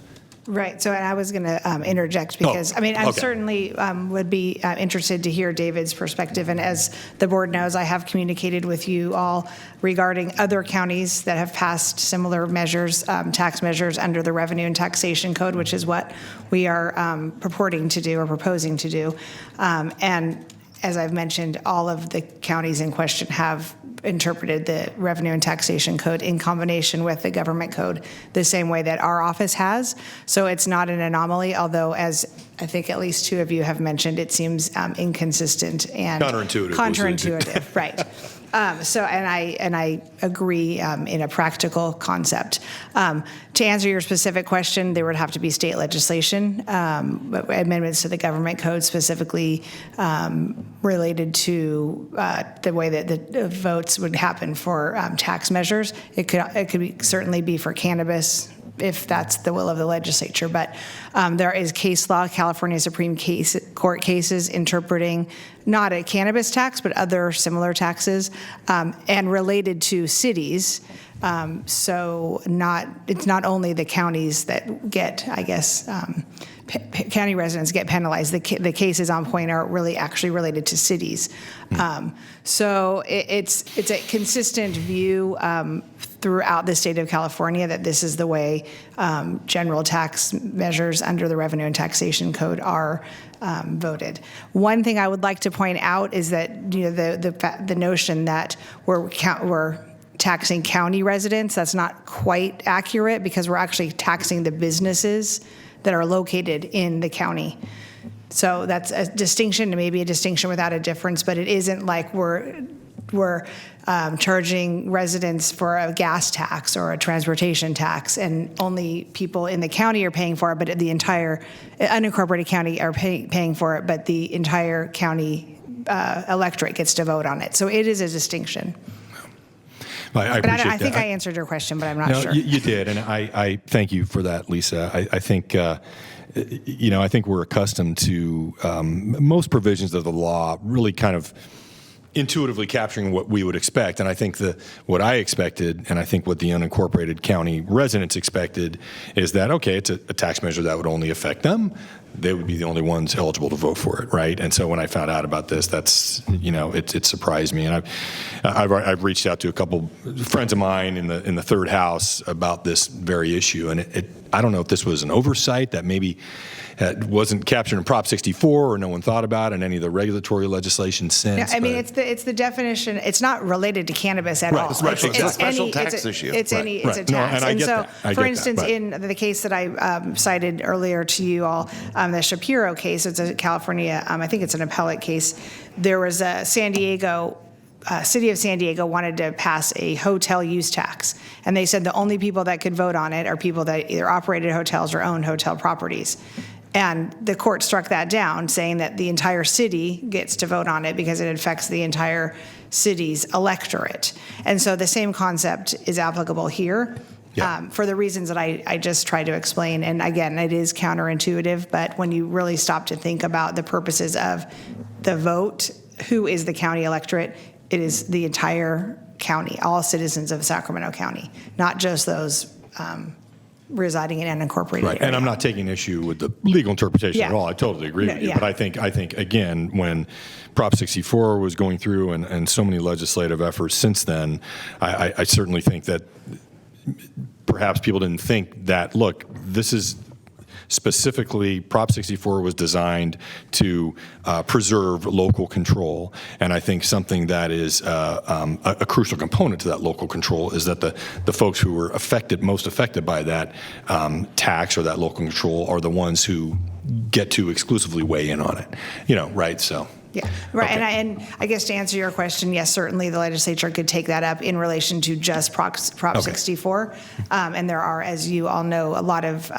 Right. So, and I was going to interject because, I mean, I certainly would be interested to hear David's perspective. And as the board knows, I have communicated with you all regarding other counties that have passed similar measures, tax measures under the Revenue and Taxation Code, which is what we are purporting to do or proposing to do. And as I've mentioned, all of the counties in question have interpreted the Revenue and Taxation Code in combination with the government code the same way that our office has. So it's not an anomaly, although as I think at least two of you have mentioned, it seems inconsistent and counterintuitive. Right. So, and I agree in a practical concept. To answer your specific question, there would have to be state legislation, amendments to the government code specifically related to the way that the votes would happen for tax measures. It could certainly be for cannabis, if that's the will of the legislature. But there is case law, California Supreme Court cases interpreting not a cannabis tax, but other similar taxes and related to cities. So it's not only the counties that get, I guess, county residents get penalized. The cases on point are really actually related to cities. So it's a consistent view throughout the state of California that this is the way general tax measures under the Revenue and Taxation Code are voted. One thing I would like to point out is that the notion that we're taxing county residents, that's not quite accurate because we're actually taxing the businesses that are located in the county. So that's a distinction, maybe a distinction without a difference, but it isn't like we're charging residents for a gas tax or a transportation tax, and only people in the county are paying for it, but the entire unincorporated county are paying for it, but the entire county electorate gets to vote on it. So it is a distinction. I appreciate that. I think I answered your question, but I'm not sure. You did, and I thank you for that, Lisa. I think, I think we're accustomed to most provisions of the law really kind of intuitively capturing what we would expect. And I think what I expected, and I think what the unincorporated county residents expected, is that, okay, it's a tax measure that would only affect them. They would be the only ones eligible to vote for it, right? And so when I found out about this, that's, it surprised me. And I've reached out to a couple friends of mine in the third house about this very issue. And I don't know if this was an oversight that maybe wasn't captured in Prop 64 or no one thought about in any of the regulatory legislation since. Yeah, I mean, it's the definition. It's not related to cannabis at all. It's a special tax issue. It's a tax. And so, for instance, in the case that I cited earlier to you all, the Shapiro case, it's a California, I think it's an appellate case. There was a City of San Diego wanted to pass a hotel use tax. And they said the only people that could vote on it are people that either operated hotels or owned hotel properties. And the court struck that down, saying that the entire city gets to vote on it because it affects the entire city's electorate. And so the same concept is applicable here. Yeah. For the reasons that I just tried to explain. And again, it is counterintuitive, but when you really stop to think about the purposes of the vote, who is the county electorate? It is the entire county, all citizens of Sacramento County, not just those residing in an unincorporated Right, area. and I'm not taking issue with the legal interpretation at Yeah. all. I totally agree with you. Yeah. But I think again, when Prop 64 was going through and so many legislative efforts since then, I certainly think that perhaps people didn't think that, look, this is specifically, Prop 64 was designed to preserve local control. And I think something that is a crucial component to that local control is that the folks who were most affected by that tax or that local control are the ones who get to exclusively weigh in on it, right? So. Yeah, right. Okay. And I guess to answer your question, yes, certainly the legislature could take that up in relation to just Prop 64. And there are, as you all know, a lot of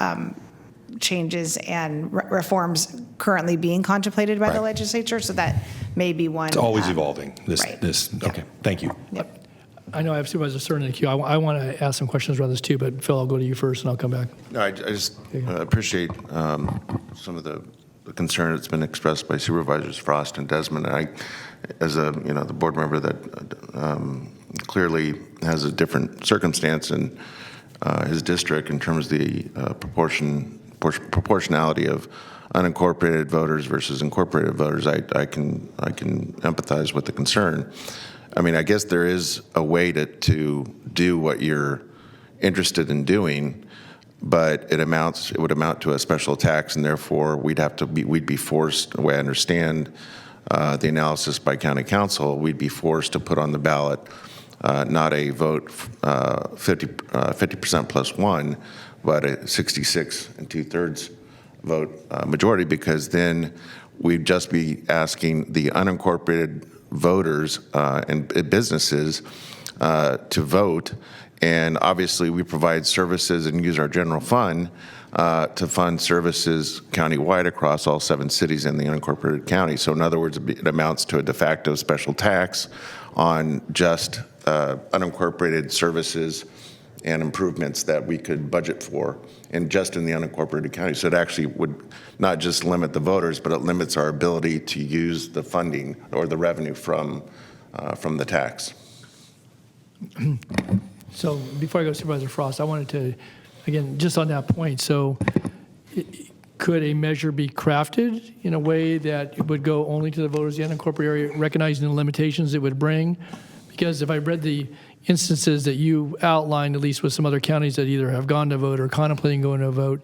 changes and reforms currently being contemplated by the legislature. So that may be one. It's always evolving. Okay, thank you. Yep. I know I have Supervisor Stern in the queue. I want to ask some questions around this too, but Phil, I'll go to you first and I'll come back. No, I just appreciate some of the concern that's been expressed by Supervisors Frost and Desmond. I, as the board member that clearly has a different circumstance in his district in terms of the proportionality of unincorporated voters versus incorporated voters, I can empathize with the concern. I mean, I guess there is a way to do what you're interested in doing, but it would amount to a special tax, and therefore we'd be forced, the way I understand the analysis by county council, we'd be forced to put on the ballot not a vote 50% plus one, but a 66 2/3 vote majority, because then we'd just be asking the unincorporated voters and businesses to vote. And obviously, we provide services and use our general fund to fund services countywide across all 7 cities in the unincorporated county. So in other words, it amounts to a de facto special tax on just unincorporated services and improvements that we could budget for, and just in the unincorporated county. So it actually would not just limit the voters, but it limits our ability to use the funding or the revenue from the tax. So before I go to Supervisor Frost, I wanted to, again, just on that point, so could a measure be crafted in a way that it would go only to the voters in the unincorporated area, recognizing the limitations it would bring? Because if I read the instances that you outlined, at least with some other counties that either have gone to vote or contemplating going to vote,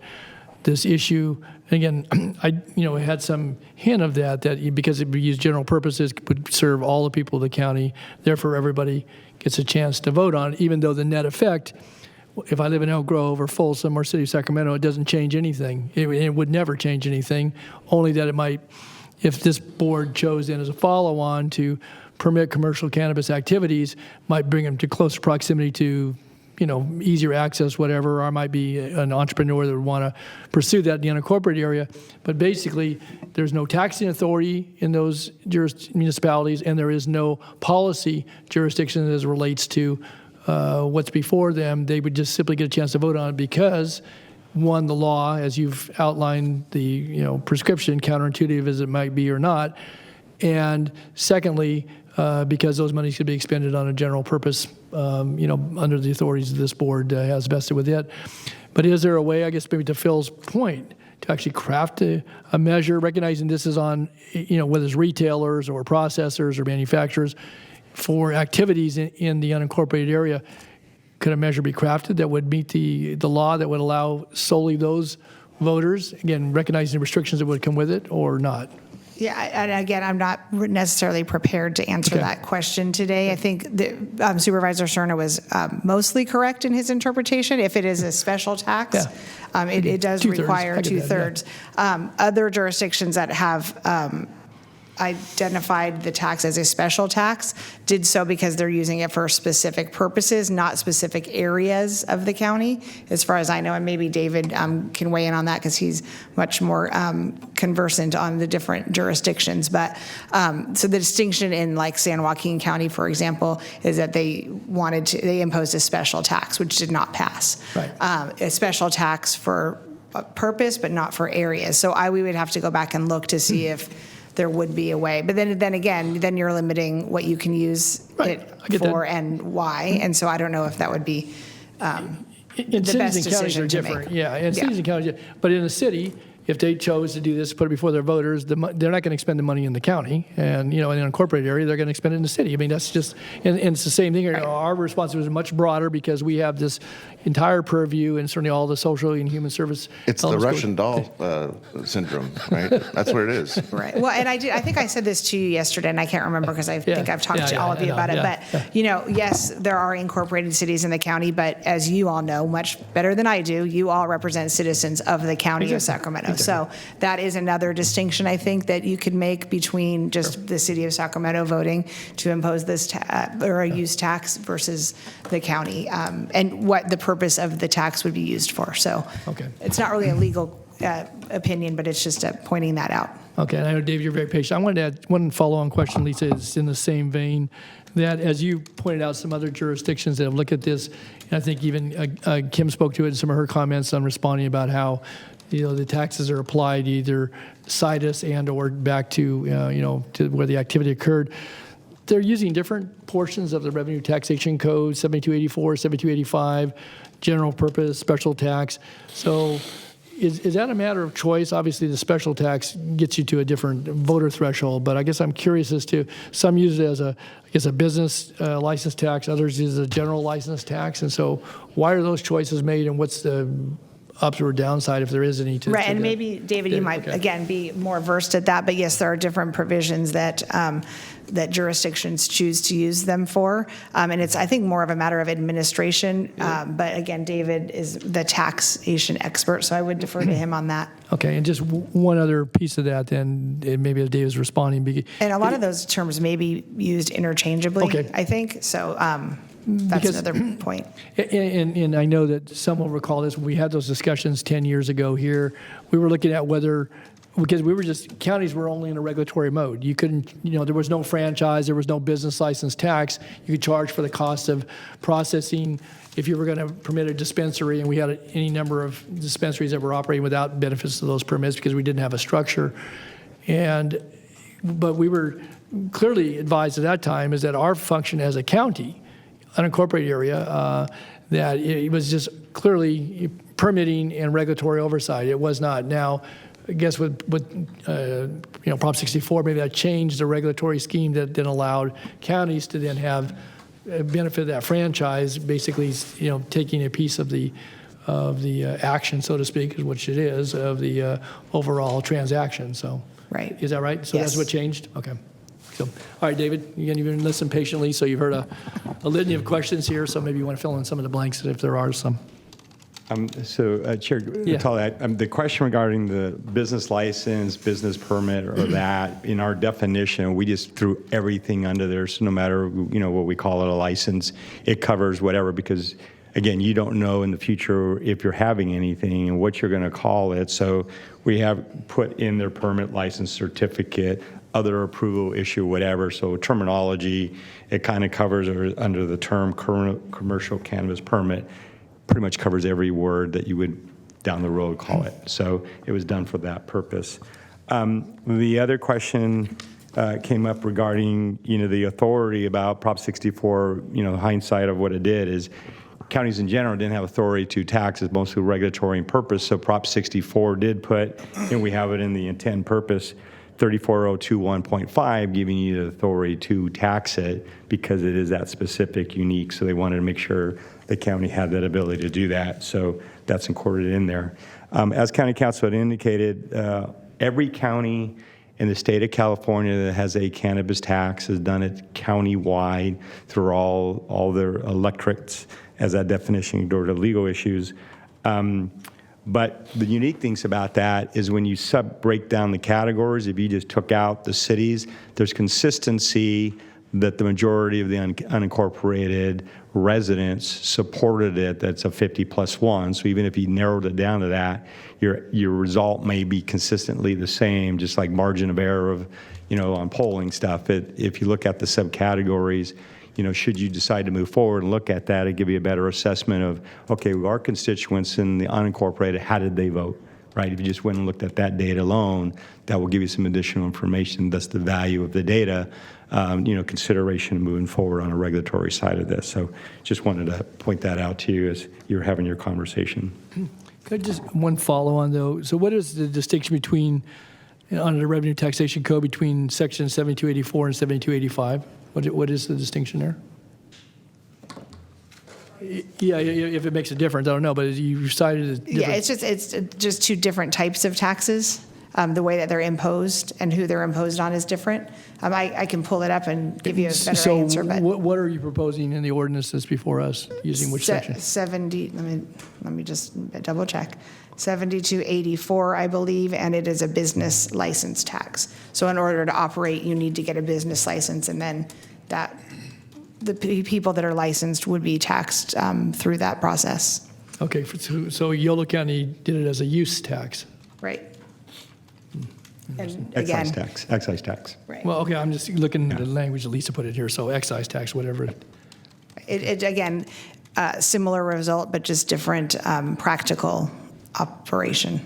this issue, again, I had some hint of that because it would use general purposes, would serve all the people of the county, therefore everybody gets a chance to vote on it, even though the net effect, if I live in Elk Grove or Folsom or City of Sacramento, it doesn't change anything. It would never change anything, only that it might, if this board chose then as a follow-on to permit commercial cannabis activities, might bring them to closer proximity to, easier access, whatever, or I might be an entrepreneur that would want to pursue that in the unincorporated area. But basically, there's no taxing authority in those municipalities, and there is no policy jurisdiction as it relates to what's before them. They would just simply get a chance to vote on it because, one, the law, as you've outlined, the prescription, counterintuitive as it might be or not, and secondly, because those monies could be expended on a general purpose, under the authorities that this board has vested with it. But is there a way, I guess maybe to Phil's point, to actually craft a measure, recognizing this is on, whether it's retailers or processors or manufacturers, for activities in the unincorporated area? Could a measure be crafted that would meet the law that would allow solely those voters, again, recognizing the restrictions that would come with it, or not? Yeah, and again, I'm not necessarily prepared to answer that question today. I think that Supervisor Cerna was mostly correct in his interpretation. If it is a special tax, it does require 2/3. Other jurisdictions that have identified the tax as a special tax did so because they're using it for specific purposes, not specific areas of the county, as far as I know. And maybe David can weigh in on that because he's much more conversant on the different jurisdictions. But so the distinction in like San Joaquin County, for example, is that they imposed a special tax, which did not pass. Right. A special tax for a purpose, but not for areas. So we would have to go back and look to see if there would be a way. But then again, then you're limiting what you can use it for and why. And so I don't know if that would be the cities best and counties are decision to different. make. Yeah, and cities and counties, but in a city, if they chose to do this, put it before their voters, they're not going to expend the money in the county, and in an incorporated area, they're going to expend it in the city. I mean, that's just, and it's the same thing. Our responsibility is much broader because we have this entire purview and certainly all the social and human service. It's the Russian doll syndrome, right? That's what it is. Right. Well, and I think I said this to you yesterday, and I can't remember because I think I've talked to all of you about it. But yes, there are incorporated cities in the county, but as you all know much better than I do, you all represent citizens of the county of Sacramento. So that is another distinction I think that you could make between just the city of Sacramento voting to impose this or a use tax versus the county, and what the purpose of the tax would be used for. So it's not really a legal opinion, but it's just pointing that out. Okay, and I know, Dave, you're very patient. I wanted to add one follow-on question, Lisa, is in the same vein, that as you pointed out, some other jurisdictions that have looked at this, and I think even Kim spoke to it in some of her comments on responding about how the taxes are applied either situs and or back to to where the activity occurred. They're using different portions of the revenue taxation code, 7284, 7285, general purpose, special tax. So is that a matter of choice? Obviously, the special tax gets you to a different voter threshold, but I guess I'm curious as to, some use it as a business license tax, others use a general license tax, and so why are those choices made, and what's the ups or downside if there is any? Right, and maybe, David, you might, again, be more versed at that, but yes, there are different provisions that that jurisdictions choose to use them for, and it's, I think, more of a matter of administration, but again, David is the taxation expert, so I would defer to him on that. Okay, and just one other piece of that then, maybe as Dave is responding. And a lot of those terms may be used interchangeably, I think, so that's another point. And I know that some will recall this, when we had those discussions 10 years ago here, we were looking at whether, because we were just, counties were only in a regulatory mode. You couldn't, there was no franchise, there was no business license tax. You could charge for the cost of processing if you were going to permit a dispensary, and we had any number of dispensaries that were operating without benefits to those permits because we didn't have a structure. But we were clearly advised at that time is that our function as a county, unincorporated area, that it was just clearly permitting and regulatory oversight. It was not. Now, I guess with Prop 64, maybe that changed the regulatory scheme that then allowed counties to then have benefit of that franchise, basically, taking a piece of the action, so to speak, which it is, of the overall transaction. So, right, is that right? So that's what changed. Okay. So, all right, David, you've been listening patiently, so you've heard a litany of questions here, so maybe you want to fill in some of the blanks if there are some. Chair Vitale, the question regarding the business license, business permit, or that, in our definition, we just threw everything under there, so no matter, what we call it a license, it covers whatever, because, again, you don't know in the future if you're having anything and what you're going to call it, so we have put in their permit, license, certificate, other approval issue, whatever. So terminology, it kind of covers under the term commercial cannabis permit, pretty much covers every word that you would down the road call it. So it was done for that purpose. The other question came up regarding, the authority about Prop 64, hindsight of what it did is counties in general didn't have authority to tax. It's mostly regulatory in purpose. So Prop 64 did put, and we have it in the intent and purpose, 34021.5, giving you the authority to tax it because it is that specific, unique. So they wanted to make sure the county had that ability to do that. So that's incorporated in there. As County Council had indicated, every county in the state of California that has a cannabis tax has done it county-wide through all their electorates, as that definition go to legal issues. But the unique things about that is when you break down the categories, if you just took out the cities, there's consistency that the majority of the unincorporated residents supported it. That's a 50+1. So even if you narrowed it down to that, your result may be consistently the same, just like margin of error of, on polling stuff. If you look at the subcategories, should you decide to move forward and look at that, it'd give you a better assessment of, okay, our constituents in the unincorporated, how did they vote? right? If you just went and looked at that data alone, that will give you some additional information. That's the value of the data, consideration moving forward on a regulatory side of this. So just wanted to point that out to you as you're having your conversation. Could I just one follow on though? So what is the distinction between, under the Revenue Taxation Code, between Section 7284 and 7285? What is the distinction there? Yeah, if it makes a difference, I don't know, but you cited as different. Yeah, it's just two different types of taxes. The way that they're imposed and who they're imposed on is different. I can pull it up and give you a better answer. But what are you proposing in the ordinances before us, using which section? 70. Let me just double check. 7284, I believe, and it is a business license tax. So in order to operate, you need to get a business license, and then the people that are licensed would be taxed through that process. Okay, so Yolo County did it as a use tax. Right. And Excise again, tax. Excise tax. Right. Well, okay, I'm just looking at the language that Lisa put in here, so excise tax, whatever. It again, similar result, but just different practical operation.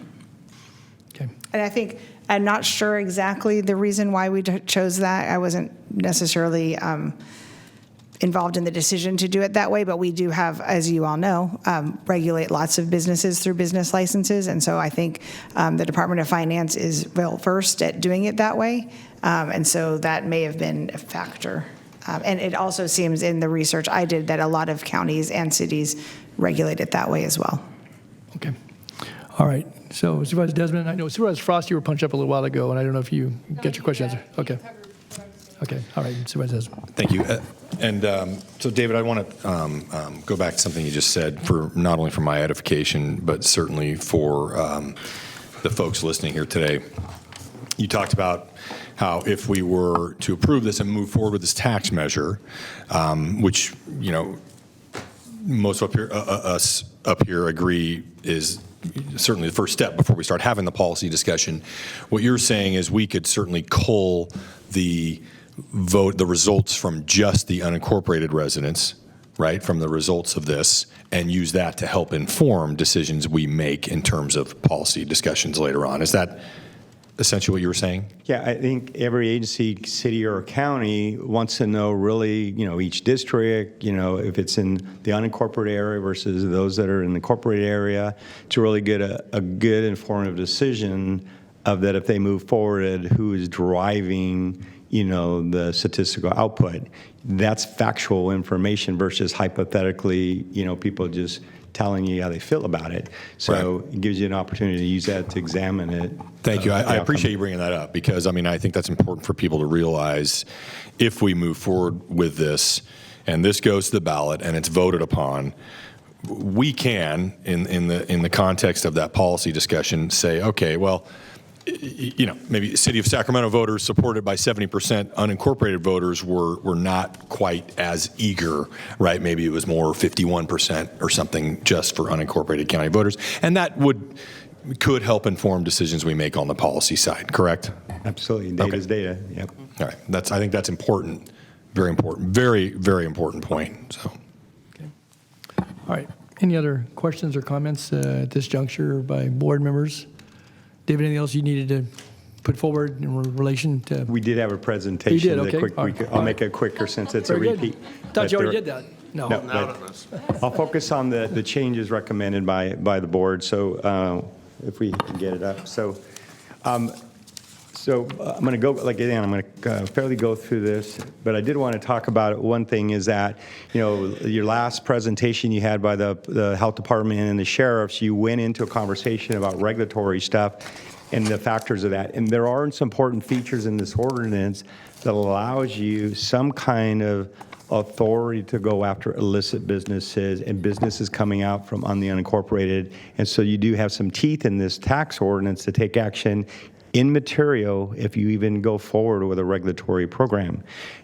Okay. And I think, I'm not sure exactly the reason why we chose that. I wasn't necessarily involved in the decision to do it that way, but we do have, as you all know, regulate lots of businesses through business licenses. And so I think the Department of Finance is well versed at doing it that way. And so that may have been a factor. And it also seems in the research I did that a lot of counties and cities regulate it that way as well. Okay. All right. So Supervisor Desmond, I know Supervisor Frost, you were punched up a little while ago, and I don't know if you get your question answered. Okay. Okay. All right. Supervisor Desmond. Thank you. So, David, I want to go back to something you just said, for not only for my edification, but certainly for the folks listening here today. You talked about how if we were to approve this and move forward with this tax measure, which, most of us up here agree is certainly the first step before we start having the policy discussion. What you're saying is we could certainly cull the results from just the unincorporated residents, right, from the results of this, and use that to help inform decisions we make in terms of policy discussions later on. Is that essentially what you were saying? Yeah, I think every agency, city or county, wants to know really, each district, if it's in the unincorporated area versus those that are in the incorporated area, to really get a good informative decision of that if they move forward, who is driving, the statistical output. That's factual information versus hypothetically, people just telling you how they feel about it. So It gives you an opportunity to use that to examine it. Thank you. I appreciate you bringing that up because, I think that's important for people to realize if we move forward with this and this goes to the ballot and it's voted upon, we can, in the context of that policy discussion, say, okay, well, maybe City of Sacramento voters supported by 70%, unincorporated voters were not quite as eager, right? Maybe it was more 51% or something just for unincorporated county voters. And that could help inform decisions we make on the policy side, correct? Absolutely. Data's data. Yep. All right. I think that's important. Very important. Very, very important point. So. Okay. All right. Any other questions or comments at this juncture by board members? David, anything else you needed to put forward in relation to? We did have a presentation. You did, okay. I'll make it quicker since it's Very a repeat. Good. Thought you already did that. No. I'll focus on the changes recommended by the board. So if we can get it up. So I'm going to go, I'm going to fairly go through this, but I did want to talk about it. One thing is that, your last presentation you had by the health department and the sheriffs, you went into a conversation about regulatory stuff and the factors of that. And there are some important features in this ordinance that allows you some kind of authority to go after illicit businesses and businesses coming out from on the unincorporated. And so you do have some teeth in this tax ordinance to take action in material if you even go forward with a regulatory program.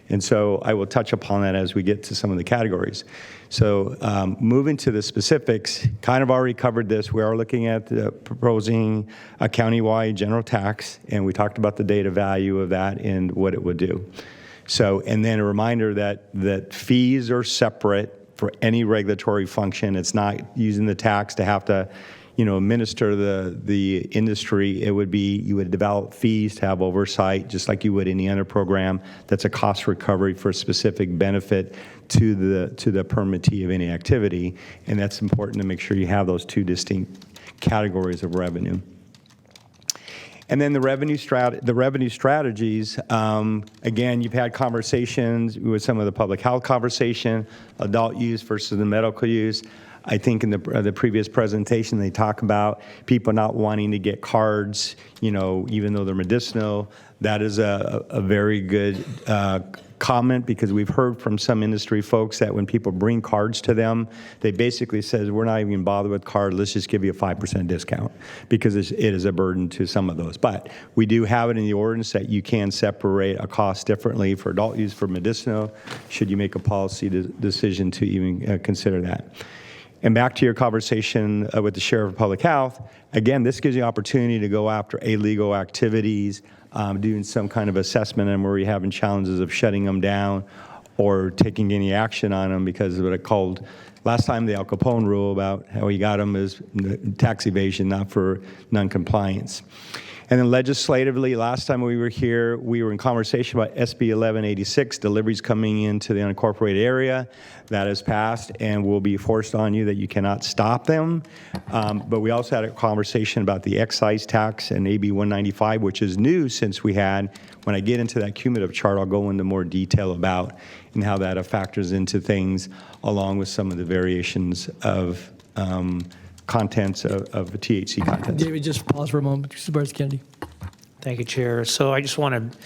And so I will touch upon that as we get to some of the categories. So moving to the specifics, kind of already covered this. We are looking at proposing a countywide general tax, and we talked about the data value of that and what it would do. So, and then a reminder that fees are separate for any regulatory function. It's not using the tax to have to, administer the industry, it would be you would develop fees to have oversight, just like you would any other program. That's a cost recovery for a specific benefit to the permittee of any activity, and that's important to make sure you have those two distinct categories of revenue. And then the revenue strategies, again, you've had conversations with some of the public health conversation, adult use versus the medical use. I think in the previous presentation, they talk about people not wanting to get cards, even though they're medicinal. That is a very good comment, because we've heard from some industry folks that when people bring cards to them, they basically says, we're not even bothered with card, let's just give you a 5% discount, because it is a burden to some of those. But we do have it in the ordinance that you can separate a cost differently for adult use for medicinal, should you make a policy decision to even consider that. And back to your conversation with the Sheriff of Public Health, again, this gives you opportunity to go after illegal activities, doing some kind of assessment on where you're having challenges of shutting them down or taking any action on them, because of what it called last time the Al Capone rule about how he got them is tax evasion, not for noncompliance. And then legislatively, last time we were here, we were in conversation about SB 1186, deliveries coming into the unincorporated area. That has passed and will be forced on you that you cannot stop them. But we also had a conversation about the excise tax and AB 195, which is new since we had. When I get into that cumulative chart, I'll go into more detail about and how that factors into things, along with some of the variations of contents of the THC contents. David, just pause for a moment. Supervisor Kennedy. Thank you, Chair. So I just want to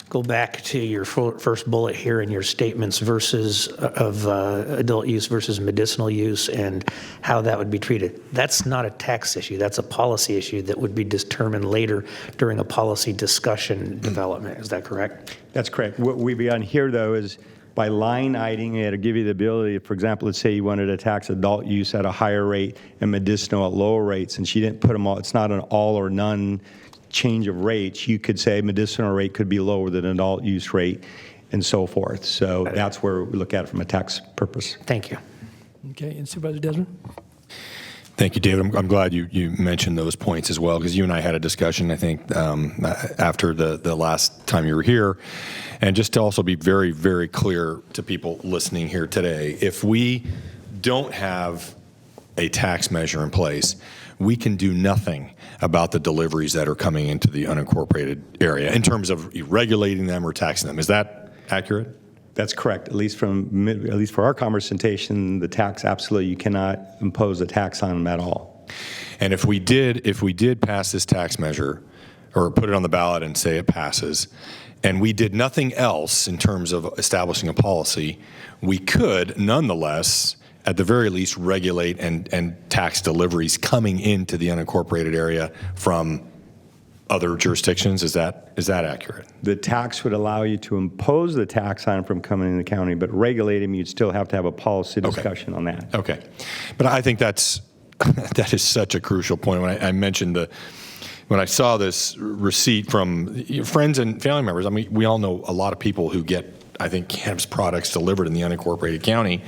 go back to your first bullet here in your statements of adult use versus medicinal use and how that would be treated. That's not a tax issue. That's a policy issue that would be determined later during a policy discussion development. Is that correct? That's correct. What we've done here, though, is by line iteming it, to give you the ability, for example, let's say you wanted to tax adult use at a higher rate and medicinal at lower rates, and she didn't put them all, it's not an all or none change of rates. You could say medicinal rate could be lower than adult use rate and so forth. So that's where we look at it from a tax purpose. Thank you. Okay, and Supervisor Desmond? Thank you, David. I'm glad you mentioned those points as well, because you and I had a discussion, I think, after the last time you were here. And just to also be very, very clear to people listening here today, if we don't have a tax measure in place, we can do nothing about the deliveries that are coming into the unincorporated area in terms of regulating them or taxing them. Is that accurate? That's correct. At least for our conversation, the tax, absolutely, you cannot impose a tax on them at all. And if we did pass this tax measure, or put it on the ballot and say it passes, and we did nothing else in terms of establishing a policy, we could nonetheless, at the very least, regulate and tax deliveries coming into the unincorporated area from other jurisdictions. Is that accurate? The tax would allow you to impose the tax on them from coming in the county, but regulate them, you'd still have to have a policy discussion on that. Okay. But I think that is such a crucial point. When I mentioned when I saw this receipt from friends and family members, I mean, we all know a lot of people who get, I think, cannabis products delivered in the unincorporated county.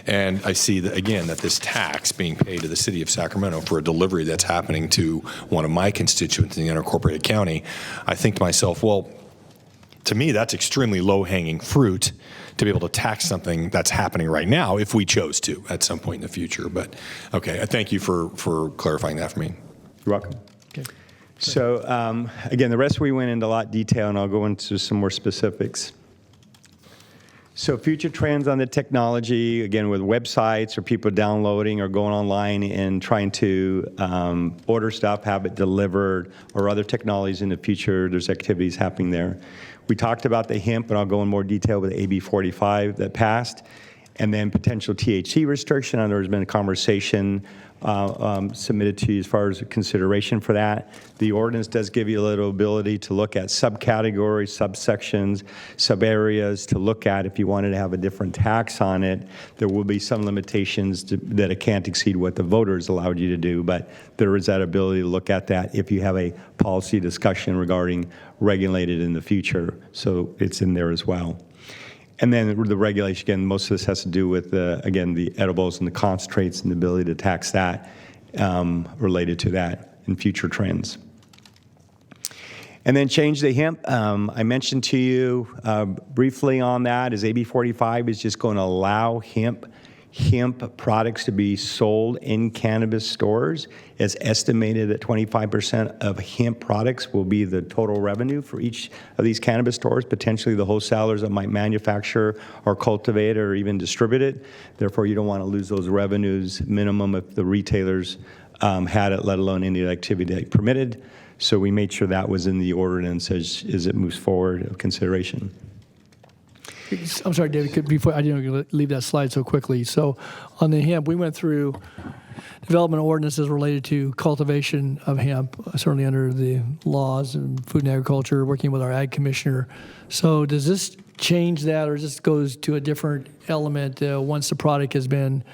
And I see that, again, that this tax being paid to the city of Sacramento for a delivery that's happening to one of my constituents in the unincorporated county, I think to myself, well, to me, that's extremely low-hanging fruit to be able to tax something that's happening right now if we chose to at some point in the future. But, okay, I thank you for clarifying that for me. You're welcome. Okay. So, again, the rest we went into a lot of detail, and I'll go into some more specifics. So future trends on the technology, again, with websites or people downloading or going online and trying to order stuff, have it delivered, or other technologies in the future, there's activities happening there. We talked about the hemp, and I'll go in more detail with AB 45 that passed, and then potential THC restriction. And there's been a conversation submitted to you as far as consideration for that. The ordinance does give you a little ability to look at subcategories, subsections, subareas to look at if you wanted to have a different tax on it. There will be some limitations that it can't exceed what the voters allowed you to do, but there is that ability to look at that if you have a policy discussion regarding regulated in the future. So it's in there as well. And then the regulation, again, most of this has to do with, again, the edibles and the concentrates and the ability to tax that. related to that and future trends. And then change the hemp. I mentioned to you briefly on that is AB 45 is just going to allow hemp products to be sold in cannabis stores. It's estimated that 25% of hemp products will be the total revenue for each of these cannabis stores, potentially the wholesalers that might manufacture or cultivate or even distribute it. Therefore, you don't want to lose those revenues minimum if the retailers had it, let alone any activity they permitted. So we made sure that was in the ordinance as it moves forward of consideration. I'm sorry, David, before I didn't leave that slide so quickly. So on the hemp, we went through development ordinances related to cultivation of hemp, certainly under the laws and Food and Agriculture, working with our ag commissioner. So does this change that, or just goes to a different element once the product has been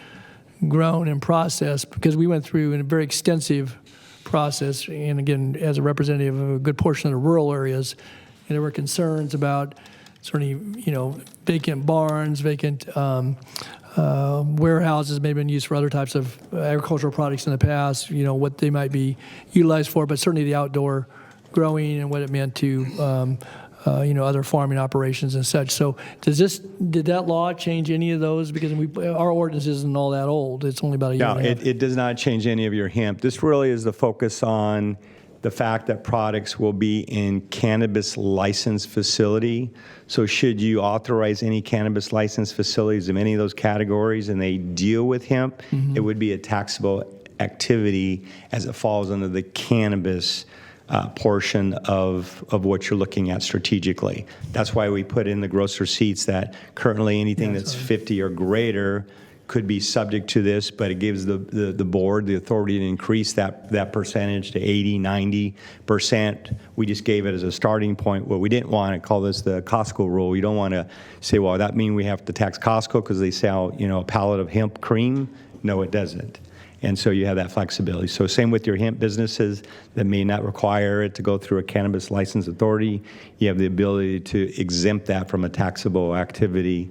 grown and processed? Because we went through a very extensive process, and again, as a representative of a good portion of the rural areas, and there were concerns about certainly, vacant barns, vacant warehouses may have been used for other types of agricultural products in the past, what they might be utilized for, but certainly the outdoor growing and what it meant to, other farming operations and such. So did that law change any of those? Because our ordinance isn't all that old. It's only about a year and a half. It does not change any of your hemp. This really is the focus on the fact that products will be in cannabis license facility. So should you authorize any cannabis license facilities of any of those categories and they deal with hemp, it would be a taxable activity as it falls under the cannabis portion of what you're looking at strategically. That's why we put in the gross receipts that currently anything that's 50 or greater could be subject to this, but it gives the board the authority to increase that percentage to 80, 90%. We just gave it as a starting point. What we didn't want to call this the Costco rule. You don't want to say, well, that means we have to tax Costco because they sell, a pallet of hemp cream. No, it doesn't. And so you have that flexibility. So same with your hemp businesses that may not require it to go through a cannabis license authority. You have the ability to exempt that from a taxable activity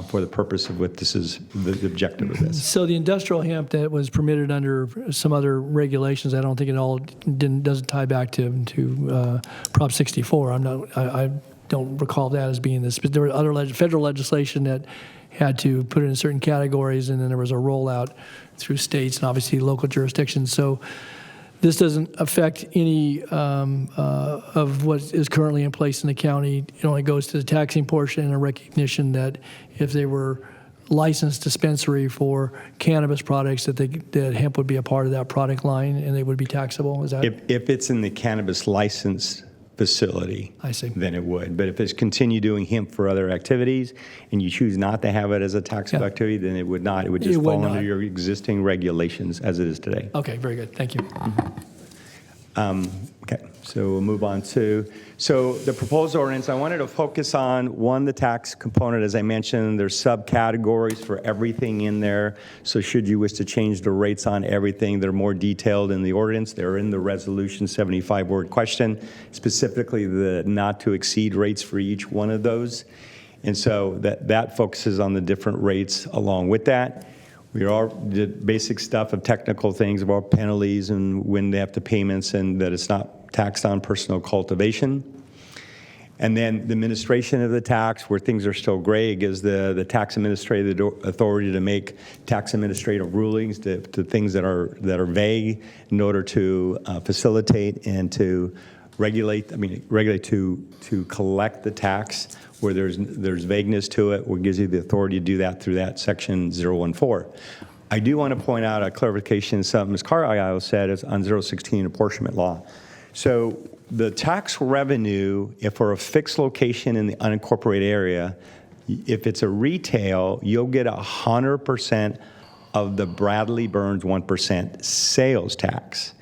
for the purpose of what this is, the objective of this. So the industrial hemp that was permitted under some other regulations, I don't think it all doesn't tie back to Prop 64. I don't recall that as being this. But there was other federal legislation that had to put it in certain categories, and then there was a rollout through states and obviously local jurisdictions. So this doesn't affect any of what is currently in place in the county. It only goes to the taxing portion and a recognition that if they were licensed dispensary for cannabis products, that hemp would be a part of that product line and they would be taxable. Is that? If it's in the cannabis license facility, I see. Then it would. But if it's continue doing hemp for other activities and you choose not to have it as a taxable activity, then it would not. It would just fall under your existing regulations as it is today. Okay, very good. Thank you. Okay, so we'll move on to, the proposed ordinance, I wanted to focus on, one, the tax component. As I mentioned, there's subcategories for everything in there. So should you wish to change the rates on everything, they're more detailed in the ordinance. They're in the resolution 75-word question, specifically the not to exceed rates for each one of those. And so that focuses on the different rates along with that. We all did basic stuff of technical things about penalties and when they have to payments and that it's not taxed on personal cultivation. And then the administration of the tax, where things are still gray, gives the tax administrator authority to make tax administrative rulings to things that are vague in order to facilitate and to regulate to collect the tax where there's vagueness to it, what gives you the authority to do that through that section 014. I do want to point out a clarification, something Ms. Carmichael said is on 016 apportionment law. So the tax revenue, if for a fixed location in the unincorporated area, if it's a retail, you'll get 100% of the Bradley Burns 1% sales tax.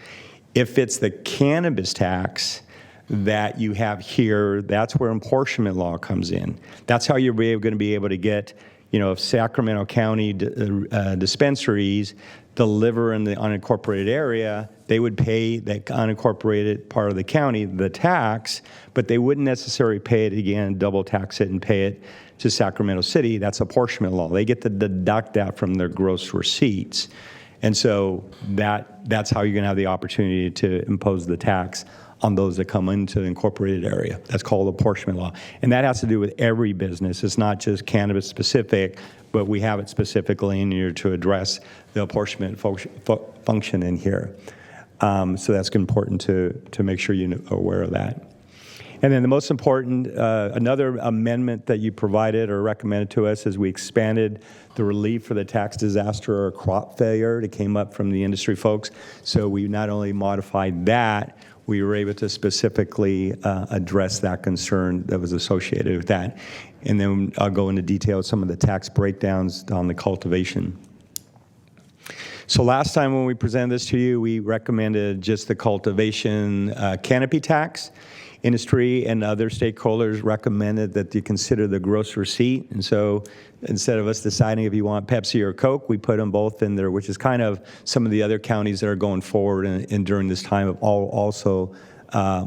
If it's the cannabis tax that you have here, that's where apportionment law comes in. That's how you're going to be able to get, if Sacramento County dispensaries deliver in the unincorporated area, they would pay the unincorporated part of the county the tax, but they wouldn't necessarily pay it again, double tax it and pay it to Sacramento City. That's apportionment law. They get to deduct that from their gross receipts. And so that's how you're going to have the opportunity to impose the tax on those that come into the incorporated area. That's called apportionment law. And that has to do with every business. It's not just cannabis specific, but we have it specifically in here to address the apportionment function in here. So that's important to make sure you're aware of that. And then the most important, another amendment that you provided or recommended to us is we expanded the relief for the tax disaster or crop failure that came up from the industry folks. So we not only modified that, we were able to specifically address that concern that was associated with that. And then I'll go into detail with some of the tax breakdowns on the cultivation. So last time when we presented this to you, we recommended just the cultivation canopy tax. Industry and other stakeholders recommended that you consider the gross receipt. And so instead of us deciding if you want Pepsi or Coke, we put them both in there, which is kind of some of the other counties that are going forward and during this time have also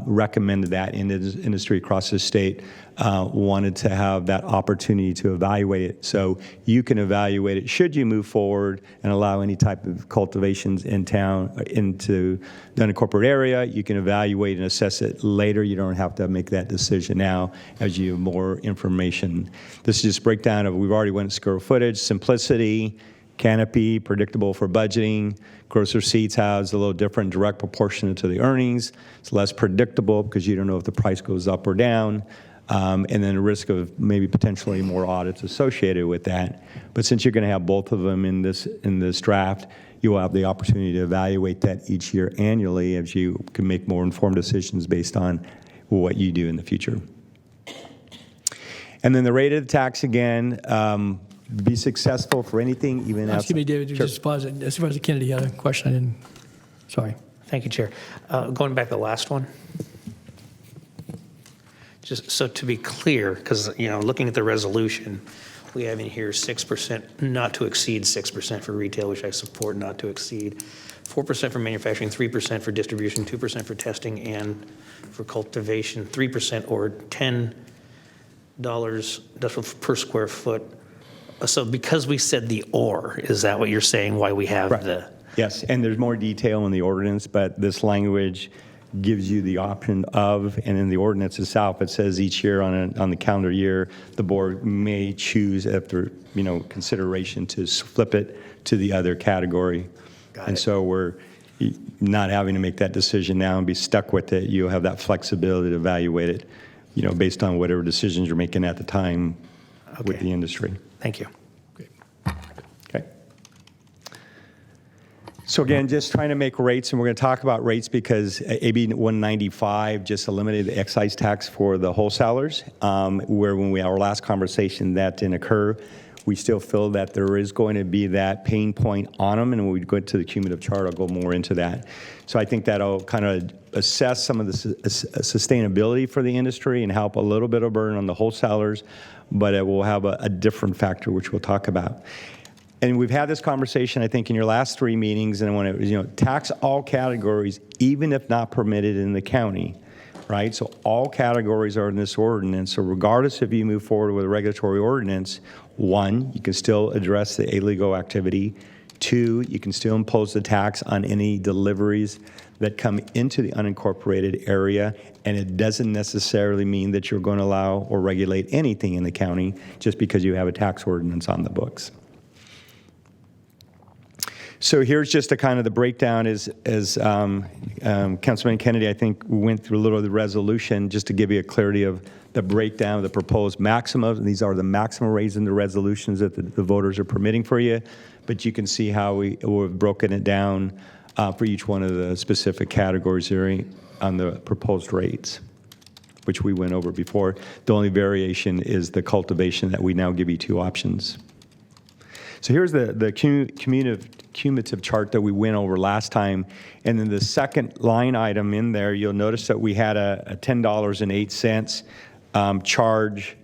recommended that in the industry across the state wanted to have that opportunity to evaluate it. So you can evaluate it should you move forward and allow any type of cultivations in town into the unincorporated area. You can evaluate and assess it later. You don't have to make that decision now as you have more information. This is just a breakdown of, we've already went square footage, simplicity, canopy, predictable for budgeting. Gross receipts has a little different, direct proportionate to the earnings. It's less predictable because you don't know if the price goes up or down. And then the risk of maybe potentially more audits associated with that. But since you're going to have both of them in this draft, you will have the opportunity to evaluate that each year annually as you can make more informed decisions based on what you do in the future. And then the rate of the tax again, be successful for anything, even outside. Excuse me, David, Sure. just pause it. Supervisor Kennedy had a question. I didn't. Sorry. Thank you, Chair. Going back to the last one. Just so to be clear, because, looking at the resolution, we have in here 6%, not to exceed 6% for retail, which I support, not to exceed 4% for manufacturing, 3% for distribution, 2% for testing, and for cultivation, 3% or $10 per square foot. So because we said the or, is that what you're saying, why we have the? Yes, and there's more detail in the ordinance, but this language gives you the option of, and in the ordinance itself, it says each year on the calendar year, the board may choose after consideration to flip it to the other category. And so we're not having to make that decision now and be stuck with it. You'll have that flexibility to evaluate it, based on whatever decisions you're making at the time with the industry. Thank you. Okay. So again, just trying to make rates, and we're going to talk about rates because AB 195 just eliminated the excise tax for the wholesalers, where when we had our last conversation that didn't occur. We still feel that there is going to be that pain point on them, and when we go to the cumulative chart, I'll go more into that. So I think that'll kind of assess some of the sustainability for the industry and help a little bit of burden on the wholesalers, but it will have a different factor, which we'll talk about. And we've had this conversation, I think, in your last 3 meetings, and when it was, tax all categories, even if not permitted in the county, right? So all categories are in this ordinance. So regardless if you move forward with a regulatory ordinance, 1, you can still address the illegal activity. 2, you can still impose the tax on any deliveries that come into the unincorporated area, and it doesn't necessarily mean that you're going to allow or regulate anything in the county just because you have a tax ordinance on the books. So here's just a kind of the breakdown as Councilman Kennedy, I think, went through a little of the resolution just to give you a clarity of the breakdown of the proposed maximums. And these are the maximum rates in the resolutions that the voters are permitting for you. But you can see how we've broken it down for each one of the specific categories there on the proposed rates, which we went over before. The only variation is the cultivation that we now give you 2 options. So here's the cumulative chart that we went over last time. And then the second line item in there, you'll notice that we had a $10.08 charge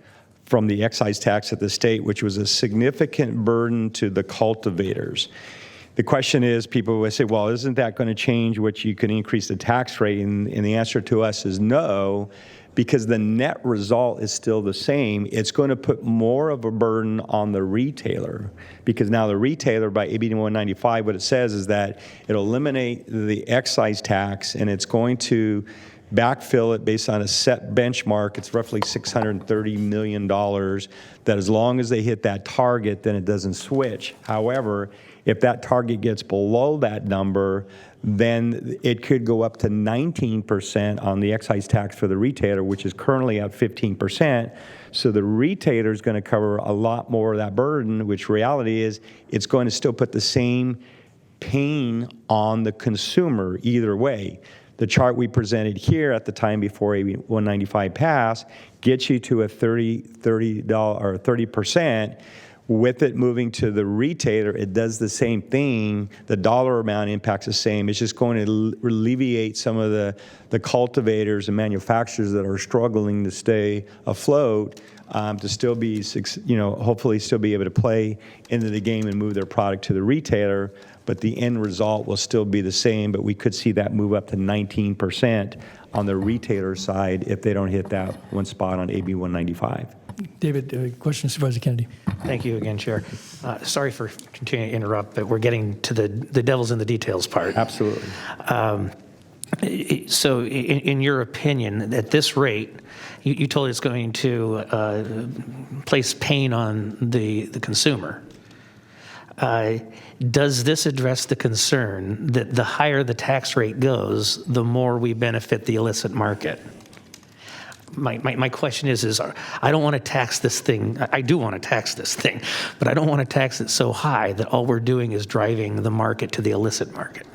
from the excise tax at the state, which was a significant burden to the cultivators. The question is, people will say, well, isn't that going to change what you can increase the tax rate? And the answer to us is no, because the net result is still the same. It's going to put more of a burden on the retailer, because now the retailer, by AB 195, what it says is that it'll eliminate the excise tax, and it's going to backfill it based on a set benchmark. It's roughly $630 million, that as long as they hit that target, then it doesn't switch. However, if that target gets below that number, then it could go up to 19% on the excise tax for the retailer, which is currently at 15%. So the retailer is going to cover a lot more of that burden, which reality is it's going to still put the same pain on the consumer either way. The chart we presented here at the time before AB 195 passed gets you to a 30%. With it moving to the retailer, it does the same thing. The dollar amount impacts the same. It's just going to alleviate some of the cultivators and manufacturers that are struggling to stay afloat, to still be, hopefully still be able to play into the game and move their product to the retailer. But the end result will still be the same, but we could see that move up to 19% on the retailer side if they don't hit that one spot on AB 195. David, question, Supervisor Kennedy. Thank you again, Chair. Sorry for continuing to interrupt, but we're getting to the devil's in the details part. Absolutely. So in your opinion, at this rate, you told it's going to place pain on the consumer. Does this address the concern that the higher the tax rate goes, the more we benefit the illicit market? My question is I don't want to tax this thing. I do want to tax this thing, but I don't want to tax it so high that all we're doing is driving the market to the illicit market.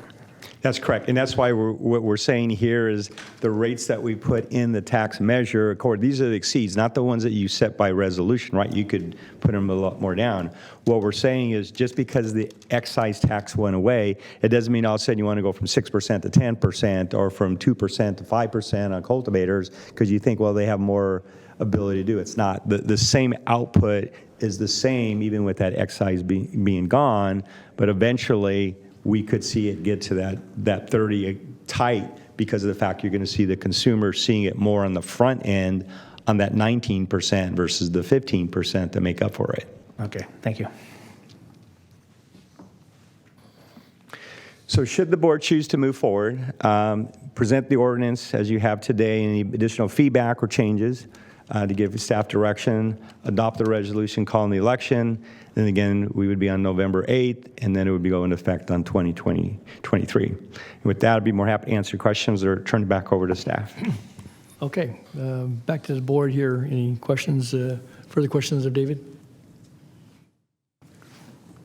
That's correct. And that's why what we're saying here is the rates that we put in the tax measure, these are the exceeds, not the ones that you set by resolution, right? You could put them a lot more down. What we're saying is just because the excise tax went away, it doesn't mean all of a sudden you want to go from 6% to 10% or from 2% to 5% on cultivators because you think, well, they have more ability to do it. It's not. The same output is the same even with that excise being gone, but eventually we could see it get to that 30 tight because of the fact you're going to see the consumer seeing it more on the front end on that 19% versus the 15% to make up for it. Okay, thank you. So should the board choose to move forward, present the ordinance as you have today, any additional feedback or changes to give staff direction, adopt the resolution calling the election, then again, we would be on November 8th, and then it would be going into effect on 2023. And with that, I'd be more happy to answer questions or turn it back over to staff. Okay, back to the board here. Any questions, further questions of David?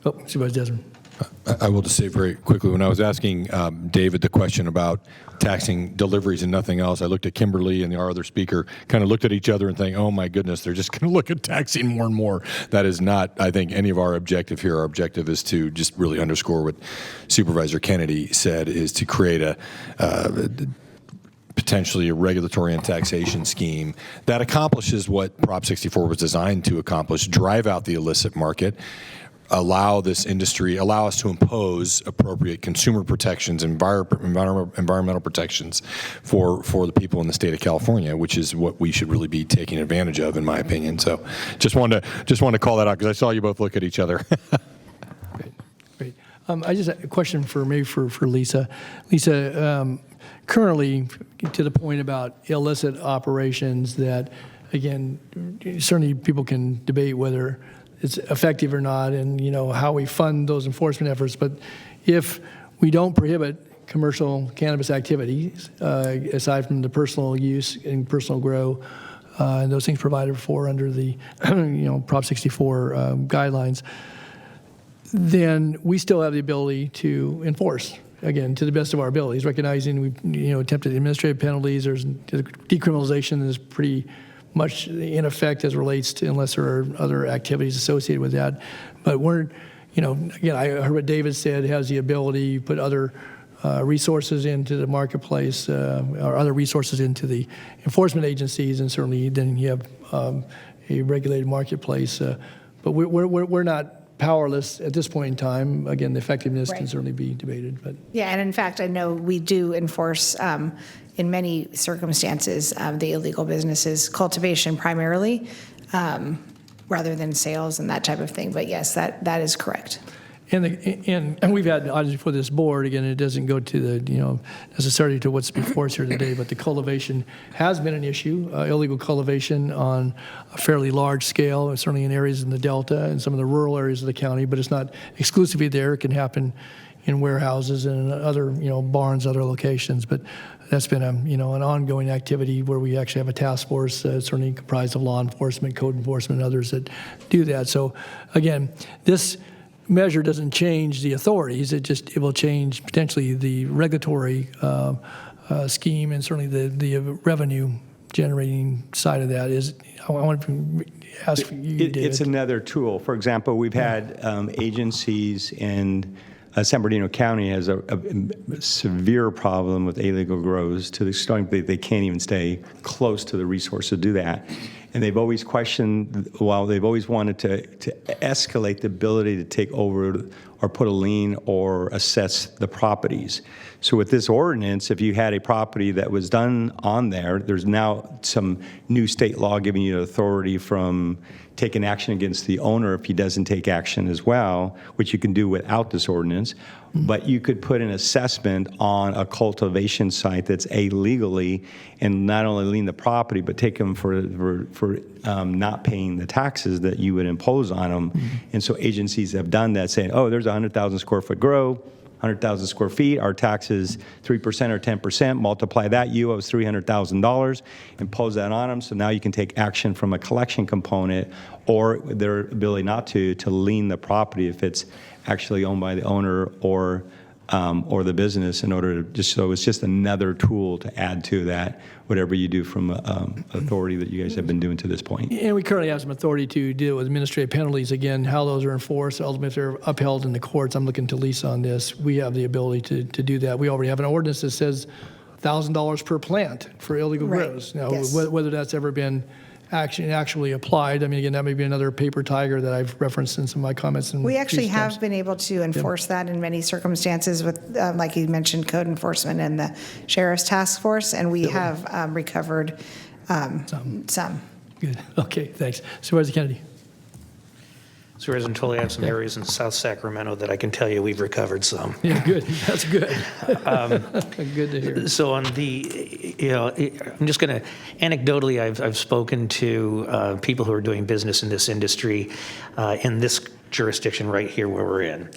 Oh, Supervisor Desmond. I will just say very quickly, when I was asking David the question about taxing deliveries and nothing else, I looked at Kimberly and our other speaker, kind of looked at each other and think, oh my goodness, they're just going to look at taxing more and more. That is not, I think, any of our objective here. Our objective is to just really underscore what Supervisor Kennedy said, is to create a potentially a regulatory and taxation scheme that accomplishes what Prop 64 was designed to accomplish: drive out the illicit market, allow this industry, allow us to impose appropriate consumer protections, environmental protections for the people in the state of California, which is what we should really be taking advantage of, in my opinion. So just wanted to call that out because I saw you both look at each other. Great. I just have a question for Lisa. Lisa, currently, to the point about illicit operations, that again, certainly people can debate whether it's effective or not, and how we fund those enforcement efforts. But if we don't prohibit commercial cannabis activities, aside from the personal use and personal grow, and those things provided for under the Prop 64 guidelines, then we still have the ability to enforce, again, to the best of our abilities, recognizing we've attempted administrative penalties. There's decriminalization is pretty much in effect as relates to, unless there are other activities associated with that. But we're, again, I heard what David said, has the ability to put other resources into the marketplace, or other resources into the enforcement agencies, and certainly then you have a regulated marketplace. But we're not powerless at this point in time. Again, the effectiveness can Right. certainly be debated, but. Yeah, and in fact, I know we do enforce, in many circumstances, the illegal businesses, cultivation primarily, rather than sales and that type of thing. But yes, that is correct. And we've had audits for this board. Again, it doesn't go to the, necessarily to what's before us here today, but the cultivation has been an issue, illegal cultivation on a fairly large scale, and certainly in areas in the Delta and some of the rural areas of the county, but it's not exclusively there. It can happen in warehouses and in other, barns, other locations. But that's been an ongoing activity where we actually have a task force certainly comprised of law enforcement, code enforcement, and others that do that. So again, this measure doesn't change the authorities. It will change potentially the regulatory scheme and certainly the revenue generating side of that. I want to ask you, David. It's another tool. For example, we've had agencies in San Bernardino County has a severe problem with illegal grows to the extent that they can't even stay close to the resource to do that. And they've always questioned, they've always wanted to escalate the ability to take over or put a lien or assess the properties. So with this ordinance, if you had a property that was done on there, there's now some new state law giving you the authority from taking action against the owner if he doesn't take action as well, which you can do without this ordinance. But you could put an assessment on a cultivation site that's illegally and not only lien the property, but take them for not paying the taxes that you would impose on them. And so agencies have done that, saying, oh, there's a 100,000 square foot grow, 100,000 square feet, our taxes 3% or 10%, multiply that, you owe us $300,000, impose that on them. So now you can take action from a collection component or their ability not to lien the property if it's actually owned by the owner or the business, in order to so it's just another tool to add to that, whatever you do from authority that you guys have been doing to this point. And we currently have some authority to deal with administrative penalties. Again, how those are enforced, ultimately if they're upheld in the courts, I'm looking to Lisa on this. We have the ability to do that. We already have an ordinance that says $1,000 per plant for illegal grows. Now, Yes. whether that's ever been actually applied, I mean, again, that may be another paper tiger that I've referenced in some of my comments. We actually have been able to enforce that in many circumstances with, like you mentioned, code enforcement and the sheriff's task force, and we have recovered some. Good. Okay, thanks. Supervisor Kennedy. Supervisor Antoli, I have some areas in South Sacramento that I can tell you we've recovered some. Yeah, good. That's good. Good to hear. So on the, I'm just going to, anecdotally, I've spoken to people who are doing business in this industry in this jurisdiction right here where we're in.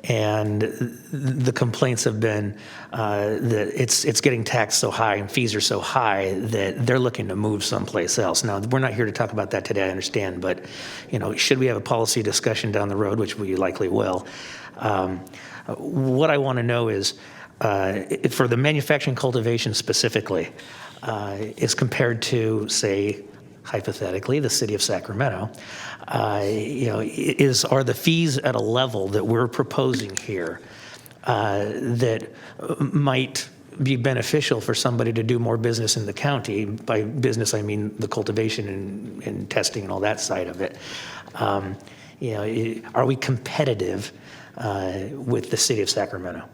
And the complaints have been that it's getting taxed so high and fees are so high that they're looking to move someplace else. Now, we're not here to talk about that today, I understand, but should we have a policy discussion down the road, which we likely will, what I want to know is, for the manufacturing cultivation specifically, is compared to, say, hypothetically, the city of Sacramento, are the fees at a level that we're proposing here that might be beneficial for somebody to do more business in the county? By business, I mean the cultivation and testing and all that side of it. Are we competitive with the city of Sacramento?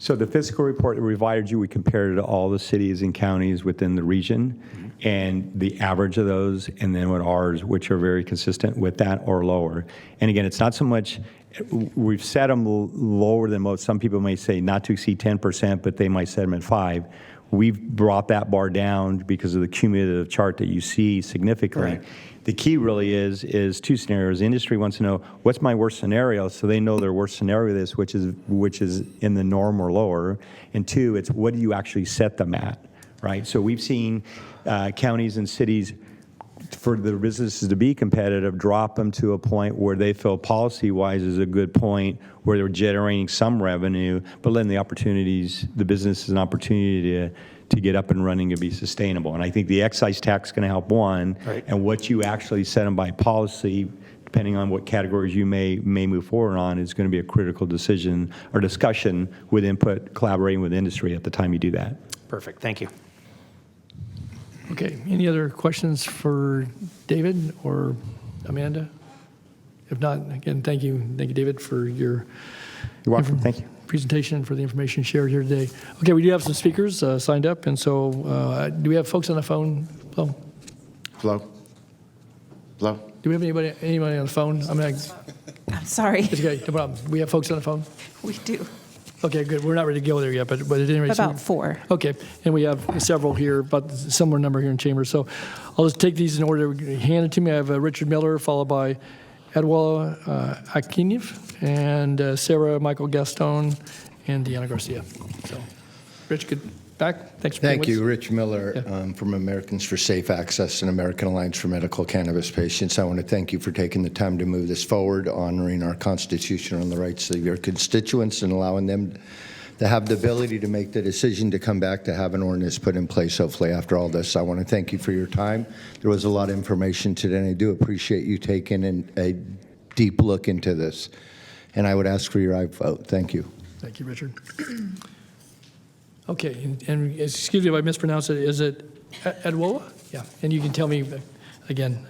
So the fiscal report that we provided you, we compared it to all the cities and counties within the region, and the average of those, and then what ours, which are very consistent with that or lower. And again, it's not so much, we've set them lower than most. Some people may say not to exceed 10%, but they might set them at 5%. We've brought that bar down because of the cumulative chart that you see significantly. Right. The key really is two scenarios. The industry wants to know, what's my worst scenario, so they know their worst scenario is, which is in the norm or lower. And two, it's what do you actually set them at, right? So we've seen counties and cities, for the businesses to be competitive, drop them to a point where they feel policy-wise is a good point, where they're generating some revenue, but letting the business an opportunity to get up and running and be sustainable. And I think the excise tax is going to help one, right, and what you actually set them by policy, depending on what categories you may move forward on, is going to be a critical decision or discussion with input, collaborating with industry at the time you do that. Perfect. Thank you. Okay, any other questions for David or Amanda? If not, again, thank you, David, for your You're welcome. Thank you. presentation, for the information shared here today. Okay, we do have some speakers signed up, and so do we have folks on the phone? Flo? Flo? Do we have anybody on the phone? I'm sorry. It's okay, no problem. We have folks on the phone? We do. Okay, good. We're not ready to go there yet, but at any rate. About 4. Okay, and we have several here, but similar number here in chamber. So I'll just take these in order. Hand it to me. I have Richard Miller, followed by Edwala Akiniev, and Sarah Michael Gaston, and Deanna Garcia. So, Rich, good back. Thanks for being Thank with you, us. Rich Miller from Americans for Safe Access and American Alliance for Medical Cannabis Patients. I want to thank you for taking the time to move this forward, honoring our Constitution and the rights of your constituents and allowing them to have the ability to make the decision to come back to have an ordinance put in place, hopefully, after all this. I want to thank you for your time. There was a lot of information today, and I do appreciate you taking a deep look into this. And I would ask for your aye vote. Thank you. Thank you, Richard. Okay, and excuse me if I mispronounce it. Is it Edwola? Yeah, and you can tell me, again,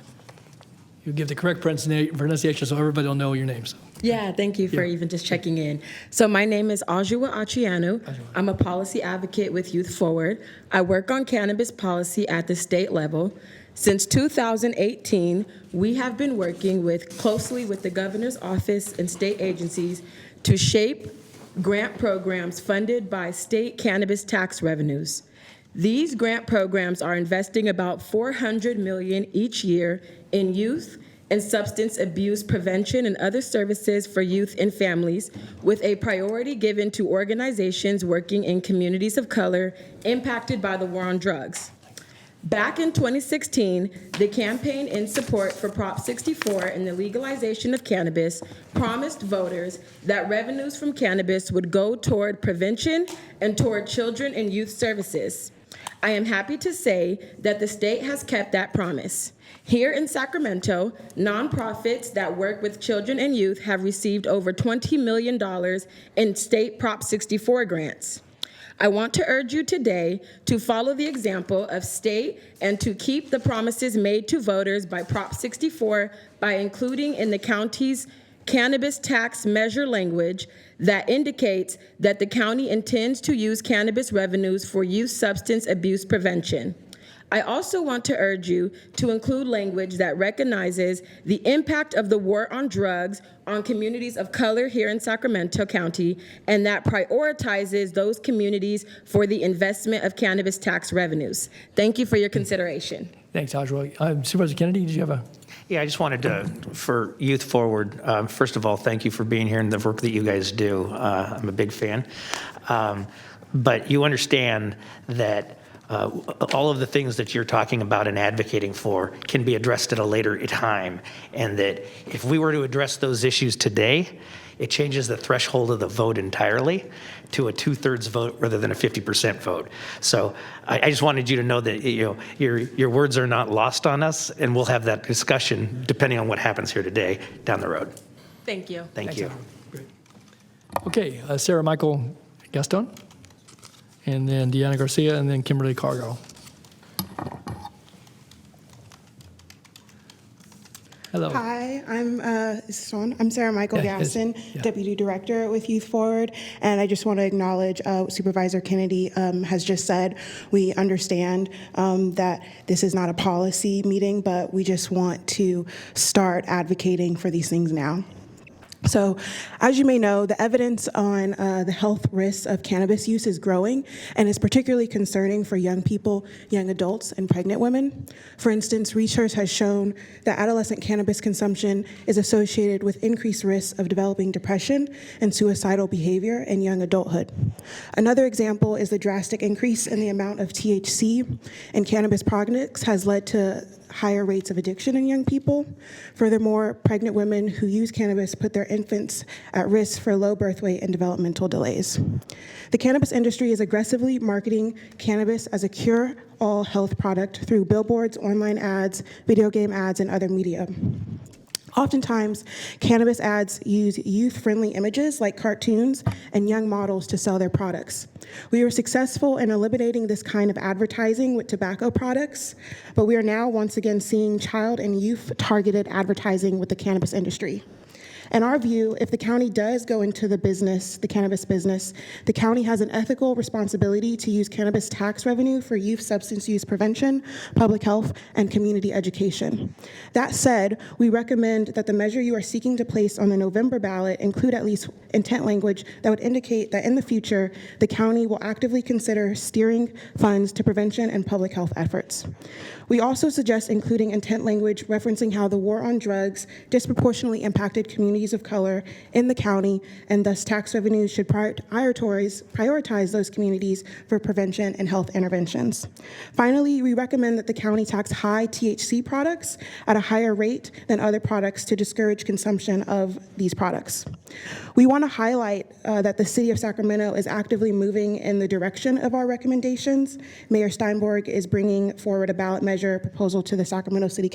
you give the correct pronunciation so everybody will know your names. Yeah, thank you for even just checking in. So my name is Ajua Achianu. I'm a policy advocate with Youth Forward. I work on cannabis policy at the state level. Since 2018, we have been working closely with the governor's office and state agencies to shape grant programs funded by state cannabis tax revenues. These grant programs are investing about $400 million each year in youth and substance abuse prevention and other services for youth and families, with a priority given to organizations working in communities of color impacted by the war on drugs. Back in 2016, the campaign in support for Prop 64 and the legalization of cannabis promised voters that revenues from cannabis would go toward prevention and toward children and youth services. I am happy to say that the state has kept that promise. Here in Sacramento, nonprofits that work with children and youth have received over $20 million in state Prop 64 grants. I want to urge you today to follow the example of state and to keep the promises made to voters by Prop 64 by including in the county's cannabis tax measure language that indicates that the county intends to use cannabis revenues for youth substance abuse prevention. I also want to urge you to include language that recognizes the impact of the war on drugs on communities of color here in Sacramento County, and that prioritizes those communities for the investment of cannabis tax revenues. Thank you for your consideration. Thanks, Ajwa. Supervisor Kennedy, did you have a? Yeah, I just wanted to, for Youth Forward, first of all, thank you for being here and the work that you guys do. I'm a big fan. But you understand that all of the things that you're talking about and advocating for can be addressed at a later time, and that if we were to address those issues today, it changes the threshold of the vote entirely to a 2/3 vote rather than a 50% vote. So I just wanted you to know that your words are not lost on us, and we'll have that discussion depending on what happens here today down the road. Thank you. Thank you. Great. Okay, Sarah Michael Gaston, and then Deanna Garcia, and then Kimberly Cargill. Hello. Hi, I'm Sarah Michael Gaston, Deputy Director with Youth Forward, and I just want to acknowledge what Supervisor Kennedy has just said. We understand that this is not a policy meeting, but we just want to start advocating for these things now. So, as you may know, the evidence on the health risks of cannabis use is growing and is particularly concerning for young people, young adults, and pregnant women. For instance, research has shown that adolescent cannabis consumption is associated with increased risks of developing depression and suicidal behavior in young adulthood. Another example is the drastic increase in the amount of THC in cannabis products has led to higher rates of addiction in young people. Furthermore, pregnant women who use cannabis put their infants at risk for low birth weight and developmental delays. The cannabis industry is aggressively marketing cannabis as a cure-all health product through billboards, online ads, video game ads, and other media. Oftentimes, cannabis ads use youth-friendly images like cartoons and young models to sell their products. We were successful in eliminating this kind of advertising with tobacco products, but we are now once again seeing child and youth-targeted advertising with the cannabis industry. In our view, if the county does go into the business, the cannabis business, the county has an ethical responsibility to use cannabis tax revenue for youth substance use prevention, public health, and community education. That said, we recommend that the measure you are seeking to place on the November ballot include at least intent language that would indicate that in the future, the county will actively consider steering funds to prevention and public health efforts. We also suggest including intent language referencing how the war on drugs disproportionately impacted communities of color in the county, and thus tax revenues should prioritize those communities for prevention and health interventions. Finally, we recommend that the county tax high THC products at a higher rate than other products to discourage consumption of these products. We want to highlight that the City of Sacramento is actively moving in the direction of our recommendations. Mayor Steinborg is bringing forward a ballot measure proposal to the Sacramento City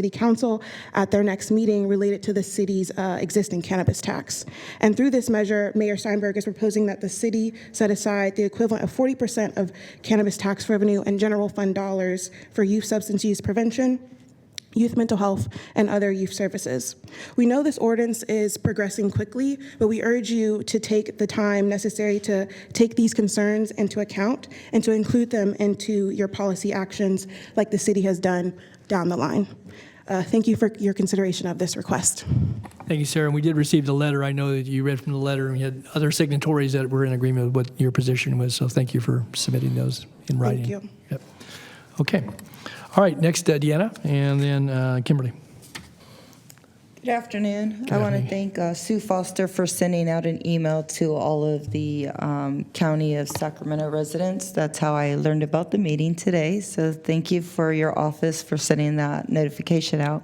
Council at their next meeting related to the city's existing cannabis tax. And through this measure, Mayor Steinborg is proposing that the city set aside the equivalent of 40% of cannabis tax revenue and general fund dollars for youth substance use prevention, youth mental health, and other youth services. We know this ordinance is progressing quickly, but we urge you to take the time necessary to take these concerns into account and to include them into your policy actions like the city has done down the line. Thank you for your consideration of this request. Thank you, Sarah. And we did receive the letter. I know that you read from the letter, and we had other signatories that were in agreement with what your position was, so thank you for submitting those in writing. Thank you. Yep. Okay. All right, next, Deanna, and then Kimberly. Good afternoon. Good I want to afternoon. thank Sue Foster for sending out an email to all of the County of Sacramento residents. That's how I learned about the meeting today. So thank you for your office for sending that notification out.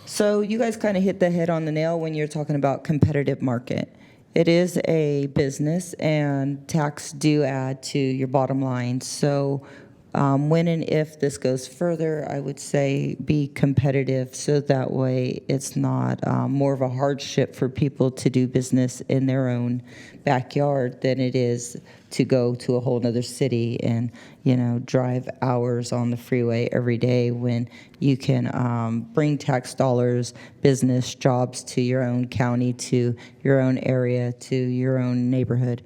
So you guys kind of hit the head on the nail when you're talking about competitive market. It is a business, and tax do add to your bottom line. So when and if this goes further, I would say be competitive so that way it's not more of a hardship for people to do business in their own backyard than it is to go to a whole other city and, drive hours on the freeway every day when you can bring tax dollars, business, jobs to your own county, to your own area, to your own neighborhood.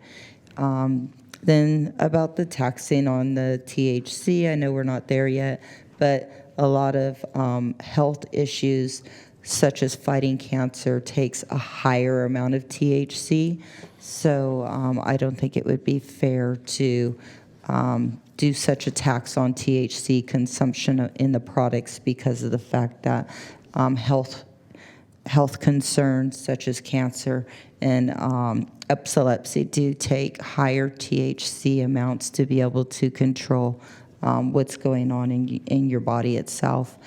Then about the taxing on the THC, I know we're not there yet, but a lot of health issues such as fighting cancer takes a higher amount of THC. So I don't think it would be fair to do such a tax on THC consumption in the products because of the fact that health concerns such as cancer and epilepsy do take higher THC amounts to be able to control what's going on in your body itself.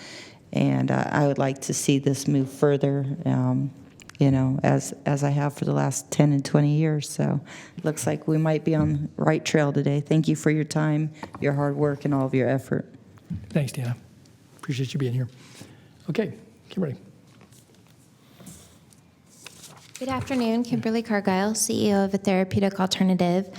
And I would like to see this move further, as I have for the last 10 and 20 years. So it looks like we might be on the right trail today. Thank you for your time, your hard work, and all of your effort. Thanks, Deanna. Appreciate you being here. Okay, Kimberly. Good afternoon, Kimberly Cargile, CEO of A Therapeutic Alternative.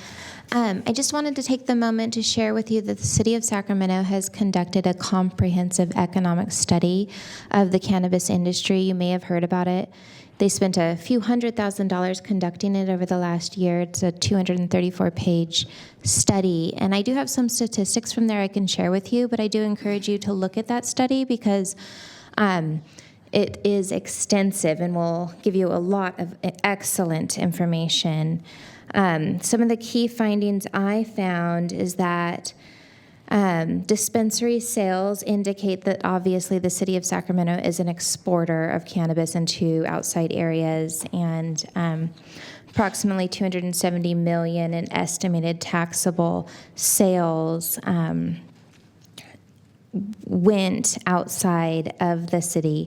I just wanted to take the moment to share with you that the City of Sacramento has conducted a comprehensive economic study of the cannabis industry. You may have heard about it. They spent a few $100,000 conducting it over the last year. It's a 234-page study, and I do have some statistics from there I can share with you, but I do encourage you to look at that study because it is extensive and will give you a lot of excellent information. Some of the key findings I found is that dispensary sales indicate that obviously the City of Sacramento is an exporter of cannabis into outside areas, and approximately $270 million in estimated taxable sales went outside of the city.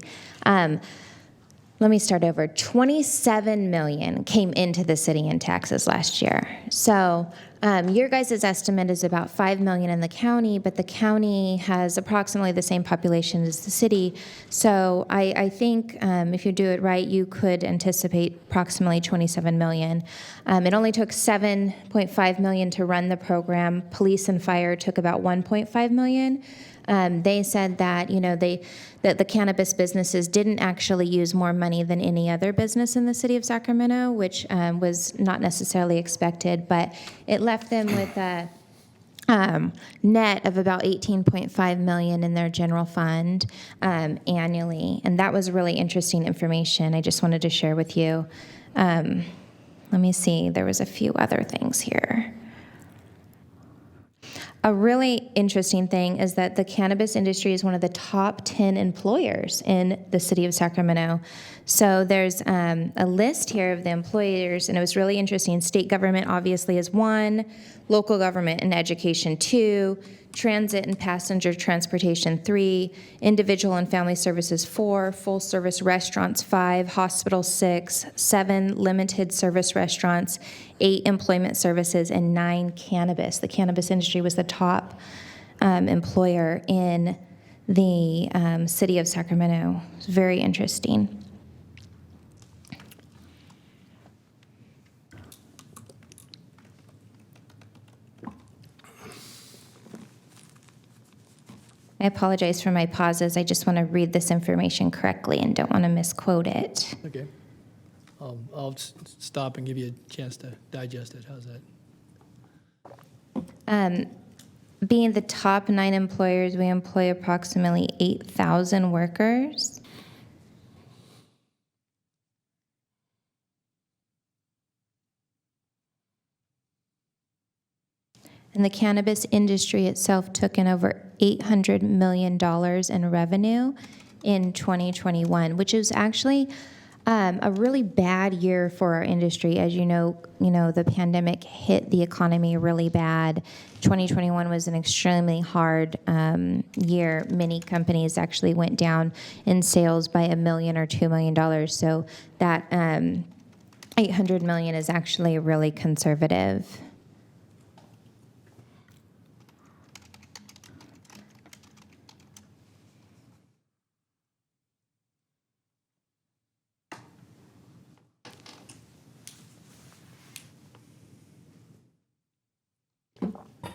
let me start over. 27 million came into the city in taxes last year. So your guys' estimate is about 5 million in the county, but the county has approximately the same population as the city. So I think if you do it right, you could anticipate approximately 27 million. It only took 7.5 million to run the program. Police and fire took about 1.5 million. They said that, that the cannabis businesses didn't actually use more money than any other business in the city of Sacramento, which was not necessarily expected, but it left them with a net of about 18.5 million in their general fund annually. And that was really interesting information I just wanted to share with you. Let me see, there was a few other things here. A really interesting thing is that the cannabis industry is one of the top 10 employers in the city of Sacramento. So there's a list here of the employers, and it was really interesting. State government obviously is 1, local government and education 2, transit and passenger transportation 3, individual and family services 4, full service restaurants 5, hospitals 6, 7 limited service restaurants, 8 employment services, and 9 cannabis. The cannabis industry was the top employer in the city of Sacramento. It's very interesting. I apologize for my pauses. I just want to read this information correctly and don't want to misquote it. Okay. I'll stop and give you a chance to digest it. How's that? Being the top 9 employers, we employ approximately 8,000 workers. And the cannabis industry itself took in over $800 million in revenue in 2021, which is actually a really bad year for our industry. As you know, the pandemic hit the economy really bad. 2021 was an extremely hard year. Many companies actually went down in sales by $1 million or $2 million. So that $800 million is actually really conservative.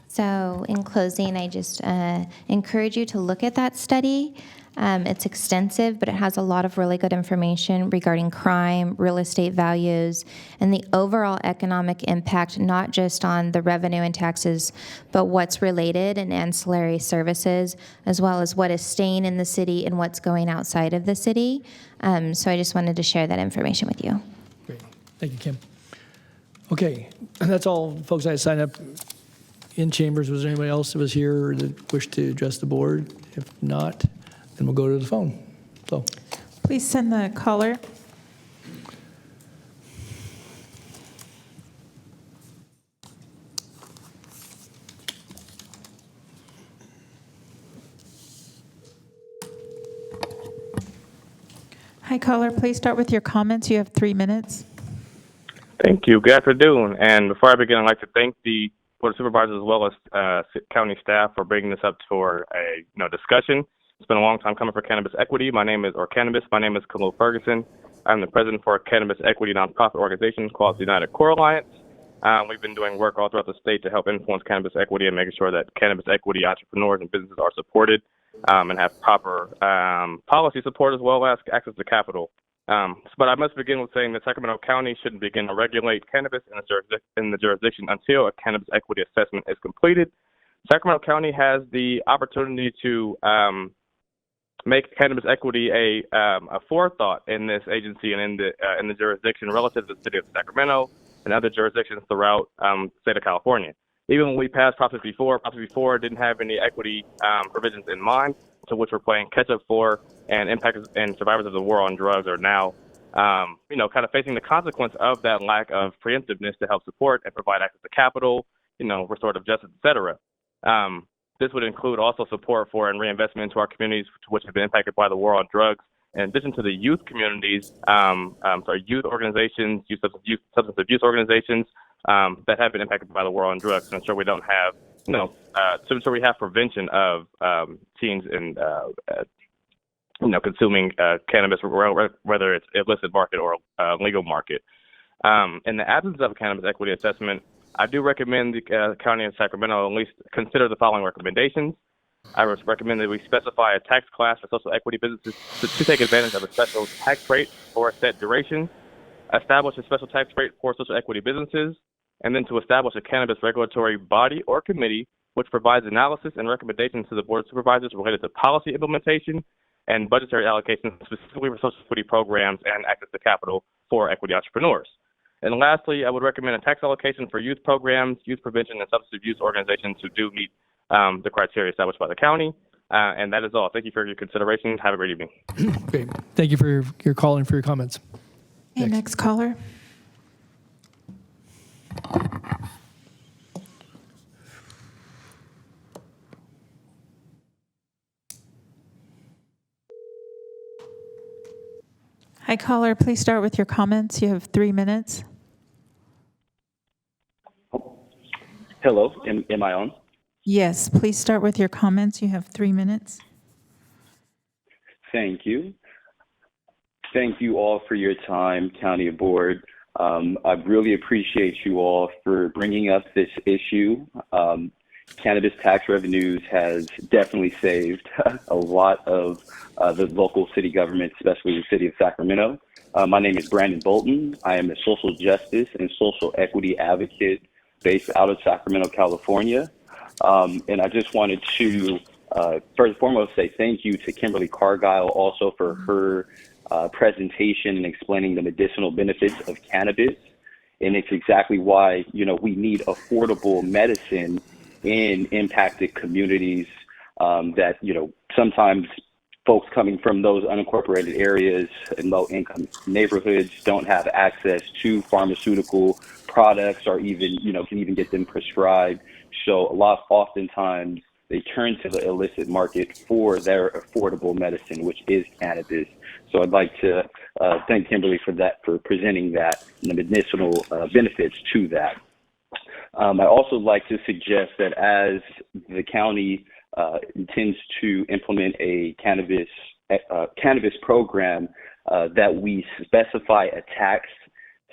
So in closing, I just encourage you to look at that study. It's extensive, but it has a lot of really good information regarding crime, real estate values, and the overall economic impact, not just on the revenue and taxes, but what's related and ancillary services, as well as what is staying in the city and what's going outside of the city. So I just wanted to share that information with you. Great. Thank you, Kim. Okay, that's all, folks. I signed up in chambers. Was there anybody else that was here that wished to address the board? If not, then we'll go to the phone. So, Please send the caller. Hi, caller. Please start with your comments. You have 3 minutes. Thank you. Good afternoon. And before I begin, I'd like to thank the Board of Supervisors as well as county staff for bringing this up for a discussion. It's been a long time coming for cannabis equity. My name is Khalil Ferguson. I'm the president for a cannabis equity nonprofit organization called the United Core Alliance. We've been doing work all throughout the state to help influence cannabis equity and making sure that cannabis equity entrepreneurs and businesses are supported and have proper policy support as well as access to capital. But I must begin with saying that Sacramento County shouldn't begin to regulate cannabis in the jurisdiction until a cannabis equity assessment is completed. Sacramento County has the opportunity to make cannabis equity a forethought in this agency and in the jurisdiction relative to the city of Sacramento and other jurisdictions throughout the state of California. Even when we passed Prop 54 didn't have any equity provisions in mind, to which we're playing catch up for, and impactors and survivors of the war on drugs are now, kind of facing the consequence of that lack of preemptiveness to help support and provide access to capital, restorative justice, et cetera. This would include also support for and reinvestment into our communities which have been impacted by the war on drugs in addition to the youth communities, youth organizations, substance abuse organizations that have been impacted by the war on drugs, to ensure we don't have, to ensure we have prevention of teens and consuming cannabis, whether it's illicit market or legal market. In the absence of a cannabis equity assessment, I do recommend the county of Sacramento at least consider the following recommendations. I would recommend that we specify a tax class for social equity businesses to take advantage of a special tax rate for a set duration, establish a special tax rate for social equity businesses, and then to establish a cannabis regulatory body or committee which provides analysis and recommendations to the Board of Supervisors related to policy implementation and budgetary allocations specifically for social equity programs and access to capital for equity entrepreneurs. And lastly, I would recommend a tax allocation for youth programs, youth prevention, and substance abuse organizations who do meet the criteria established by the county. And that is all. Thank you for your consideration. Have a great evening. Great. Thank you for your call and for your comments. Okay, next caller. Hi, caller. Please start with your comments. You have 3 minutes. Hello, am I on? Yes, please start with your comments. You have 3 minutes. Thank you. Thank you all for your time, County Board. I really appreciate you all for bringing up this issue. Cannabis tax revenues has definitely saved a lot of the local city government, especially the city of Sacramento. My name is Brandon Bolton. I am a social justice and social equity advocate based out of Sacramento, California. And I just wanted to, first and foremost, say thank you to Kimberly Cargile also for her presentation and explaining the medicinal benefits of cannabis. And it's exactly why, we need affordable medicine in impacted communities that, sometimes folks coming from those unincorporated areas and low-income neighborhoods don't have access to pharmaceutical products or even, can even get them prescribed. So oftentimes they turn to the illicit market for their affordable medicine, which is cannabis. So I'd like to thank Kimberly for presenting that and the medicinal benefits to that. I also like to suggest that as the county intends to implement a cannabis program, that we specify a tax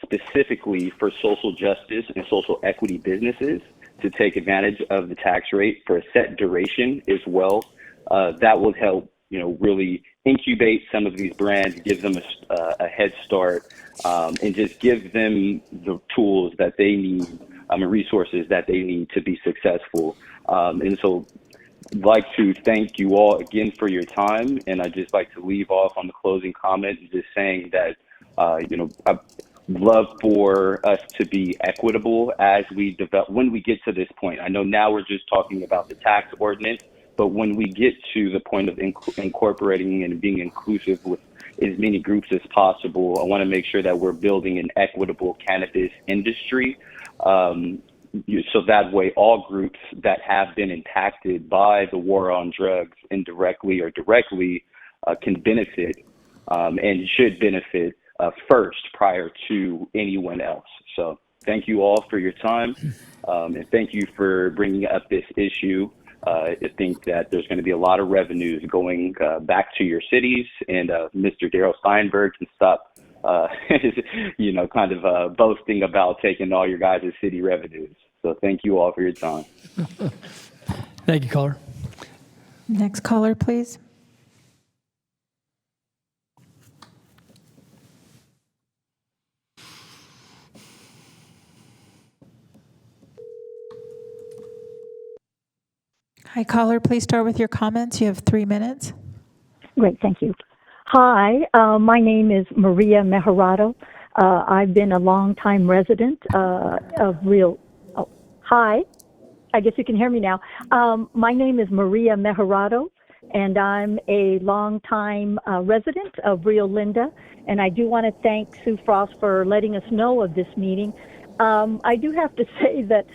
specifically for social justice and social equity businesses to take advantage of the tax rate for a set duration as well. That will help, really incubate some of these brands, give them a head start, and just give them the tools that they need and resources that they need to be successful. And so I'd like to thank you all again for your time. And I'd just like to leave off on the closing comment just saying that, I'd love for us to be equitable as we develop, when we get to this point. I know now we're just talking about the tax ordinance, but when we get to the point of incorporating and being inclusive with as many groups as possible, I want to make sure that we're building an equitable cannabis industry. So that way all groups that have been impacted by the war on drugs indirectly or directly can benefit and should benefit first prior to anyone else. So thank you all for your time and thank you for bringing up this issue. I think that there's going to be a lot of revenues going back to your cities, and Mr. Darrell Steinberg can stop, boasting about taking all your guys' city revenues. So thank you all for your time. Thank you, caller. Next caller, please. Hi, caller. Please start with your comments. You have 3 minutes. Great, thank you. Hi, my name is Maria Mejorado. I've been a longtime resident of Rio. Oh, hi, I guess you can hear me now. My name is Maria Mejorado, and I'm a longtime resident of Rio Linda. And I do want to thank Sue Frost for letting us know of this meeting. I do have to say that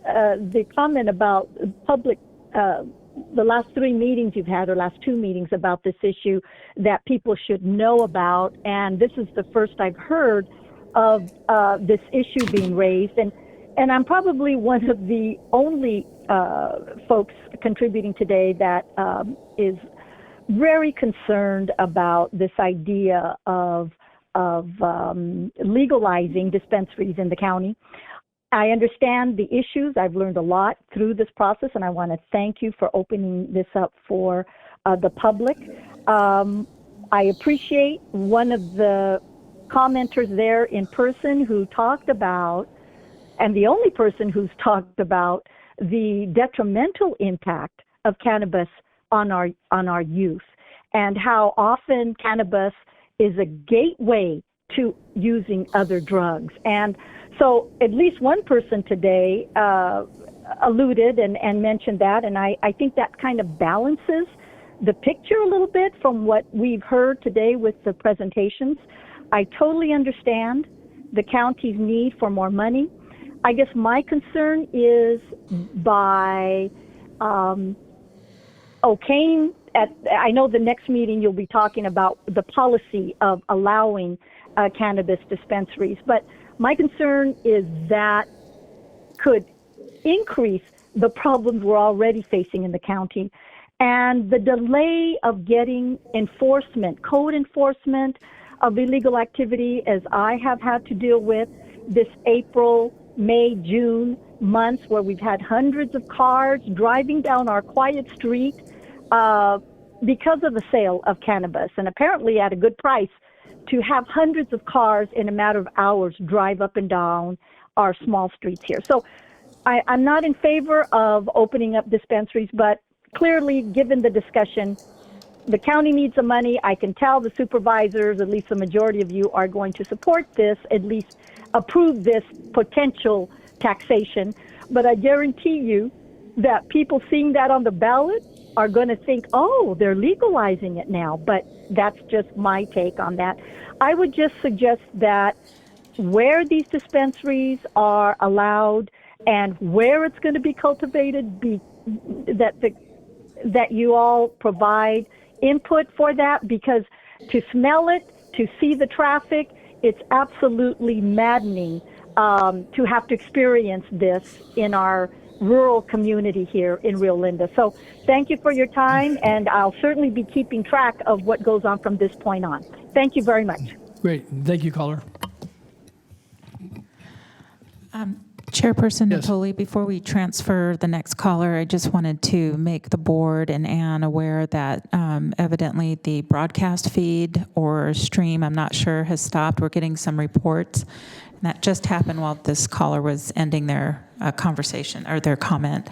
the comment about public the last 3 meetings you've had, or last 2 meetings about this issue that people should know about. And this is the first I've heard of this issue being raised. And I'm probably one of the only folks contributing today that is very concerned about this idea of legalizing dispensaries in the county. I understand the issues. I've learned a lot through this process, and I want to thank you for opening this up for the public. I appreciate one of the commenters there in person who talked about, and the only person who's talked about, the detrimental impact of cannabis on our youth, and how often cannabis is a gateway to using other drugs. And so at least one person today alluded and mentioned that, and I think that kind of balances the picture a little bit from what we've heard today with the presentations. I totally understand the county's need for more money. I guess my concern is by okaying I know the next meeting you'll be talking about the policy of allowing cannabis dispensaries, but my concern is that could increase the problems we're already facing in the county, and the delay of getting enforcement, code enforcement of illegal activity, as I have had to deal with this April, May, June months, where we've had hundreds of cars driving down our quiet street because of the sale of cannabis, and apparently at a good price, to have hundreds of cars in a matter of hours drive up and down our small streets here. So I'm not in favor of opening up dispensaries, but clearly, given the discussion, the county needs the money. I can tell the supervisors, at least the majority of you, are going to support this, at least approve this potential taxation. But I guarantee you that people seeing that on the ballot are going to think, oh, they're legalizing it now. But that's just my take on that. I would just suggest that where these dispensaries are allowed and where it's going to be cultivated, that you all provide input for that, because to smell it, to see the traffic, it's absolutely maddening to have to experience this in our rural community here in Rio Linda. So thank you for your time, and I'll certainly be keeping track of what goes on from this point on. Thank you very much. Great. Thank you, caller. Chairperson Natoli, before we transfer the next caller, I just wanted to make the board and Ann aware that evidently the broadcast feed or stream, I'm not sure, has stopped. We're getting some reports. And that just happened while this caller was ending their conversation or their comment.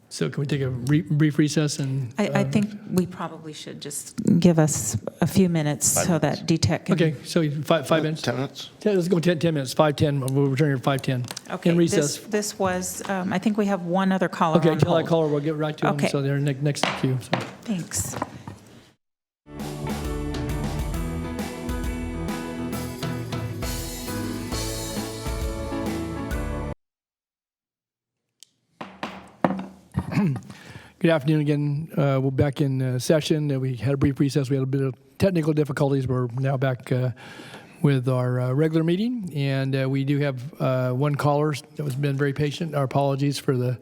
So can we take a brief recess? And I think we probably should just give us a few minutes so that DTEC can... Okay, so 5 minutes? 10 minutes? Let's go 10 minutes, 5:10. We'll return here at 5:10. Okay, in recess. This was, I think we have one other caller Okay, on tell hold. that caller we'll get right to Okay. them, so they're next in queue. So. Thanks. Good afternoon again. We're back in session. We had a brief recess. We had a bit of technical difficulties. We're now back with our regular meeting, and we do have one caller that has been very patient. Our apologies for the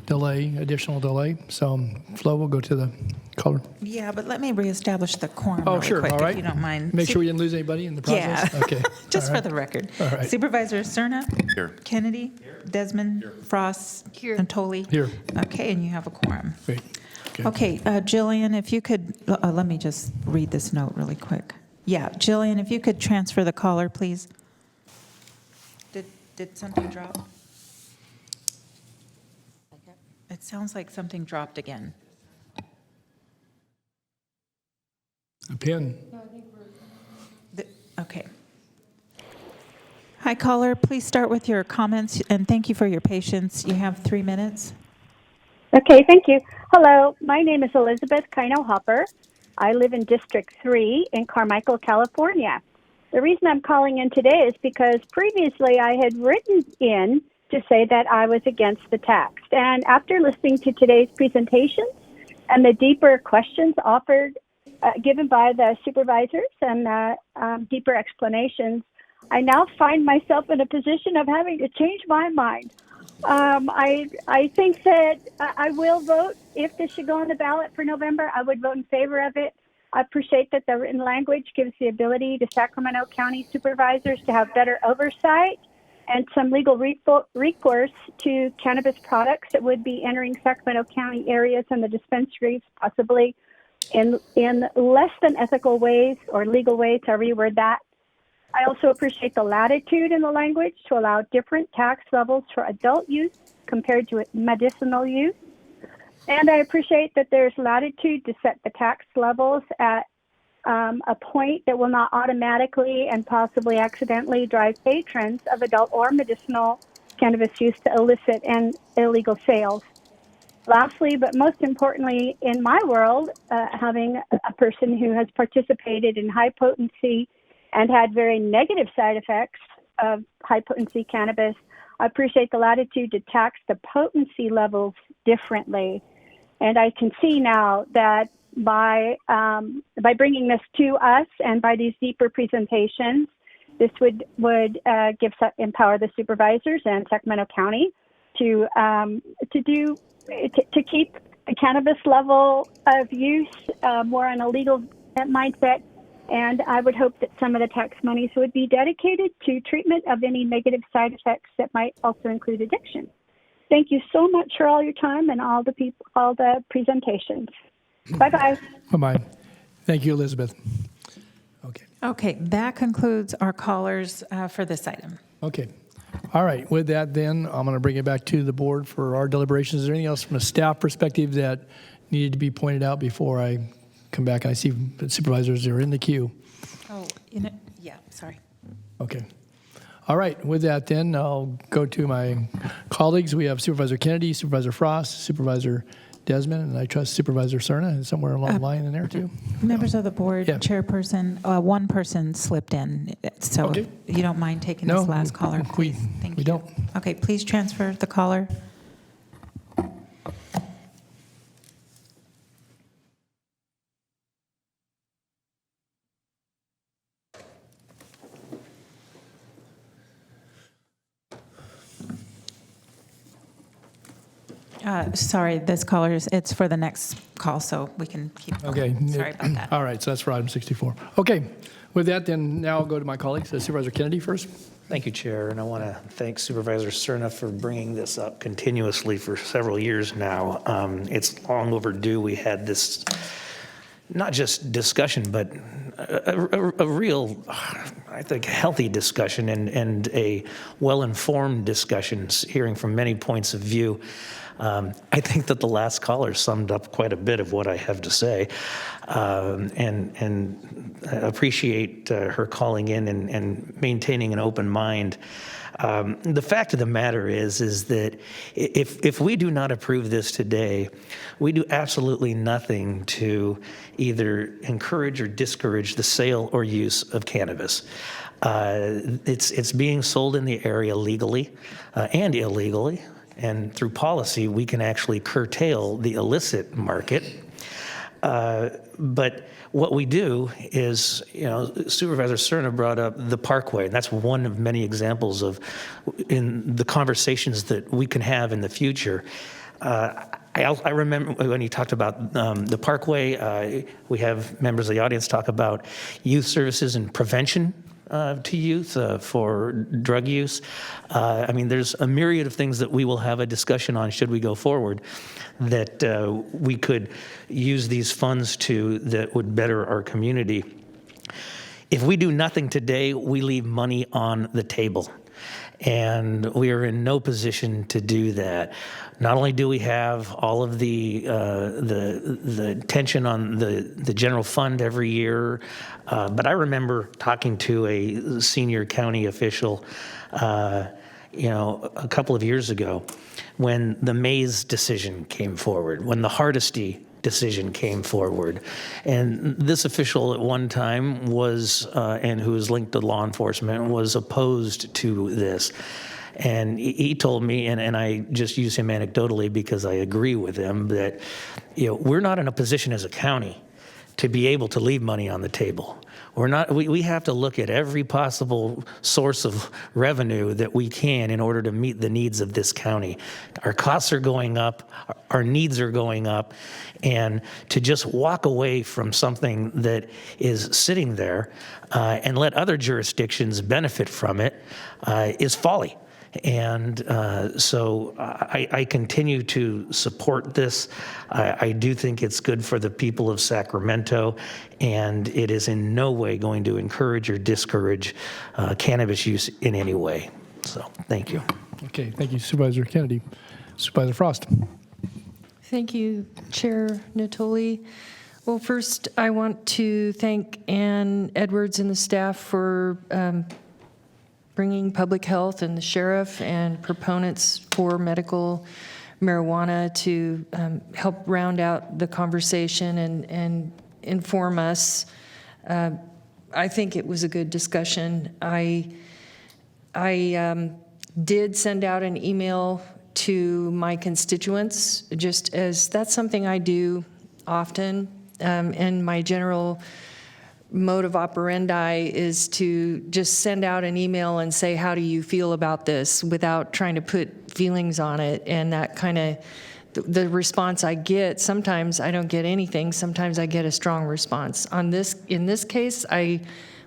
additional delay. So, Flo, we'll go to the caller. Yeah, but let me reestablish the quorum Oh, really sure. quick, all right. if you don't mind. Make sure we didn't lose anybody in the process. Yeah. Okay. Just All for right. the record. All right. Supervisor Cerna? Here. Kennedy? Desmond? Frost? Natoli? Here. Okay, and you have a quorum. Great. Okay, Jillian, if you could, let me just read this note really quick. Yeah, Jillian, if you could transfer the caller, please. Did something drop? It sounds like something dropped again. A pin. Okay. Hi, caller. Please start with your comments, and thank you for your patience. You have 3 minutes. Okay, thank you. Hello, my name is Elizabeth Kino Hopper. I live in District 3 in Carmichael, California. The reason I'm calling in today is because previously I had written in to say that I was against the tax. And after listening to today's presentations and the deeper questions offered, given by the supervisors and deeper explanations, I now find myself in a position of having to change my mind. I think that I will vote if this should go on the ballot for November. I would vote in favor of it. I appreciate that the written language gives the ability to Sacramento County supervisors to have better oversight and some legal recourse to cannabis products that would be entering Sacramento County areas and the dispensaries, possibly in less than ethical ways or legal ways, however you word that. I also appreciate the latitude in the language to allow different tax levels for adult use compared to medicinal use. And I appreciate that there's latitude to set the tax levels at a point that will not automatically and possibly accidentally drive patrons of adult or medicinal cannabis use to illicit and illegal sales. Lastly, but most importantly, in my world, having a person who has participated in high potency and had very negative side effects of high potency cannabis, I appreciate the latitude to tax the potency levels differently. And I can see now that by bringing this to us and by these deeper presentations, this would empower the supervisors and Sacramento County to keep the cannabis level of use more on a legal mindset. And I would hope that some of the tax monies would be dedicated to treatment of any negative side effects that might also include addiction. Thank you so much for all your time and all the presentations. Bye-bye. Bye-bye. Thank you, Elizabeth. Okay, that concludes our callers for this item. Okay. All right. With that, then, I'm going to bring it back to the board for our deliberations. Is there anything else from a staff perspective that needed to be pointed out before I come back? I see the supervisors are in the queue. Oh, yeah, sorry. Okay. All right. With that, then, I'll go to my colleagues. We have Supervisor Kennedy, Supervisor Frost, Supervisor Desmond, and I trust Supervisor Cerna is somewhere along the line in there, too. Members of the board, Yeah. chairperson, one person slipped in, so Okay. if you don't mind taking No, this last caller, please. Thank you. we don't. Okay, please transfer the caller. Sorry, this caller it's for the next call, so we can keep going. Okay. Sorry about that. All right. So that's for item 64. Okay. With that, then, now I'll go to my colleagues. Supervisor Kennedy first. Thank you, Chair, and I want to thank Supervisor Cerna for bringing this up continuously for several years now. It's long overdue. We had this, not just discussion, but a real, I think, healthy discussion and a well-informed discussion, hearing from many points of view. I think that the last caller summed up quite a bit of what I have to say, and I appreciate her calling in and maintaining an open mind. The fact of the matter is that if we do not approve this today, we do absolutely nothing to either encourage or discourage the sale or use of cannabis. It's being sold in the area legally and illegally. And through policy, we can actually curtail the illicit market. But what we do is, Supervisor Cerna brought up the Parkway, and that's one of many examples of in the conversations that we can have in the future. I remember when he talked about the Parkway, we have members of the audience talk about youth services and prevention to youth for drug use. There's a myriad of things that we will have a discussion on should we go forward that we could use these funds to that would better our community. If we do nothing today, we leave money on the table. And we are in no position to do that. Not only do we have all of the tension on the general fund every year, but I remember talking to a senior county official, a couple of years ago, when the Mays decision came forward, when the Hardesty decision came forward. And this official at one time was, and who was linked to law enforcement, was opposed to this. And he told me, and I just use him anecdotally because I agree with him, that we're not in a position as a county to be able to leave money on the table. We have to look at every possible source of revenue that we can in order to meet the needs of this county. Our costs are going up, our needs are going up, and to just walk away from something that is sitting there and let other jurisdictions benefit from it is folly. And so I continue to support this. I do think it's good for the people of Sacramento, and it is in no way going to encourage or discourage cannabis use in any way. So thank you. Okay, thank you, Supervisor Kennedy. Supervisor Frost. Thank you, Chair Natoli. Well, first, I want to thank Ann Edwards and the staff for bringing public health and the sheriff and proponents for medical marijuana to help round out the conversation and inform us. I think it was a good discussion. I did send out an email to my constituents, just as that's something I do often, and my general mode of operandi is to just send out an email and say, how do you feel about this, without trying to put feelings on it. And that kind of, the response I get, sometimes I don't get anything, sometimes I get a strong response. In this case, I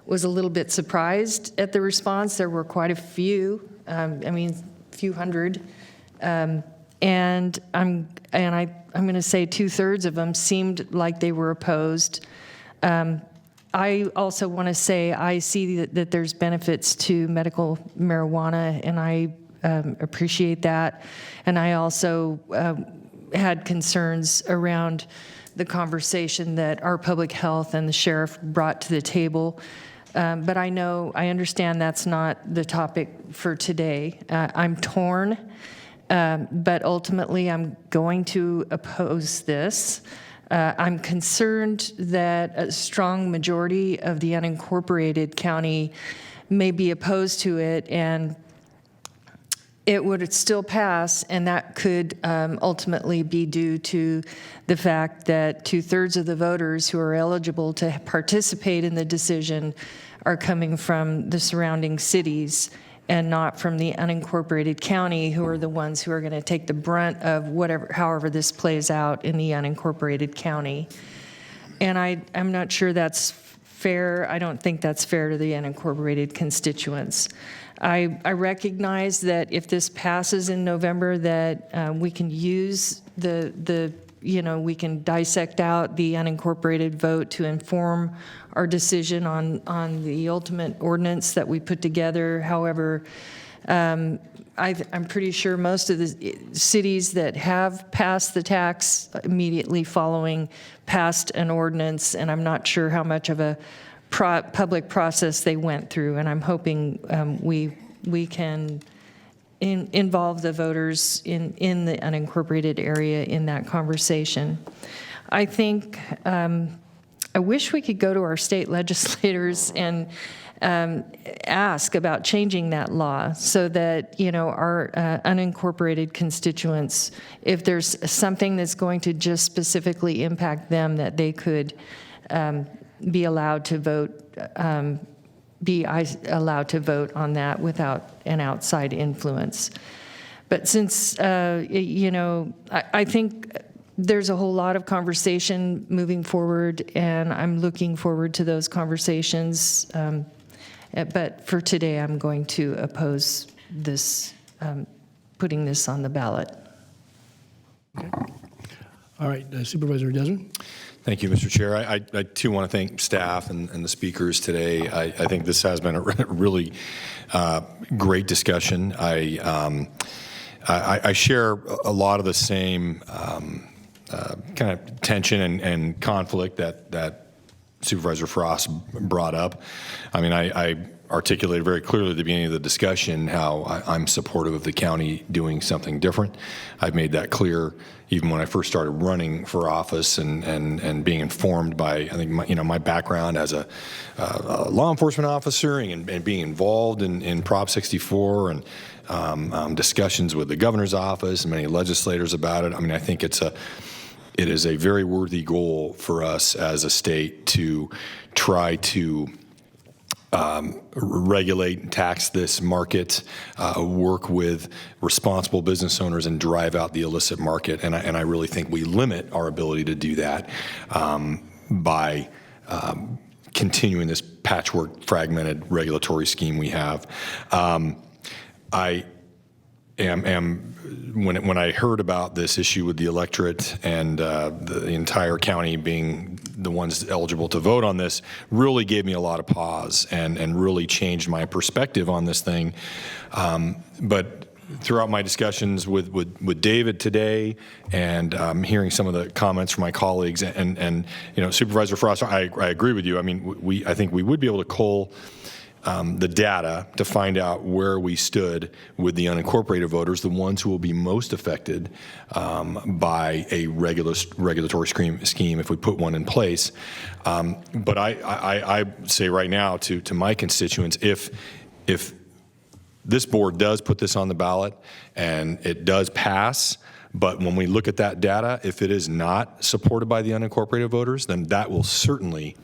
was a little bit surprised at the response. There were quite a few, a few hundred. And I'm going to say 2/3 of them seemed like they were opposed. I also want to say I see that there's benefits to medical marijuana, and I appreciate that. And I also had concerns around the conversation that our public health and the sheriff brought to the table. But I understand that's not the topic for today. I'm torn, but ultimately I'm going to oppose this. I'm concerned that a strong majority of the unincorporated county may be opposed to it, and it would still pass, and that could ultimately be due to the fact that 2/3 of the voters who are eligible to participate in the decision are coming from the surrounding cities and not from the unincorporated county, who are the ones who are going to take the brunt of however this plays out in the unincorporated county. And I'm not sure that's fair. I don't think that's fair to the unincorporated constituents. I recognize that if this passes in November, that we can use we can dissect out the unincorporated vote to inform our decision on the ultimate ordinance that we put together. However, I'm pretty sure most of the cities that have passed the tax immediately following passed an ordinance, and I'm not sure how much of a public process they went through, and I'm hoping we can involve the voters in the unincorporated area in that conversation. I think I wish we could go to our state legislators and ask about changing that law so that our unincorporated constituents, if there's something that's going to just specifically impact them, that they could be allowed to vote. Allowed to vote on that without an outside influence. But since, I think there's a whole lot of conversation moving forward, and I'm looking forward to those conversations. But for today, I'm going to oppose this, putting this on the ballot. Okay. All right, Supervisor Desmond. Thank you, Mr. Chair. I too want to thank staff and the speakers today. I think this has been a really great discussion. I share a lot of the same kind of tension and conflict that Supervisor Frost brought up. I mean, articulated very clearly at the beginning of the discussion how I'm supportive of the county doing something different. I've made that clear even when I first started running for office and being informed by, I think, my background as a law enforcement officer and being involved in Prop 64 and discussions with the governor's office and many legislators about it. I mean, I think it is a very worthy goal for us as a state to try to regulate and tax this market, work with responsible business owners and drive out the illicit market. And I really think we limit our ability to do that by continuing this patchwork, fragmented regulatory scheme we have. When I heard about this issue with the electorate and the entire county being the ones eligible to vote on this, really gave me a lot of pause and really changed my perspective on this thing. But throughout my discussions with David today and hearing some of the comments from my colleagues and Supervisor Frost, I agree with you. I mean, I think we would be able to cull the data to find out where we stood with the unincorporated voters, the ones who will be most affected by a regulatory scheme if we put one in place. But I say right now to my constituents, if this board does put this on the ballot and it does pass, but when we look at that data, if it is not supported by the unincorporated voters, then that will certainly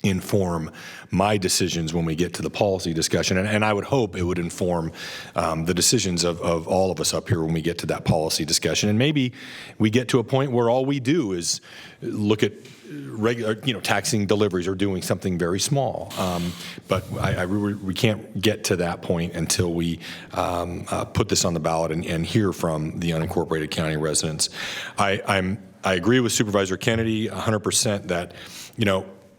inform my decisions when we get to the policy discussion. And I would hope it would inform the decisions of all of us up here when we get to that policy discussion. And maybe we get to a point where all we do is look at regular, taxing deliveries or doing something very small. But we can't get to that point until we put this on the ballot and hear from the unincorporated county residents. I agree with Supervisor Kennedy 100% that,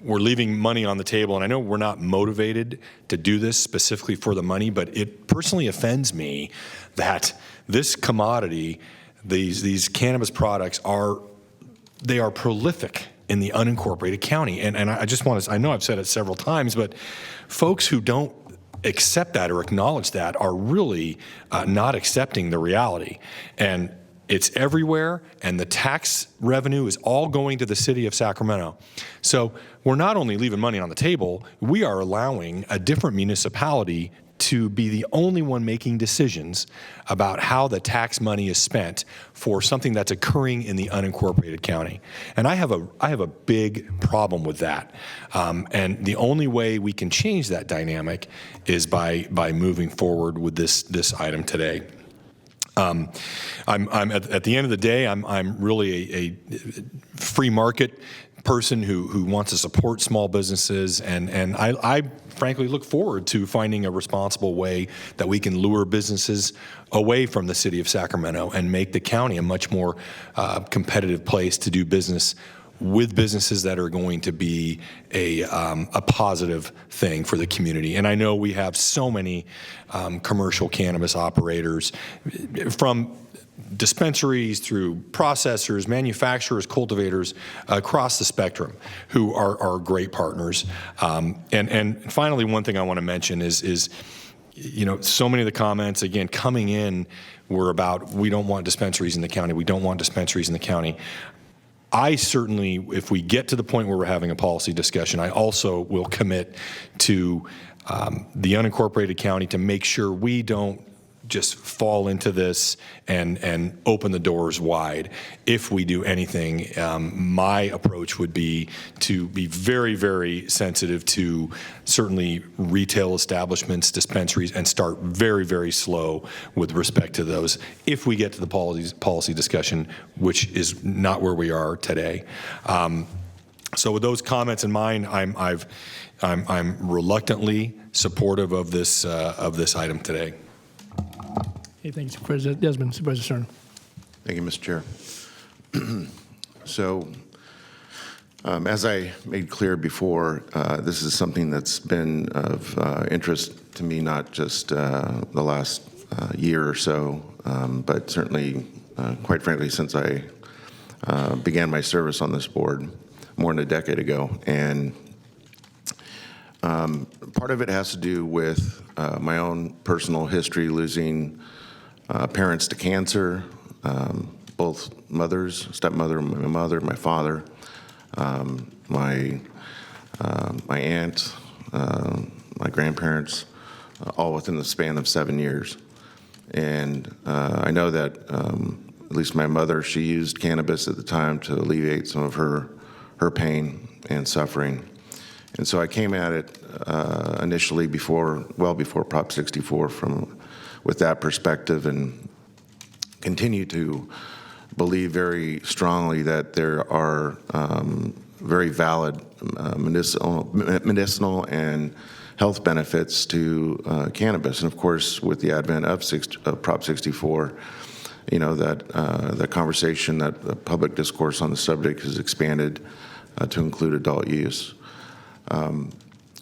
we're leaving money on the table, and I know we're not motivated to do this specifically for the money, but it personally offends me that this commodity, these cannabis products are prolific in the unincorporated county. And I just want to, I know I've said it several times, but folks who don't accept that or acknowledge that are really not accepting the reality. And it's everywhere, and the tax revenue is all going to the city of Sacramento. So we're not only leaving money on the table, we are allowing a different municipality to be the only one making decisions about how the tax money is spent for something that's occurring in the unincorporated county. And I have a big problem with that. And the only way we can change that dynamic is by moving forward with this item today. I'm at the end of the day, I'm really a free market person who wants to support small businesses, and I frankly look forward to finding a responsible way that we can lure businesses away from the city of Sacramento and make the county a much more competitive place to do business with businesses that are going to be a positive thing for the community. And I know we have so many commercial cannabis operators, from dispensaries through processors, manufacturers, cultivators across the spectrum who are great partners. And finally, one thing I want to mention is so many of the comments, again, coming in were about, we don't want dispensaries in the county. We don't want dispensaries in the county. I certainly, if we get to the point where we're having a policy discussion, I also will commit to the unincorporated county to make sure we don't just fall into this and open the doors wide. If we do anything, my approach would be to be very, very sensitive to certainly retail establishments, dispensaries, and start very, very slow with respect to those if we get to the policy discussion, which is not where we are today. So with those comments in mind, I'm reluctantly supportive of this item today. Hey, thanks, President Desmond. Supervisor Stern. Thank you, Mr. Chair. So, as I made clear before, this is something that's been of interest to me, not just the last year or so, but certainly, quite frankly, since I began my service on this board more than a decade ago. And Part of it has to do with my own personal history, losing parents to cancer, both mothers, stepmother, my mother, my father, my aunt, my grandparents, all within the span of 7 years. And I know that at least my mother, she used cannabis at the time to alleviate some of her pain and suffering. And so I came at it initially well before Prop 64 with that perspective, and continue to believe very strongly that there are very valid medicinal and health benefits to cannabis. And of course, with the advent of Prop 64, you know, that the conversation, that the public discourse on the subject has expanded to include adult use.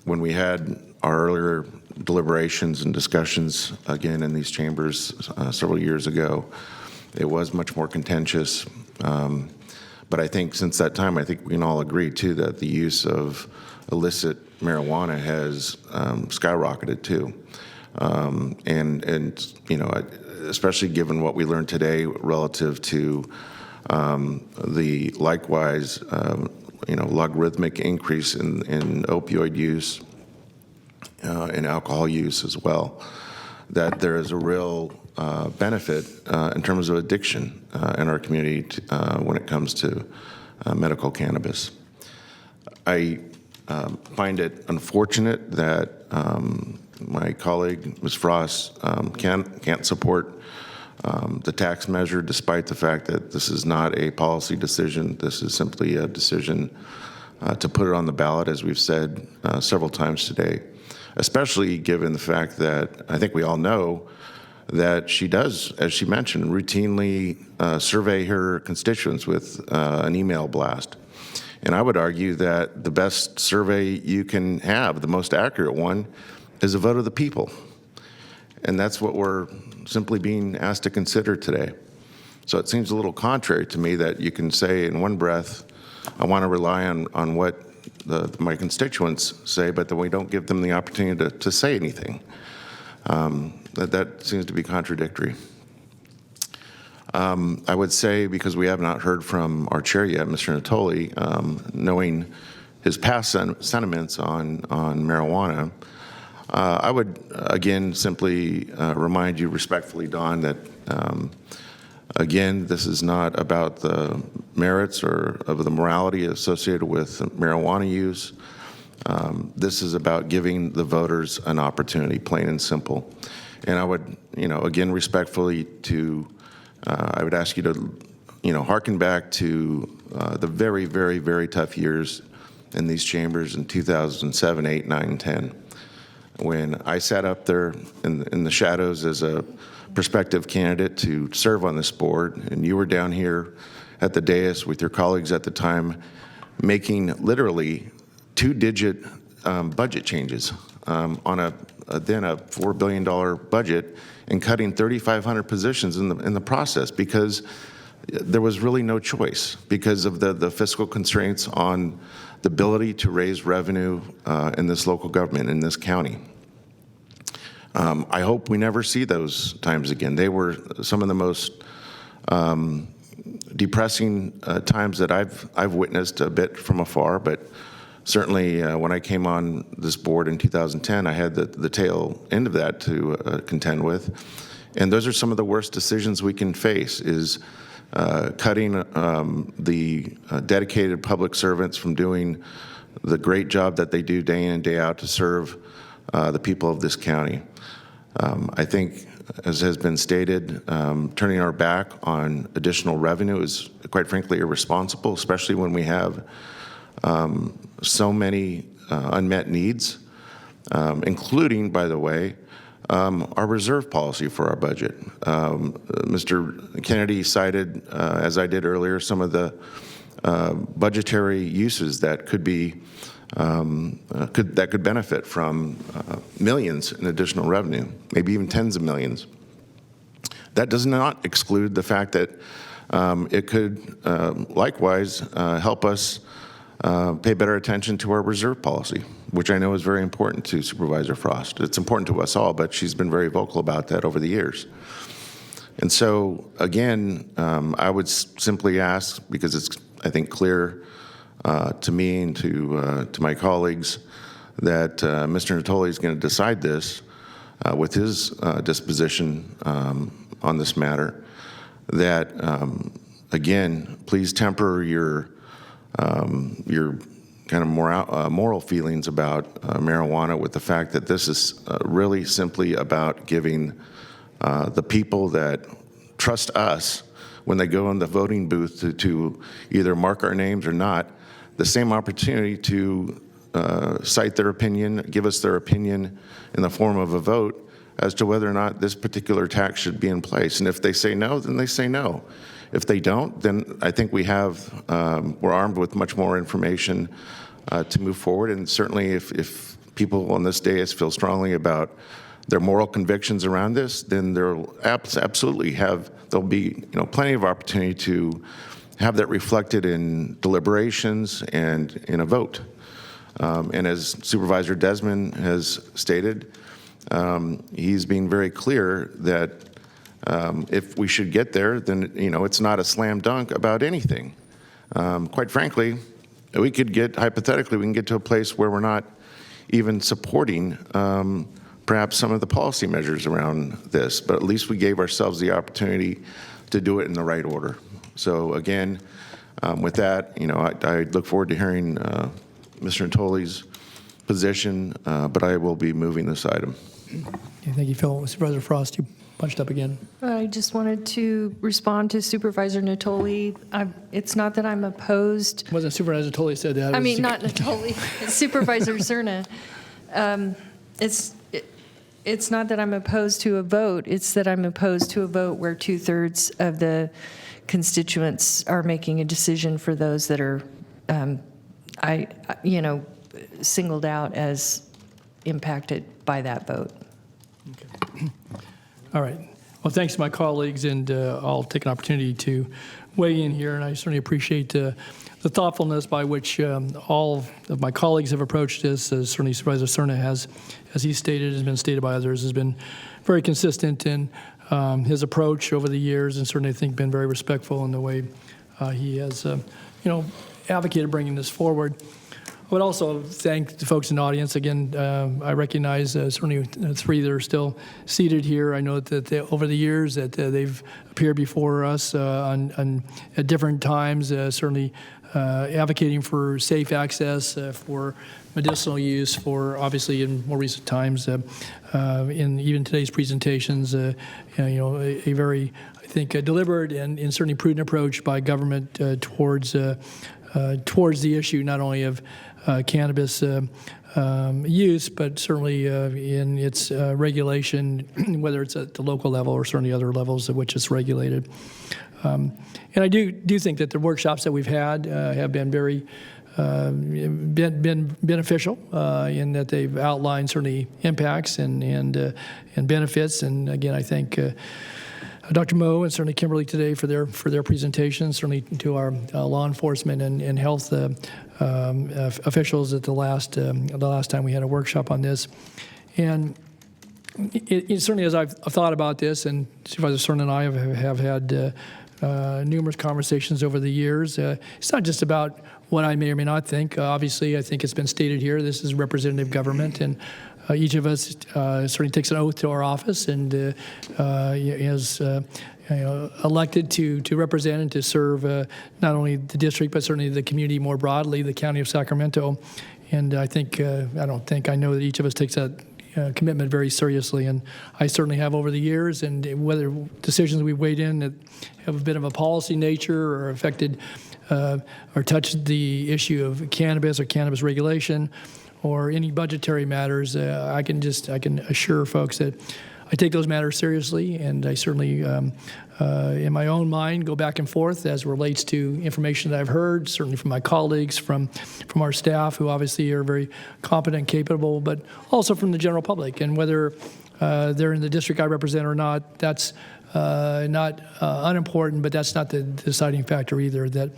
When we had our earlier deliberations and discussions, again, in these chambers several years ago, it was much more contentious. But I think since that time, I think we can all agree, too, that the use of illicit marijuana has skyrocketed, too. And you know, especially given what we learned today relative to the likewise you know, logarithmic increase in opioid use and alcohol use as well, that there is a real benefit in terms of addiction in our community when it comes to medical cannabis. I find it unfortunate that my colleague, Ms. Frost, can't support the tax measure, despite the fact that this is not a policy decision. This is simply a decision to put it on the ballot, as we've said several times today, especially given the fact that I think we all know that she does, as she mentioned, routinely survey her constituents with an email blast. And I would argue that the best survey you can have, the most accurate one, is a vote of the people. And that's what we're simply being asked to consider today. So it seems a little contrary to me that you can say in one breath, I want to rely on what my constituents say, but then we don't give them the opportunity to say anything. That seems to be contradictory. I would say, because we have not heard from our chair yet, Mr. Natoli, knowing his past sentiments on marijuana, I would, again, simply remind you respectfully, Don, that, again, this is not about the merits or of the morality associated with marijuana use. This is about giving the voters an opportunity, plain and simple. And I would, you know, again, respectfully I would ask you to, you know, hearken back to the very, very, very tough years in these chambers in 2007, 8, 9, and 10. When I sat up there in the shadows as a prospective candidate to serve on this board, and you were down here at the dais with your colleagues at the time, making literally two-digit budget changes on then a $4 billion budget, and cutting 3,500 positions in the process, because there was really no choice because of the fiscal constraints on the ability to raise revenue in this local government, in this county. I hope we never see those times again. They were some of the most depressing times that I've witnessed a bit from afar, but certainly when I came on this board in 2010, I had the tail end of that to contend with. And those are some of the worst decisions we can face, is cutting the dedicated public servants from doing the great job that they do day in and day out to serve the people of this county. I think, as has been stated, turning our back on additional revenue is, quite frankly, irresponsible, especially when we have so many unmet needs, including, by the way, our reserve policy for our budget. Mr. Kennedy cited, as I did earlier, some of the budgetary uses that could be that could benefit from millions in additional revenue, maybe even tens of millions. That does not exclude the fact that it could likewise help us pay better attention to our reserve policy, which I know is very important to Supervisor Frost. It's important to us all, but she's been very vocal about that over the years. And so, again, I would simply ask, because it's, I think, clear to me and to my colleagues that Mr. Natoli is going to decide this with his disposition on this matter, that, again, please temper your kind of moral feelings about marijuana with the fact that this is really simply about giving the people that trust us when they go in the voting booth to either mark our names or not, the same opportunity to cite their opinion, give us their opinion in the form of a vote as to whether or not this particular tax should be in place. And if they say no, then they say no. If they don't, then I think we're armed with much more information to move forward. And certainly if people on this dais feel strongly about their moral convictions around this, then there'll be plenty of opportunity to have that reflected in deliberations and in a vote. And as Supervisor Desmond has stated, he's being very clear that if we should get there, then it's not a slam dunk about anything. Quite frankly, we can get to a place where we're not even supporting perhaps some of the policy measures around this, but at least we gave ourselves the opportunity to do it in the right order. So again, with that, I look forward to hearing Mr. Natoli's position, but I will be moving this item. Okay, thank you, Phil. Supervisor Frost, you punched up again. I just wanted to respond to Supervisor Natoli. It's not that I'm opposed. It wasn't Supervisor Natoli said that. I mean, not Natoli. It's Supervisor Cerna. It's not that I'm opposed to a vote. It's that I'm opposed to a vote where 2/3 of the constituents are making a decision for those that are, singled out as impacted by that vote. Okay. All right. Well, thanks to my colleagues, and I'll take an opportunity to weigh in here, and I certainly appreciate the thoughtfulness by which all of my colleagues have approached this. Certainly Supervisor Cerna has, as he stated, has been stated by others, has been very consistent in his approach over the years, and certainly I think been very respectful in the way he has, advocated bringing this forward. I would also thank the folks in the audience. Again, I recognize certainly three that are still seated here. I know that over the years that they've appeared before us at different times, certainly advocating for safe access, for medicinal use, for obviously in more recent times, in even today's presentations, a very, I think, deliberate and certainly prudent approach by government towards the issue not only of cannabis use, but certainly in its regulation, whether it's at the local level or certainly other levels at which it's regulated. And I do think that the workshops that we've had have been very been beneficial in that they've outlined certainly impacts and benefits. And again, I thank Dr. Moe and certainly Kimberly today for their presentations, certainly to our law enforcement and health officials at the last time we had a workshop on this. And it certainly, as I've thought about this, and Supervisor Cerna and I have had numerous conversations over the years, it's not just about what I may or may not think. Obviously, I think it's been stated here, this is representative government, and each of us certainly takes an oath to our office and is elected to represent and to serve not only the district, but certainly the community more broadly, the county of Sacramento. And I know that each of us takes that commitment very seriously, and I certainly have over the years, and whether decisions we've weighed in that have a bit of a policy nature or affected or touched the issue of cannabis or cannabis regulation or any budgetary matters, I can assure folks that I take those matters seriously, and I certainly, in my own mind, go back and forth as it relates to information that I've heard, certainly from my colleagues, from our staff, who obviously are very competent and capable, but also from the general public, and whether they're in the district I represent or not, that's not unimportant, but that's not the deciding factor either. That,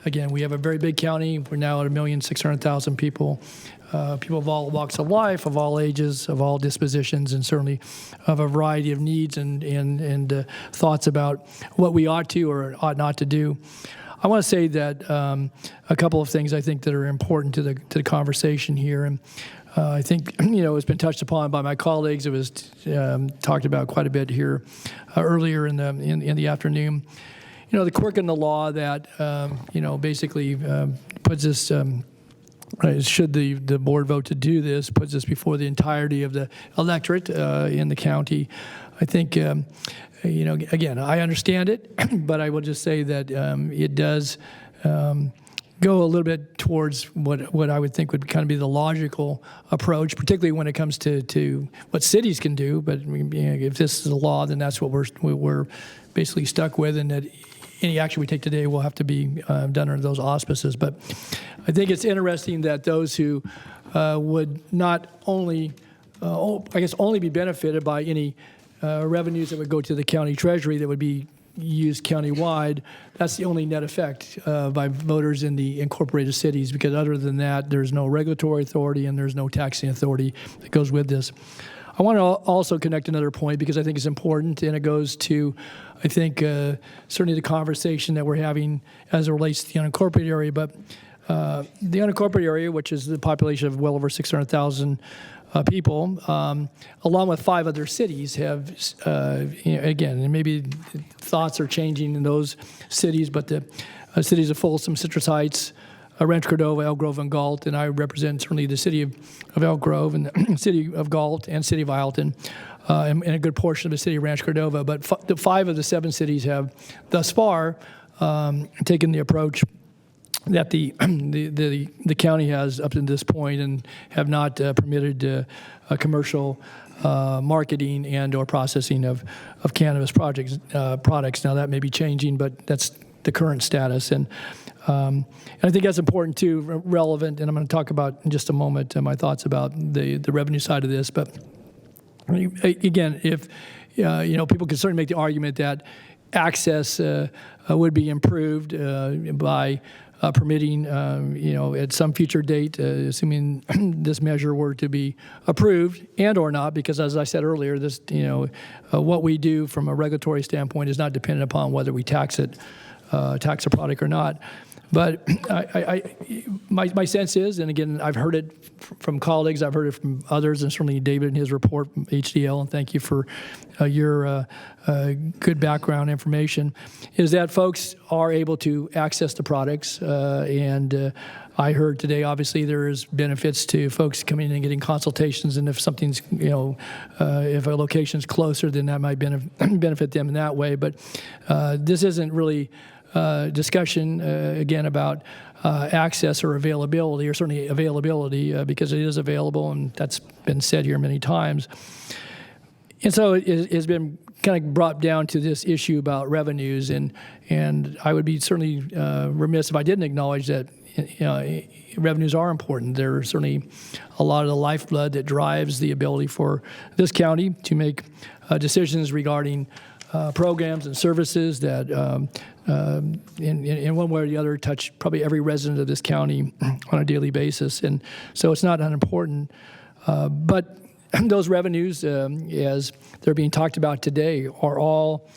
again, we have a very big county. We're now at 1,600,000 people. People of all walks of life, of all ages, of all dispositions, and certainly of a variety of needs and thoughts about what we ought to or ought not to do. I want to say that a couple of things I think that are important to the conversation here, and I think it's been touched upon by my colleagues. It was talked about quite a bit here earlier in the afternoon. The quirk in the law that basically puts us. Should the board vote to do this, puts us before the entirety of the electorate in the county. I think, again, I understand it, but I will just say that it does go a little bit towards what I would think would kind of be the logical approach, particularly when it comes to what cities can do. But if this is the law, then that's what we're basically stuck with, and that any action we take today will have to be done under those auspices. But I think it's interesting that those who would not only, only be benefited by any revenues that would go to the county treasury that would be used countywide, that's the only net effect by voters in the incorporated cities, because other than that, there's no regulatory authority and there's no taxing authority that goes with this. I want to also connect another point because I think it's important, and it goes to, I think, certainly the conversation that we're having as it relates to the unincorporated area. But the unincorporated area, which is the population of well over 600,000 people, along with 5 other cities, have, again, and maybe thoughts are changing in those cities, but the cities of Folsom, Citrus Heights, Rancho Cordova, Elk Grove, and Galt, and I represent certainly the city of Elk Grove and the city of Galt and city of Ileton, and a good portion of the city of Rancho Cordova. But the 5 of the 7 cities have thus far taken the approach that the county has up to this point, and have not permitted commercial marketing and or processing of cannabis products. Now that may be changing, but that's the current status. And I think that's important too, relevant, and I'm going to talk about in just a moment my thoughts about the revenue side of this. But again, if people can certainly make the argument that access would be improved by permitting, at some future date, assuming this measure were to be approved and or not, because as I said earlier, this, what we do from a regulatory standpoint is not dependent upon whether we tax a product or not. But my sense is, and again, I've heard it from colleagues, I've heard it from others, and certainly David in his report from HDL, and thank you for your good background information, is that folks are able to access the products. And I heard today, obviously, there is benefits to folks coming in and getting consultations, and if something's, if a location's closer, then that might benefit them in that way. But this isn't really discussion, again, about access or availability, or certainly availability, because it is available, and that's been said here many times. And so it has been kind of brought down to this issue about revenues, and I would be certainly remiss if I didn't acknowledge that revenues are important. They're certainly a lot of the lifeblood that drives the ability for this county to make decisions regarding programs and services that in one way or the other touch probably every resident of this county on a daily basis. And so it's not unimportant. But those revenues, as they're being talked about today, are all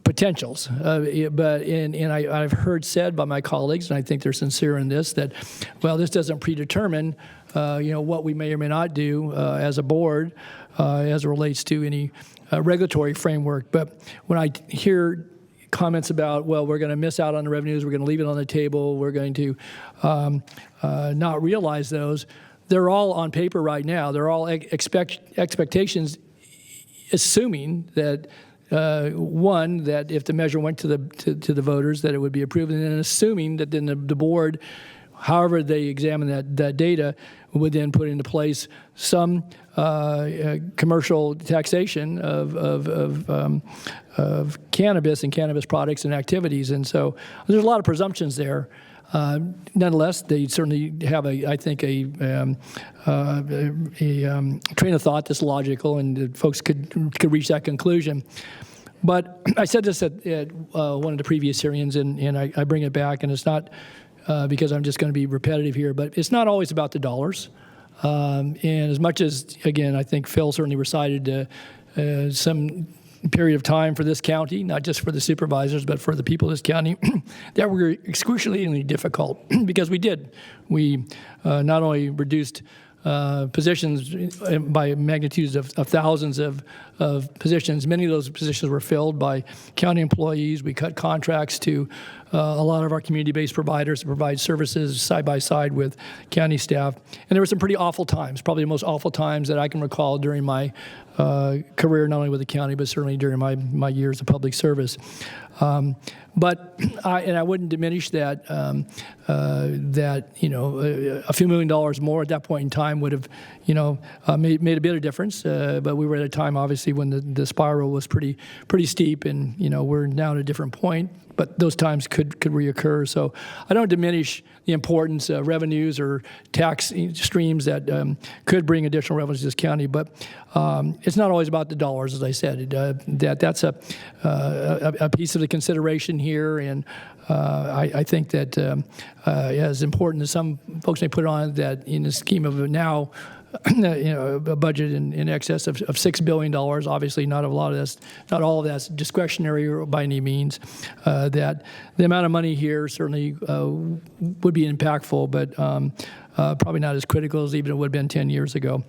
potentials. But I've heard said by my colleagues, and I think they're sincere in this, that, well, this doesn't predetermine what we may or may not do as a board as it relates to any regulatory framework. But when I hear comments about, well, we're going to miss out on the revenues, we're going to leave it on the table, we're going to not realize those, they're all on paper right now. They're all expectations, assuming that one, that if the measure went to the voters, that it would be approved, and then assuming that then the board, however they examine that data, would then put into place some commercial taxation of cannabis and cannabis products and activities. And so there's a lot of presumptions there. Nonetheless, they certainly have I think a train of thought that's logical, and that folks could reach that conclusion. But I said this at one of the previous hearings, and I bring it back, and it's not because I'm just going to be repetitive here, but it's not always about the dollars. And as much as, again, I think Phil certainly recited some period of time for this county, not just for the supervisors, but for the people of this county, that were excruciatingly difficult because we not only reduced positions by magnitudes of thousands of positions. Many of those positions were filled by county employees. We cut contracts to a lot of our community-based providers to provide services side by side with county staff. And there were some pretty awful times, probably the most awful times that I can recall during my career, not only with the county, but certainly during my years of public service. But I wouldn't diminish that a few $1 million more at that point in time would have made a bit of difference. But we were at a time obviously when the spiral was pretty steep, and we're now at a different point. But those times could reoccur. So I don't diminish the importance of revenues or tax streams that could bring additional revenues to this county. But it's not always about the dollars, as I said. That's a piece of the consideration here. And I think that as important as some folks may put on that in the scheme of now, a budget in excess of $6 billion. Obviously, not all of that's discretionary by any means. That the amount of money here certainly would be impactful, but probably not as critical as even it would have been 10 years ago.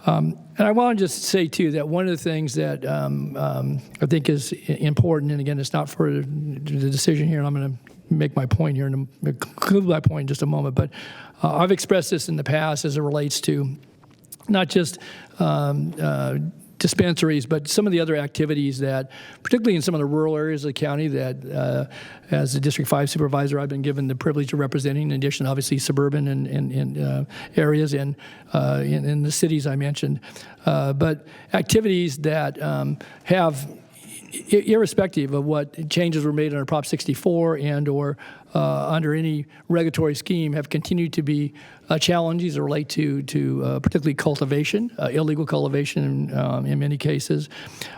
And I want to just say, too, that one of the things that I think is important, and again, it's not for the decision here, and I'm going to make my point here and conclude my point in just a moment, but I've expressed this in the past as it relates to not just dispensaries, but some of the other activities that, particularly in some of the rural areas of the county, that as a District 5 supervisor, I've been given the privilege of representing, in addition, obviously, suburban and areas and in the cities I mentioned. But activities that have, irrespective of what changes were made under Prop 64 and or under any regulatory scheme, have continued to be challenges that relate to particularly cultivation, illegal cultivation in many cases.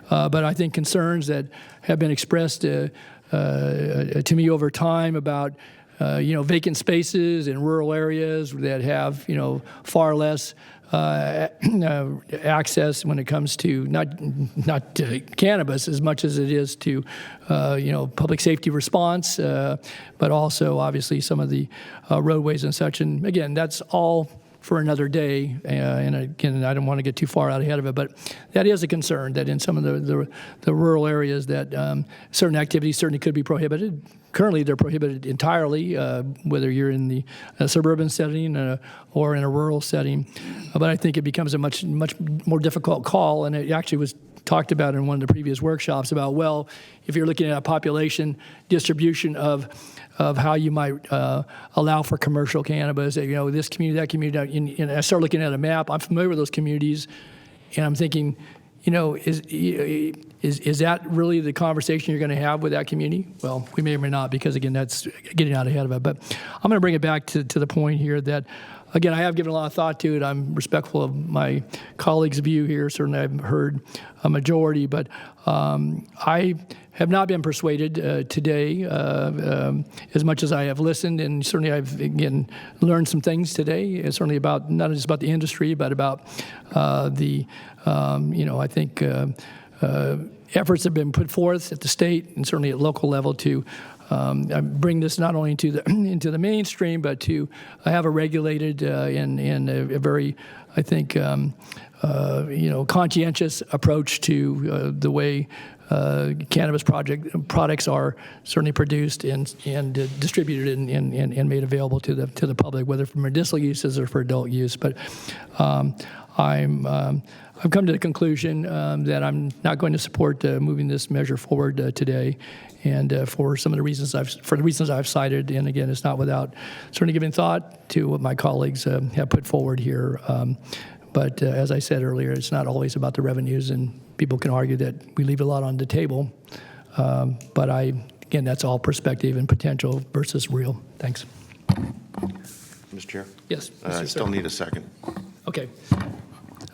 But I think concerns that have been expressed to me over time about vacant spaces in rural areas that have far less access when it comes to not cannabis as much as it is to public safety response, but also obviously some of the roadways and such. And again, that's all for another day. And again, I don't want to get too far out ahead of it, but that is a concern that in some of the rural areas that certain activities certainly could be prohibited. Currently, they're prohibited entirely, whether you're in the suburban setting or in a rural setting. But I think it becomes a much more difficult call, and it actually was talked about in one of the previous workshops about, well, if you're looking at a population distribution of how you might allow for commercial cannabis, this community, that community, and I start looking at a map. I'm familiar with those communities, and I'm thinking, is that really the conversation you're going to have with that community? Well, we may or may not, because again, that's getting out ahead of it. But I'm going to bring it back to the point here that, again, I have given a lot of thought to it. I'm respectful of my colleagues' view here. Certainly, I've heard a majority, but I have not been persuaded today as much as I have listened, and certainly I've, again, learned some things today, certainly about not just about the industry, but about I think efforts have been put forth at the state and certainly at local level to bring this not only into the mainstream, but to have a regulated and a very, I think, conscientious approach to the way cannabis products are certainly produced and distributed and made available to the public, whether for medicinal uses or for adult use. But I've come to the conclusion that I'm not going to support moving this measure forward today, and for some of the reasons I've cited. And again, it's not without certainly giving thought to what my colleagues have put forward here. But as I said earlier, it's not always about the revenues, and people can argue that we leave a lot on the table. But I Again, that's all perspective and potential versus real. Thanks. Mr. Chair? Yes. I still need a second. Okay.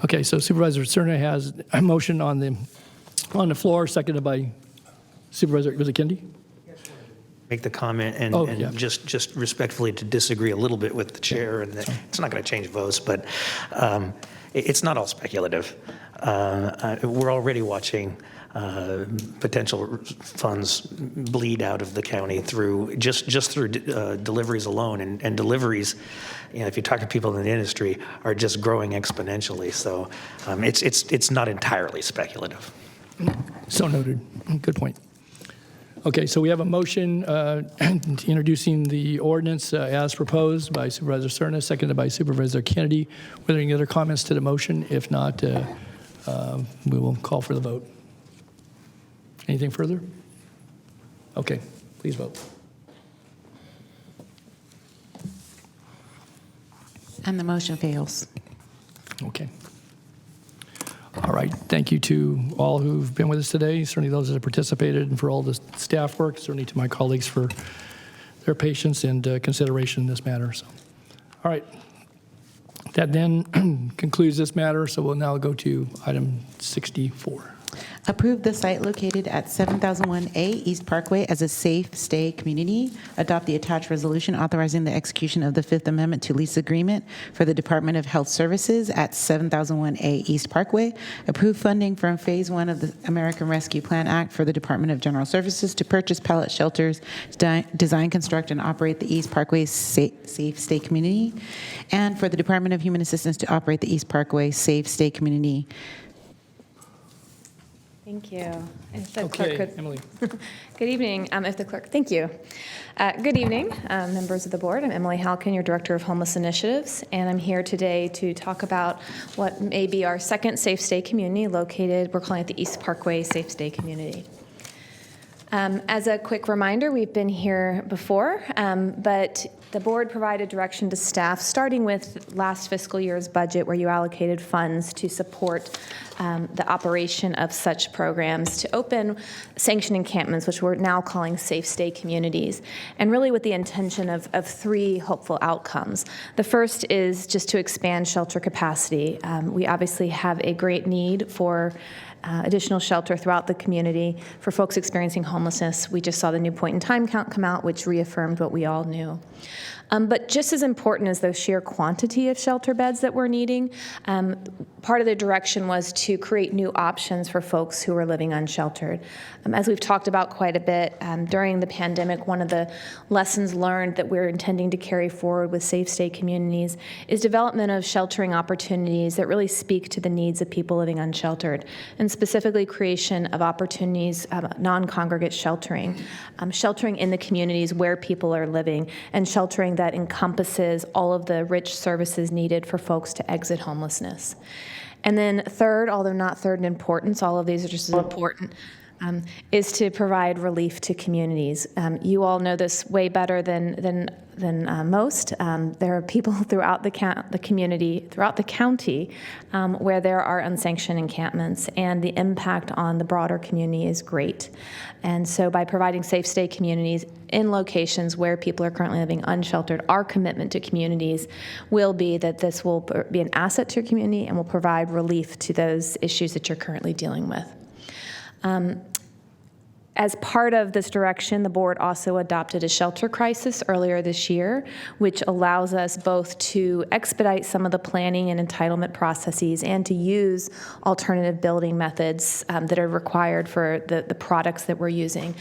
Okay, so Supervisor Cerna has a motion on the floor, seconded by Supervisor, was it Kennedy? Make the comment and, yeah. just respectfully to disagree a little bit with the chair, and that it's not going to change votes, but it's not all speculative. We're already watching potential funds bleed out of the county through just through deliveries alone, and deliveries, if you talk to people in the industry, are just growing exponentially. So it's not entirely speculative. So noted. Good point. Okay, so we have a motion introducing the ordinance as proposed by Supervisor Cerna, seconded by Supervisor Kennedy. Were there any other comments to the motion? If not, we will call for the vote. Anything further? Okay, please vote. And the motion fails. Okay. All right. Thank you to all who've been with us today, certainly those that have participated, and for all the staff work, certainly to my colleagues for their patience and consideration in this matter. So, all right. That then concludes this matter, so we'll now go to item 64. Approve the site located at 7001A East Parkway as a safe stay community. Adopt the attached resolution authorizing the execution of the Fifth Amendment to lease agreement for the Department of Health Services at 7001A East Parkway. Approve funding from Phase 1 of the American Rescue Plan Act for the Department of General Services to purchase pallet shelters, design, construct, and operate the East Parkway Safe Stay Community, and for the Department of Human Assistance to operate the East Parkway Safe Stay Community. Thank you. If the Okay, clerk could, Emily. good evening. If the clerk, thank you. Good evening, members of the board. I'm Emily Houck, your Director of Homeless Initiatives, and I'm here today to talk about what may be our second safe stay community located, we're calling it the East Parkway Safe Stay Community. As a quick reminder, we've been here before, but the board provided direction to staff, starting with last fiscal year's budget, where you allocated funds to support the operation of such programs to open sanctioned encampments, which we're now calling safe stay communities, and really with the intention of three hopeful outcomes. The first is just to expand shelter capacity. We obviously have a great need for additional shelter throughout the community for folks experiencing homelessness. We just saw the new point in time count come out, which reaffirmed what we all knew. But just as important as the sheer quantity of shelter beds that we're needing, part of the direction was to create new options for folks who are living unsheltered. As we've talked about quite a bit, during the pandemic, one of the lessons learned that we're intending to carry forward with Safe Stay communities is development of sheltering opportunities that really speak to the needs of people living unsheltered, and specifically creation of opportunities, non-congregate sheltering, sheltering in the communities where people are living, and sheltering that encompasses all of the rich services needed for folks to exit homelessness. And then third, although not third in importance, all of these are just as important, is to provide relief to communities. You all know this way better than most. There are people throughout the community, throughout the county, where there are unsanctioned encampments, and the impact on the broader community is great. And so by providing safe stay communities in locations where people are currently living unsheltered, our commitment to communities will be that this will be an asset to your community and will provide relief to those issues that you're currently dealing with. As part of this direction, the board also adopted a shelter crisis earlier this year, which allows us both to expedite some of the planning and entitlement processes and to use alternative building methods that are required for the products that we're using,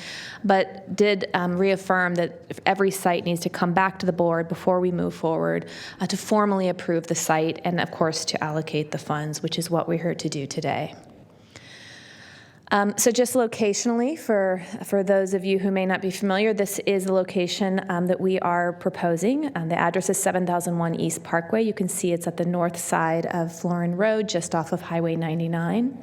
but did reaffirm that every site needs to come back to the board before we move forward to formally approve the site and, of course, to allocate the funds, which is what we're here to do today. So just locationally, for those of you who may not be familiar, this is the location that we are proposing. The address is 7001 East Parkway. You can see it's at the north side of Florin Road, just off of Highway 99.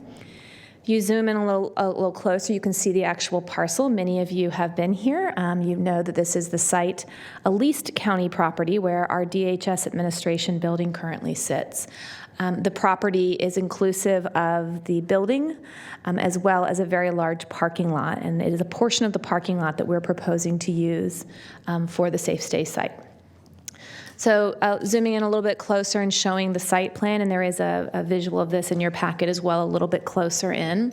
If you zoom in a little closer, you can see the actual parcel. Many of you have been here. You know that this is the site, a leased county property where our DHS administration building currently sits. The property is inclusive of the building as well as a very large parking lot, and it is a portion of the parking lot that we're proposing to use for the Safe Stay site. So zooming in a little bit closer and showing the site plan, and there is a visual of this in your packet as well, a little bit closer in.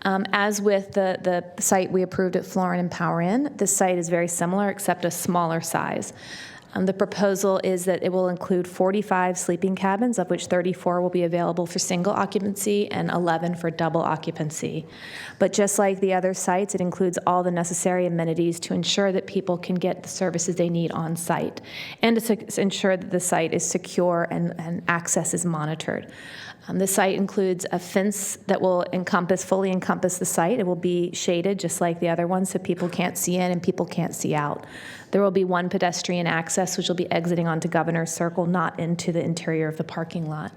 As with the site we approved at Florin and Power Inn, this site is very similar except a smaller size. The proposal is that it will include 45 sleeping cabins, of which 34 will be available for single occupancy and 11 for double occupancy. But just like the other sites, it includes all the necessary amenities to ensure that people can get the services they need on site and to ensure that the site is secure and access is monitored. The site includes a fence that will fully encompass the site. It will be shaded just like the other ones so people can't see in and people can't see out. There will be one pedestrian access, which will be exiting onto Governor's Circle, not into the interior of the parking lot.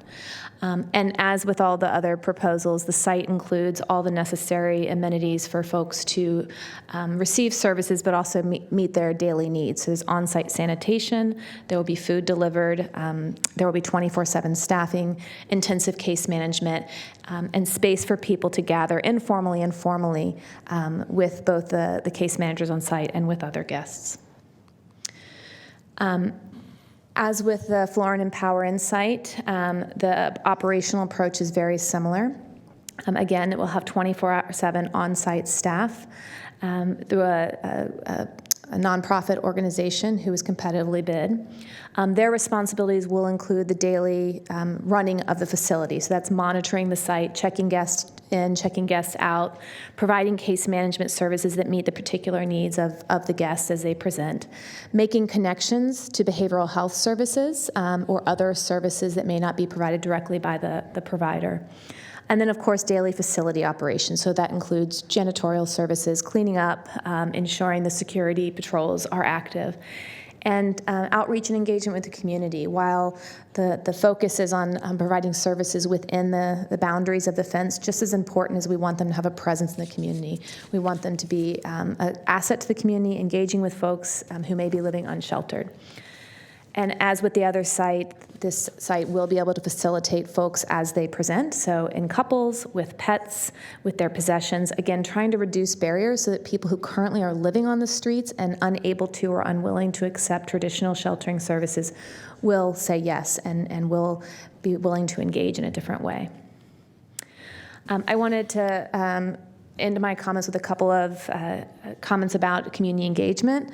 And as with all the other proposals, the site includes all the necessary amenities for folks to receive services, but also meet their daily needs. So there's on-site sanitation, there will be food delivered, there will be 24/7 staffing, intensive case management, and space for people to gather informally and formally with both the case managers on site and with other guests. As with the Florin and Power Inn site, the operational approach is very similar. Again, it will have 24/7 on-site staff through a nonprofit organization who is competitively bid. Their responsibilities will include the daily running of the facility. So that's monitoring the site, checking guests in, checking guests out, providing case management services that meet the particular needs of the guests as they present, making connections to behavioral health services or other services that may not be provided directly by the provider. And then, of course, daily facility operations. So that includes janitorial services, cleaning up, ensuring the security patrols are active, and outreach and engagement with the community. While the focus is on providing services within the boundaries of the fence, just as important as we want them to have a presence in the community. We want them to be an asset to the community, engaging with folks who may be living unsheltered. And as with the other site, this site will be able to facilitate folks as they present, so in couples, with pets, with their possessions, again, trying to reduce barriers so that people who currently are living on the streets and unable to or unwilling to accept traditional sheltering services will say yes and will be willing to engage in a different way. I wanted to end my comments with a couple of comments about community engagement.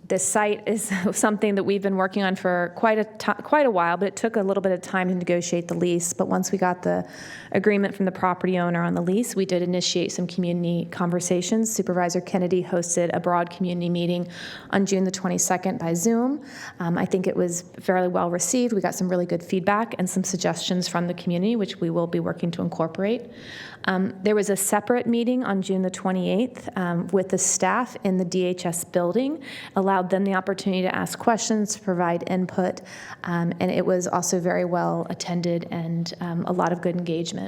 This site is something that we've been working on for quite a while, but it took a little bit of time to negotiate the lease. But once we got the agreement from the property owner on the lease, we did initiate some community conversations. Supervisor Kennedy hosted a broad community meeting on June the 22nd by Zoom. I think it was fairly well received. We got some really good feedback and some suggestions from the community, which we will be working to incorporate. There was a separate meeting on June the 28th with the staff in the DHS building, allowed them the opportunity to ask questions, to provide input, and it was also very well attended and a lot of good engagement.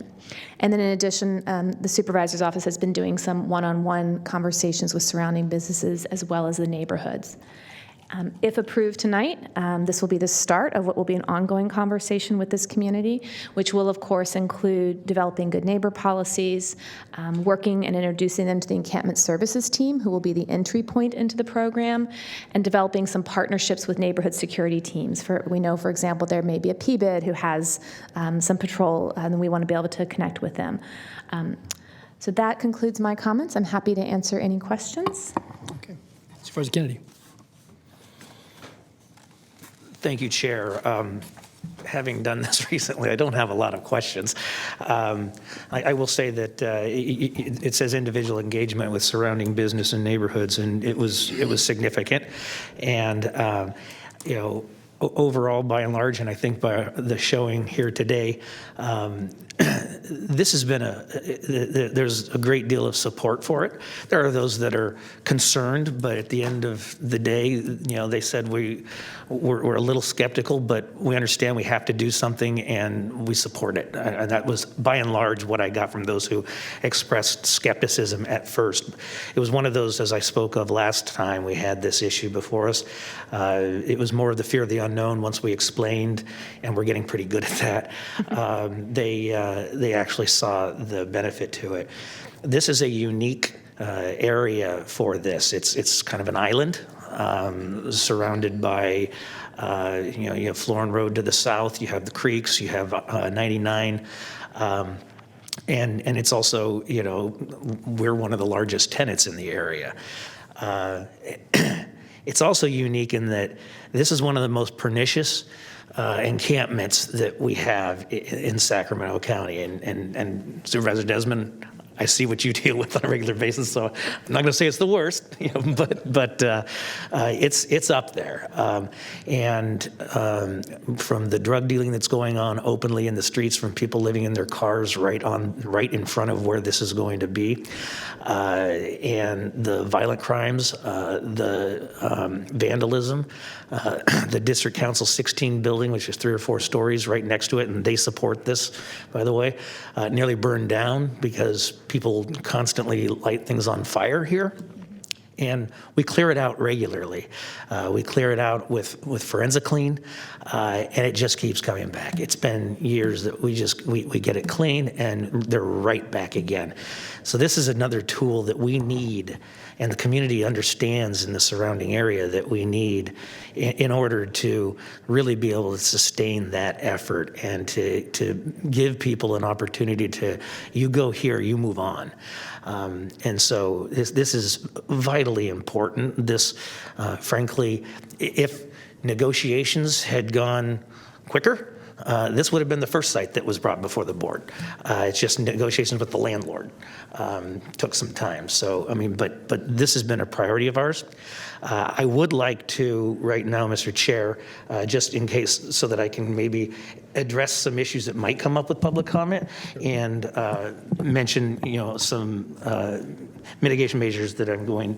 And then in addition, the supervisor's office has been doing some one-on-one conversations with surrounding businesses as well as the neighborhoods. If approved tonight, this will be the start of what will be an ongoing conversation with this community, which will, of course, include developing good neighbor policies, working and introducing them to the encampment services team, who will be the entry point into the program, and developing some partnerships with neighborhood security teams. We know, for example, there may be a PBID who has some patrol, and we want to be able to connect with them. So that concludes my comments. I'm happy to answer any questions. Okay. Supervisor Kennedy. Thank you, Chair. Having done this recently, I don't have a lot of questions. I will say that it says individual engagement with surrounding business and neighborhoods, and it was significant. And overall, by and large, and I think by the showing here today, this has been there's a great deal of support for it. There are those that are concerned, but at the end of the day, they said we're a little skeptical, but we understand we have to do something and we support it. And that was by and large what I got from those who expressed skepticism at first. It was one of those, as I spoke of last time we had this issue before us, it was more of the fear of the unknown. Once we explained, and we're getting pretty good at that, they actually saw the benefit to it. This is a unique area for this. It's kind of an island surrounded by, you have Florin Road to the south, you have the creeks, you have 99, and it's also, we're one of the largest tenants in the area. It's also unique in that this is one of the most pernicious encampments that we have in Sacramento County. And Supervisor Desmond, I see what you deal with on a regular basis, so I'm not going to say it's the worst, but it's up there. From the drug dealing that's going on openly in the streets, from people living in their cars right in front of where this is going to be, and the violent crimes, the vandalism, the District Council 16 building, which is 3 or 4 stories right next to it, and they support this, by the way, nearly burned down because people constantly light things on fire here. And we clear it out regularly. We clear it out with forensic clean, and it just keeps coming back. It's been years that we get it clean, and they're right back again. So this is another tool that we need, and the community understands in the surrounding area that we need in order to really be able to sustain that effort and to give people an opportunity to, you go here, you move on. And so this is vitally important. This, frankly, if negotiations had gone quicker, this would have been the first site that was brought before the board. It's just negotiations with the landlord took some time. So, but this has been a priority of ours. I would like to, right now, Mr. Chair, just in case, so that I can maybe address some issues that might come up with public comment and mention, some mitigation measures that I'm going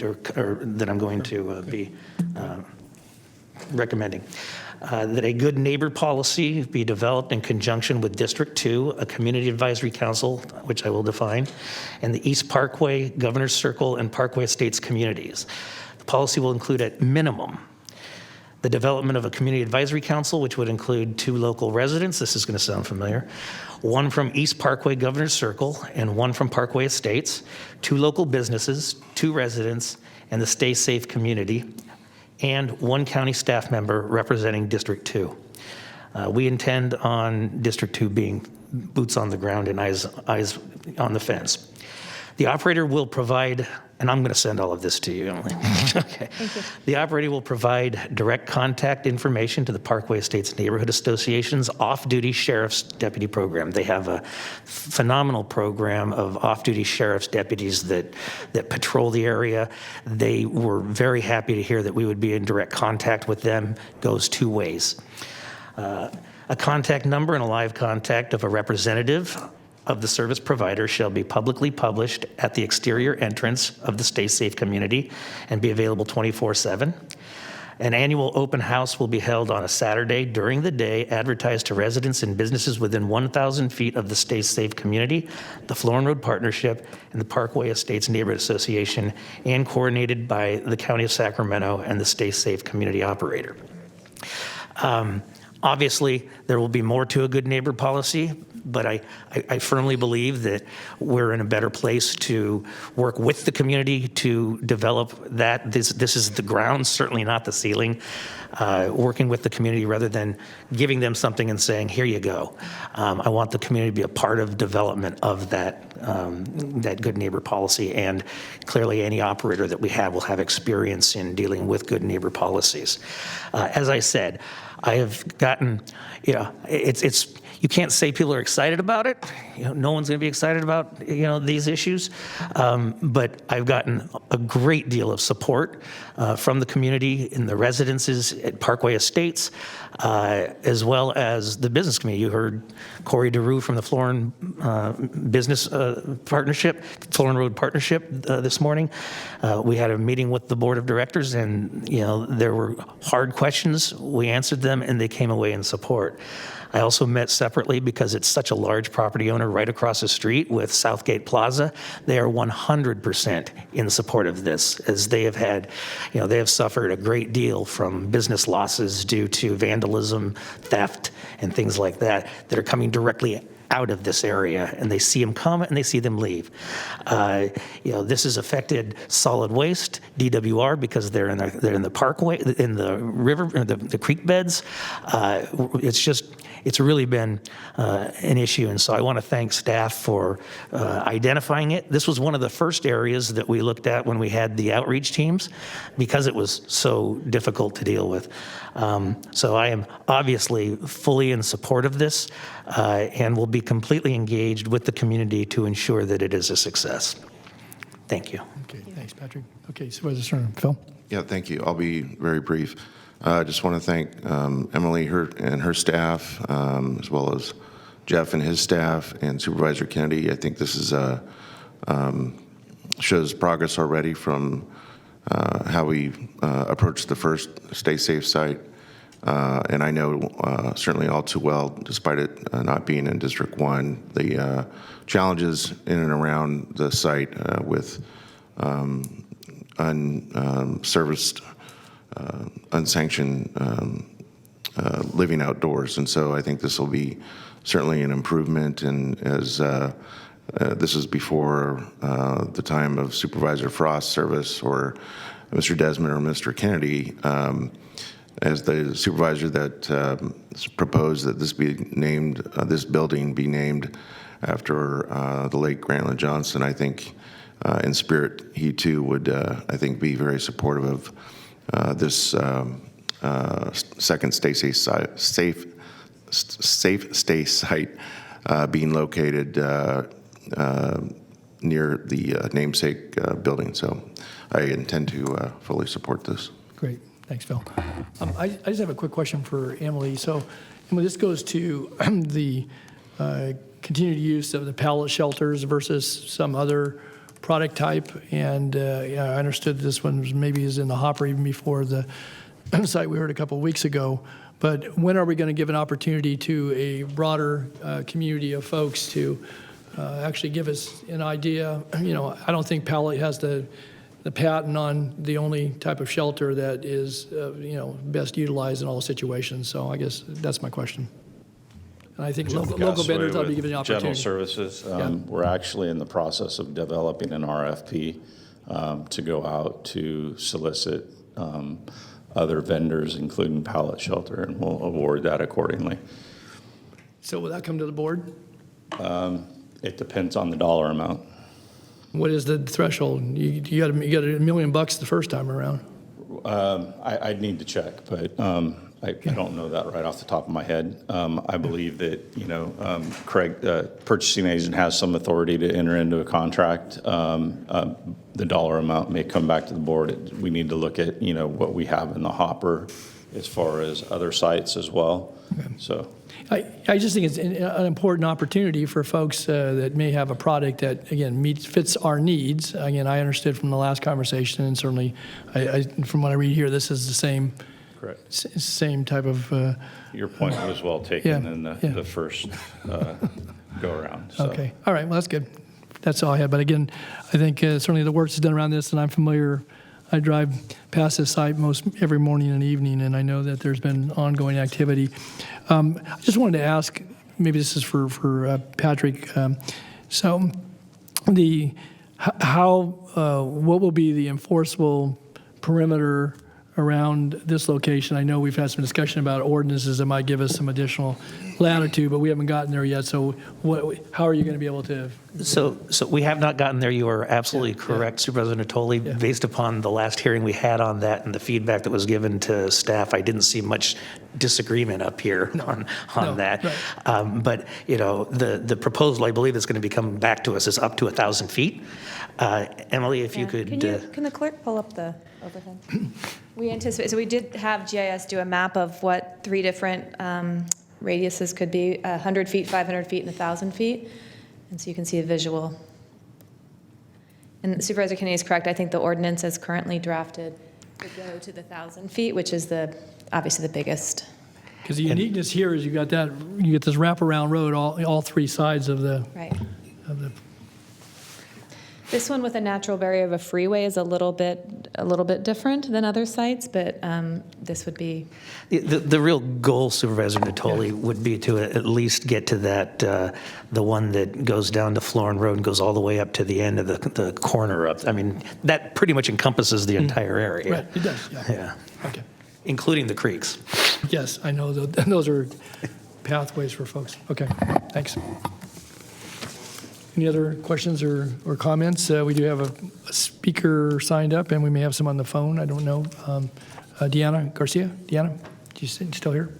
to be recommending. That a good neighbor policy be developed in conjunction with District 2, a community advisory council, which I will define, and the East Parkway, Governor's Circle, and Parkway Estates communities. The policy will include at minimum the development of a community advisory council, which would include 2 local residents. This is going to sound familiar. 1 from East Parkway, Governor's Circle, and 1 from Parkway Estates, 2 local businesses, 2 residents, and the Stay Safe community, and 1 county staff member representing District 2. We intend on District 2 being boots on the ground and eyes on the fence. The operator will provide, and I'm going to send all of this to you, Emily. Okay. Thank you. The operator will provide direct contact information to the Parkway Estates Neighborhood Association's off-duty sheriff's deputy program. They have a phenomenal program of off-duty sheriff's deputies that patrol the area. They were very happy to hear that we would be in direct contact with them. Goes 2 ways. A contact number and a live contact of a representative of the service provider shall be publicly published at the exterior entrance of the Stay Safe community and be available 24/7. An annual open house will be held on a Saturday during the day, advertised to residents and businesses within 1,000 feet of the Stay Safe community, the Florin Road Partnership, and the Parkway Estates Neighborhood Association, and coordinated by the County of Sacramento and the Stay Safe community operator. Obviously, there will be more to a good neighbor policy, but I firmly believe that we're in a better place to work with the community to develop that. This is the ground, certainly not the ceiling. Working with the community rather than giving them something and saying, here you go. I want the community to be a part of development of that good neighbor policy, and clearly any operator that we have will have experience in dealing with good neighbor policies. As I said, I have gotten, it's you can't say people are excited about it. No one's going to be excited about these issues, but I've gotten a great deal of support from the community in the residences at Parkway Estates, as well as the business community. You heard Corey DeRue from the Florin Business Partnership, Florin Road Partnership this morning. We had a meeting with the board of directors, and there were hard questions. We answered them, and they came away in support. I also met separately because it's such a large property owner right across the street with Southgate Plaza. They are 100% in support of this, as they have had, they have suffered a great deal from business losses due to vandalism, theft, and things like that are coming directly out of this area, and they see them come and they see them leave. This has affected solid waste, DWR, because they're in the parkway, in the river, the creek beds. It's really been an issue, and so I want to thank staff for identifying it. This was one of the first areas that we looked at when we had the outreach teams, because it was so difficult to deal with. So I am obviously fully in support of this, and will be completely engaged with the community to ensure that it is a success. Thank you. Okay, thanks, Patrick. Okay, Supervisor Stern. Phil? Yeah, thank you. I'll be very brief. I just want to thank Emily and her staff, as well as Jeff and his staff, and Supervisor Kennedy. I think this is shows progress already from how we approached the first Stay Safe site. And I know certainly all too well, despite it not being in District 1, the challenges in and around the site with unserviced, unsanctioned living outdoors. And so I think this will be certainly an improvement. And as this is before the time of Supervisor Frost's service, or Mr. Desmond or Mr. Kennedy, as the supervisor that proposed that this be named, this building be named after the late Grantland Johnson. I think in spirit, he too would, I think, be very supportive of this second Stay Safe Stay site being located near the namesake building. So I intend to fully support this. Great. Thanks, Phil. I just have a quick question for Emily. So, Emily, this goes to the continued use of the pallet shelters versus some other product type. And I understood this one maybe is in the hopper even before the site we heard a couple of weeks ago. But when are we going to give an opportunity to a broader community of folks to actually give us an idea? I don't think pallet has the patent on the only type of shelter that is, best utilized in all situations. So I guess that's my question. And I think local vendors ought to be given the opportunity. General Services, we're actually in the process of developing an RFP to go out to solicit other vendors, including pallet shelter, and we'll award that accordingly. So will that come to the board? It depends on the dollar amount. What is the threshold? You got $1 million the first time around. I'd need to check, but I don't know that right off the top of my head. I believe that Craig, purchasing agent, has some authority to enter into a contract. The dollar amount may come back to the board. We need to look at what we have in the hopper as far as other sites as well. Okay. So. I just think it's an important opportunity for folks that may have a product that, again, fits our needs. Again, I understood from the last conversation, and certainly from what I read here, this is the same. Correct. Same type of. Your point was well taken in the first go around. So. Okay. All right. Well, that's good. That's all I had. But again, I think certainly the work is done around this, and I'm familiar. I drive past this site most every morning and evening, and I know that there's been ongoing activity. I just wanted to ask, maybe this is for Patrick. So, what will be the enforceable perimeter around this location. I know we've had some discussion about ordinances that might give us some additional latitude, but we haven't gotten there yet. So how are you going to be able to? So we have not gotten there. You are absolutely correct, Supervisor Natoli. Based upon the last hearing we had on that and the feedback that was given to staff, I didn't see much disagreement up here on that. Right. But the proposal, I believe, that's going to be coming back to us is up to 1,000 feet. Emily, if you could. Can the clerk pull up the overhead? We anticipate, so we did have GIS do a map of what 3 different radiuses could be, 100 feet, 500 feet, and 1,000 feet. And so you can see a visual. And Supervisor Kennedy is correct. I think the ordinance as currently drafted would go to the 1,000 feet, which is obviously the biggest. Because the uniqueness here is you get this wraparound road all 3 sides of the. Right. Of the. This one with a natural barrier of a freeway is a little bit different than other sites, but this would be. The real goal, Supervisor Natoli, would be to at least get to that, the one that goes down to Florin Road and goes all the way up to the end of the corner up. I mean, that pretty much encompasses the entire area. Right, it does, Yeah. Okay. Including the creeks. Yes, I know. Those are pathways for folks. Okay, thanks. Any other questions or comments? We do have a speaker signed up, and we may have some on the phone. I don't know. Deanna Garcia? Deanna, you still here?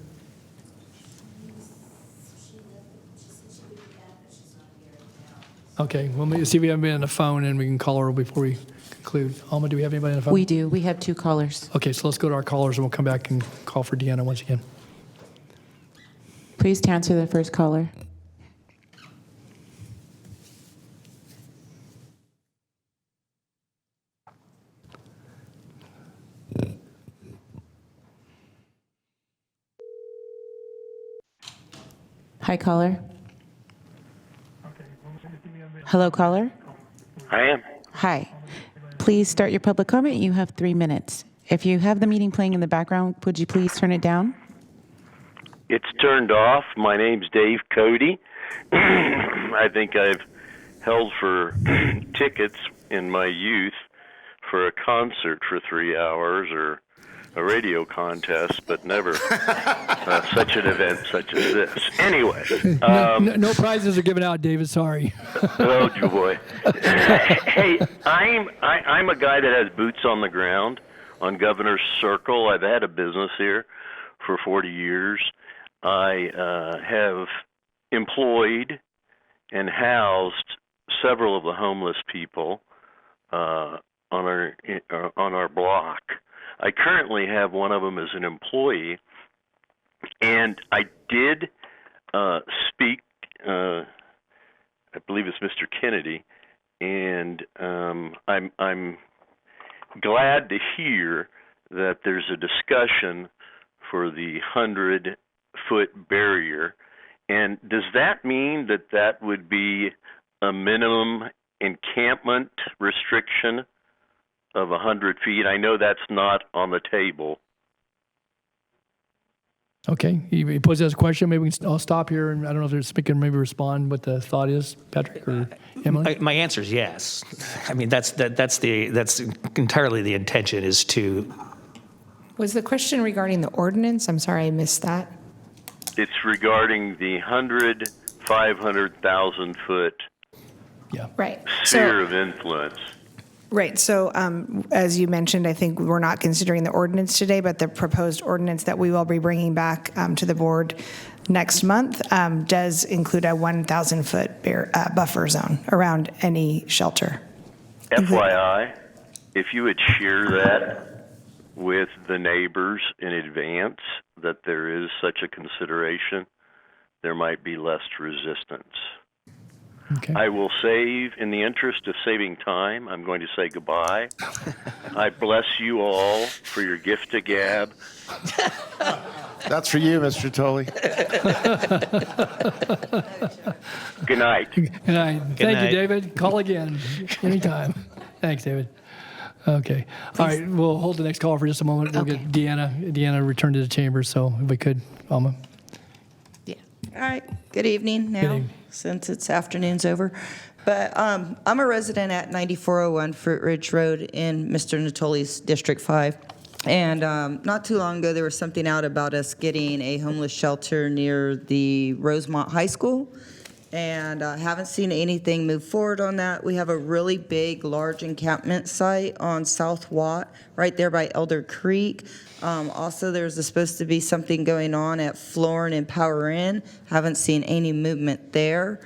Okay, well, maybe see if we have anybody on the phone, and we can call her before we conclude. Alma, do we have anybody on the phone? We do. We have 2 callers. Okay, so let's go to our callers, and we'll come back and call for Deanna once again. Please answer the first caller. Hi, caller. Hello, caller. I am. Hi. Please start your public comment. You have 3 minutes. If you have the meeting playing in the background, would you please turn it down? It's turned off. My name's Dave Cody. I think I've held for tickets in my youth for a concert for 3 hours or a radio contest, but never such an event such as this. Anyway. No prizes are given out, David. Sorry. Oh, boy. Hey, I'm a guy that has boots on the ground on Governor's Circle. I've had a business here for 40 years. I have employed and housed several of the homeless people on our block. I currently have one of them as an employee, and I did speak, I believe it's Mr. Kennedy, and I'm glad to hear that there's a discussion for the 100-foot barrier. And does that mean that would be a minimum encampment restriction of 100 feet? I know that's not on the table. Okay, he posed as a question. Maybe I'll stop here, and I don't know if the speaker maybe respond what the thought is, Patrick or Emily. My answer is yes. I mean, that's entirely the intention is to. Was the question regarding the ordinance? I'm sorry, I missed that. It's regarding the 500,000 foot right. sphere of influence. Right. So as you mentioned, I think we're not considering the ordinance today, but the proposed ordinance that we will be bringing back to the board next month does include a 1,000-foot buffer zone around any shelter. FYI, if you would share that with the neighbors in advance that there is such a consideration, there might be less resistance. Okay. I will save, in the interest of saving time, I'm going to say goodbye. I bless you all for your gift to gab. That's for you, Mr. Tully. Good night. Good night. Thank you, David. Call again anytime. Thanks, David. Okay. All right. We'll hold the next call for just a moment. We'll get Deanna returned to the chamber. So if we could, Alma. All right. Good evening now, since it's afternoon's over. But I'm a resident at 9401 Fruit Ridge Road in Mr. Natoli's District 5. And not too long ago, there was something out about us getting a homeless shelter near the Rosemont High School. And haven't seen anything move forward on that. We have a really big, large encampment site on South Watt, right there by Elder Creek. Also, there's supposed to be something going on at Florin and Power Inn. Haven't seen any movement there.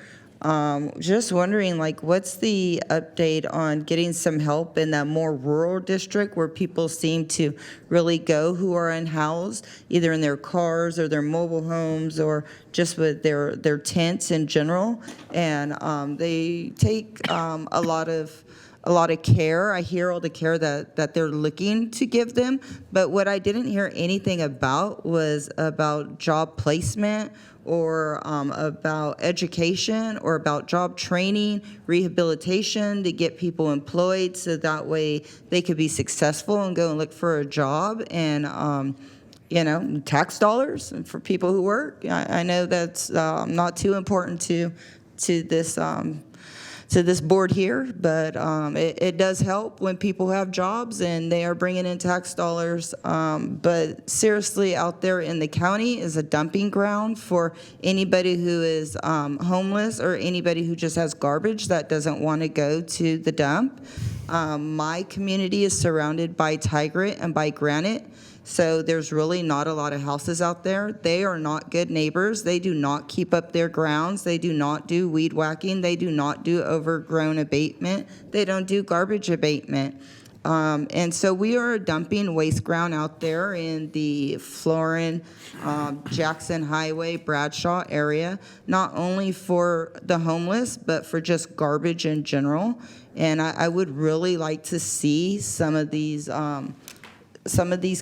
Just wondering, like, what's the update on getting some help in that more rural district where people seem to really go who are unhoused, either in their cars or their mobile homes or just with their tents in general, and they take a lot of care. I hear all the care that they're looking to give them, but what I didn't hear anything about was about job placement or about education or about job training, rehabilitation to get people employed so that way they could be successful and go and look for a job and, tax dollars for people who work. I know that's not too important to this board here, but it does help when people have jobs and they are bringing in tax dollars. But seriously, out there in the county is a dumping ground for anybody who is homeless or anybody who just has garbage that doesn't want to go to the dump. My community is surrounded by Tigrit and by granite. So there's really not a lot of houses out there. They are not good neighbors. They do not keep up their grounds. They do not do weed whacking. They do not do overgrown abatement. They don't do garbage abatement. And so we are dumping waste ground out there in the Florin, Jackson Highway, Bradshaw area, not only for the homeless, but for just garbage in general. And I would really like to see some of these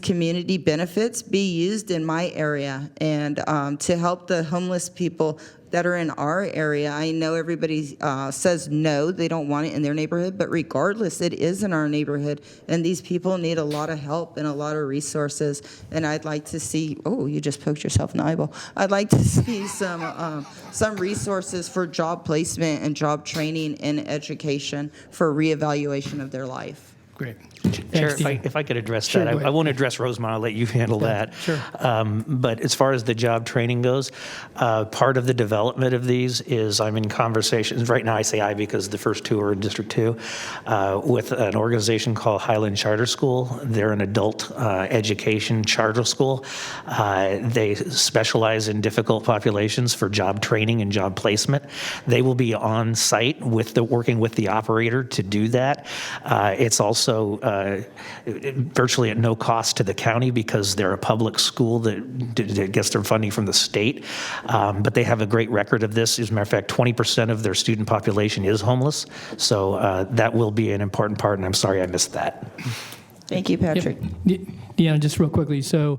community benefits be used in my area and to help the homeless people that are in our area. I know everybody says no, they don't want it in their neighborhood, but regardless, it is in our neighborhood, and these people need a lot of help and a lot of resources. And I'd like to see, oh, you just poked yourself in the eyeball. I'd like to see some resources for job placement and job training and education for reevaluation of their life. Great. Chair, if I could address Sure, that. go ahead. I won't address Rosemont. I'll let you handle that. Sure. But as far as the job training goes, part of the development of these is I'm in conversations, right now I say I because the first two are in District 2, with an organization called Highland Charter School. They're an adult education charter school. They specialize in difficult populations for job training and job placement. They will be on site working with the operator to do that. It's also virtually at no cost to the county because they're a public school that gets their funding from the state. But they have a great record of this. As a matter of fact, 20% of their student population is homeless. So that will be an important part, and I'm sorry I missed that. Thank you, Patrick. Deanna, just real quickly. So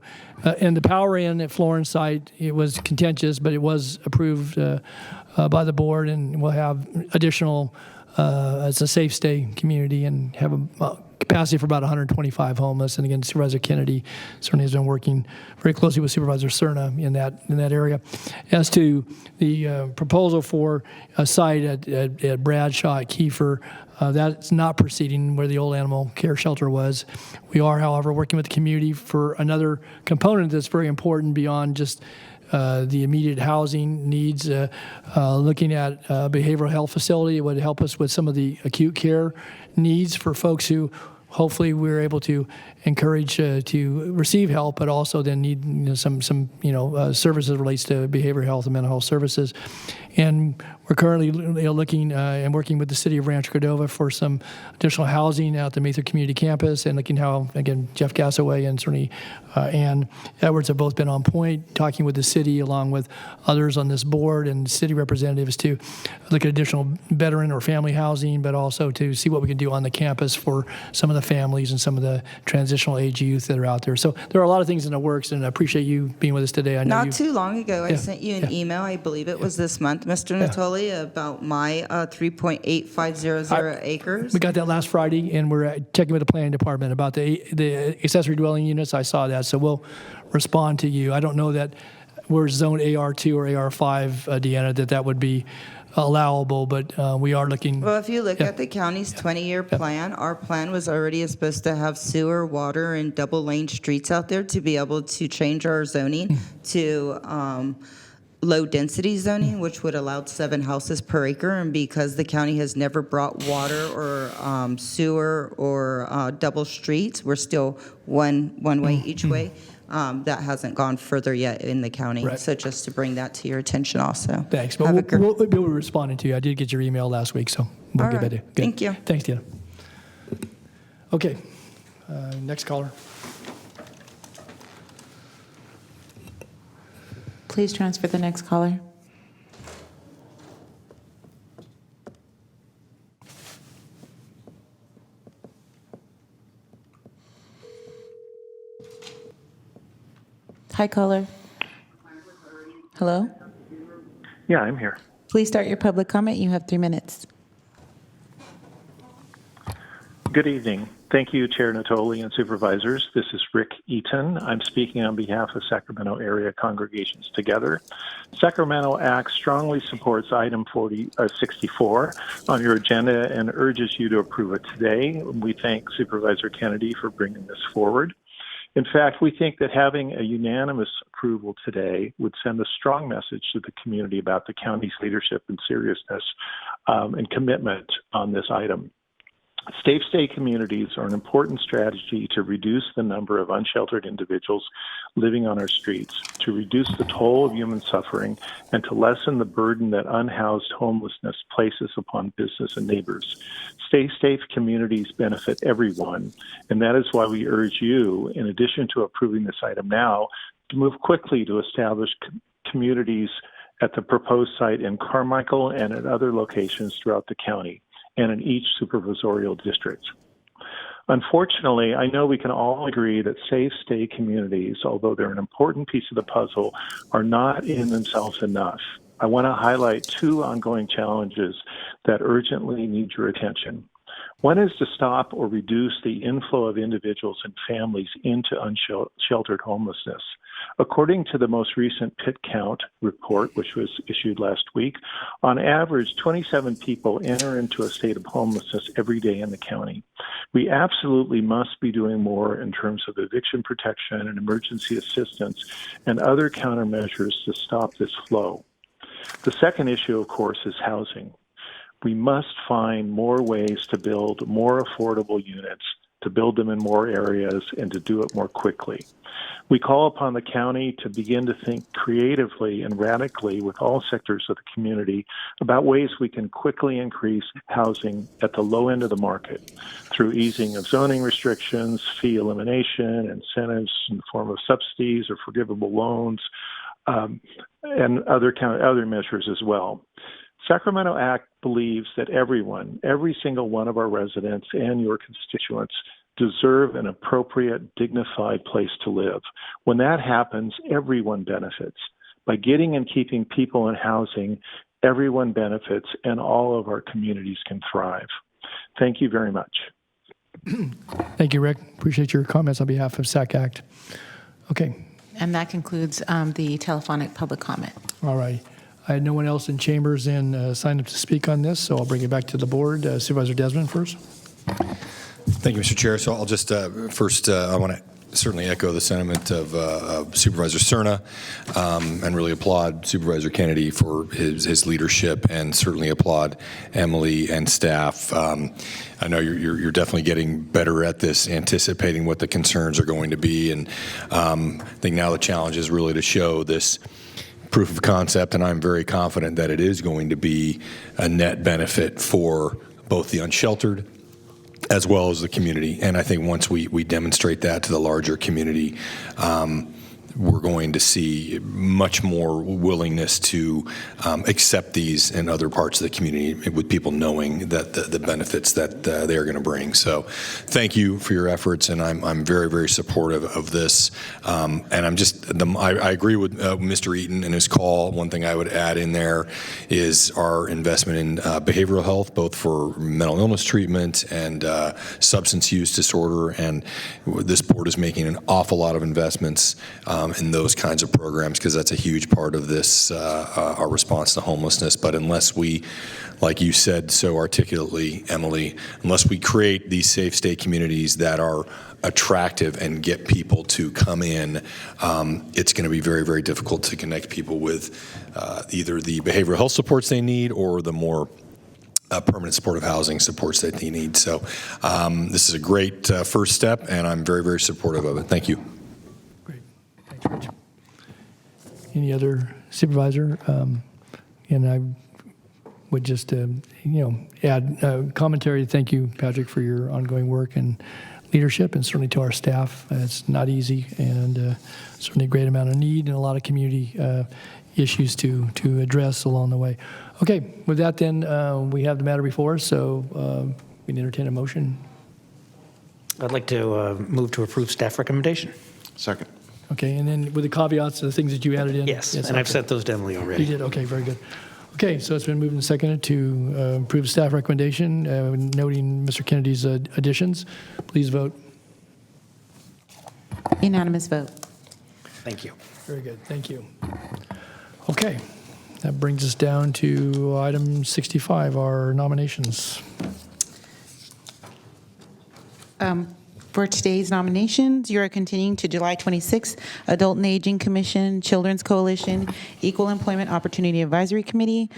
in the Power Inn at Florence site, it was contentious, but it was approved by the board, and we'll have additional as a safe stay community and have a capacity for about 125 homeless. And again, Supervisor Kennedy certainly has been working very closely with Supervisor Cerna in that area. As to the proposal for a site at Bradshaw at Kiefer, that's not proceeding where the old animal care shelter was. We are, however, working with the community for another component that's very important beyond just the immediate housing needs, looking at a behavioral health facility. It would help us with some of the acute care needs for folks who hopefully we're able to encourage to receive help, but also then need some services relates to behavioral health and mental health services. And we're currently looking and working with the city of Rancho Cordova for some additional housing out the Mather Community Campus, and looking how, again, Jeff Gassaway and certainly Ann Edwards have both been on point, talking with the city along with others on this board and city representatives to look at additional veteran or family housing, but also to see what we can do on the campus for some of the families and some of the transitional age youth that are out there. So there are a lot of things in the works, and I appreciate you being with us today. I know Not too long ago, I sent you an yeah. email, I believe it was this month, Mr. Natoli, about my 3.8500 acres. We got that last Friday, and we're checking with the planning department about the accessory dwelling units. I saw that, so we'll respond to you. I don't know that we're zoned AR2 or AR5, Deanna, that would be allowable, but we are looking. Well, if you look Yeah. at the county's 20-year plan, our plan was already supposed to have sewer, water, and double-lane streets out there to be able to change our zoning to low-density zoning, which would allow 7 houses per acre. And because the county has never brought water or sewer or double streets, we're still one way each way. That hasn't gone further yet in the county. Right. So just to bring that to your attention also. Thanks. But we'll be responding to you. I did get your email last week, so we'll All get right. back to you. Good. Thank you. Thanks, Tina. Okay. Next caller. Please transfer the next caller. Hi, caller. Hello? Yeah, I'm here. Please start your public comment. You have 3 minutes. Good evening. Thank you, Chair Natoli and Supervisors. This is Rick Eaton. I'm speaking on behalf of Sacramento Area Congregations Together. Sacramento Act strongly supports item 64 on your agenda and urges you to approve it today. We thank Supervisor Kennedy for bringing this forward. In fact, we think that having a unanimous approval today would send a strong message to the community about the county's leadership and seriousness and commitment on this item. Safe stay communities are an important strategy to reduce the number of unsheltered individuals living on our streets, to reduce the toll of human suffering, and to lessen the burden that unhoused homelessness places upon business and neighbors. Stay safe communities benefit everyone, and that is why we urge you, in addition to approving this item now, to move quickly to establish communities at the proposed site in Carmichael and at other locations throughout the county and in each supervisorial district. Unfortunately, I know we can all agree that safe stay communities, although they're an important piece of the puzzle, are not in themselves enough. I want to highlight 2 ongoing challenges that urgently need your attention. One is to stop or reduce the inflow of individuals and families into unsheltered homelessness. According to the most recent pit count report, which was issued last week, on average, 27 people enter into a state of homelessness every day in the county. We absolutely must be doing more in terms of eviction protection and emergency assistance and other countermeasures to stop this flow. The second issue, of course, is housing. We must find more ways to build more affordable units, to build them in more areas, and to do it more quickly. We call upon the county to begin to think creatively and radically with all sectors of the community about ways we can quickly increase housing at the low end of the market through easing of zoning restrictions, fee elimination, incentives in the form of subsidies or forgivable loans, and other measures as well. Sacramento Act believes that everyone, every single one of our residents and your constituents deserve an appropriate, dignified place to live. When that happens, everyone benefits. By getting and keeping people in housing, everyone benefits and all of our communities can thrive. Thank you very much. Thank you, Rick. Appreciate your comments on behalf of SAC Act. Okay. And that concludes the telephonic public comment. All right. I had no one else in chambers and signed up to speak on this, so I'll bring it back to the board. Supervisor Desmond first. Thank you, Mr. Chair. So I'll just first, I want to certainly echo the sentiment of Supervisor Cerna and really applaud Supervisor Kennedy for his leadership and certainly applaud Emily and staff. I know you're definitely getting better at this, anticipating what the concerns are going to be. And I think now the challenge is really to show this proof of concept, and I'm very confident that it is going to be a net benefit for both the unsheltered as well as the community. And I think once we demonstrate that to the larger community, we're going to see much more willingness to accept these in other parts of the community with people knowing that the benefits that they are going to bring. So thank you for your efforts, and I'm very, very supportive of this. And I agree with Mr. Eaton and his call. One thing I would add in there is our investment in behavioral health, both for mental illness treatment and substance use disorder. And this board is making an awful lot of investments in those kinds of programs, because that's a huge part of this, our response to homelessness. But unless we, like you said so articulately, Emily, unless we create these safe stay communities that are attractive and get people to come in, it's going to be very, very difficult to connect people with either the behavioral health supports they need or the more permanent supportive housing supports that they need. So this is a great first step, and I'm very, very supportive of it. Thank you. Great. Thanks, Rich. Any other supervisor? And I would just, add commentary. Thank you, Patrick, for your ongoing work and leadership, and certainly to our staff. It's not easy, and certainly a great amount of need and a lot of community issues to address along the way. Okay, with that then, we have the matter before us, so we can entertain a motion. I'd like to move to approve staff recommendation. Second. Okay, and then with the caveats of the things that you added in? Yes, and I've sent those to Emily already. You did, okay, very good. Okay, so it's been moved and seconded to approve staff recommendation, noting Mr. Kennedy's additions. Please vote. Unanimous vote. Thank you. Very good, thank you. Okay, that brings us down to item 65, our nominations. For today's nominations, you are continuing to July 26th, Adult and Aging Commission, Children's Coalition, Equal Employment Opportunity Advisory Committee.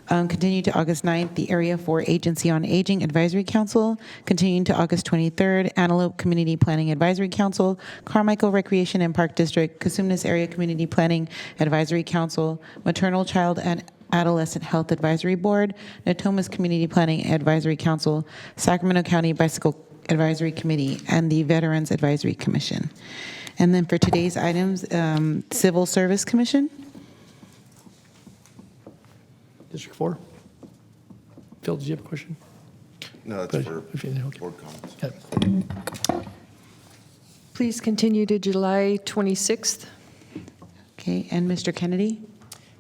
Continue to August 9th, the Area 4 Agency on Aging Advisory Council. Continuing to August 23rd, Antelope Community Planning Advisory Council, Carmichael Recreation and Park District, Cosumnes Area Community Planning Advisory Council, Maternal, Child, and Adolescent Health Advisory Board, Natomas Community Planning Advisory Council, Sacramento County Bicycle Advisory Committee, and the Veterans Advisory Commission. And then for today's items, Civil Service Commission. District 4. Phil, did you have a question? No, that's for board comments. Okay. Please continue to July 26th. Okay, and Mr. Kennedy?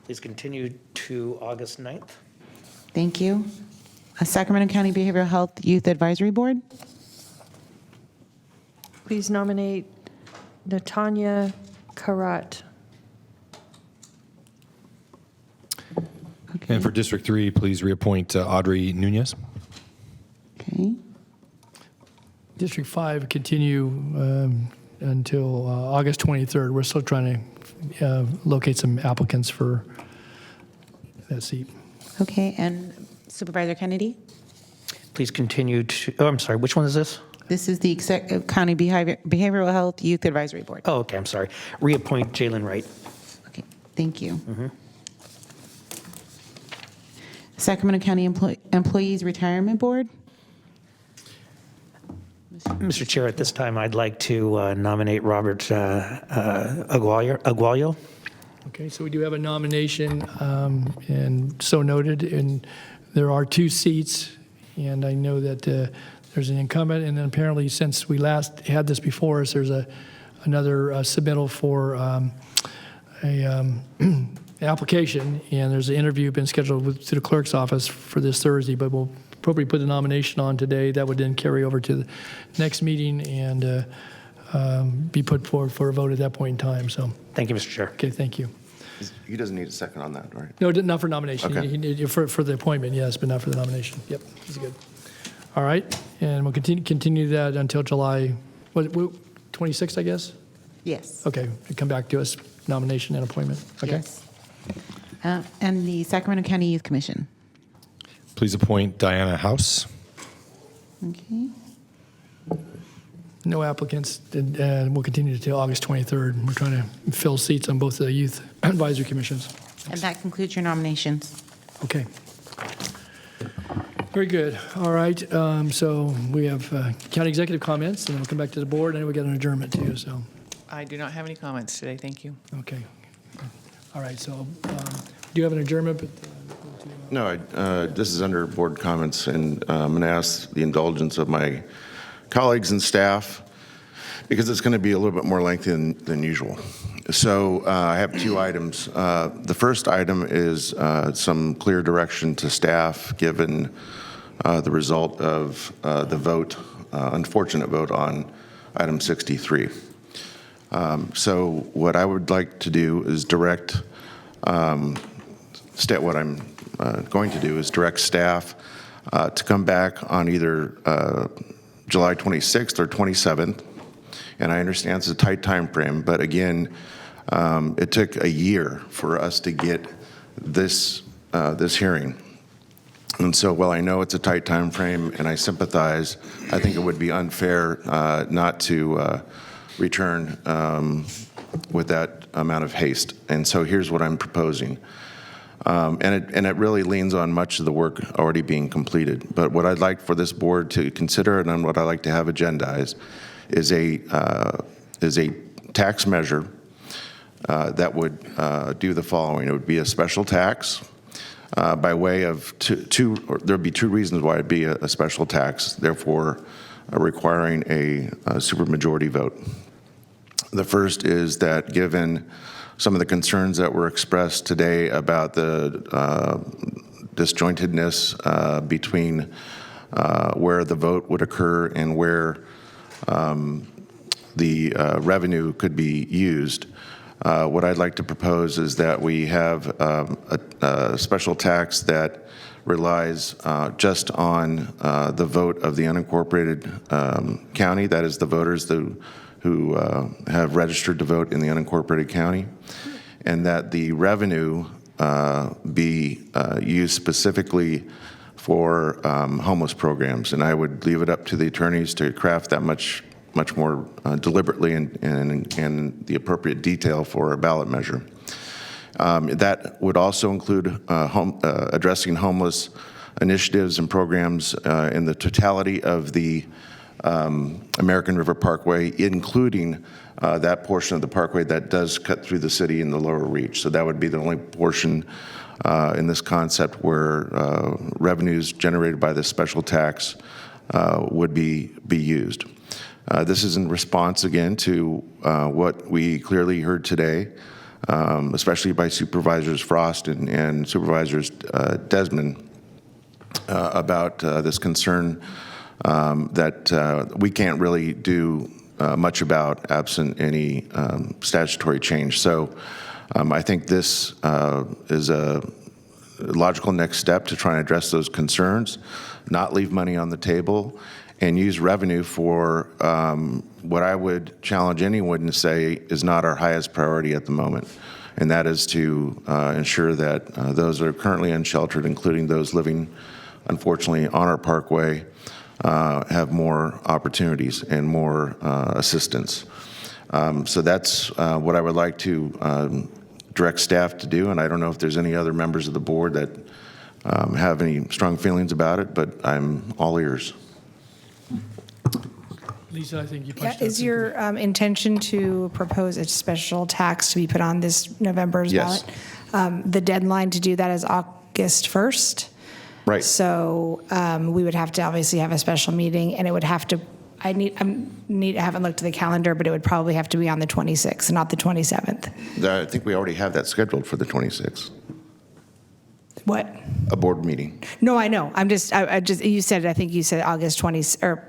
Please continue to August 9th. Thank you. Sacramento County Behavioral Health Youth Advisory Board. Please nominate Natanya Karat. And for District 3, please reappoint Audrey Nunez. Okay. District 5 continue until August 23rd. We're still trying to locate some applicants for that seat. Okay, and Supervisor Kennedy? Please continue to, oh, I'm sorry, which one is this? This is the County Behavioral Health Youth Advisory Board. Oh, okay, I'm sorry. Reappoint Jalen Wright. Okay, thank you. Sacramento County Employees Retirement Board. Mr. Chair, at this time, I'd like to nominate Robert Aguayo. Okay, so we do have a nomination, and so noted, and there are 2 seats, and I know that there's an incumbent, and then apparently since we last had this before us, there's another submittal for application, and there's an interview been scheduled to the clerk's office for this Thursday, but we'll probably put the nomination on today. That would then carry over to the next meeting and be put forward for a vote at that point in time. So thank you, Mr. Chair. Okay, thank you. He doesn't need a second on that, right? No, not for nomination. Okay. For the appointment, yes, but not for the nomination. Yep, that's good. All right, and we'll continue that until July, 26th, I guess? Yes. Okay, come back to us, nomination and appointment. Okay. Yes. And the Sacramento County Youth Commission. Please appoint Diana House. Okay. No applicants, and we'll continue until August 23rd. We're trying to fill seats on both the youth advisory commissions. And that concludes your nominations. Okay. Very good. All right. So we have county executive comments, and then we'll come back to the board, and we got an adjournment too. So. I do not have any comments today. Thank you. Okay. All right. So do you have an adjournment? But, No, this is under board comments, and I'm going to ask the indulgence of my colleagues and staff because it's going to be a little bit more lengthy than usual. So I have 2 items. The first item is some clear direction to staff given the result of the vote, unfortunate vote on item 63. So what I would like to do is direct, what I'm going to do is direct staff to come back on either July 26th or 27th. And I understand it's a tight time frame, but again, it took a year for us to get this hearing. And so while I know it's a tight time frame and I sympathize, I think it would be unfair not to return with that amount of haste. And so here's what I'm proposing. And it really leans on much of the work already being completed. But what I'd like for this board to consider and what I'd like to have agendized is a tax measure that would do the following. It would be a special tax by way of there'd be two reasons why it'd be a special tax, therefore requiring a supermajority vote. The first is that given some of the concerns that were expressed today about the disjointedness between where the vote would occur and where the revenue could be used, what I'd like to propose is that we have a special tax that relies just on the vote of the unincorporated county, that is the voters who have registered to vote in the unincorporated county, and that the revenue be used specifically for homeless programs. And I would leave it up to the attorneys to craft that much more deliberately and in the appropriate detail for a ballot measure. That would also include addressing homeless initiatives and programs in the totality of the American River Parkway, including that portion of the parkway that does cut through the city in the lower reach. So that would be the only portion in this concept where revenues generated by this special tax would be used. This is in response, again, to what we clearly heard today, especially by Supervisors Frost and Supervisors Desmond, about this concern that we can't really do much about absent any statutory change. So I think this is a logical next step to try and address those concerns, not leave money on the table, and use revenue for what I would challenge anyone to say is not our highest priority at the moment, and that is to ensure that those that are currently unsheltered, including those living, unfortunately, on our parkway, have more opportunities and more assistance. So that's what I would like to direct staff to do, and I don't know if there's any other members of the board that have any strong feelings about it, but I'm all ears. Lisa, I think you Yeah, is your intention to propose a special tax to be put on this November's Yes. ballot? The deadline to do that is August 1st. Right. So we would have to obviously have a special meeting, and it would have to, I haven't looked at the calendar, but it would probably have to be on the 26th, not the 27th. I think we already have that scheduled for the 26th, What? a board meeting. No, I know. I just, I think you said August 20th, or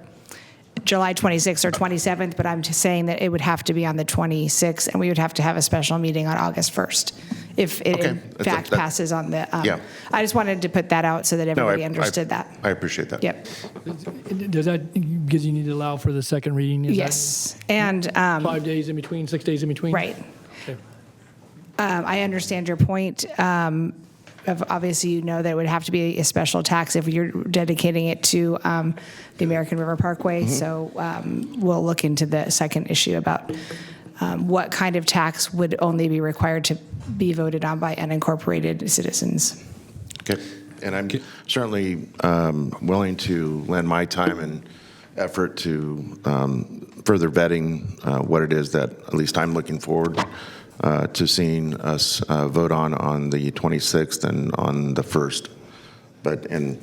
July 26th or 27th, but I'm just saying that it would have to be on the 26th, and we would have to have a special meeting on August 1st if it in fact passes on the, Yeah. I just wanted to put that out so that everybody understood that. I appreciate that. Yep. Does that, because you need to allow for the second reading? Is Yes. And 5 days in between, 6 days in between? right. Okay. I understand your point. Obviously, you know that it would have to be a special tax if you're dedicating it to the American River Parkway. So we'll look into the second issue about what kind of tax would only be required to be voted on by unincorporated citizens. Okay. And I'm certainly willing to lend my time and effort to further vetting what it is that at least I'm looking forward to seeing us vote on the 26th and on the 1st. And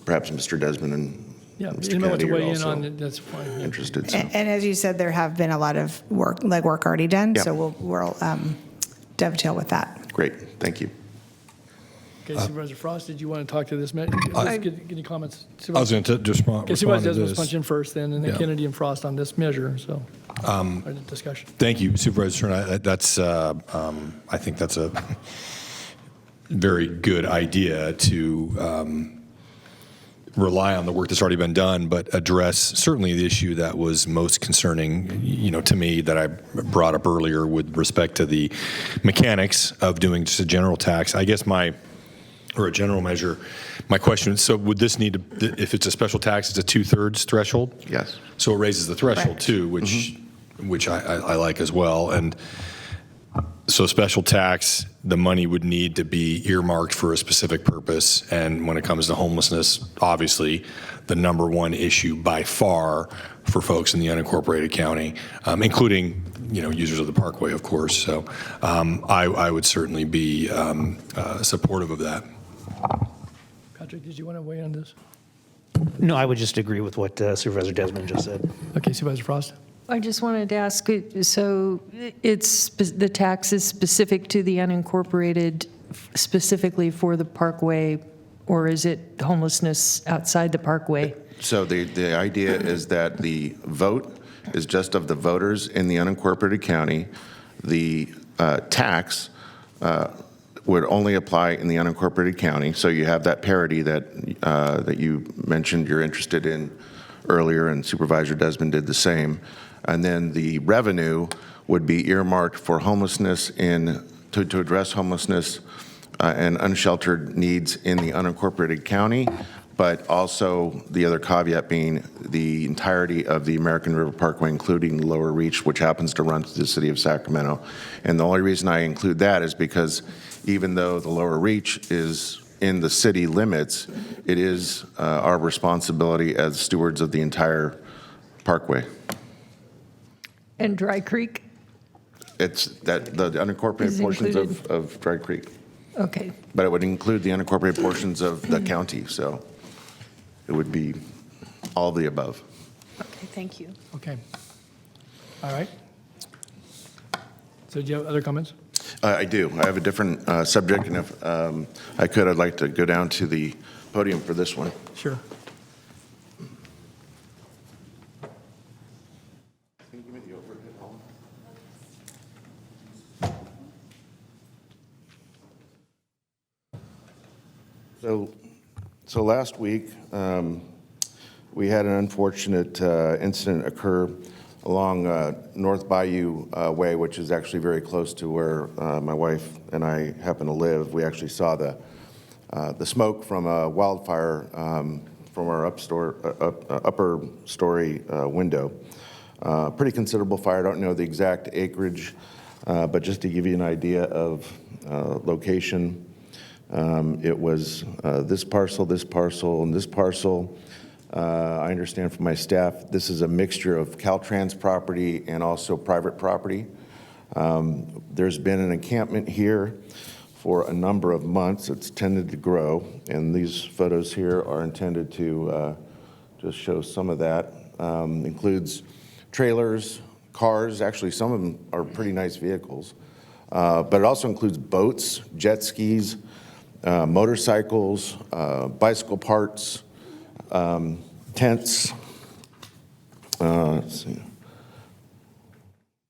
perhaps Mr. Desmond and Mr. Anyone want Kennedy to are weigh in also on it, that's fine. Yeah. interested. So. And as you said, there have been a lot of legwork already done, Yeah. so we'll dovetail with that. Great. Thank you. Okay, Supervisor Frost, did you want to talk to this? Get any comments? I was going to just respond Okay, Supervisor to Desmond this. punch in first, then, and then Yeah. Kennedy and Frost on this measure. So, or the discussion. Thank you, Supervisor Stern. I think that's a very good idea to rely on the work that's already been done, but address certainly the issue that was most concerning, to me, that I brought up earlier with respect to the mechanics of doing just a general tax. I guess or a general measure, my question is, so would this need to, if it's a special tax, it's a 2/3 threshold? Yes. So it raises the threshold too, which I like as well. And so special tax, the money would need to be earmarked for a specific purpose. And when it comes to homelessness, obviously the number one issue by far for folks in the unincorporated county, including users of the Parkway, of course. So I would certainly be supportive of that. Patrick, did you want to weigh in on this? No, I would just agree with what Supervisor Desmond just said. Okay, Supervisor Frost. I just wanted to ask, so the tax is specific to the unincorporated, specifically for the Parkway, or is it homelessness outside the Parkway? So the idea is that the vote is just of the voters in the unincorporated county. The tax would only apply in the unincorporated county. So you have that parity that you mentioned you're interested in earlier, and Supervisor Desmond did the same. And then the revenue would be earmarked for homelessness to address homelessness and unsheltered needs in the unincorporated county, but also the other caveat being the entirety of the American River Parkway, including the Lower Reach, which happens to run through the city of Sacramento. And the only reason I include that is because even though the Lower Reach is in the city limits, it is our responsibility as stewards of the entire parkway. And Dry Creek? It's that the unincorporated portions of Dry Creek. Okay. But it would include the unincorporated portions of the county, so it would be all of the above. Okay, thank you. Okay. All right. So do you have other comments? I do. I have a different subject, and if I could, I'd like to go down to the podium for this one. Sure. So last week, we had an unfortunate incident occur along North Bayou Way, which is actually very close to where my wife and I happen to live. We actually saw the smoke from a wildfire from our upper story window. Pretty considerable fire. I don't know the exact acreage, but just to give you an idea of location, it was this parcel, and this parcel. I understand from my staff, this is a mixture of Caltrans property and also private property. There's been an encampment here for a number of months. It's tended to grow, and these photos here are intended to just show some of that. Includes trailers, cars, actually some of them are pretty nice vehicles, but it also includes boats, jet skis, motorcycles, bicycle parts, tents. Let's see.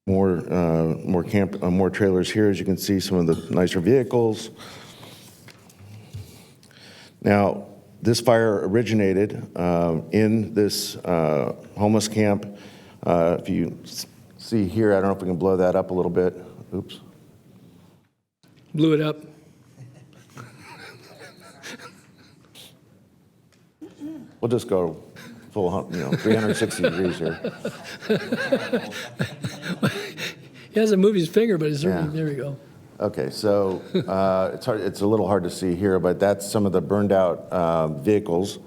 More trailers here, as you can see, some of the nicer vehicles. Now, this fire originated in this homeless camp. If you see here, I don't know if we can blow that up a little bit. Oops. Blew it up. We'll just go full, 360 degrees here. He hasn't moved his finger, but it's certainly, there we go. Okay, so it's a little hard to see here, but that's some of the burned out vehicles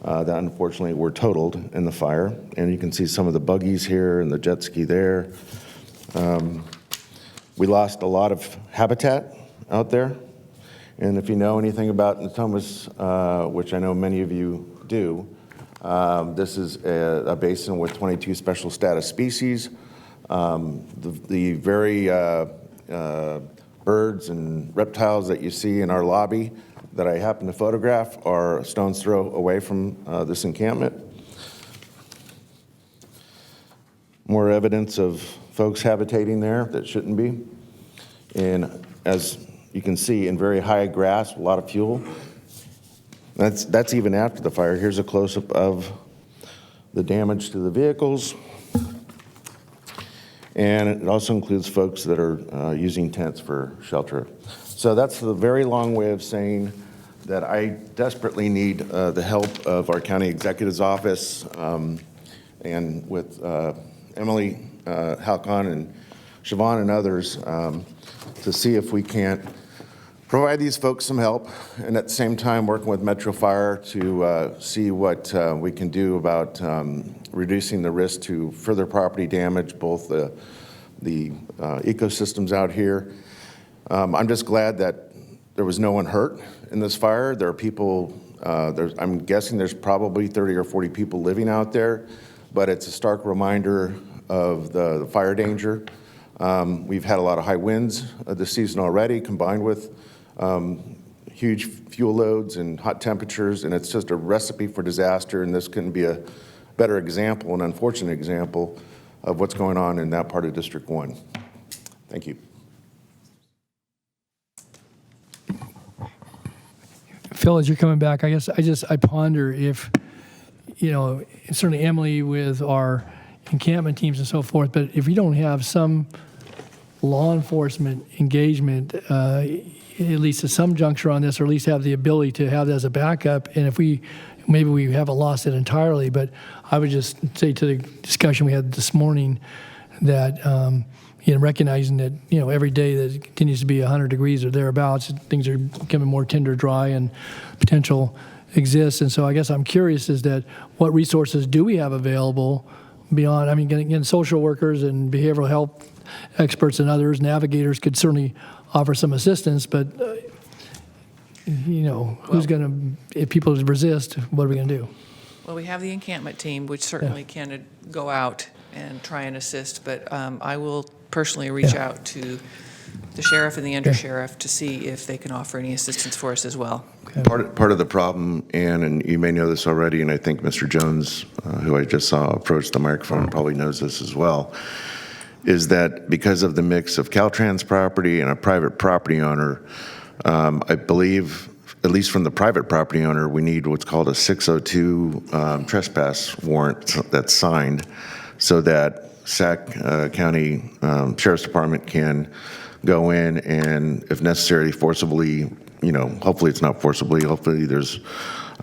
that unfortunately were totaled in the fire. And you can see some of the buggies here and the jet ski there. We lost a lot of habitat out there. And if you know anything about Natomas, which I know many of you do, this is a basin with 22 special status species. The very birds and reptiles that you see in our lobby that I happen to photograph are a stone's throw away from this encampment. more evidence of folks habitating there that shouldn't be. And as you can see, in very high grass, a lot of fuel. That's even after the fire. Here's a close-up of the damage to the vehicles. And it also includes folks that are using tents for shelter. So that's a very long way of saying that I desperately need the help of our county executive's office and with Emily Houck and Siobhan and others to see if we can't provide these folks some help, and at the same time working with Metro Fire to see what we can do about reducing the risk to further property damage, both the ecosystems out here. I'm just glad that there was no one hurt in this fire. There are people, I'm guessing there's probably 30 or 40 people living out there, but it's a stark reminder of the fire danger. We've had a lot of high winds this season already, combined with huge fuel loads and hot temperatures, and it's just a recipe for disaster, and this couldn't be a better example, an unfortunate example, of what's going on in that part of District 1. Thank you. Phil, as you're coming back, I guess I ponder if, certainly Emily with our encampment teams and so forth, but if we don't have some law enforcement engagement, at least at some juncture on this, or at least have the ability to have that as a backup, and if maybe we haven't lost it entirely, but I would just say to the discussion we had this morning that, recognizing that, every day that it continues to be 100 degrees or thereabouts, things are becoming more tinder dry and potential exists. And so I guess I'm curious is that what resources do we have available beyond, again, social workers and behavioral health experts and others, navigators could certainly offer some assistance, but who's going to, if people resist, what are we going to do? Well, we have the encampment team, which certainly can go out and try and assist, but I will personally reach out to the sheriff and the undersheriff to see if they can offer any assistance for us as well. Okay. Part of the problem, Ann, and you may know this already, and I think Mr. Jones, who I just saw approach the microphone, probably knows this as well, is that because of the mix of Caltrans property and a private property owner, I believe, at least from the private property owner, we need what's called a 602 trespass warrant that's signed so that Sac County Sheriff's Department can go in and, if necessary, forcibly, hopefully it's not forcibly, hopefully there's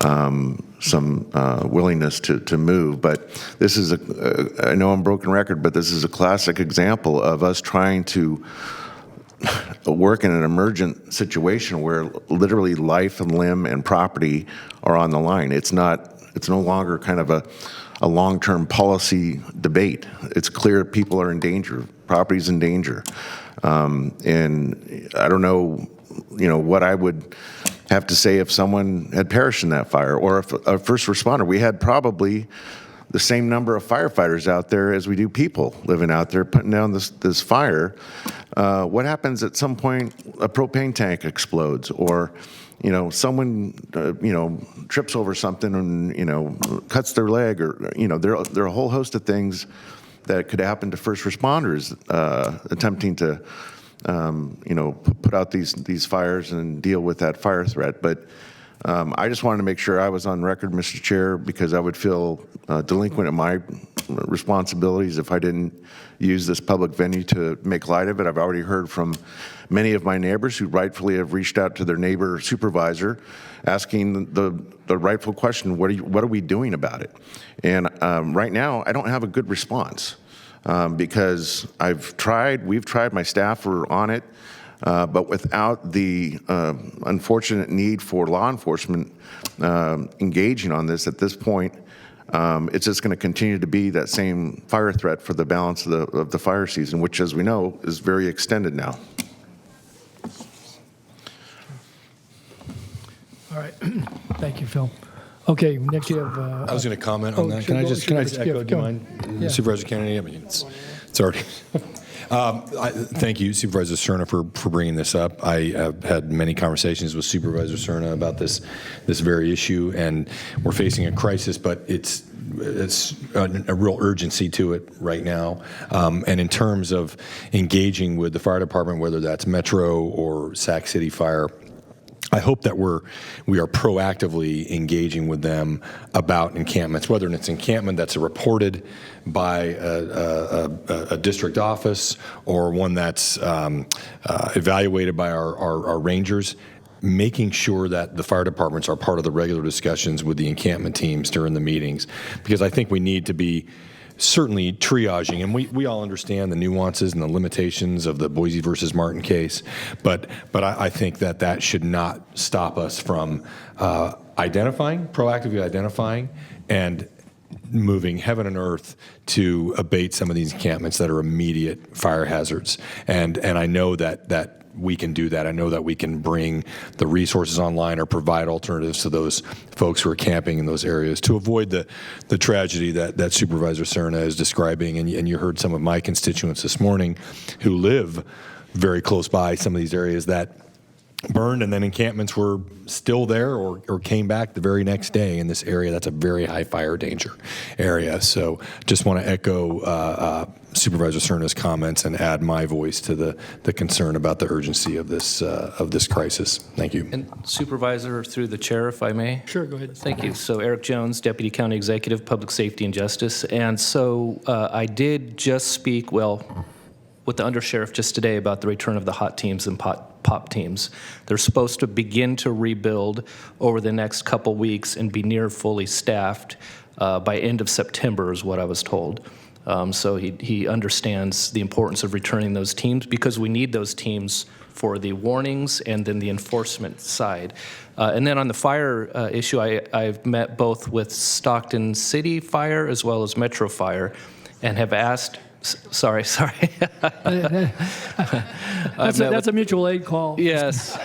some willingness to move. But this is I know I'm a broken record, but this is a classic example of us trying to work in an emergent situation where literally life and limb and property are on the line. It's no longer kind of a long-term policy debate. It's clear people are in danger, property's in danger. And I don't know, what I would have to say if someone had perished in that fire, or if a first responder. We had probably the same number of firefighters out there as we do people living out there putting down this fire. What happens at some point a propane tank explodes, or someone trips over something and cuts their leg, or there are a whole host of things that could happen to first responders attempting to put out these fires and deal with that fire threat. But I just wanted to make sure I was on record, Mr. Chair, because I would feel delinquent in my responsibilities if I didn't use this public venue to make light of it. I've already heard from many of my neighbors who rightfully have reached out to their neighbor supervisor asking the rightful question, what are we doing about it? And right now, I don't have a good response because we've tried, my staff are on it, but without the unfortunate need for law enforcement engaging on this at this point, it's just going to continue to be that same fire threat for the balance of the fire season, which, as we know, is very extended now. All right. Thank you, Phil. Okay, next you have... I was going to comment on that. Can I just echo, do you mind? Yeah. Supervisor Kennedy, it's It's already. Thank you, Supervisor Cerna, for bringing this up. I have had many conversations with Supervisor Cerna about this very issue, and we're facing a crisis, but it's a real urgency to it right now. And in terms of engaging with the fire department, whether that's Metro or Sac City Fire, I hope that we are proactively engaging with them about encampments, whether it's encampment that's reported by a district office or one that's evaluated by our rangers, making sure that the fire departments are part of the regular discussions with the encampment teams during the meetings, because I think we need to be certainly triaging, and we all understand the nuances and the limitations of the Boise versus Martin case, but I think that should not stop us from proactively identifying, and moving heaven and earth to abate some of these encampments that are immediate fire hazards. And I know that we can do that. I know that we can bring the resources online or provide alternatives to those folks who are camping in those areas to avoid the tragedy that Supervisor Cerna is describing. And you heard some of my constituents this morning who live very close by some of these areas that burned, and then encampments were still there or came back the very next day in this area. That's a very high fire danger area. So just want to echo Supervisor Cerna's comments and add my voice to the concern about the urgency of this crisis. Thank you. And Supervisor, through the chair, if I may. Sure, go ahead. Thank you. So Eric Jones, Deputy County Executive, Public Safety and Justice. And so I did just speak, with the undersheriff just today about the return of the hot teams and pop teams. They're supposed to begin to rebuild over the next couple weeks and be near fully staffed by end of September is what I was told. So he understands the importance of returning those teams, because we need those teams for the warnings and then the enforcement side. And then on the fire issue, I've met both with Stockton City Fire as well as Metro Fire and have asked, sorry. That's a mutual aid call. Yes.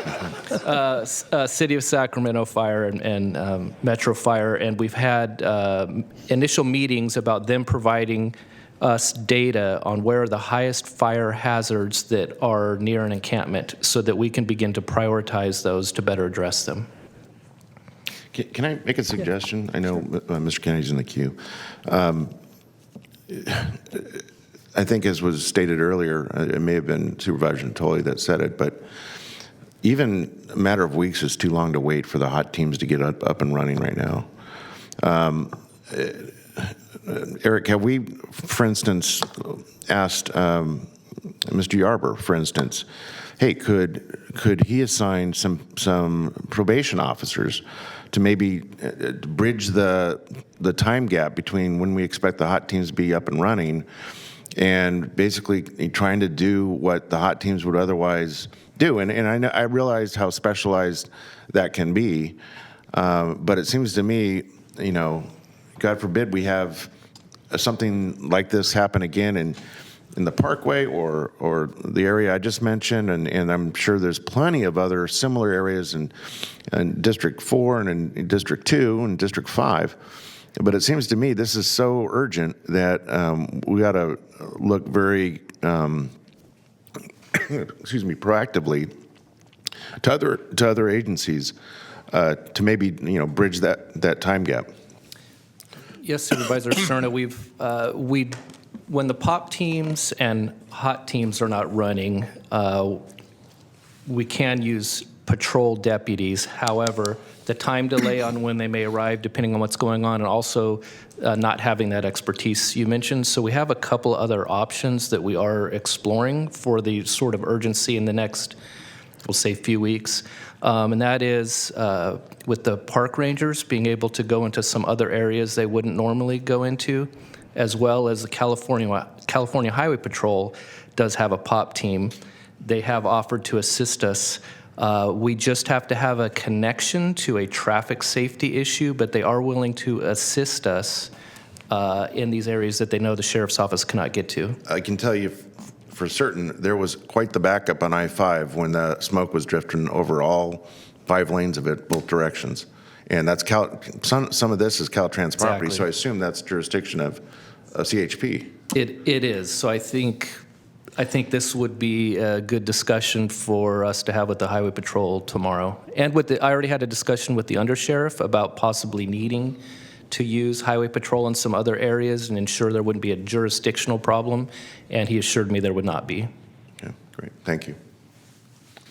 City of Sacramento Fire and Metro Fire, and we've had initial meetings about them providing us data on where are the highest fire hazards that are near an encampment so that we can begin to prioritize those to better address them. Can I make a suggestion? I know Mr. Kennedy's in the queue. I think, as was stated earlier, it may have been Supervisor Natoli that said it, but even a matter of weeks is too long to wait for the hot teams to get up and running right now. Eric, have we, for instance, asked Mr. Yarber, for instance, hey, could he assign some probation officers to maybe bridge the time gap between when we expect the hot teams to be up and running and basically trying to do what the hot teams would otherwise do? And I realized how specialized that can be, but it seems to me, God forbid we have something like this happen again in the Parkway or the area I just mentioned, and I'm sure there's plenty of other similar areas in District 4 and in District 2 and District 5. But it seems to me this is so urgent that we got to look very, proactively to other agencies to maybe bridge that time gap. Yes, Supervisor Cerna, when the pop teams and hot teams are not running, we can use patrol deputies. However, the time delay on when they may arrive, depending on what's going on, and also not having that expertise you mentioned. So we have a couple other options that we are exploring for the sort of urgency in the next, we'll say, few weeks. And that is with the park rangers being able to go into some other areas they wouldn't normally go into, as well as the California Highway Patrol does have a POP team. They have offered to assist us. We just have to have a connection to a traffic safety issue, but they are willing to assist us in these areas that they know the sheriff's office cannot get to. I can tell you for certain there was quite the backup on I-5 when the smoke was drifting over all 5 lanes of it, both directions. And that's some of this is Caltrans property, Exactly. so I assume that's jurisdiction of CHP. It is. So I think this would be a good discussion for us to have with the Highway Patrol tomorrow. And I already had a discussion with the undersheriff about possibly needing to use Highway Patrol in some other areas and ensure there wouldn't be a jurisdictional problem, and he assured me there would not be. Yeah, great. Thank you.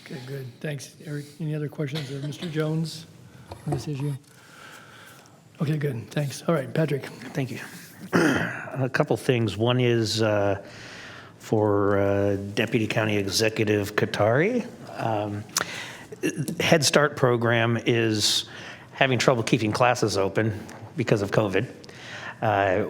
Okay, good. Thanks, Eric. Any other questions of Mr. Jones on this issue? Okay, good. Thanks. All right, Patrick. Thank you. A couple things. One is for Deputy County Executive Katari. Head Start program is having trouble keeping classes open because of COVID.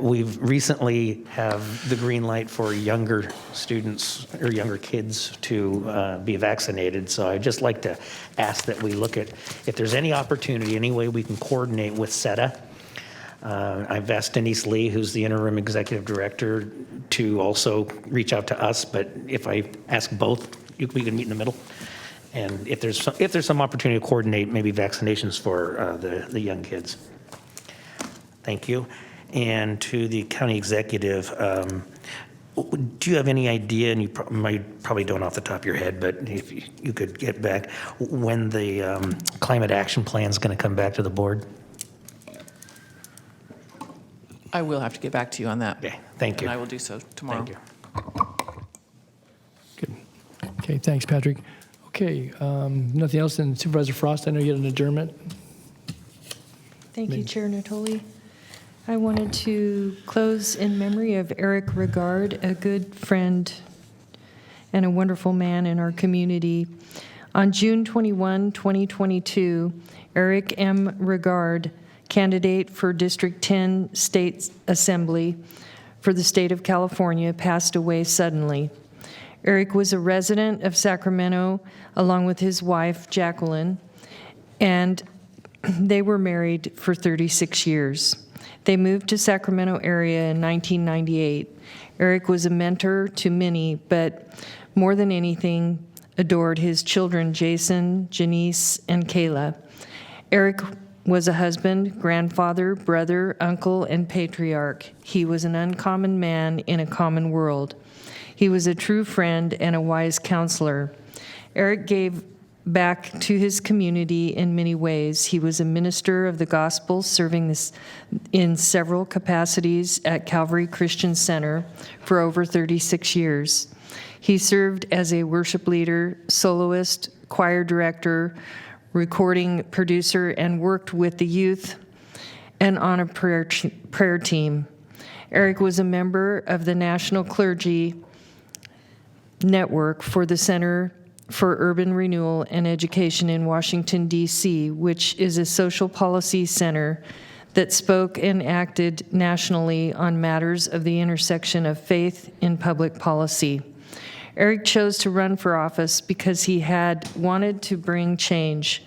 We've recently have the green light for younger students or younger kids to be vaccinated. So I'd just like to ask that we look at if there's any opportunity, any way we can coordinate with SETA. I've asked Denise Lee, who's the interim executive director, to also reach out to us. But if I ask both, we can meet in the middle. And if there's some opportunity to coordinate maybe vaccinations for the young kids. Thank you. And to the county executive, do you have any idea, and you probably don't off the top of your head, but if you could get back, when the climate action plan is going to come back to the board? I will have to get back to you on that. Okay, thank you. And I will do so tomorrow. Thank you. Good. Okay, thanks, Patrick. Okay, nothing else, then Supervisor Frost, I know you had an adjournment. Thank you, Chair Natoli. I wanted to close in memory of Eric Regard, a good friend and a wonderful man in our community. On June 21, 2022, Eric M. Regard, candidate for District 10 State Assembly for the state of California, passed away suddenly. Eric was a resident of Sacramento along with his wife, Jacqueline, and they were married for 36 years. They moved to Sacramento area in 1998. Eric was a mentor to many, but more than anything, adored his children, Jason, Janice, and Kayla. Eric was a husband, grandfather, brother, uncle, and patriarch. He was an uncommon man in a common world. He was a true friend and a wise counselor. Eric gave back to his community in many ways. He was a minister of the gospel, serving this in several capacities at Calvary Christian Center for over 36 years. He served as a worship leader, soloist, choir director, recording producer, and worked with the youth and on a prayer team. Eric was a member of the National Clergy Network for the Center for Urban Renewal and Education in Washington, D.C., which is a social policy center that spoke and acted nationally on matters of the intersection of faith in public policy. Eric chose to run for office because he had wanted to bring change,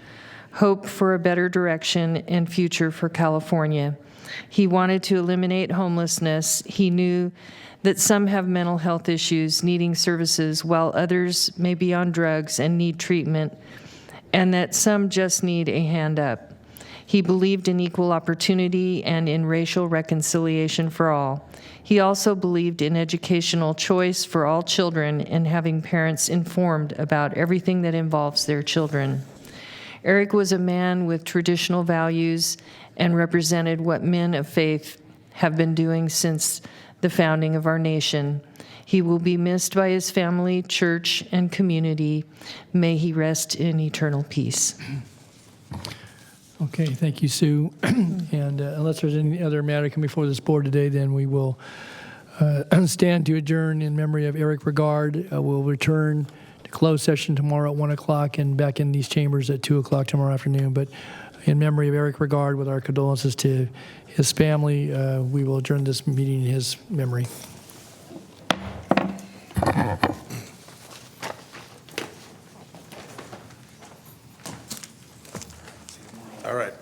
hope for a better direction and future for California. He wanted to eliminate homelessness. He knew that some have mental health issues needing services while others may be on drugs and need treatment, and that some just need a hand up. He believed in equal opportunity and in racial reconciliation for all. He also believed in educational choice for all children and having parents informed about everything that involves their children. Eric was a man with traditional values and represented what men of faith have been doing since the founding of our nation. He will be missed by his family, church, and community. May he rest in eternal peace. Okay, thank you, Sue. And unless there's any other matter coming before this board today, then we will stand to adjourn in memory of Eric Regard. We'll return to closed session tomorrow at 1 o'clock and back in these chambers at 2 o'clock tomorrow afternoon. But in memory of Eric Regard, with our condolences to his family, we will adjourn this meeting in his memory. All right.